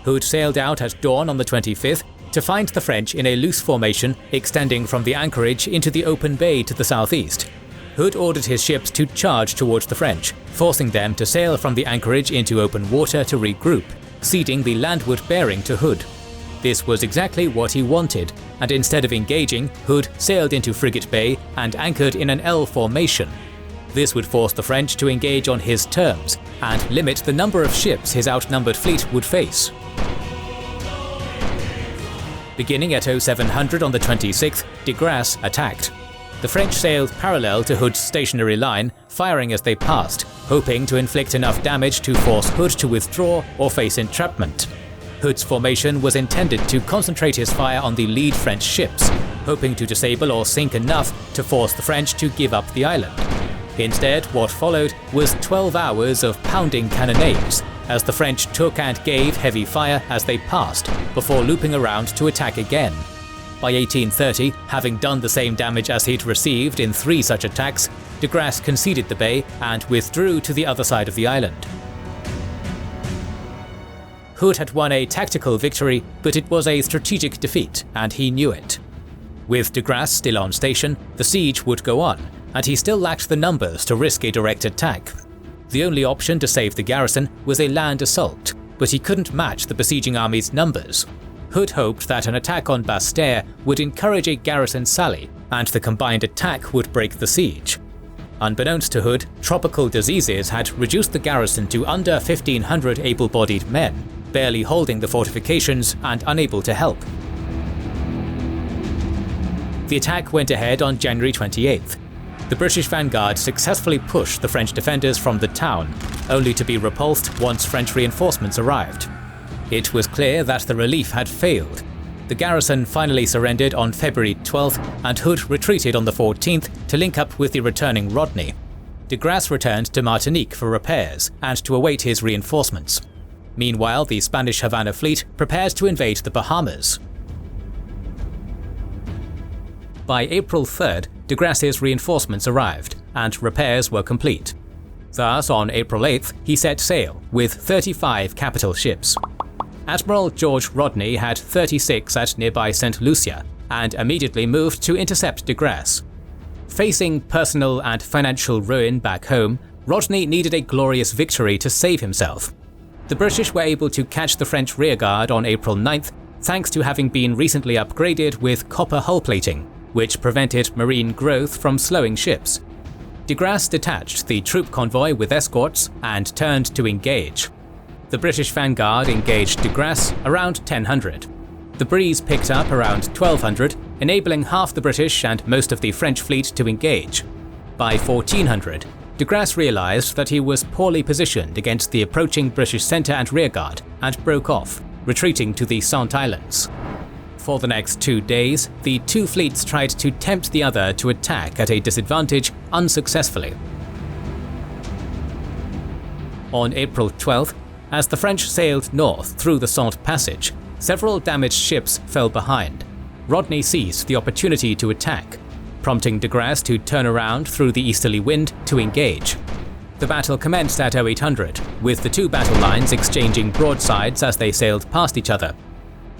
Hood sailed out at dawn on the 25th to find the French in a loose formation extending from the anchorage into the open bay to the southeast. Hood ordered his ships to charge towards the French, forcing them to sail from the anchorage into open water to regroup, ceding the landward bearing to Hood. This was exactly what he wanted, and instead of engaging, Hood sailed into Frigate Bay and anchored in an L formation. This would force the French to engage on his terms, and limit the number of ships his outnumbered fleet would face. Beginning at 0700 on the 26th, de Grasse attacked. The French sailed parallel to Hood's stationary line, firing as they passed, hoping to inflict enough damage to force Hood to withdraw or face entrapment. Hood's formation was intended to concentrate his fire on the lead French ships, hoping to disable or sink enough to force the French to give up the island. Instead, what followed was 12 hours of pounding cannonades, as the French took and gave heavy fire as they passed, before looping around to attack again. By 1830, having done the same damage as he'd received in 3 such attacks, de Grasse conceded the bay and withdrew to the other side of the island. Hood had won a tactical victory, but it was a strategic defeat, and he knew it. With de Grasse still on station, the siege would go on, and he still lacked the numbers to risk a direct attack. The only option to save the garrison was a land assault, but he couldn't match the besieging army's numbers. Hood hoped that an attack on Basse-Terre would encourage a garrison sally, and the combined attack would break the siege. Unbeknownst to Hood, tropical diseases had reduced the garrison to under 1,500 able-bodied men, barely holding the fortifications and unable to help. The attack went ahead on January 28th. The British vanguard successfully pushed the French defenders from the town, only to be repulsed once French reinforcements arrived. It was clear that the relief had failed. The garrison finally surrendered on February 12th, and Hood retreated on the 14th to link up with the returning Rodney. De Grasse returned to Martinique for repairs and to await his reinforcements. Meanwhile, the Spanish Havana fleet prepared to invade the Bahamas. By April 3rd, de Grasse's reinforcements arrived, and repairs were complete. Thus, on April 8th, he set sail with 35 capital ships. Admiral George Rodney had 36 at nearby St. Lucia, and immediately moved to intercept de Grasse. Facing personal and financial ruin back home, Rodney needed a glorious victory to save himself. The British were able to catch the French rearguard on April 9th, thanks to having been recently upgraded with copper hull plating, which prevented marine growth from slowing ships. De Grasse detached the troop convoy with escorts and turned to engage. The British vanguard engaged de Grasse around 1000. The breeze picked up around 1200, enabling half the British and most of the French fleet to engage. By 1400, de Grasse realized that he was poorly positioned against the approaching British centre and rearguard and broke off, retreating to the Saint Islands. For the next 2 days, the two fleets tried to tempt the other to attack at a disadvantage unsuccessfully. On April 12th, as the French sailed north through the Salt Passage, several damaged ships fell behind. Rodney seized the opportunity to attack, prompting de Grasse to turn around through the easterly wind to engage. The battle commenced at 0800, with the two battle lines exchanging broadsides as they sailed past each other.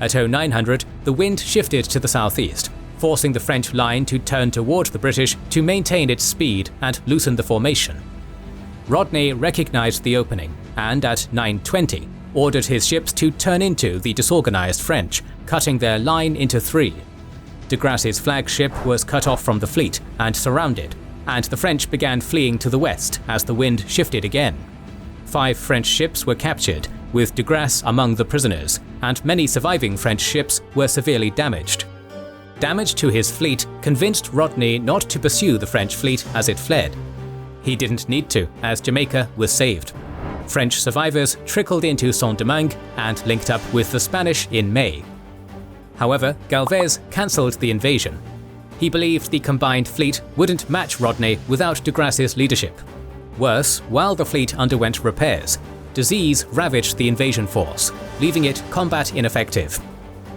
At 0900, the wind shifted to the southeast, forcing the French line to turn toward the British to maintain its speed and loosen the formation. Rodney recognized the opening and, at 9:20, ordered his ships to turn into the disorganized French, cutting their line into 3. De Grasse's flagship was cut off from the fleet and surrounded, and the French began fleeing to the west as the wind shifted again. 5 French ships were captured, with de Grasse among the prisoners, and many surviving French ships were severely damaged. Damage to his fleet convinced Rodney not to pursue the French fleet as it fled. He didn't need to, as Jamaica was saved. French survivors trickled into Saint-Domingue and linked up with the Spanish in May. However, Galvez cancelled the invasion. He believed the combined fleet wouldn't match Rodney without de Grasse's leadership. Worse, while the fleet underwent repairs, disease ravaged the invasion force, leaving it combat ineffective.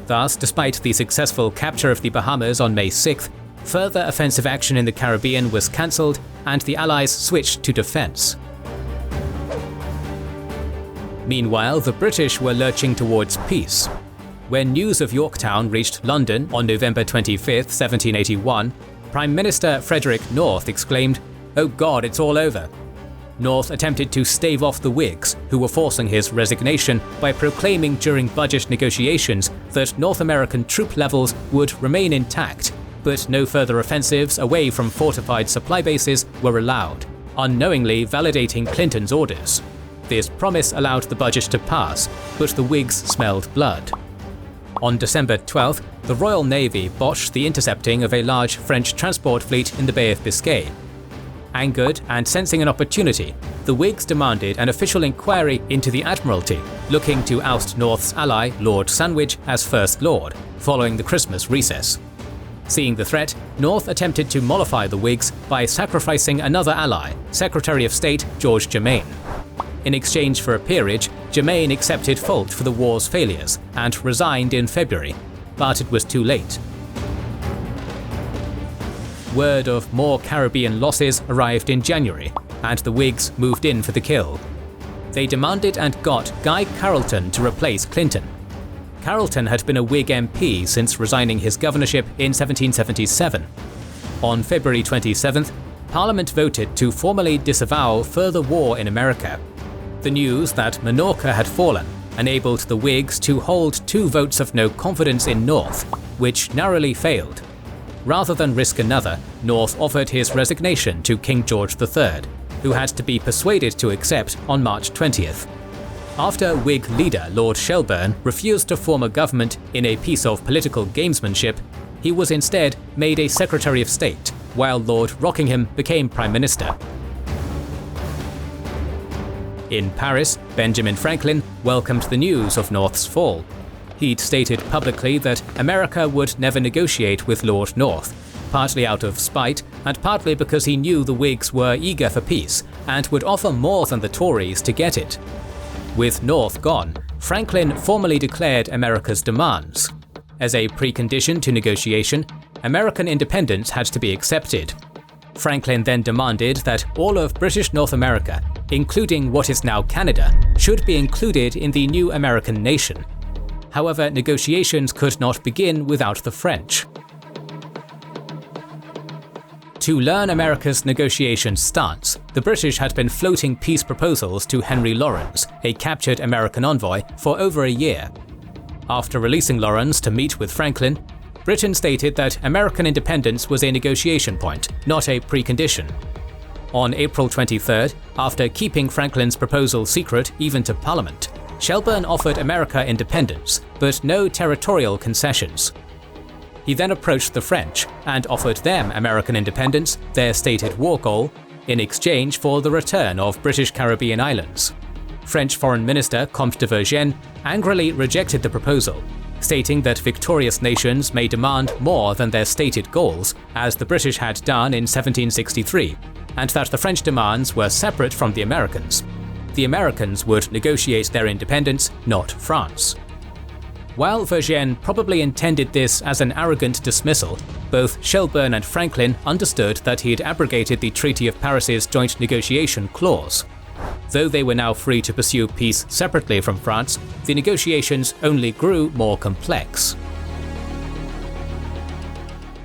Thus, despite the successful capture of the Bahamas on May 6th, further offensive action in the Caribbean was cancelled and the Allies switched to defence. Meanwhile, the British were lurching towards peace. When news of Yorktown reached London on November 25, 1781, Prime Minister Frederick North exclaimed, "Oh God, it's all over." North attempted to stave off the Whigs, who were forcing his resignation, by proclaiming during budget negotiations that North American troop levels would remain intact, but no further offensives away from fortified supply bases were allowed, unknowingly validating Clinton's orders. This promise allowed the budget to pass, but the Whigs smelled blood. On December 12th, the Royal Navy botched the intercepting of a large French transport fleet in the Bay of Biscay. Angered and sensing an opportunity, the Whigs demanded an official inquiry into the Admiralty, looking to oust North's ally Lord Sandwich as First Lord, following the Christmas recess. Seeing the threat, North attempted to mollify the Whigs by sacrificing another ally, Secretary of State George Germain. in exchange for a peerage, Germain accepted fault for the war's failures and resigned in February, but it was too late. Word of more Caribbean losses arrived in January, and the Whigs moved in for the kill. They demanded and got Guy Carleton to replace Clinton. Carleton had been a Whig MP since resigning his governorship in 1777. On February 27th, Parliament voted to formally disavow further war in America. The news that Minorca had fallen enabled the Whigs to hold 2 votes of no confidence in North, which narrowly failed. Rather than risk another, North offered his resignation to King George III, who had to be persuaded to accept on March 20th. After Whig leader Lord Shelburne refused to form a government in a piece of political gamesmanship, he was instead made a Secretary of State, while Lord Rockingham became Prime Minister. In Paris, Benjamin Franklin welcomed the news of North's fall. He'd stated publicly that America would never negotiate with Lord North, partly out of spite and partly because he knew the Whigs were eager for peace and would offer more than the Tories to get it. With North gone, Franklin formally declared America's demands. As a precondition to negotiation, American independence had to be accepted. Franklin then demanded that all of British North America, including what is now Canada, should be included in the new American nation. However, negotiations could not begin without the French. To learn America's negotiation stance, the British had been floating peace proposals to Henry Laurens, a captured American envoy, for over a year. After releasing Laurens to meet with Franklin, Britain stated that American independence was a negotiation point, not a precondition. On April 23rd, after keeping Franklin's proposal secret even to Parliament, Shelburne offered America independence, but no territorial concessions. He then approached the French and offered them American independence, their stated war goal, in exchange for the return of British Caribbean islands. French Foreign Minister Comte de Vergennes angrily rejected the proposal, stating that victorious nations may demand more than their stated goals, as the British had done in 1763, and that the French demands were separate from the Americans. The Americans would negotiate their independence, not France. While Vergennes probably intended this as an arrogant dismissal, both Shelburne and Franklin understood that he had abrogated the Treaty of Paris's joint negotiation clause. Though they were now free to pursue peace separately from France, the negotiations only grew more complex.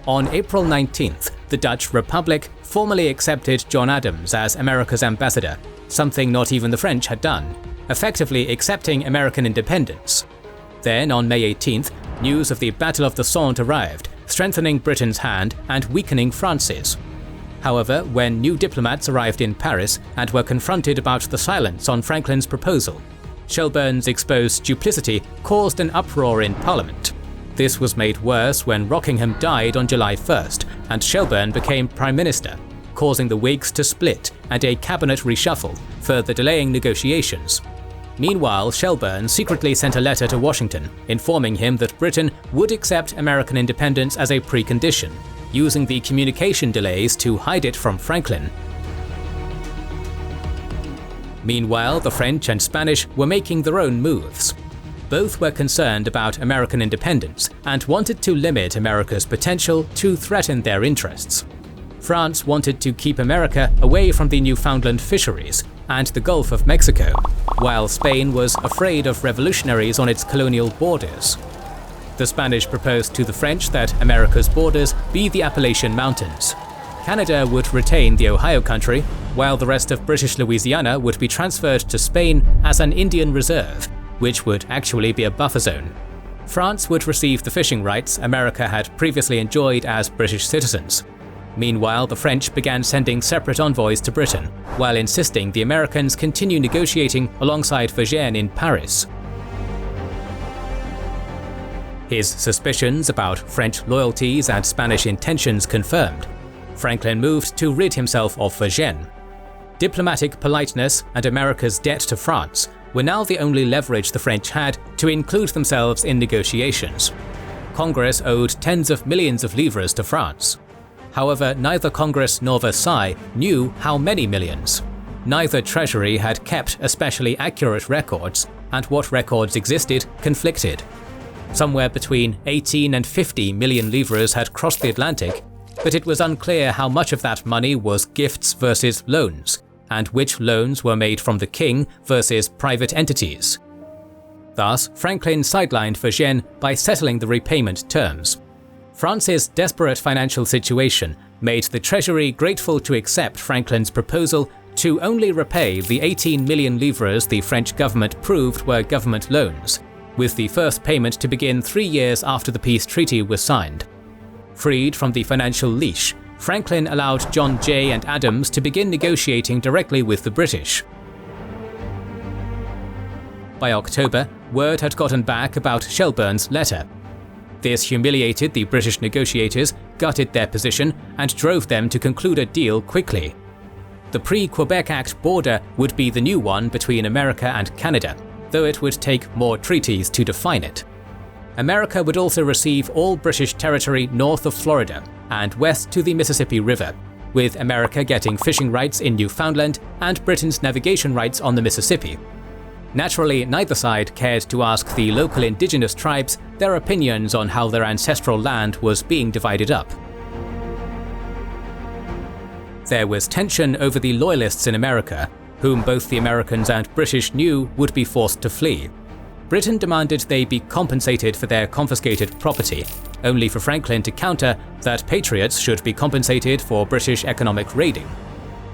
On April 19th, the Dutch Republic formally accepted John Adams as America's ambassador, something not even the French had done, effectively accepting American independence. Then, on May 18th, news of the Battle of the Somme arrived, strengthening Britain's hand and weakening France's. However, when new diplomats arrived in Paris and were confronted about the silence on Franklin's proposal, Shelburne's exposed duplicity caused an uproar in Parliament. This was made worse when Rockingham died on July 1st and Shelburne became Prime Minister, causing the Whigs to split and a cabinet reshuffle, further delaying negotiations. Meanwhile, Shelburne secretly sent a letter to Washington, informing him that Britain would accept American independence as a precondition, using the communication delays to hide it from Franklin. Meanwhile, the French and Spanish were making their own moves. Both were concerned about American independence and wanted to limit America's potential to threaten their interests. France wanted to keep America away from the Newfoundland fisheries and the Gulf of Mexico, while Spain was afraid of revolutionaries on its colonial borders. The Spanish proposed to the French that America's borders be the Appalachian Mountains. Canada would retain the Ohio Country, while the rest of British Louisiana would be transferred to Spain as an Indian reserve, which would actually be a buffer zone. France would receive the fishing rights America had previously enjoyed as British citizens. Meanwhile, the French began sending separate envoys to Britain, while insisting the Americans continue negotiating alongside Vergennes in Paris. His suspicions about French loyalties and Spanish intentions confirmed, Franklin moved to rid himself of Vergennes. Diplomatic politeness and America's debt to France were now the only leverage the French had to include themselves in negotiations. Congress owed tens of millions of livres to France. However, neither Congress nor Versailles knew how many millions. neither treasury had kept especially accurate records, and what records existed conflicted. Somewhere between 18 and 50 million livres had crossed the Atlantic, but it was unclear how much of that money was gifts versus loans, and which loans were made from the king versus private entities. Thus, Franklin sidelined Vergennes by settling the repayment terms. France's desperate financial situation made the treasury grateful to accept Franklin's proposal to only repay the 18 million livres the French government proved were government loans, with the first payment to begin 3 years after the peace treaty was signed. Freed from the financial leash, Franklin allowed John Jay and Adams to begin negotiating directly with the British. By October, word had gotten back about Shelburne's letter. This humiliated the British negotiators, gutted their position, and drove them to conclude a deal quickly. The pre-Quebec Act border would be the new one between America and Canada, though it would take more treaties to define it. America would also receive all British territory north of Florida and west to the Mississippi River, with America getting fishing rights in Newfoundland and Britain's navigation rights on the Mississippi. Naturally, neither side cared to ask the local indigenous tribes their opinions on how their ancestral land was being divided up. There was tension over the Loyalists in America, whom both the Americans and British knew would be forced to flee. Britain demanded they be compensated for their confiscated property, only for Franklin to counter that patriots should be compensated for British economic raiding.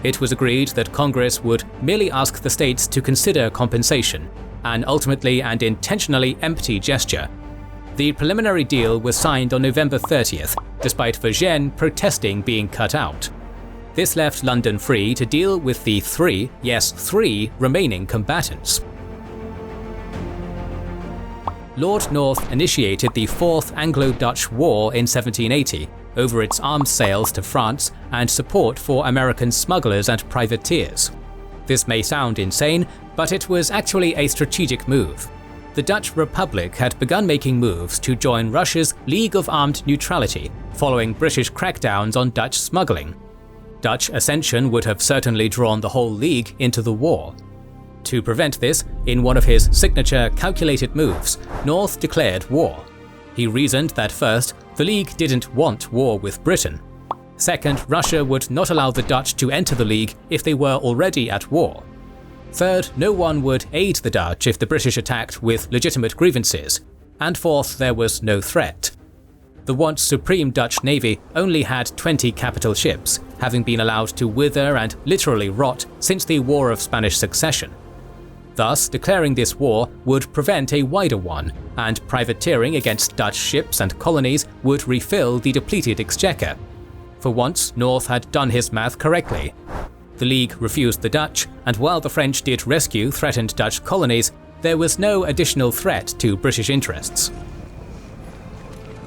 It was agreed that Congress would merely ask the states to consider compensation, an ultimately and intentionally empty gesture. The preliminary deal was signed on November 30th, despite Vergennes protesting being cut out. This left London free to deal with the three remaining combatants. Lord North initiated the Fourth Anglo-Dutch War in 1780 over its arms sales to France and support for American smugglers and privateers. This may sound insane, but it was actually a strategic move. The Dutch Republic had begun making moves to join Russia's League of Armed Neutrality following British crackdowns on Dutch smuggling. Dutch accession would have certainly drawn the whole League into the war. To prevent this, in one of his signature calculated moves, North declared war. He reasoned that first, the League didn't want war with Britain. Second, Russia would not allow the Dutch to enter the League if they were already at war. Third, no one would aid the Dutch if the British attacked with legitimate grievances. And fourth, there was no threat. The once supreme Dutch navy only had 20 capital ships, having been allowed to wither and literally rot since the War of Spanish Succession. Thus, declaring this war would prevent a wider one, and privateering against Dutch ships and colonies would refill the depleted exchequer. For once, North had done his math correctly. The League refused the Dutch, and while the French did rescue threatened Dutch colonies, there was no additional threat to British interests.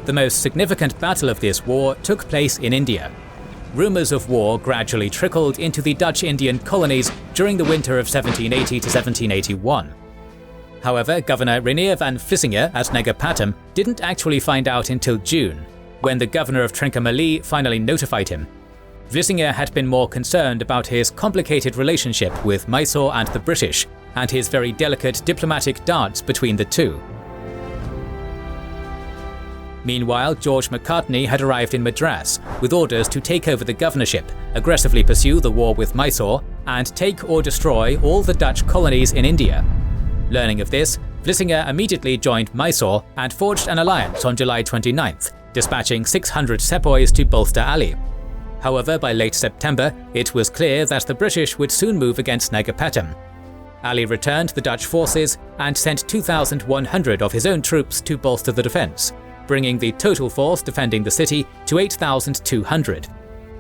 The most significant battle of this war took place in India. Rumours of war gradually trickled into the Dutch Indian colonies during the winter of 1780 to 1781. However, Governor Rainier van Vlissingen at Negapatam didn't actually find out until June, when the governor of Trincomalee finally notified him. Vlissingen had been more concerned about his complicated relationship with Mysore and the British, and his very delicate diplomatic dance between the two. Meanwhile, George Macartney had arrived in Madras with orders to take over the governorship, aggressively pursue the war with Mysore, and take or destroy all the Dutch colonies in India. Learning of this, Vlissingen immediately joined Mysore and forged an alliance on July 29th, dispatching 600 sepoys to bolster Ali. However, by late September, it was clear that the British would soon move against Negapatam. Ali returned the Dutch forces and sent 2,100 of his own troops to bolster the defence, bringing the total force defending the city to 8,200.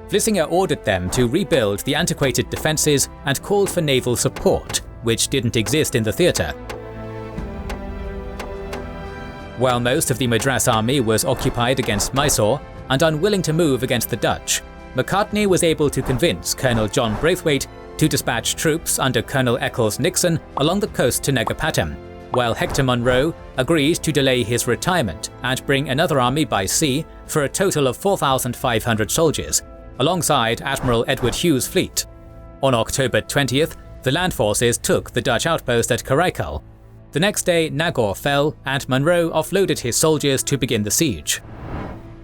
Vlissingen ordered them to rebuild the antiquated defences and called for naval support, which didn't exist in the theatre. While most of the Madras army was occupied against Mysore and unwilling to move against the Dutch, Macartney was able to convince Colonel John Braithwaite to dispatch troops under Colonel Eccles Nixon along the coast to Negapatam, while Hector Munro agreed to delay his retirement and bring another army by sea for a total of 4,500 soldiers, alongside Admiral Edward Hughes' fleet. On October 20th, the land forces took the Dutch outpost at Karaikal. The next day, Nagor fell, and Monro offloaded his soldiers to begin the siege.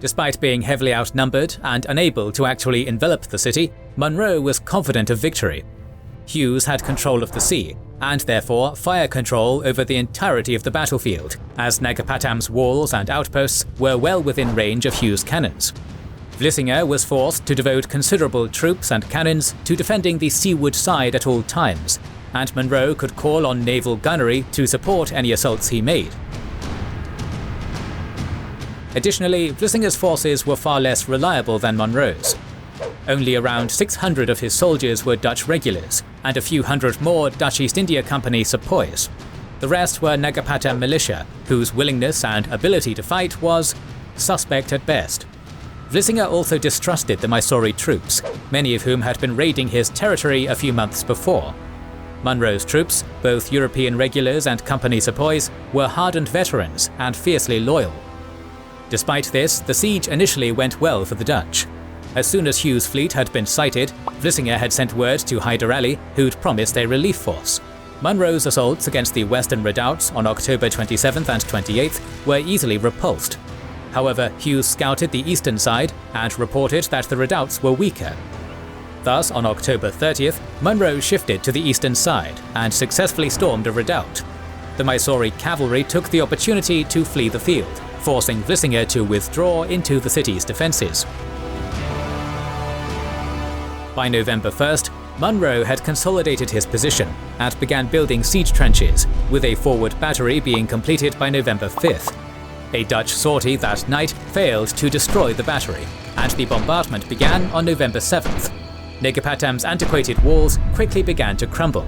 Despite being heavily outnumbered and unable to actually envelop the city, Monro was confident of victory. Hughes had control of the sea, and therefore fire control over the entirety of the battlefield, as Negapatam's walls and outposts were well within range of Hughes' cannons. Vlissingen was forced to devote considerable troops and cannons to defending the seaward side at all times, and Monro could call on naval gunnery to support any assaults he made. Additionally, Vlissinger's forces were far less reliable than Monro's. Only around 600 of his soldiers were Dutch regulars, and a few hundred more Dutch East India Company sepoys. The rest were Negapatam militia, whose willingness and ability to fight was suspect at best. Vlisinger also distrusted the Mysore troops, many of whom had been raiding his territory a few months before. Monro's troops, both European regulars and company sepoys, were hardened veterans and fiercely loyal. Despite this, the siege initially went well for the Dutch. As soon as Hughes' fleet had been sighted, Vlisinger had sent word to Hyder Ali, who'd promised a relief force. Monro's assaults against the western redoubts on October 27th and 28th were easily repulsed. However, Hughes scouted the eastern side and reported that the redoubts were weaker. Thus, on October 30th, Monro shifted to the eastern side and successfully stormed a redoubt. The Mysore cavalry took the opportunity to flee the field, forcing Vlisinger to withdraw into the city's defences. By November 1st, Monro had consolidated his position and began building siege trenches, with a forward battery being completed by November 5th. A Dutch sortie that night failed to destroy the battery, and the bombardment began on November 7th. Negapatam's antiquated walls quickly began to crumble.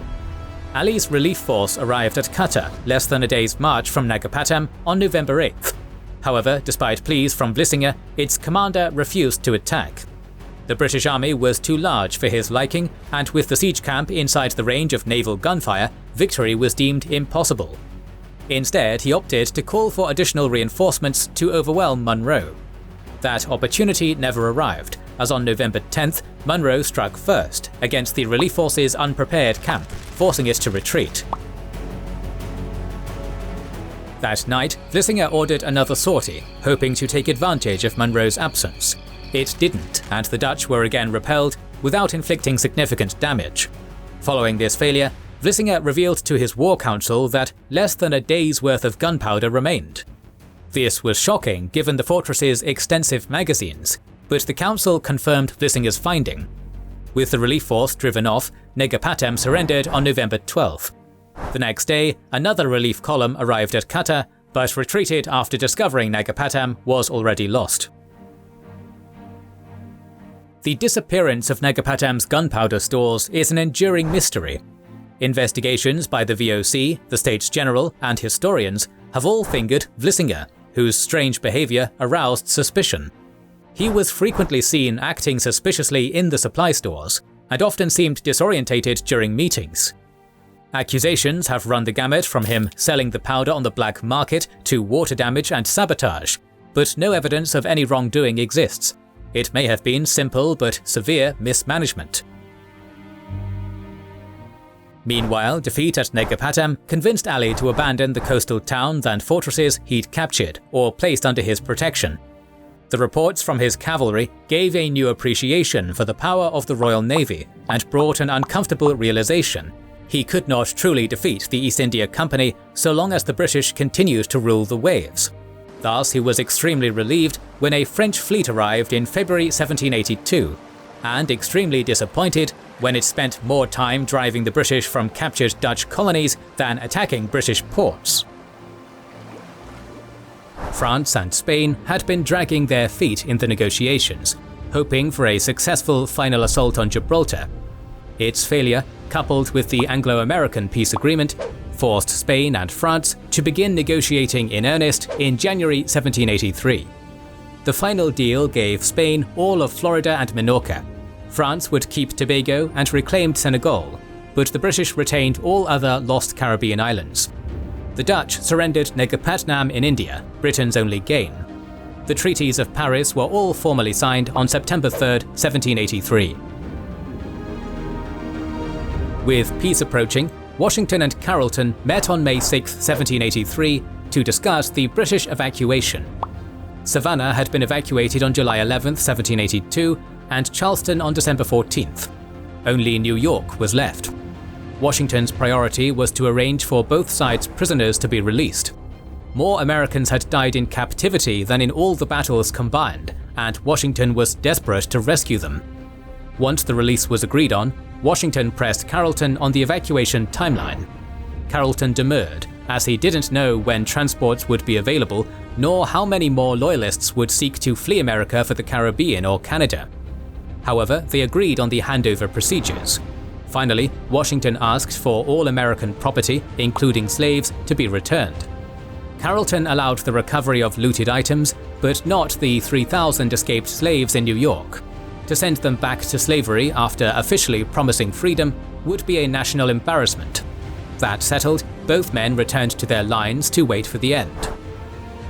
Ali's relief force arrived at Qatar, less than a day's march from Negapatam, on November 8th. However, despite pleas from Vlisinger, its commander refused to attack. The British army was too large for his liking, and with the siege camp inside the range of naval gunfire, victory was deemed impossible. Instead, he opted to call for additional reinforcements to overwhelm Monro. That opportunity never arrived, as on November 10th, Monro struck first against the relief force's unprepared camp, forcing it to retreat. That night, Vlisinger ordered another sortie, hoping to take advantage of Monro's absence. It didn't, and the Dutch were again repelled without inflicting significant damage. Following this failure, Vlisinger revealed to his war council that less than a day's worth of gunpowder remained. This was shocking given the fortress's extensive magazines, but the council confirmed Vlisinger's finding. With the relief force driven off, Negapatam surrendered on November 12th. The next day, another relief column arrived at Qatar, but retreated after discovering Negapatam was already lost. The disappearance of Negapatam's gunpowder stores is an enduring mystery. Investigations by the VOC, the States General, and historians have all fingered Vlisinger, whose strange behaviour aroused suspicion. He was frequently seen acting suspiciously in the supply stores, and often seemed disorientated during meetings. Accusations have run the gamut from him selling the powder on the black market to water damage and sabotage, but no evidence of any wrongdoing exists. It may have been simple but severe mismanagement. Meanwhile, defeat at Negapatam convinced Ali to abandon the coastal towns and fortresses he'd captured or placed under his protection. The reports from his cavalry gave a new appreciation for the power of the Royal Navy and brought an uncomfortable realization: he could not truly defeat the East India Company so long as the British continued to rule the waves. Thus, he was extremely relieved when a French fleet arrived in February 1782, and extremely disappointed when it spent more time driving the British from captured Dutch colonies than attacking British ports. France and Spain had been dragging their feet in the negotiations, hoping for a successful final assault on Gibraltar. Its failure, coupled with the Anglo-American peace agreement, forced Spain and France to begin negotiating in earnest in January 1783. The final deal gave Spain all of Florida and Minorca. France would keep Tobago and reclaimed Senegal, but the British retained all other lost Caribbean islands. The Dutch surrendered Negapatam in India, Britain's only gain. The Treaties of Paris were all formally signed on September 3, 1783. With peace approaching, Washington and Carleton met on May 6, 1783, to discuss the British evacuation. Savannah had been evacuated on July 11, 1782, and Charleston on December 14th. Only New York was left. Washington's priority was to arrange for both sides' prisoners to be released. More Americans had died in captivity than in all the battles combined, and Washington was desperate to rescue them. Once the release was agreed on, Washington pressed Carleton on the evacuation timeline. Carleton demurred, as he didn't know when transports would be available, nor how many more Loyalists would seek to flee America for the Caribbean or Canada. However, they agreed on the handover procedures. Finally, Washington asked for all American property, including slaves, to be returned. Carleton allowed the recovery of looted items, but not the 3,000 escaped slaves in New York. To send them back to slavery after officially promising freedom would be a national embarrassment. That settled, both men returned to their lines to wait for the end.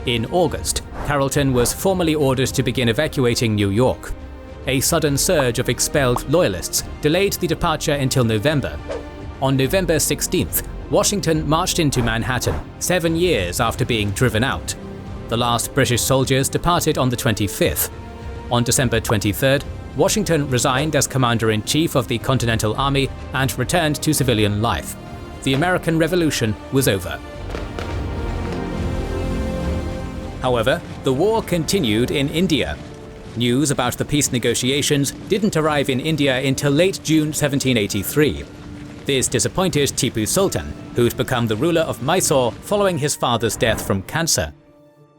In August, Carleton was formally ordered to begin evacuating New York. A sudden surge of expelled Loyalists delayed the departure until November. On November 16th, Washington marched into Manhattan, 7 years after being driven out. The last British soldiers departed on the 25th. On December 23rd, Washington resigned as Commander-in-Chief of the Continental Army and returned to civilian life. The American Revolution was over. However, the war continued in India. News about the peace negotiations didn't arrive in India until late June 1783. This disappointed Tipu Sultan, who'd become the ruler of Mysore following his father's death from cancer.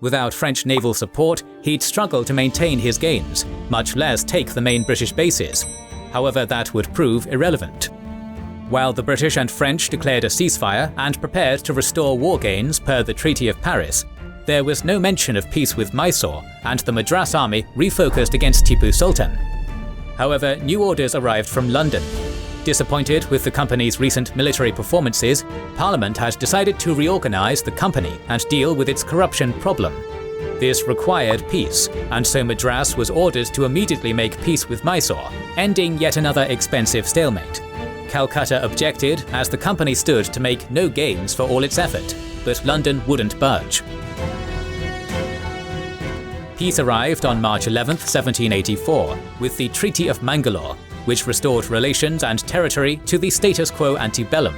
Without French naval support, he'd struggle to maintain his gains, much less take the main British bases. However, that would prove irrelevant. While the British and French declared a ceasefire and prepared to restore war gains per the Treaty of Paris, there was no mention of peace with Mysore, and the Madras army refocused against Tipu Sultan. However, new orders arrived from London. Disappointed with the company's recent military performances, Parliament had decided to reorganize the company and deal with its corruption problem. This required peace, and so Madras was ordered to immediately make peace with Mysore, ending yet another expensive stalemate. Calcutta objected, as the company stood to make no gains for all its effort, but London wouldn't budge. Peace arrived on March 11, 1784, with the Treaty of Mangalore, which restored relations and territory to the status quo antebellum.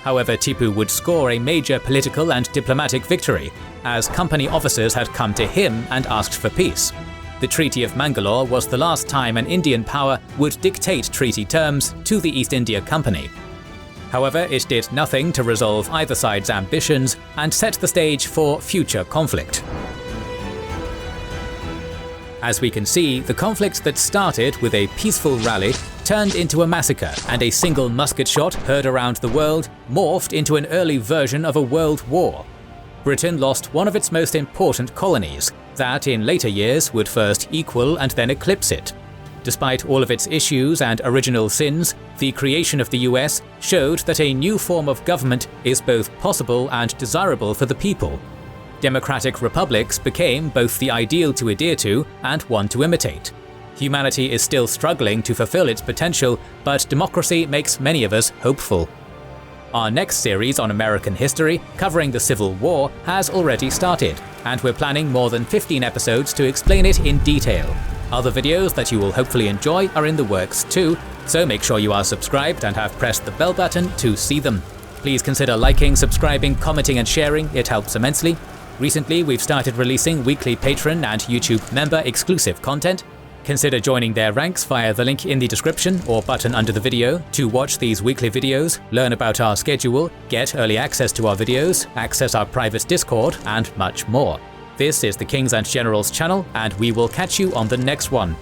However, Tipu would score a major political and diplomatic victory, as company officers had come to him and asked for peace. The Treaty of Mangalore was the last time an Indian power would dictate treaty terms to the East India Company. However, it did nothing to resolve either side's ambitions and set the stage for future conflict. As we can see, the conflict that started with a peaceful rally turned into a massacre, and a single musket shot heard around the world morphed into an early version of a world war. Britain lost one of its most important colonies, that in later years would first equal and then eclipse it. Despite all of its issues and original sins, the creation of the US showed that a new form of government is both possible and desirable for the people. Democratic republics became both the ideal to adhere to and one to imitate. Humanity is still struggling to fulfill its potential, but democracy makes many of us hopeful. Our next series on American history, covering the Civil War, has already started, and we're planning more than 15 episodes to explain it in detail. Other videos that you will hopefully enjoy are in the works too, so make sure you are subscribed and have pressed the bell button to see them. Please consider liking, subscribing, commenting and sharing, it helps immensely. Recently, we've started releasing weekly Patreon and YouTube member exclusive content. Consider joining their ranks via the link in the description or button under the video to watch these weekly videos, learn about our schedule, get early access to our videos, access our private Discord, and much more. This is the Kings and Generals channel, and we will catch you on the next one.